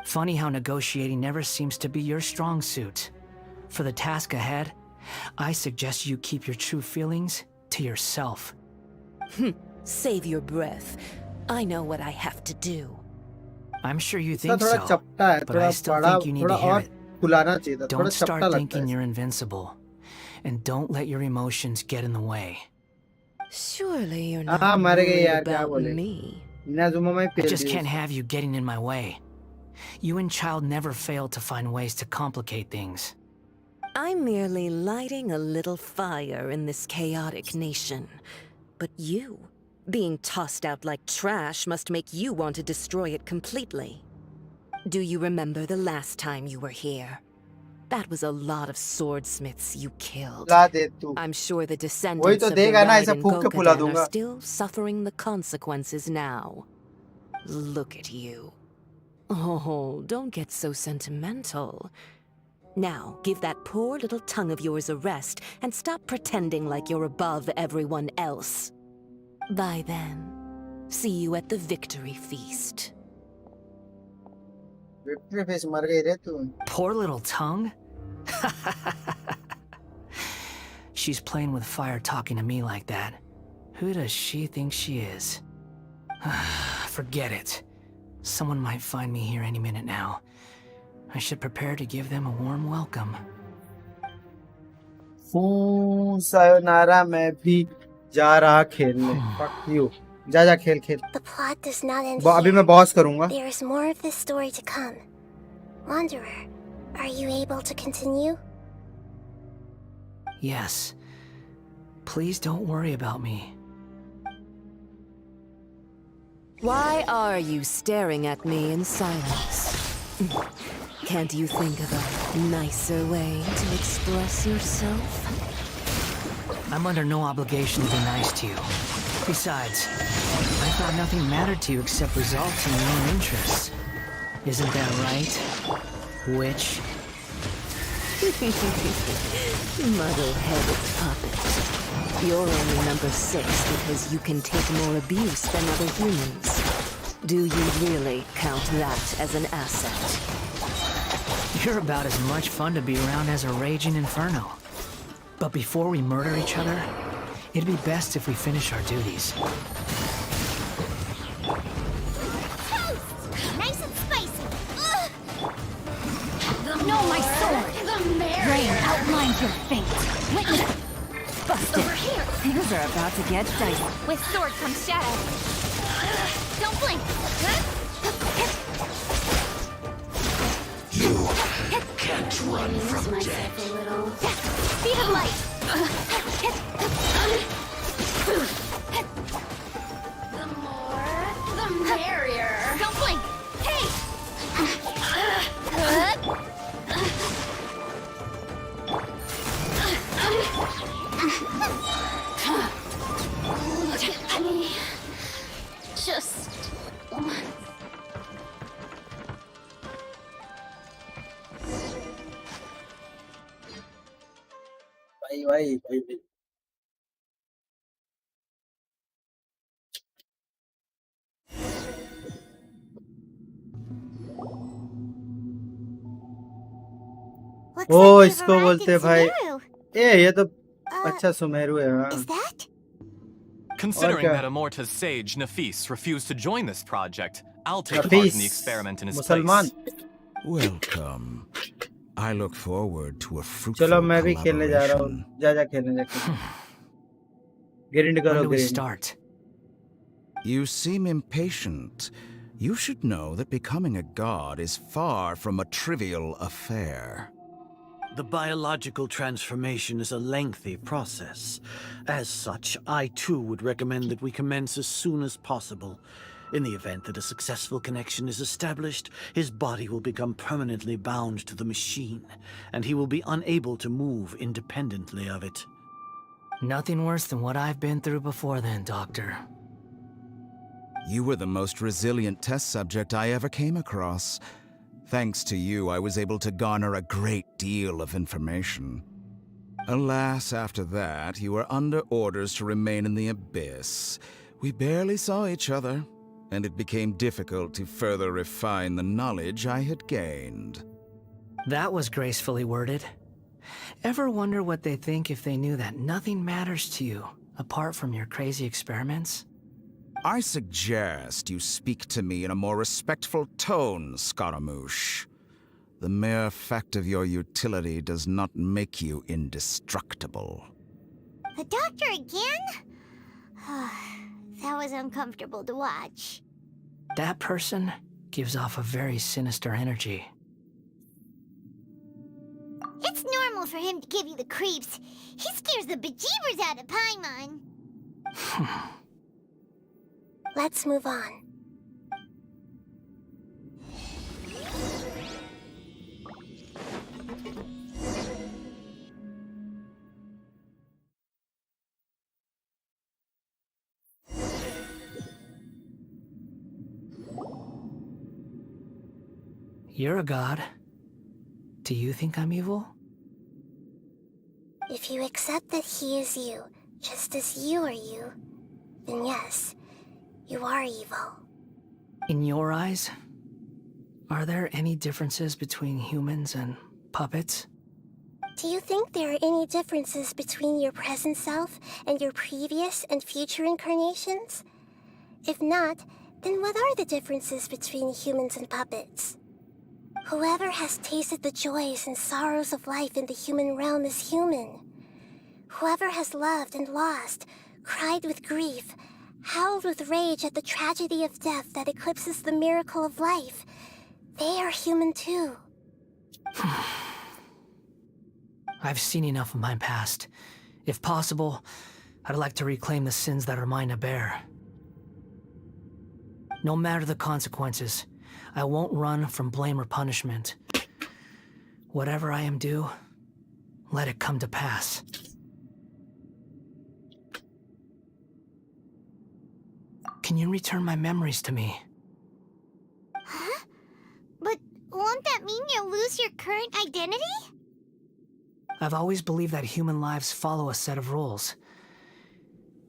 [SPEAKER 6] Funny how negotiating never seems to be your strong suit. For the task ahead, I suggest you keep your true feelings to yourself.
[SPEAKER 17] Save your breath. I know what I have to do.
[SPEAKER 6] I'm sure you
[SPEAKER 1] इसका
[SPEAKER 6] think
[SPEAKER 1] थोड़ा
[SPEAKER 6] so,
[SPEAKER 1] चपटा है
[SPEAKER 6] but
[SPEAKER 1] थोड़ा
[SPEAKER 6] I still
[SPEAKER 1] बड़ा
[SPEAKER 6] think you need
[SPEAKER 1] थोड़ा
[SPEAKER 6] to hear
[SPEAKER 1] और
[SPEAKER 6] it.
[SPEAKER 1] फुलाना चाहिए था थोड़ा
[SPEAKER 6] Don't
[SPEAKER 1] चपटा
[SPEAKER 6] start
[SPEAKER 1] लगता
[SPEAKER 6] thinking
[SPEAKER 1] है
[SPEAKER 6] you're invincible. And don't let your emotions get in the way.
[SPEAKER 17] Surely you're not
[SPEAKER 1] हाँ मर गए
[SPEAKER 17] worried
[SPEAKER 1] यार क्या
[SPEAKER 17] about
[SPEAKER 1] बोले
[SPEAKER 17] me.
[SPEAKER 1] इनाजुमा में
[SPEAKER 6] I
[SPEAKER 1] पेल
[SPEAKER 6] just
[SPEAKER 1] दी
[SPEAKER 6] can't have you getting in my way. You and Child never fail to find ways to complicate things.
[SPEAKER 17] I'm merely lighting a little fire in this chaotic nation. But you, being tossed out like trash, must make you want to destroy it completely. Do you remember the last time you were here? That was a lot of swordsmiths you killed.
[SPEAKER 1] ला दे तू
[SPEAKER 17] I'm sure the
[SPEAKER 1] वही
[SPEAKER 17] descendants
[SPEAKER 1] तो
[SPEAKER 17] of the
[SPEAKER 1] देगा ना ऐसे
[SPEAKER 17] Raiden
[SPEAKER 1] फूक के फुला
[SPEAKER 17] Gokaden are
[SPEAKER 1] दूंगा
[SPEAKER 17] still suffering the consequences now. Look at you. Oh, don't get so sentimental. Now, give that poor little tongue of yours a rest and stop pretending like you're above everyone else. Bye then. See you at the victory feast.
[SPEAKER 1] Victory face मर गई रे तू
[SPEAKER 6] Poor little tongue? She's playing with fire talking to me like that. Who does she think she is? Forget it. Someone might find me here any minute now. I should prepare to give them a warm welcome.
[SPEAKER 1] Sayonara मैं भी जा रहा खेलने Fuck you. जा जा खेल खेल
[SPEAKER 2] The plot does not end
[SPEAKER 1] अभी
[SPEAKER 2] here.
[SPEAKER 1] मैं बॉस करूंगा
[SPEAKER 2] There is more of this story to come. Wanderer, are you able to continue?
[SPEAKER 6] Yes. Please don't worry about me.
[SPEAKER 17] Why are you staring at me in silence? Can't you think of a Nicer way to express yourself?
[SPEAKER 6] I'm under no obligation to be nice to you. Besides, I thought nothing mattered to you except results in your own interests. Isn't that right, witch?
[SPEAKER 17] Muddle-headed puppet. You're only number 6 because you can take more abuse than other humans. Do you really count that as an asset?
[SPEAKER 6] You're about as much fun to be around as a raging inferno. But before we murder each other, it'd be best if we finish our duties.
[SPEAKER 2] Toast! Nice and spicy.
[SPEAKER 16] No, my sword! Rain outlines your fate. Witness! Busted.
[SPEAKER 2] Over here.
[SPEAKER 16] Things are about to get dicey.
[SPEAKER 2] With sword comes shadow. Don't blink.
[SPEAKER 15] You can't run from death.
[SPEAKER 2] Speed of light. The more, the merrier. Don't blink. Hey! Look at me. Just...
[SPEAKER 1] भाई
[SPEAKER 2] Looks
[SPEAKER 1] ओ
[SPEAKER 2] like we've
[SPEAKER 1] इसको
[SPEAKER 2] arrived
[SPEAKER 1] बोलते
[SPEAKER 2] in
[SPEAKER 1] भाई
[SPEAKER 2] Sumeru.
[SPEAKER 1] ये तो अच्छा सुमेरु है हाँ
[SPEAKER 2] Is that?
[SPEAKER 7] Considering
[SPEAKER 1] क्या?
[SPEAKER 7] that Amorta's sage, Nafis, refused to join this project, I'll take part in
[SPEAKER 1] Nafis,
[SPEAKER 7] the experiment in his
[SPEAKER 1] मुसलमान
[SPEAKER 7] place.
[SPEAKER 9] Welcome. I look forward to a fruitful
[SPEAKER 1] चलो मैं भी खेलने जा रहा हूँ
[SPEAKER 9] collaboration.
[SPEAKER 1] जा खेलने जा ग्रिंड
[SPEAKER 6] When
[SPEAKER 1] करो
[SPEAKER 6] do we
[SPEAKER 1] grind
[SPEAKER 6] start?
[SPEAKER 9] You seem impatient. You should know that becoming a god is far from a trivial affair.
[SPEAKER 18] The biological transformation is a lengthy process. As such, I too would recommend that we commence as soon as possible. In the event that a successful connection is established, his body will become permanently bound to the machine, and he will be unable to move independently of it.
[SPEAKER 6] Nothing worse than what I've been through before then, Doctor.
[SPEAKER 9] You were the most resilient test subject I ever came across. Thanks to you, I was able to garner a great deal of information. Alas, after that, you were under orders to remain in the abyss. We barely saw each other, and it became difficult to further refine the knowledge I had gained.
[SPEAKER 6] That was gracefully worded. Ever wonder what they think if they knew that nothing matters to you, apart from your crazy experiments?
[SPEAKER 9] I suggest you speak to me in a more respectful tone, Scaramouche. The mere fact of your utility does not make you indestructible.
[SPEAKER 13] The doctor again? That was uncomfortable to watch.
[SPEAKER 6] That person gives off a very sinister energy.
[SPEAKER 13] It's normal for him to give you the creeps. He scares the bejeebers out of Paimon.
[SPEAKER 2] Let's move on.
[SPEAKER 6] You're a god. Do you think I'm evil?
[SPEAKER 2] If you accept that he is you, just as you are you, then yes, you are evil.
[SPEAKER 6] In your eyes, are there any differences between humans and puppets?
[SPEAKER 2] Do you think there are any differences between your present self and your previous and future incarnations? If not, then what are the differences between humans and puppets? Whoever has tasted the joys and sorrows of life in the human realm is human. Whoever has loved and lost, cried with grief, howled with rage at the tragedy of death that eclipses the miracle of life, they are human too.
[SPEAKER 6] I've seen enough of my past. If possible, I'd like to reclaim the sins that are mine to bear. No matter the consequences, I won't run from blame or punishment. Whatever I am due, let it come to pass. Can you return my memories to me?
[SPEAKER 13] Huh? But won't that mean you'll lose your current identity?
[SPEAKER 6] I've always believed that human lives follow a set of rules,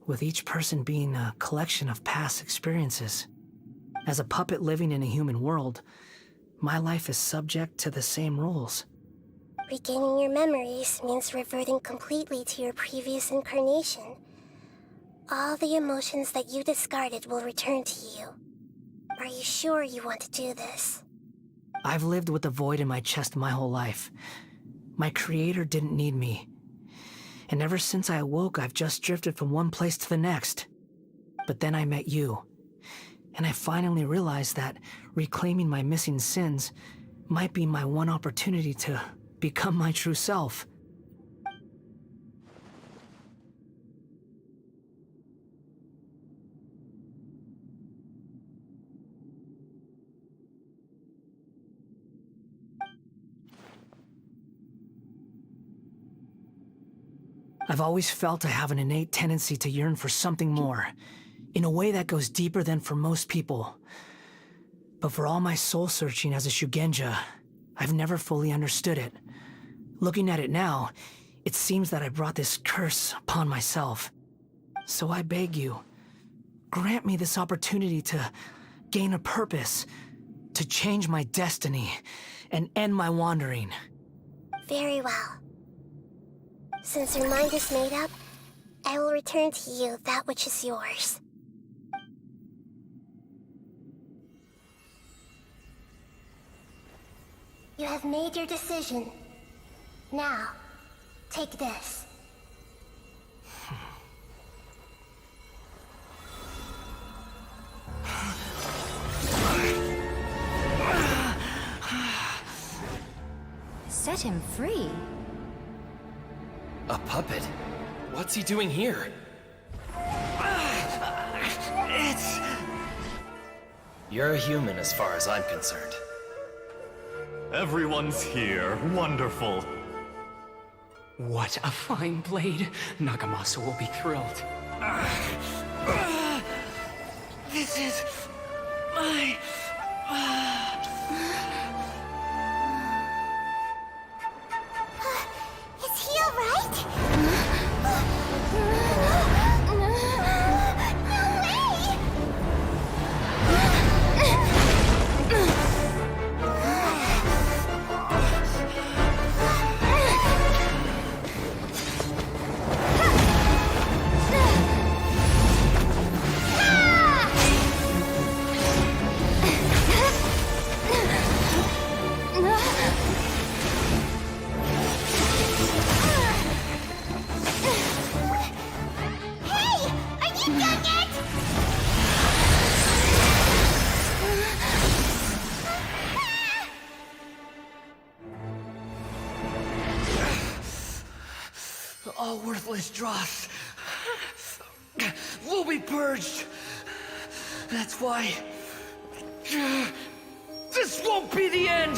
[SPEAKER 6] with each person being a collection of past experiences. As a puppet living in a human world, my life is subject to the same rules.
[SPEAKER 2] Regaining your memories means reverting completely to your previous incarnation. All the emotions that you discarded will return to you. Are you sure you want to do this?
[SPEAKER 6] I've lived with the void in my chest my whole life. My creator didn't need me. And ever since I awoke, I've just drifted from one place to the next. But then I met you. And I finally realized that reclaiming my missing sins might be my one opportunity to become my true self. I've always felt I have an innate tendency to yearn for something more, in a way that goes deeper than for most people. But for all my soul-searching as a Shugenja, I've never fully understood it. Looking at it now, it seems that I brought this curse upon myself. So I beg you, grant me this opportunity to gain a purpose, to change my destiny, and end my wandering.
[SPEAKER 2] Very well. Since your mind is made up, I will return to you that which is yours. You have made your decision. Now, take this.
[SPEAKER 16] Set him free.
[SPEAKER 8] A puppet? What's he doing here? You're a human as far as I'm concerned.
[SPEAKER 7] Everyone's here. Wonderful.
[SPEAKER 14] What a fine blade. Nagamasa will be thrilled.
[SPEAKER 6] This is my...
[SPEAKER 13] Is he alright?
[SPEAKER 6] All worthless dross will be purged. That's why this won't be the end.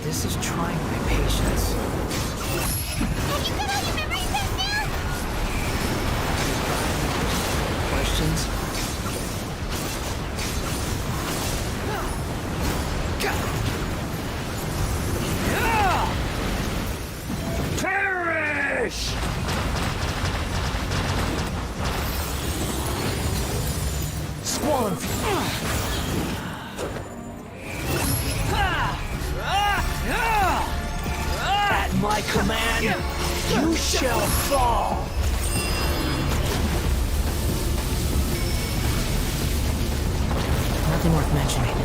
[SPEAKER 6] This is trying my patience.
[SPEAKER 13] Have you got all your memories back now?
[SPEAKER 6] Questions? Perish! Squall. my command, you shall fall! Nothing worth mentioning.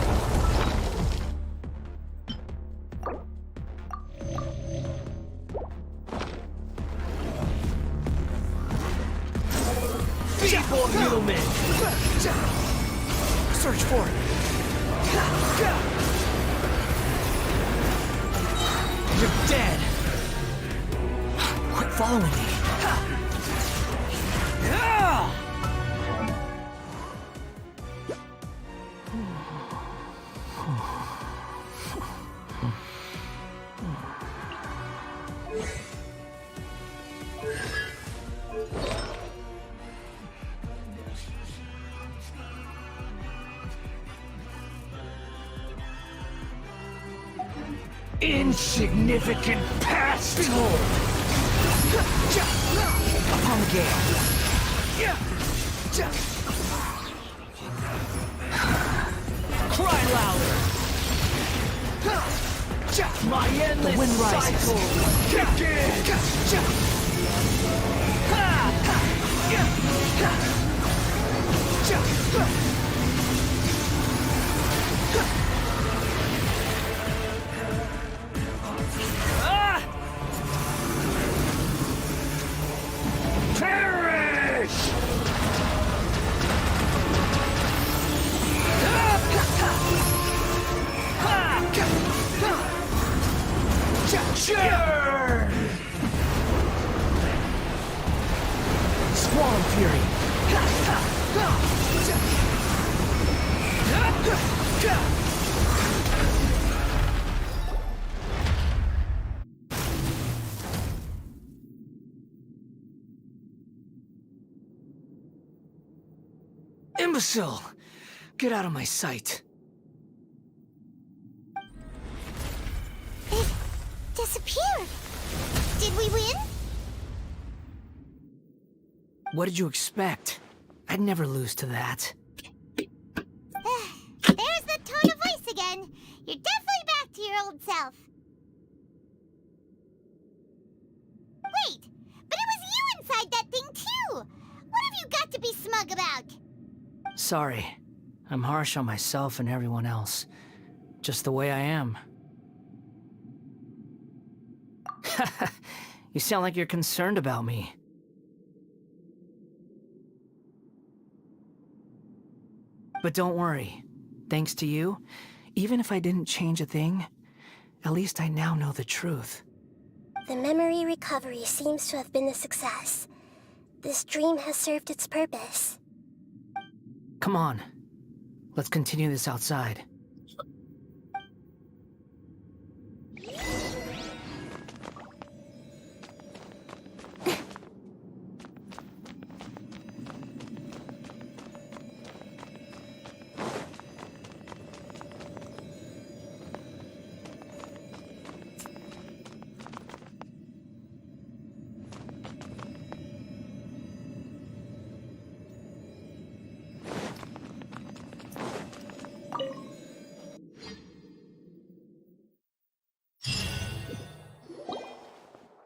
[SPEAKER 6] Feeble human! Search for it! You're dead! Quit following me! Insignificant pest! Behold! Upon the gale! Cry louder! My endless wind rises. Cycle! Kick Perish! Churn! Swarm Fury! Imbecile! Get out of my sight.
[SPEAKER 13] It disappeared. Did we win?
[SPEAKER 6] What did you expect? I'd never lose to that.
[SPEAKER 13] There's the tone of voice again. You're definitely back to your old self. Wait, but it was you inside that thing too! What have you got to be smug about?
[SPEAKER 6] Sorry. I'm harsh on myself and everyone else. Just the way I am. You sound like you're concerned about me. But don't worry. Thanks to you, even if I didn't change a thing, at least I now know the truth.
[SPEAKER 2] The memory recovery seems to have been a success. This dream has served its purpose.
[SPEAKER 6] Come on. Let's continue this outside.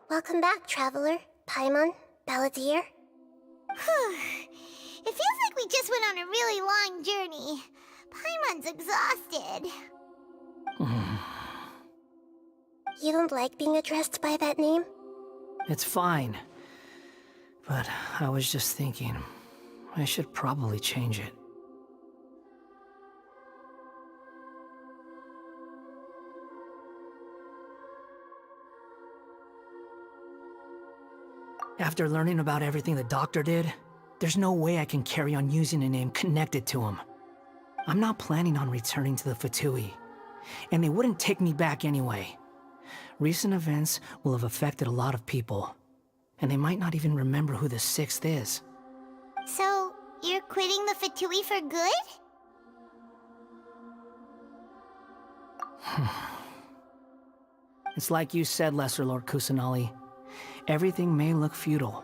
[SPEAKER 2] Welcome back, Traveler, Paimon, Balladeer.
[SPEAKER 13] It feels like we just went on a really long journey. Paimon's exhausted.
[SPEAKER 2] You don't like being addressed by that name?
[SPEAKER 6] It's fine. But I was just thinking, I should probably change it. After learning about everything the doctor did, there's no way I can carry on using a name connected to him. I'm not planning on returning to the Fatui, and they wouldn't take me back anyway. Recent events will have affected a lot of people, and they might not even remember who the 6th is.
[SPEAKER 13] So, you're quitting the Fatui for good?
[SPEAKER 6] It's like you said, Lesser Lord Kusanali. Everything may look futile,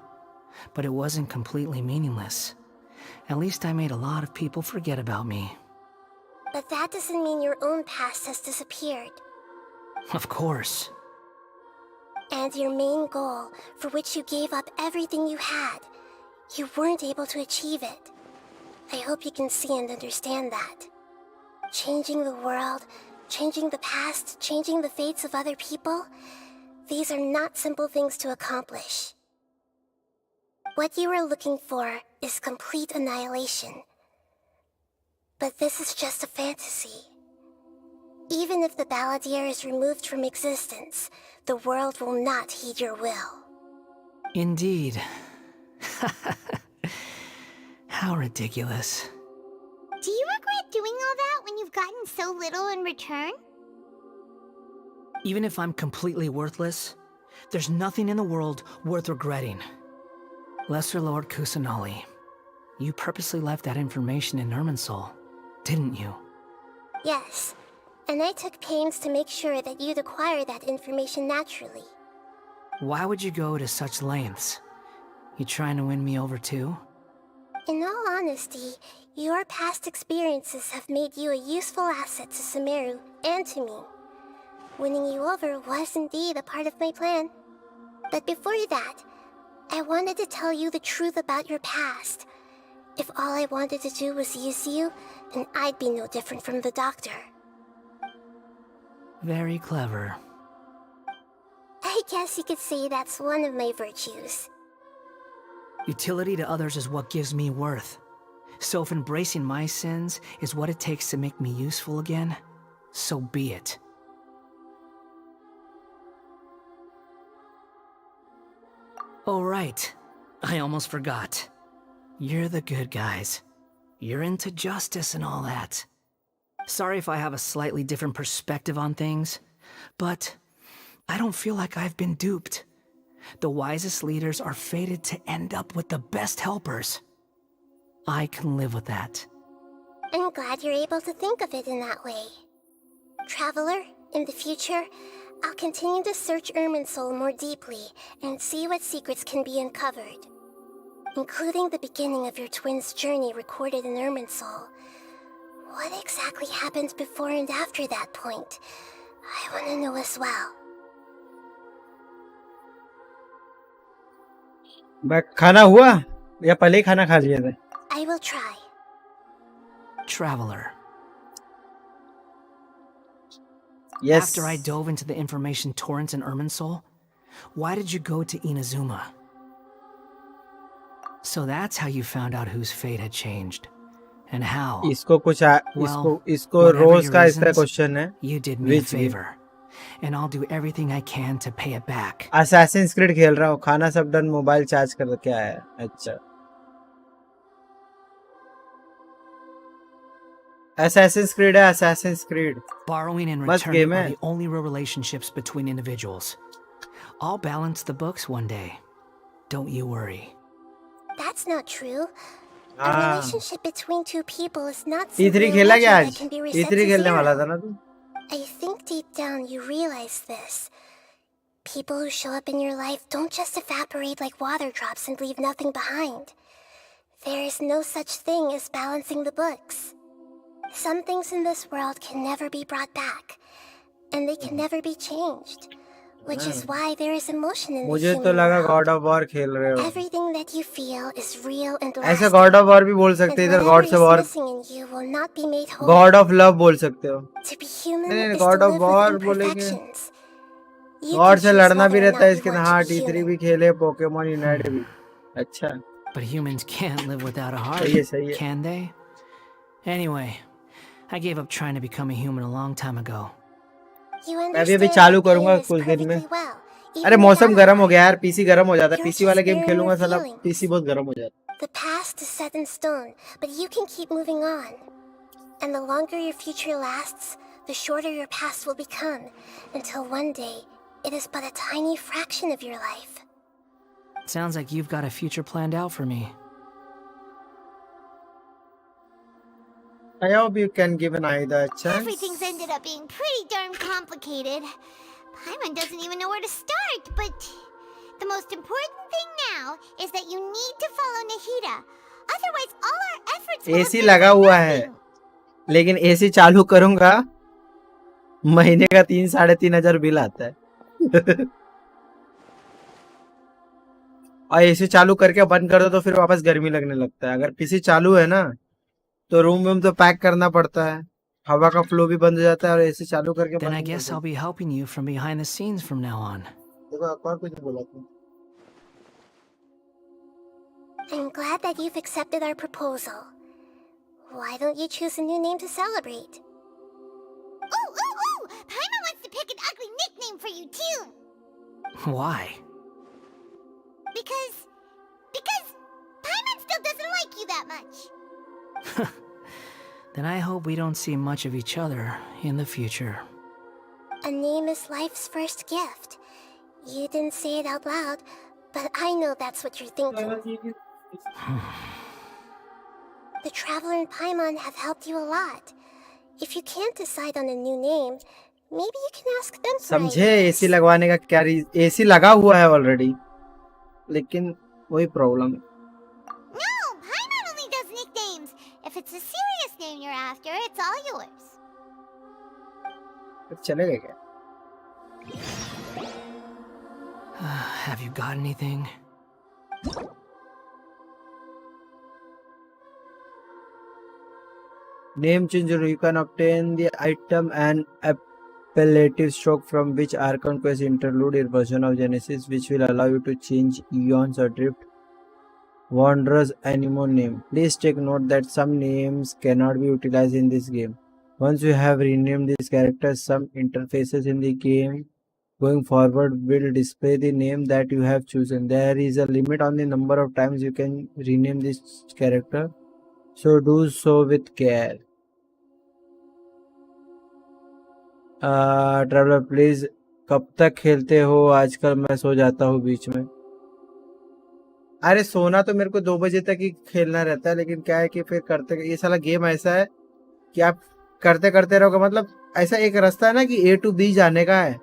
[SPEAKER 6] but it wasn't completely meaningless. At least I made a lot of people forget about me.
[SPEAKER 2] But that doesn't mean your own past has disappeared.
[SPEAKER 6] Of course.
[SPEAKER 2] and your main goal, for which you gave up everything you had, you weren't able to achieve it. I hope you can see and understand that. Changing the world, changing the past, changing the fates of other people, these are not simple things to accomplish. What you are looking for is complete annihilation. But this is just a fantasy. Even if the Balladeer is removed from existence, the world will not heed your will.
[SPEAKER 6] Indeed. How ridiculous.
[SPEAKER 13] Do you regret doing all that when you've gotten so little in return?
[SPEAKER 6] Even if I'm completely worthless, there's nothing in the world worth regretting. Lesser Lord Kusanali, you purposely left that information in Irminsul, didn't you?
[SPEAKER 2] Yes, and I took pains to make sure that you'd acquire that information naturally.
[SPEAKER 6] Why would you go to such lengths? You trying to win me over too?
[SPEAKER 2] In all honesty, your past experiences have made you a useful asset to Sumeru and to me. Winning you over was indeed a part of my plan. But before that, I wanted to tell you the truth about your past. If all I wanted to do was use you, then I'd be no different from the doctor.
[SPEAKER 6] Very clever.
[SPEAKER 2] I guess you could say that's one of my virtues.
[SPEAKER 6] Utility to others is what gives me worth. So if embracing my sins is what it takes to make me useful again, so be it. Oh right, I almost forgot. You're the good guys. You're into justice and all that. Sorry if I have a slightly different perspective on things, but I don't feel like I've been duped. The wisest leaders are fated to end up with the best helpers. I can live with that.
[SPEAKER 2] I'm glad you're able to think of it in that way. Traveler, in the future, I'll continue to search Irminsul more deeply and see what secrets can be uncovered, including the beginning of your twins' journey recorded in Irminsul. What exactly happened before and after that point? I want to know as well.
[SPEAKER 1] खाना हुआ या पहले ही खाना खा लिया था?
[SPEAKER 2] I will try.
[SPEAKER 6] Traveler.
[SPEAKER 1] Yes.
[SPEAKER 6] After I dove into the information torrents in Irminsul, why did you go to Inazuma? So that's how you found out whose fate had changed. And how?
[SPEAKER 1] इसको कुछ इसको रोज का इस तरह question है.
[SPEAKER 6] You did me a favor, and I'll do everything I can to pay it back.
[SPEAKER 1] Assassin's Creed खेल रहा हूँ. खाना सब डन, मोबाइल चार्ज कर क्या है? अच्छा. Assassin's Creed है, Assassin's Creed.
[SPEAKER 6] Borrowing and returning are the only real relationships between individuals. I'll balance the books one day. Don't you worry.
[SPEAKER 2] That's not true. A relationship between two people is not something
[SPEAKER 1] E3 खेला क्या
[SPEAKER 2] that
[SPEAKER 1] आज?
[SPEAKER 2] can be reset
[SPEAKER 1] E3
[SPEAKER 2] to
[SPEAKER 1] खेलने वाला
[SPEAKER 2] zero.
[SPEAKER 1] था ना तू?
[SPEAKER 2] I think deep down you realize this. People who show up in your life don't just evaporate like water drops and leave nothing behind. There is no such thing as balancing the books. Some things in this world can never be brought back, and they can never be changed, which is why there is emotion in the
[SPEAKER 1] मुझे तो
[SPEAKER 2] human
[SPEAKER 1] लगा
[SPEAKER 2] world.
[SPEAKER 1] God of War खेल रहे हो.
[SPEAKER 2] Everything that you feel is real and
[SPEAKER 1] ऐसे
[SPEAKER 2] lasting,
[SPEAKER 1] God of War भी बोल सकते
[SPEAKER 2] and
[SPEAKER 1] हैं, इधर
[SPEAKER 2] whatever
[SPEAKER 1] God
[SPEAKER 2] is
[SPEAKER 1] से War,
[SPEAKER 2] missing in you will not be made whole.
[SPEAKER 1] God of Love बोल सकते हो.
[SPEAKER 2] To be human
[SPEAKER 1] नहीं,
[SPEAKER 2] is
[SPEAKER 1] God
[SPEAKER 2] to
[SPEAKER 1] of
[SPEAKER 2] live
[SPEAKER 1] War
[SPEAKER 2] with
[SPEAKER 1] बोलेंगे.
[SPEAKER 2] imperfections. You
[SPEAKER 1] God
[SPEAKER 2] can
[SPEAKER 1] से
[SPEAKER 2] choose
[SPEAKER 1] लड़ना भी
[SPEAKER 2] whether or
[SPEAKER 1] रहता है
[SPEAKER 2] not
[SPEAKER 1] इसके
[SPEAKER 2] you
[SPEAKER 1] ना.
[SPEAKER 2] want
[SPEAKER 1] हाँ,
[SPEAKER 2] to be
[SPEAKER 1] T3
[SPEAKER 2] human.
[SPEAKER 1] भी खेले, Pokemon Unite भी. अच्छा.
[SPEAKER 6] But humans can't live without a heart,
[SPEAKER 1] सही है.
[SPEAKER 6] can they? Anyway, I gave up trying to become a human a long time ago.
[SPEAKER 2] You
[SPEAKER 1] मैं भी अभी
[SPEAKER 2] understand
[SPEAKER 1] चालू
[SPEAKER 2] that pain
[SPEAKER 1] करूंगा
[SPEAKER 2] is
[SPEAKER 1] कुछ दिन में.
[SPEAKER 2] perfectly well,
[SPEAKER 1] अरे
[SPEAKER 2] even
[SPEAKER 1] मौसम
[SPEAKER 2] without
[SPEAKER 1] गर्म
[SPEAKER 2] a
[SPEAKER 1] हो गया यार. पीसी गर्म हो जाता है.
[SPEAKER 2] You're
[SPEAKER 1] पीसी वाले
[SPEAKER 2] just
[SPEAKER 1] गेम
[SPEAKER 2] bearing
[SPEAKER 1] खेलूंगा
[SPEAKER 2] your
[SPEAKER 1] साला
[SPEAKER 2] feelings.
[SPEAKER 1] पीसी बहुत गर्म हो जाता है.
[SPEAKER 2] The past is set in stone, but you can keep moving on. And the longer your future lasts, the shorter your past will become, until one day, it is but a tiny fraction of your life.
[SPEAKER 6] Sounds like you've got a future planned out for me.
[SPEAKER 1] I hope you can give an Aida a chance.
[SPEAKER 13] Everything's ended up being pretty darn complicated. Paimon doesn't even know where to start, but the most important thing now is that you need to follow Nahida. Otherwise, all our efforts will
[SPEAKER 1] AC लगा हुआ है, लेकिन AC चालू करूंगा महीने का 3-3,500 bill आता है. और एसी चालू करके बंद कर दो तो फिर वापस गर्मी लगने लगता है। अगर पीसी चालू है ना तो रूम तो पैक करना पड़ता है, हवा का फ्लो भी बंद हो जाता है और एसी चालू करके
[SPEAKER 6] Then I
[SPEAKER 1] बंद कर
[SPEAKER 6] guess
[SPEAKER 1] दो।
[SPEAKER 6] I'll be helping you from behind the scenes from now on.
[SPEAKER 1] देखो और कुछ नहीं बोला तू।
[SPEAKER 2] I'm glad that you've accepted our proposal. Why don't you choose a new name to celebrate?
[SPEAKER 13] Ooh! Paimon wants to pick an ugly nickname for you too.
[SPEAKER 6] Why?
[SPEAKER 13] Because Paimon still doesn't like you that much.
[SPEAKER 6] Then I hope we don't see much of each other in the future.
[SPEAKER 2] A name is life's first gift. You didn't say it out loud, but I know that's what you're thinking. The Traveler and Paimon have helped you a lot. If you can't decide on a new name, maybe you can ask them for
[SPEAKER 1] समझे
[SPEAKER 2] ideas.
[SPEAKER 1] AC लगवाने का क्या AC लगा हुआ है already, लेकिन वही problem है।
[SPEAKER 13] No, Paimon only does nicknames. If it's a serious name you're after, it's all yours.
[SPEAKER 1] चलेगा क्या?
[SPEAKER 6] Have you got anything?
[SPEAKER 1] Name change, you can obtain the item and appellative stroke from which Archon Quest interlude a version of Genesis, which will allow you to change Eons Adrift Wanderer's Anemo name. Please take note that some names cannot be utilized in this game. Once you have renamed these characters, some interfaces in the game going forward will display the name that you have chosen. There is a limit on the number of times you can rename this character, so do so with care. Traveller please कब तक खेलते हो? आजकल मैं सो जाता हूँ बीच में। अरे सोना तो मेरे को 2 बजे तक ही खेलना रहता है, लेकिन क्या है कि फिर करते ये साला गेम ऐसा है कि आप करते करते रहोगे। मतलब ऐसा एक रास्ता है ना कि A to B जाने का है,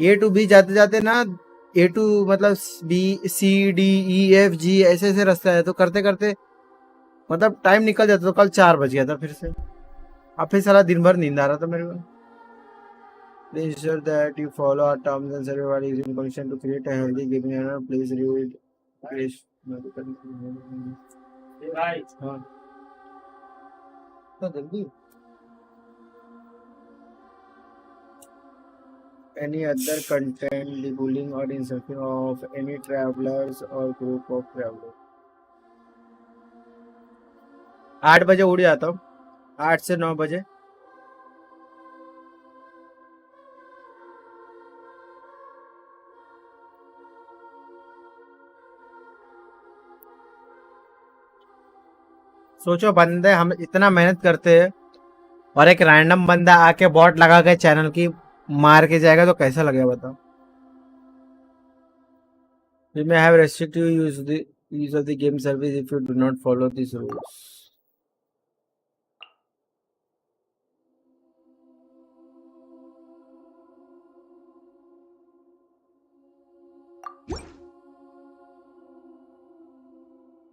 [SPEAKER 1] A to B जाते जाते ना A to मतलब B C D E F G ऐसे ऐसे रास्ता है, तो करते करते मतलब टाइम निकल जाता। तो कल 4 बज गया था फिर से, अब फिर साला दिन भर नींद आ रहा था मेरे को। Please ensure that you follow our terms and everybody is in position to create a healthy gaming environment. Please read. Please. हाँ तो जल्दी। Any other content, the bullying or insulting of any travelers or group of travelers. 8 बजे उड़ जाता हूँ, 8 से 9 बजे। सोचो बंदे हम इतना मेहनत करते हैं और एक रैंडम बंदा आके बॉट लगा के चैनल की मार के जाएगा तो कैसा लगेगा बताओ। We may have restricted use of the game service if you do not follow these rules.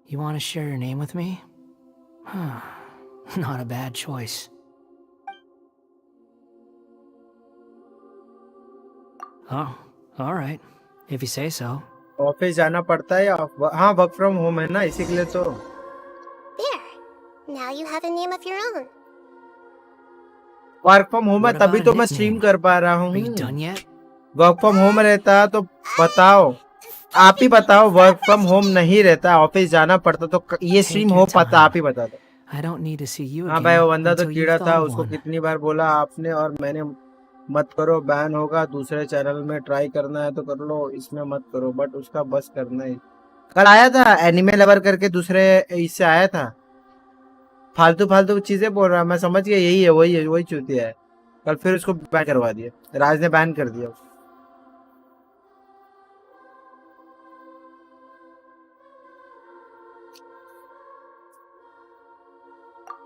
[SPEAKER 6] You want to share your name with me? Not a bad choice. Oh, all right. If you say so.
[SPEAKER 1] Office जाना पड़ता है या हाँ work from home है ना, इसी के लिए तो।
[SPEAKER 2] There. Now you have a name of your own.
[SPEAKER 1] Work from home है
[SPEAKER 6] What
[SPEAKER 1] तभी
[SPEAKER 6] about
[SPEAKER 1] तो
[SPEAKER 6] a
[SPEAKER 1] मैं
[SPEAKER 6] nickname?
[SPEAKER 1] स्ट्रीम कर पा रहा
[SPEAKER 6] Are you
[SPEAKER 1] हूँ।
[SPEAKER 6] done yet?
[SPEAKER 1] Work from home रहता तो बताओ, आप ही बताओ। वर्क फ्रॉम होम नहीं रहता, ऑफिस जाना पड़ता तो ये स्ट्रीम
[SPEAKER 6] Take
[SPEAKER 1] हो
[SPEAKER 6] your
[SPEAKER 1] पाता,
[SPEAKER 6] time.
[SPEAKER 1] आप ही बता दो।
[SPEAKER 6] I don't need to see you
[SPEAKER 1] हाँ भाई
[SPEAKER 6] again
[SPEAKER 1] वो बंदा तो
[SPEAKER 6] until
[SPEAKER 1] कीड़ा
[SPEAKER 6] you've
[SPEAKER 1] था,
[SPEAKER 6] thought of
[SPEAKER 1] उसको
[SPEAKER 6] one.
[SPEAKER 1] कितनी बार बोला आपने और मैंने, मत करो बैन होगा। दूसरे चैनल में ट्राई करना है तो कर लो, इसमें मत करो। बट उसका बस करना ही। कल आया था एनिमे लवर करके, दूसरे इससे आया था, फालतू फालतू चीजें बोल रहा है। मैं समझ गया यही है, वही चूतिया है। कल फिर उसको बैन करवा दिया, राज ने बैन कर दिया।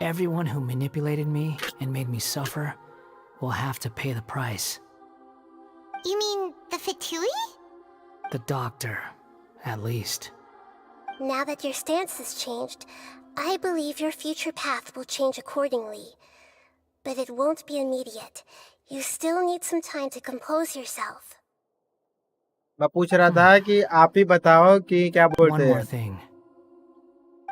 [SPEAKER 6] Everyone who manipulated me and made me suffer will have to pay the price.
[SPEAKER 13] You mean the Fatui?
[SPEAKER 6] The doctor, at least.
[SPEAKER 2] Now that your stance has changed, I believe your future path will change accordingly. But it won't be immediate. You still need some time to compose yourself.
[SPEAKER 1] मैं पूछ रहा था कि आप ही बताओ कि क्या
[SPEAKER 6] One
[SPEAKER 1] बोलते
[SPEAKER 6] more
[SPEAKER 1] हैं
[SPEAKER 6] thing.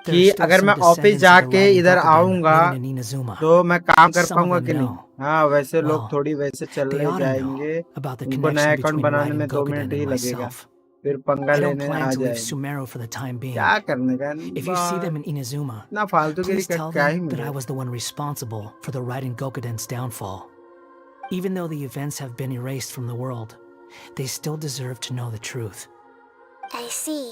[SPEAKER 1] कि
[SPEAKER 6] There are still
[SPEAKER 1] अगर
[SPEAKER 6] some
[SPEAKER 1] मैं ऑफिस
[SPEAKER 6] descendants of the
[SPEAKER 1] जाके
[SPEAKER 6] riding
[SPEAKER 1] इधर
[SPEAKER 6] Gokuden
[SPEAKER 1] आऊंगा
[SPEAKER 6] living in Inazuma.
[SPEAKER 1] तो मैं काम कर
[SPEAKER 6] Some of
[SPEAKER 1] पाऊंगा
[SPEAKER 6] them
[SPEAKER 1] कि नहीं?
[SPEAKER 6] know.
[SPEAKER 1] हाँ, वैसे लोग
[SPEAKER 6] Well,
[SPEAKER 1] थोड़ी वैसे
[SPEAKER 6] they
[SPEAKER 1] चले
[SPEAKER 6] ought to know
[SPEAKER 1] जाएंगे,
[SPEAKER 6] about the
[SPEAKER 1] उनको नया
[SPEAKER 6] connection
[SPEAKER 1] अकाउंट
[SPEAKER 6] between
[SPEAKER 1] बनाने
[SPEAKER 6] riding
[SPEAKER 1] में 2
[SPEAKER 6] Gokuden
[SPEAKER 1] मिनट ही
[SPEAKER 6] and
[SPEAKER 1] लगेगा,
[SPEAKER 6] myself.
[SPEAKER 1] फिर पंगा
[SPEAKER 6] I don't
[SPEAKER 1] लेने
[SPEAKER 6] plan
[SPEAKER 1] आ
[SPEAKER 6] to leave
[SPEAKER 1] जाएंगे।
[SPEAKER 6] Sumeru for the time being.
[SPEAKER 1] क्या करने का?
[SPEAKER 6] If you see them in Inazuma,
[SPEAKER 1] इतना फालतूगिरी
[SPEAKER 6] please
[SPEAKER 1] का
[SPEAKER 6] tell
[SPEAKER 1] क्या ही
[SPEAKER 6] them that I
[SPEAKER 1] मिलेगा?
[SPEAKER 6] was the one responsible for the riding Gokuden's downfall. Even though the events have been erased from the world, they still deserve to know the truth.
[SPEAKER 2] I see.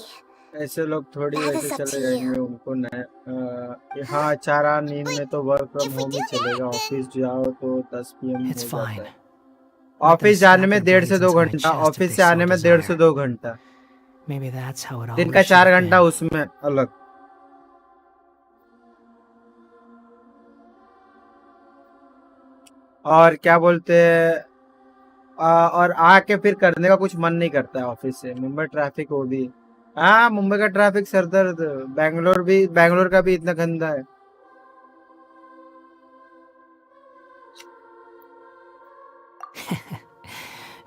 [SPEAKER 1] ऐसे लोग थोड़ी
[SPEAKER 2] That
[SPEAKER 1] वैसे
[SPEAKER 2] is up
[SPEAKER 1] चले
[SPEAKER 2] to
[SPEAKER 1] जाएंगे,
[SPEAKER 2] you.
[SPEAKER 1] उनको नया हाँ 4 नींद में तो वर्क फ्रॉम होम ही चलेगा, ऑफिस जाओ तो 10 PM
[SPEAKER 6] It's
[SPEAKER 1] हो जाता
[SPEAKER 6] fine.
[SPEAKER 1] है।
[SPEAKER 6] Let them
[SPEAKER 1] ऑफिस जाने
[SPEAKER 6] stab
[SPEAKER 1] में
[SPEAKER 6] their
[SPEAKER 1] 1.5 से
[SPEAKER 6] blades
[SPEAKER 1] 2
[SPEAKER 6] into my
[SPEAKER 1] घंटा,
[SPEAKER 6] chest if
[SPEAKER 1] ऑफिस
[SPEAKER 6] they
[SPEAKER 1] से आने
[SPEAKER 6] so
[SPEAKER 1] में 1.5 से
[SPEAKER 6] desire.
[SPEAKER 1] 2 घंटा,
[SPEAKER 6] Maybe that's how it
[SPEAKER 1] दिन
[SPEAKER 6] always
[SPEAKER 1] का
[SPEAKER 6] should
[SPEAKER 1] 4
[SPEAKER 6] have
[SPEAKER 1] घंटा
[SPEAKER 6] been.
[SPEAKER 1] उसमें अलग। और क्या बोलते हैं और आके फिर करने का कुछ मन नहीं करता है ऑफिस से, मुंबई ट्रैफिक हो भी। हाँ, मुंबई का ट्रैफिक सरदर्द, बैंगलोर का भी इतना गंदा है।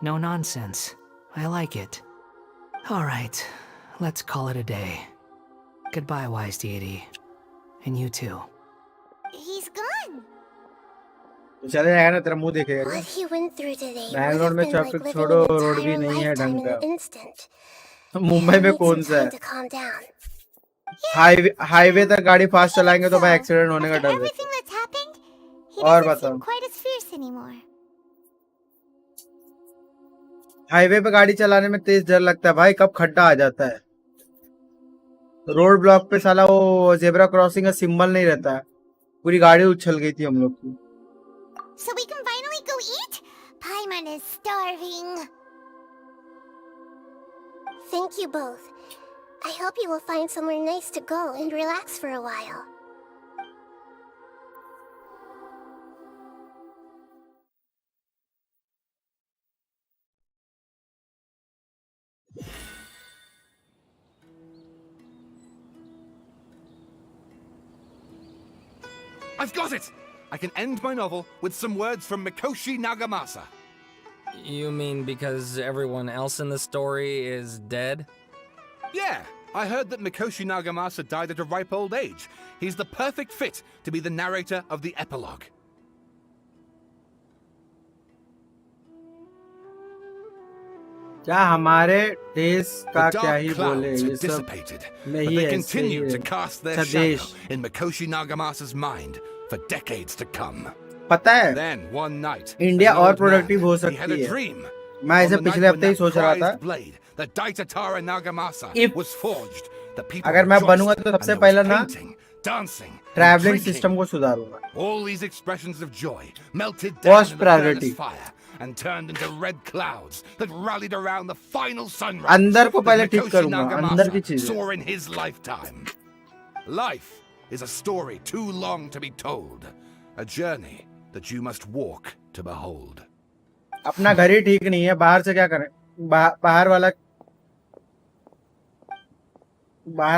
[SPEAKER 6] No nonsense. I like it. All right, let's call it a day. Goodbye, wise deity. And you too.
[SPEAKER 13] He's gone.
[SPEAKER 1] तो चले जाएगा ना, तेरा मुंह देखेगा क्या?
[SPEAKER 2] What he went through today would
[SPEAKER 1] Bangalore
[SPEAKER 2] have
[SPEAKER 1] में
[SPEAKER 2] been like
[SPEAKER 1] ट्रैफिक
[SPEAKER 2] living
[SPEAKER 1] छोड़ो,
[SPEAKER 2] an
[SPEAKER 1] रोड भी
[SPEAKER 2] entire
[SPEAKER 1] नहीं है
[SPEAKER 2] lifetime
[SPEAKER 1] ढंग
[SPEAKER 2] in
[SPEAKER 1] का।
[SPEAKER 2] an instant.
[SPEAKER 1] मुंबई में
[SPEAKER 2] Need
[SPEAKER 1] कौन
[SPEAKER 2] some
[SPEAKER 1] सा
[SPEAKER 2] time
[SPEAKER 1] है?
[SPEAKER 2] to calm down.
[SPEAKER 1] हाईवे तक गाड़ी फास्ट चलाएंगे तो भाई एक्सीडेंट होने का डर रहता
[SPEAKER 13] Everything that's happened, he
[SPEAKER 1] है। और
[SPEAKER 13] doesn't
[SPEAKER 1] बताओ,
[SPEAKER 13] seem quite as fierce anymore.
[SPEAKER 1] Highway पे गाड़ी चलाने में तेज डर लगता है भाई, कब खड्डा आ जाता है। रोड ब्लॉक पे साला वो जेब्रा क्रॉसिंग का सिंबल नहीं रहता है, पूरी गाड़ी उछल गई थी हम लोग की।
[SPEAKER 13] So we can finally go eat? Paimon is starving.
[SPEAKER 2] Thank you both. I hope you will find somewhere nice to go and relax for a while.
[SPEAKER 4] I've got it! I can end my novel with some words from Mikoshi Nagamasa.
[SPEAKER 3] You mean because everyone else in the story is dead?
[SPEAKER 4] Yeah, I heard that Mikoshi Nagamasa died at a ripe old age. He's the perfect fit to be the narrator of the epilogue.
[SPEAKER 1] क्या हमारे देश का
[SPEAKER 4] The
[SPEAKER 1] क्या
[SPEAKER 4] dark
[SPEAKER 1] ही बोले,
[SPEAKER 4] clouds
[SPEAKER 1] ये
[SPEAKER 4] had
[SPEAKER 1] सब
[SPEAKER 4] dissipated,
[SPEAKER 1] में
[SPEAKER 4] but
[SPEAKER 1] he
[SPEAKER 4] they
[SPEAKER 1] ऐसे ही
[SPEAKER 4] continued to
[SPEAKER 1] है।
[SPEAKER 4] cast their
[SPEAKER 1] अच्छा
[SPEAKER 4] shadow
[SPEAKER 1] देश,
[SPEAKER 4] in Mikoshi Nagamasa's mind for decades to come.
[SPEAKER 1] पता है
[SPEAKER 4] Then one night,
[SPEAKER 1] India
[SPEAKER 4] as an
[SPEAKER 1] और
[SPEAKER 4] old man,
[SPEAKER 1] प्रोडक्टिव हो
[SPEAKER 4] he had
[SPEAKER 1] सकती
[SPEAKER 4] a
[SPEAKER 1] है।
[SPEAKER 4] dream.
[SPEAKER 1] मैं
[SPEAKER 4] On
[SPEAKER 1] ऐसे
[SPEAKER 4] the night
[SPEAKER 1] पिछले
[SPEAKER 4] when
[SPEAKER 1] हफ्ते ही
[SPEAKER 4] that
[SPEAKER 1] सोच रहा था,
[SPEAKER 4] prized blade, the Daitatara Nagamasa,
[SPEAKER 1] If-
[SPEAKER 4] was forged. The people
[SPEAKER 1] अगर मैं बनूंगा
[SPEAKER 4] rejoiced,
[SPEAKER 1] तो
[SPEAKER 4] and
[SPEAKER 1] सबसे
[SPEAKER 4] there
[SPEAKER 1] पहले
[SPEAKER 4] was
[SPEAKER 1] ना
[SPEAKER 4] painting, dancing, and
[SPEAKER 1] travelling
[SPEAKER 4] drinking.
[SPEAKER 1] System को सुधारूंगा।
[SPEAKER 4] All these expressions of joy melted down
[SPEAKER 1] First
[SPEAKER 4] in the
[SPEAKER 1] priority.
[SPEAKER 4] furnace fire and turned into red clouds that rallied around the final sunrise
[SPEAKER 1] अंदर को
[SPEAKER 4] that
[SPEAKER 1] पहले ठीक
[SPEAKER 4] Mikoshi
[SPEAKER 1] करूंगा, अंदर की
[SPEAKER 4] Nagamasa
[SPEAKER 1] चीजें।
[SPEAKER 4] saw in his lifetime. Life is a story too long to be told, a journey that you must walk to behold.
[SPEAKER 1] अपना घर ही ठीक नहीं है, बाहर से क्या करें? बाहर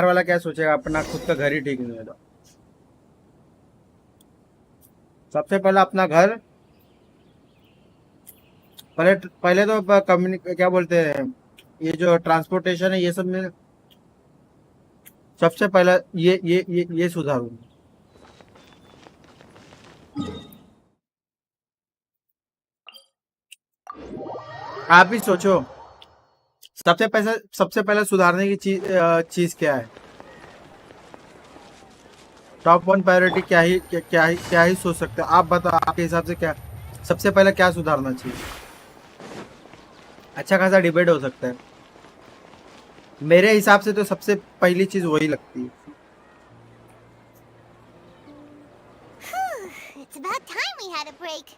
[SPEAKER 1] वाला क्या सोचेगा? अपना खुद का घर ही ठीक नहीं है तो सबसे पहले अपना घर, पहले तो क्या बोलते हैं, ये जो ट्रांसपोर्टेशन है ये सब में सबसे पहले ये सुधारूंगा। आप भी सोचो, सबसे पहले सुधारने की चीज क्या है? टॉप 1 प्रायोरिटी क्या ही सोच सकते हैं? आप बताओ, आपके हिसाब से क्या सबसे पहले क्या सुधारना चाहिए? अच्छा खासा डिबेट हो सकता है। मेरे हिसाब से तो सबसे पहली चीज वही लगती है।
[SPEAKER 13] It's about time we had a break.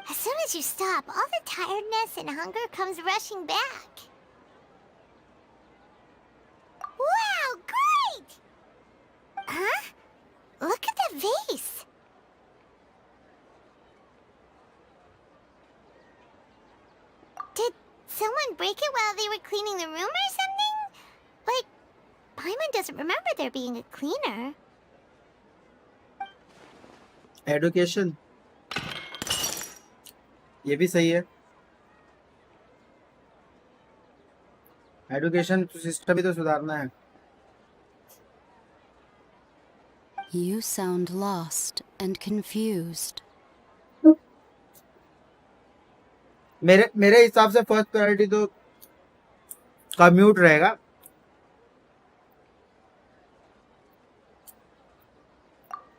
[SPEAKER 13] As soon as you stop, all the tiredness and hunger comes rushing back. Wow, great! Huh? Look at the vase. Did someone break it while they were cleaning the room or something? Like, Paimon doesn't remember there being a cleaner.
[SPEAKER 1] Education, ये भी सही है। Education system भी तो सुधारना है।
[SPEAKER 16] You sound lost and confused.
[SPEAKER 1] मेरे हिसाब से फर्स्ट प्रायोरिटी तो कम्यूट रहेगा।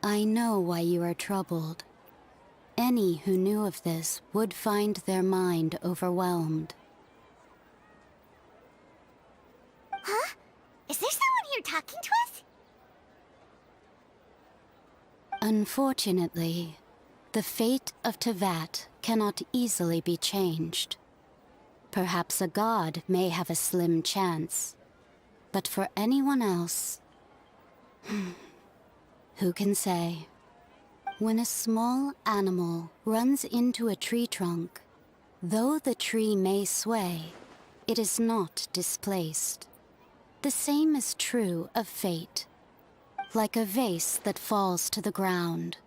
[SPEAKER 16] I know why you are troubled. Any who knew of this would find their mind overwhelmed.
[SPEAKER 13] Huh? Is there someone here talking to us?
[SPEAKER 16] Unfortunately, the fate of Tevat cannot easily be changed. Perhaps a god may have a slim chance. But for anyone else, who can say? When a small animal runs into a tree trunk, though the tree may sway, it is not displaced. The same is true of fate. Like a vase that falls to the ground.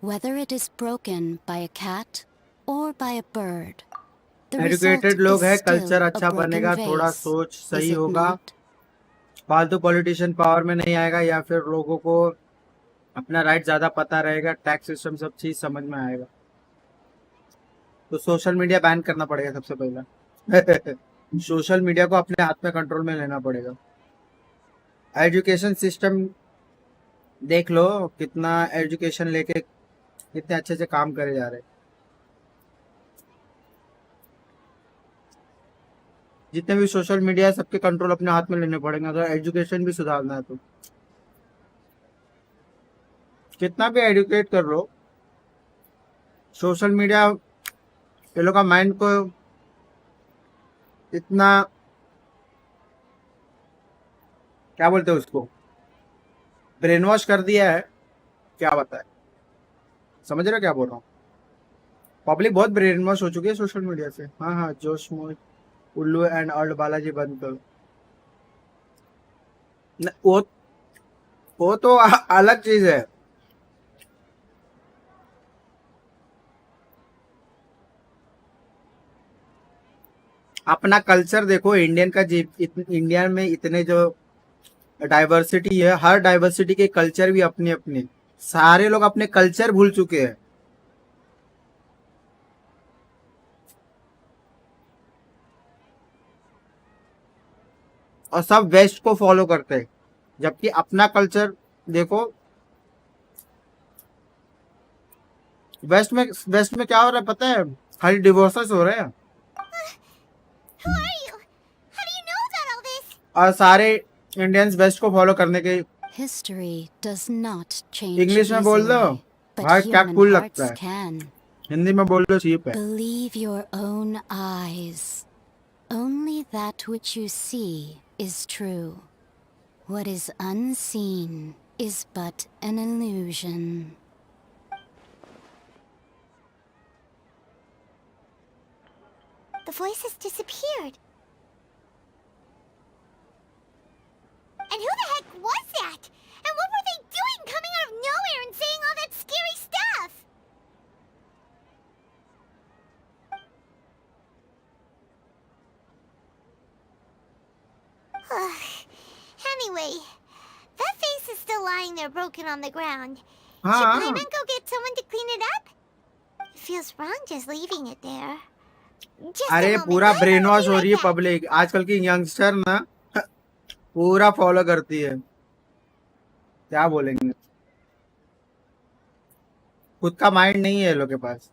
[SPEAKER 16] Whether it is broken by a cat or by a bird, the result
[SPEAKER 1] educated लोग
[SPEAKER 16] is
[SPEAKER 1] है,
[SPEAKER 16] still
[SPEAKER 1] culture
[SPEAKER 16] a
[SPEAKER 1] अच्छा
[SPEAKER 16] broken
[SPEAKER 1] बनेगा, थोड़ा
[SPEAKER 16] vase.
[SPEAKER 1] सोच
[SPEAKER 16] Is
[SPEAKER 1] सही
[SPEAKER 16] it
[SPEAKER 1] होगा,
[SPEAKER 16] not?
[SPEAKER 1] फालतू politician power में नहीं आएगा, या फिर लोगों को अपना राइट ज्यादा पता रहेगा, टैक्स सिस्टम सब चीज समझ में आएगा। तो सोशल मीडिया बैन करना पड़ेगा सबसे पहला। सोशल मीडिया को अपने हाथ में कंट्रोल में लेना पड़ेगा। एजुकेशन सिस्टम देख लो कितना एजुकेशन लेके कितने अच्छे से काम करे जा रहे हैं। जितने भी सोशल मीडिया है सबके कंट्रोल अपने हाथ में लेने पड़ेंगे अगर एजुकेशन भी सुधारना है तो। कितना भी एजुकेट कर लो, सोशल मीडिया ये लोग का माइंड को इतना क्या बोलते हैं उसको, ब्रेन वॉश कर दिया है, क्या बताए। समझ रहे हो क्या बोल रहा हूँ? पब्लिक बहुत ब्रेन वॉश हो चुकी है सोशल मीडिया से। हाँ हाँ, जोश मोश उल्लू एंड ऑल्ड बालाजी बंद करो। वो तो अलग चीज है। अपना कल्चर देखो, इंडियन का इंडिया में इतने जो डाइवर्सिटी है, हर डाइवर्सिटी के कल्चर भी अपने अपने, सारे लोग अपने कल्चर भूल चुके हैं। और सब वेस्ट को फॉलो करते हैं, जबकि अपना कल्चर देखो। वेस्ट में क्या हो रहा है पता है? खाली डिवोर्सेस हो रहे हैं।
[SPEAKER 13] Who are you? How do you know about all this?
[SPEAKER 1] और सारे इंडियंस वेस्ट को फॉलो करने के।
[SPEAKER 16] History does not change
[SPEAKER 1] English में बोल दो
[SPEAKER 16] easily,
[SPEAKER 1] भाई,
[SPEAKER 16] but
[SPEAKER 1] क्या
[SPEAKER 16] human
[SPEAKER 1] कूल लगता
[SPEAKER 16] hearts
[SPEAKER 1] है।
[SPEAKER 16] can.
[SPEAKER 1] हिंदी में बोल दो चीप है।
[SPEAKER 16] Believe your own eyes. Only that which you see is true. What is unseen is but an illusion.
[SPEAKER 13] The voice has disappeared. And who the heck was that? And what were they doing coming out of nowhere and saying all that scary stuff? Anyway, that face is still lying there broken on the ground. Should Paimon go get someone to clean it up? It feels wrong just leaving it there. Just a
[SPEAKER 1] अरे
[SPEAKER 13] moment,
[SPEAKER 1] पूरा
[SPEAKER 13] I
[SPEAKER 1] brain
[SPEAKER 13] will
[SPEAKER 1] wash
[SPEAKER 13] be
[SPEAKER 1] हो
[SPEAKER 13] right
[SPEAKER 1] रही है
[SPEAKER 13] back.
[SPEAKER 1] Public, आजकल की youngster ना पूरा follow करती है। क्या बोलेंगे, खुद का माइंड नहीं है ये लोग के पास।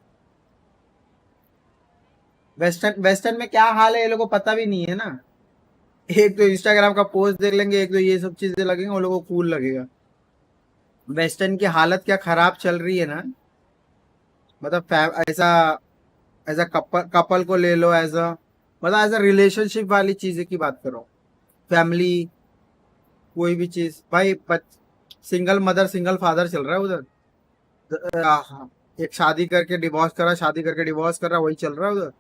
[SPEAKER 1] वेस्टर्न में क्या हाल है ये लोग को पता भी नहीं है ना। एक तो इंस्टाग्राम का पोस्ट देख लेंगे, एक तो ये सब चीजें लगेंगे, वो लोगों को कूल लगेगा। वेस्टर्न की हालत क्या खराब चल रही है ना, मतलब ऐसा ऐसा कपल को ले लो, ऐसा मतलब ऐसा रिलेशनशिप वाली चीजें की बात करो, फैमिली कोई भी चीज भाई। सिंगल मदर सिंगल फादर चल रहा है उधर। एक शादी करके डिवोर्स करा, शादी करके डिवोर्स करा, वही चल रहा है उधर।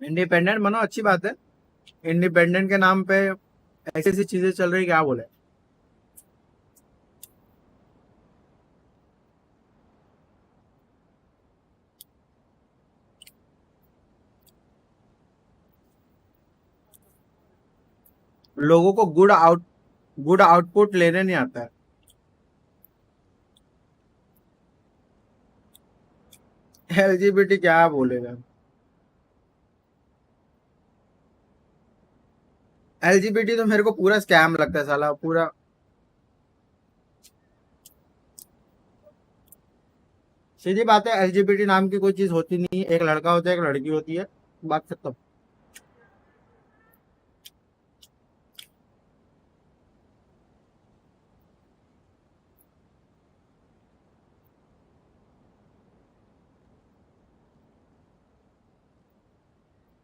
[SPEAKER 1] इंडिपेंडेंट बनो, अच्छी बात है। इंडिपेंडेंट के नाम पे ऐसी ऐसी चीजें चल रही, क्या बोले। लोगों को गुड आउटपुट लेने नहीं आता है। एलजीबीटी क्या बोलेगा। एलजीबीटी तो मेरे को पूरा स्कैम लगता है साला, पूरा। सीधी बात है, एलजीबीटी नाम की कोई चीज होती नहीं है। एक लड़का होता है, एक लड़की होती है, बात खत्म।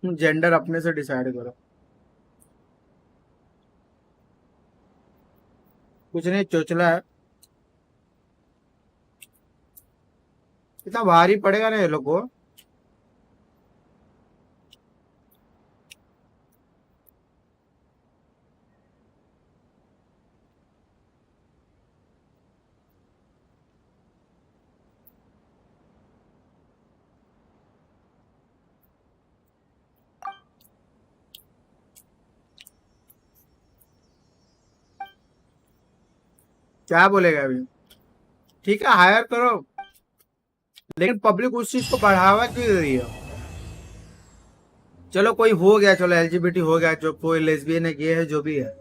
[SPEAKER 1] जेंडर अपने से डिसाइड करो। कुछ नहीं, चोचला है। इतना भारी पड़ेगा ना ये लोग को। क्या बोलेगा अभी। ठीक है, हायर करो, लेकिन पब्लिक उस चीज को बढ़ावा क्यों दे रही है। चलो कोई हो गया, चलो एलजीबीटी हो गया, जो कोई लेस्बियन है, गे है, जो भी है,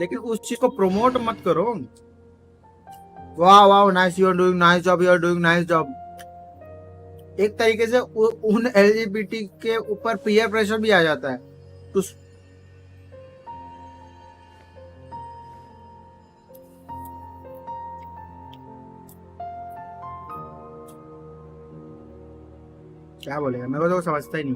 [SPEAKER 1] लेकिन उस चीज को प्रमोट मत करो। वाह वाह, nice, you are doing nice job, you are doing nice job. एक तरीके से उन एलजीबीटी के ऊपर पीयर प्रेशर भी आ जाता है। तो क्या बोलेगा, मेरे को तो समझता ही नहीं।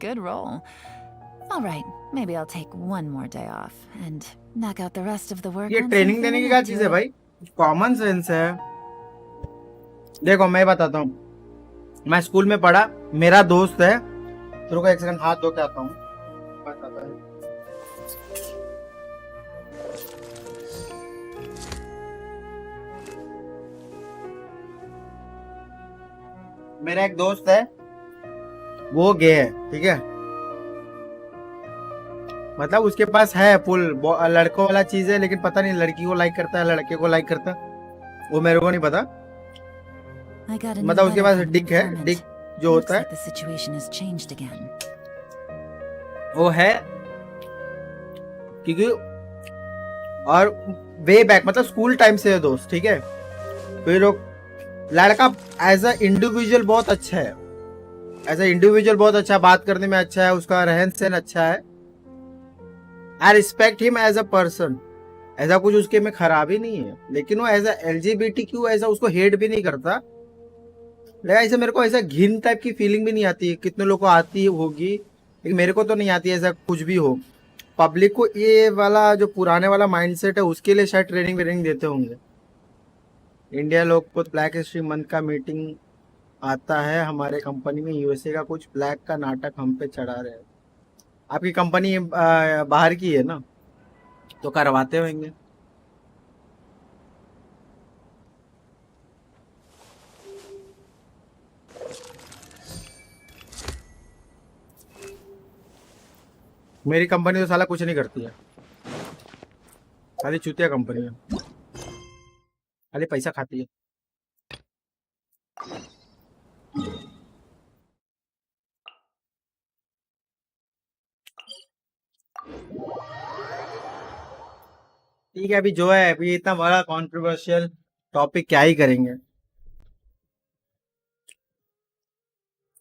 [SPEAKER 19] Good roll. All right, maybe I'll take one more day off and knock out the rest of the work.
[SPEAKER 1] ये ट्रेनिंग देने की क्या चीज है भाई, कॉमन सेंस है। देखो मैं बताता हूँ, मैं स्कूल में पढ़ा, मेरा दोस्त है, रुको एक सेकंड हाथ धो के आता हूँ। मेरा एक दोस्त है, वो गे है, ठीक है, मतलब उसके पास है फुल लड़कों वाला चीज है, लेकिन पता नहीं लड़की को लाइक करता है, लड़के को लाइक करता है, वो मेरे को नहीं पता। मतलब उसके पास डिक है, डिक जो होता है वो है, क्योंकि और वे बैक मतलब स्कूल टाइम से है दोस्त, ठीक है। तो ये लोग, लड़का एज अ इंडिविजुअल बहुत अच्छा है, एज अ इंडिविजुअल बहुत अच्छा, बात करने में अच्छा है, उसका रहन सहन अच्छा है। I respect him as a person, ऐसा कुछ उसके में खराबी नहीं है, लेकिन वो एज अ LGBTQ ऐसा उसको हेट भी नहीं करता। लेकिन ऐसे मेरे को ऐसा घिन टाइप की फीलिंग भी नहीं आती है। कितने लोगों को आती होगी, लेकिन मेरे को तो नहीं आती है। ऐसा कुछ भी हो, पब्लिक को ये वाला जो पुराने वाला माइंडसेट है, उसके लिए शायद ट्रेनिंग देते होंगे। इंडिया लोग को ब्लैक हिस्ट्री मंथ का मीटिंग आता है हमारे कंपनी में, USA का कुछ ब्लैक का नाटक हम पे चढ़ा रहे हैं। आपकी कंपनी बाहर की है ना, तो करवाते होंगे। मेरी कंपनी तो साला कुछ नहीं करती है, खाली चूतिया कंपनी है, खाली पैसा खाती है। ठीक है, अभी जो है, अभी इतना बड़ा कंट्रोवर्शियल टॉपिक क्या ही करेंगे।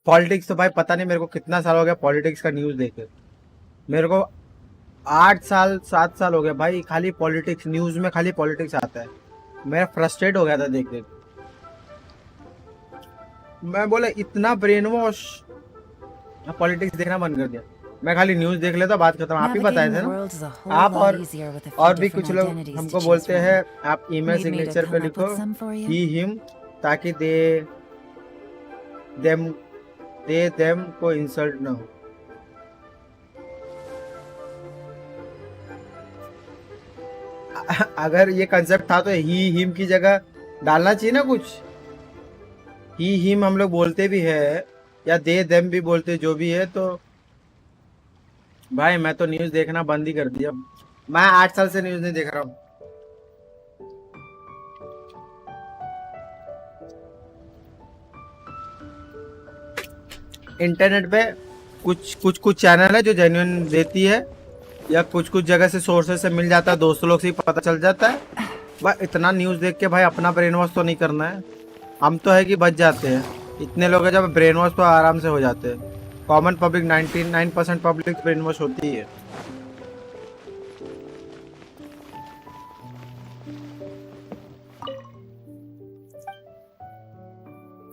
[SPEAKER 1] पॉलिटिक्स तो भाई पता नहीं मेरे को कितना साल हो गया पॉलिटिक्स का न्यूज़ देखे, मेरे को 8 साल 7 साल हो गया भाई, खाली पॉलिटिक्स न्यूज़ में, खाली पॉलिटिक्स आता है। मैं फ्रस्ट्रेट हो गया था देख देख। मैं बोला इतना ब्रेन वॉश, पॉलिटिक्स देखना बंद कर दिया। मैं खाली न्यूज देख लेता, बात खत्म। आप ही बताए थे ना, आप और भी कुछ लोग हमको बोलते हैं आप ईमेल सिग्नेचर पे लिखो ही हिम, ताकि दे देम को इंसल्ट ना हो। अगर ये कंसेप्ट था तो ही हिम की जगह डालना चाहिए ना कुछ। ही हिम हम लोग बोलते भी है या दे देम भी बोलते, जो भी है। तो भाई मैं तो न्यूज देखना बंद ही कर दिया। मैं 8 साल से न्यूज नहीं देख रहा हूँ। इंटरनेट पे कुछ चैनल है जो जेन्युइन देती है, या कुछ जगह से सोर्सेस से मिल जाता है, दोस्त लोग से ही पता चल जाता है। भाई इतना न्यूज देख के भाई अपना ब्रेन वॉश तो नहीं करना है। हम तो है कि बच जाते हैं, इतने लोग हैं जब ब्रेन वॉश तो आराम से हो जाते हैं। Common public 99% public brain wash होती है।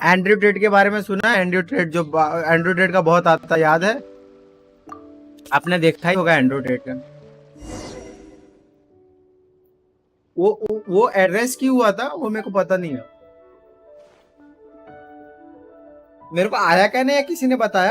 [SPEAKER 1] एंड्रयू टेट के बारे में सुना है? एंड्रयू टेट का बहुत आता याद है, आपने देखा ही होगा एंड्रयू टेट का। वो एड्रेस क्यों हुआ था वो मेरे को पता नहीं है। मेरे को आया क्या नहीं, या किसी ने बताया?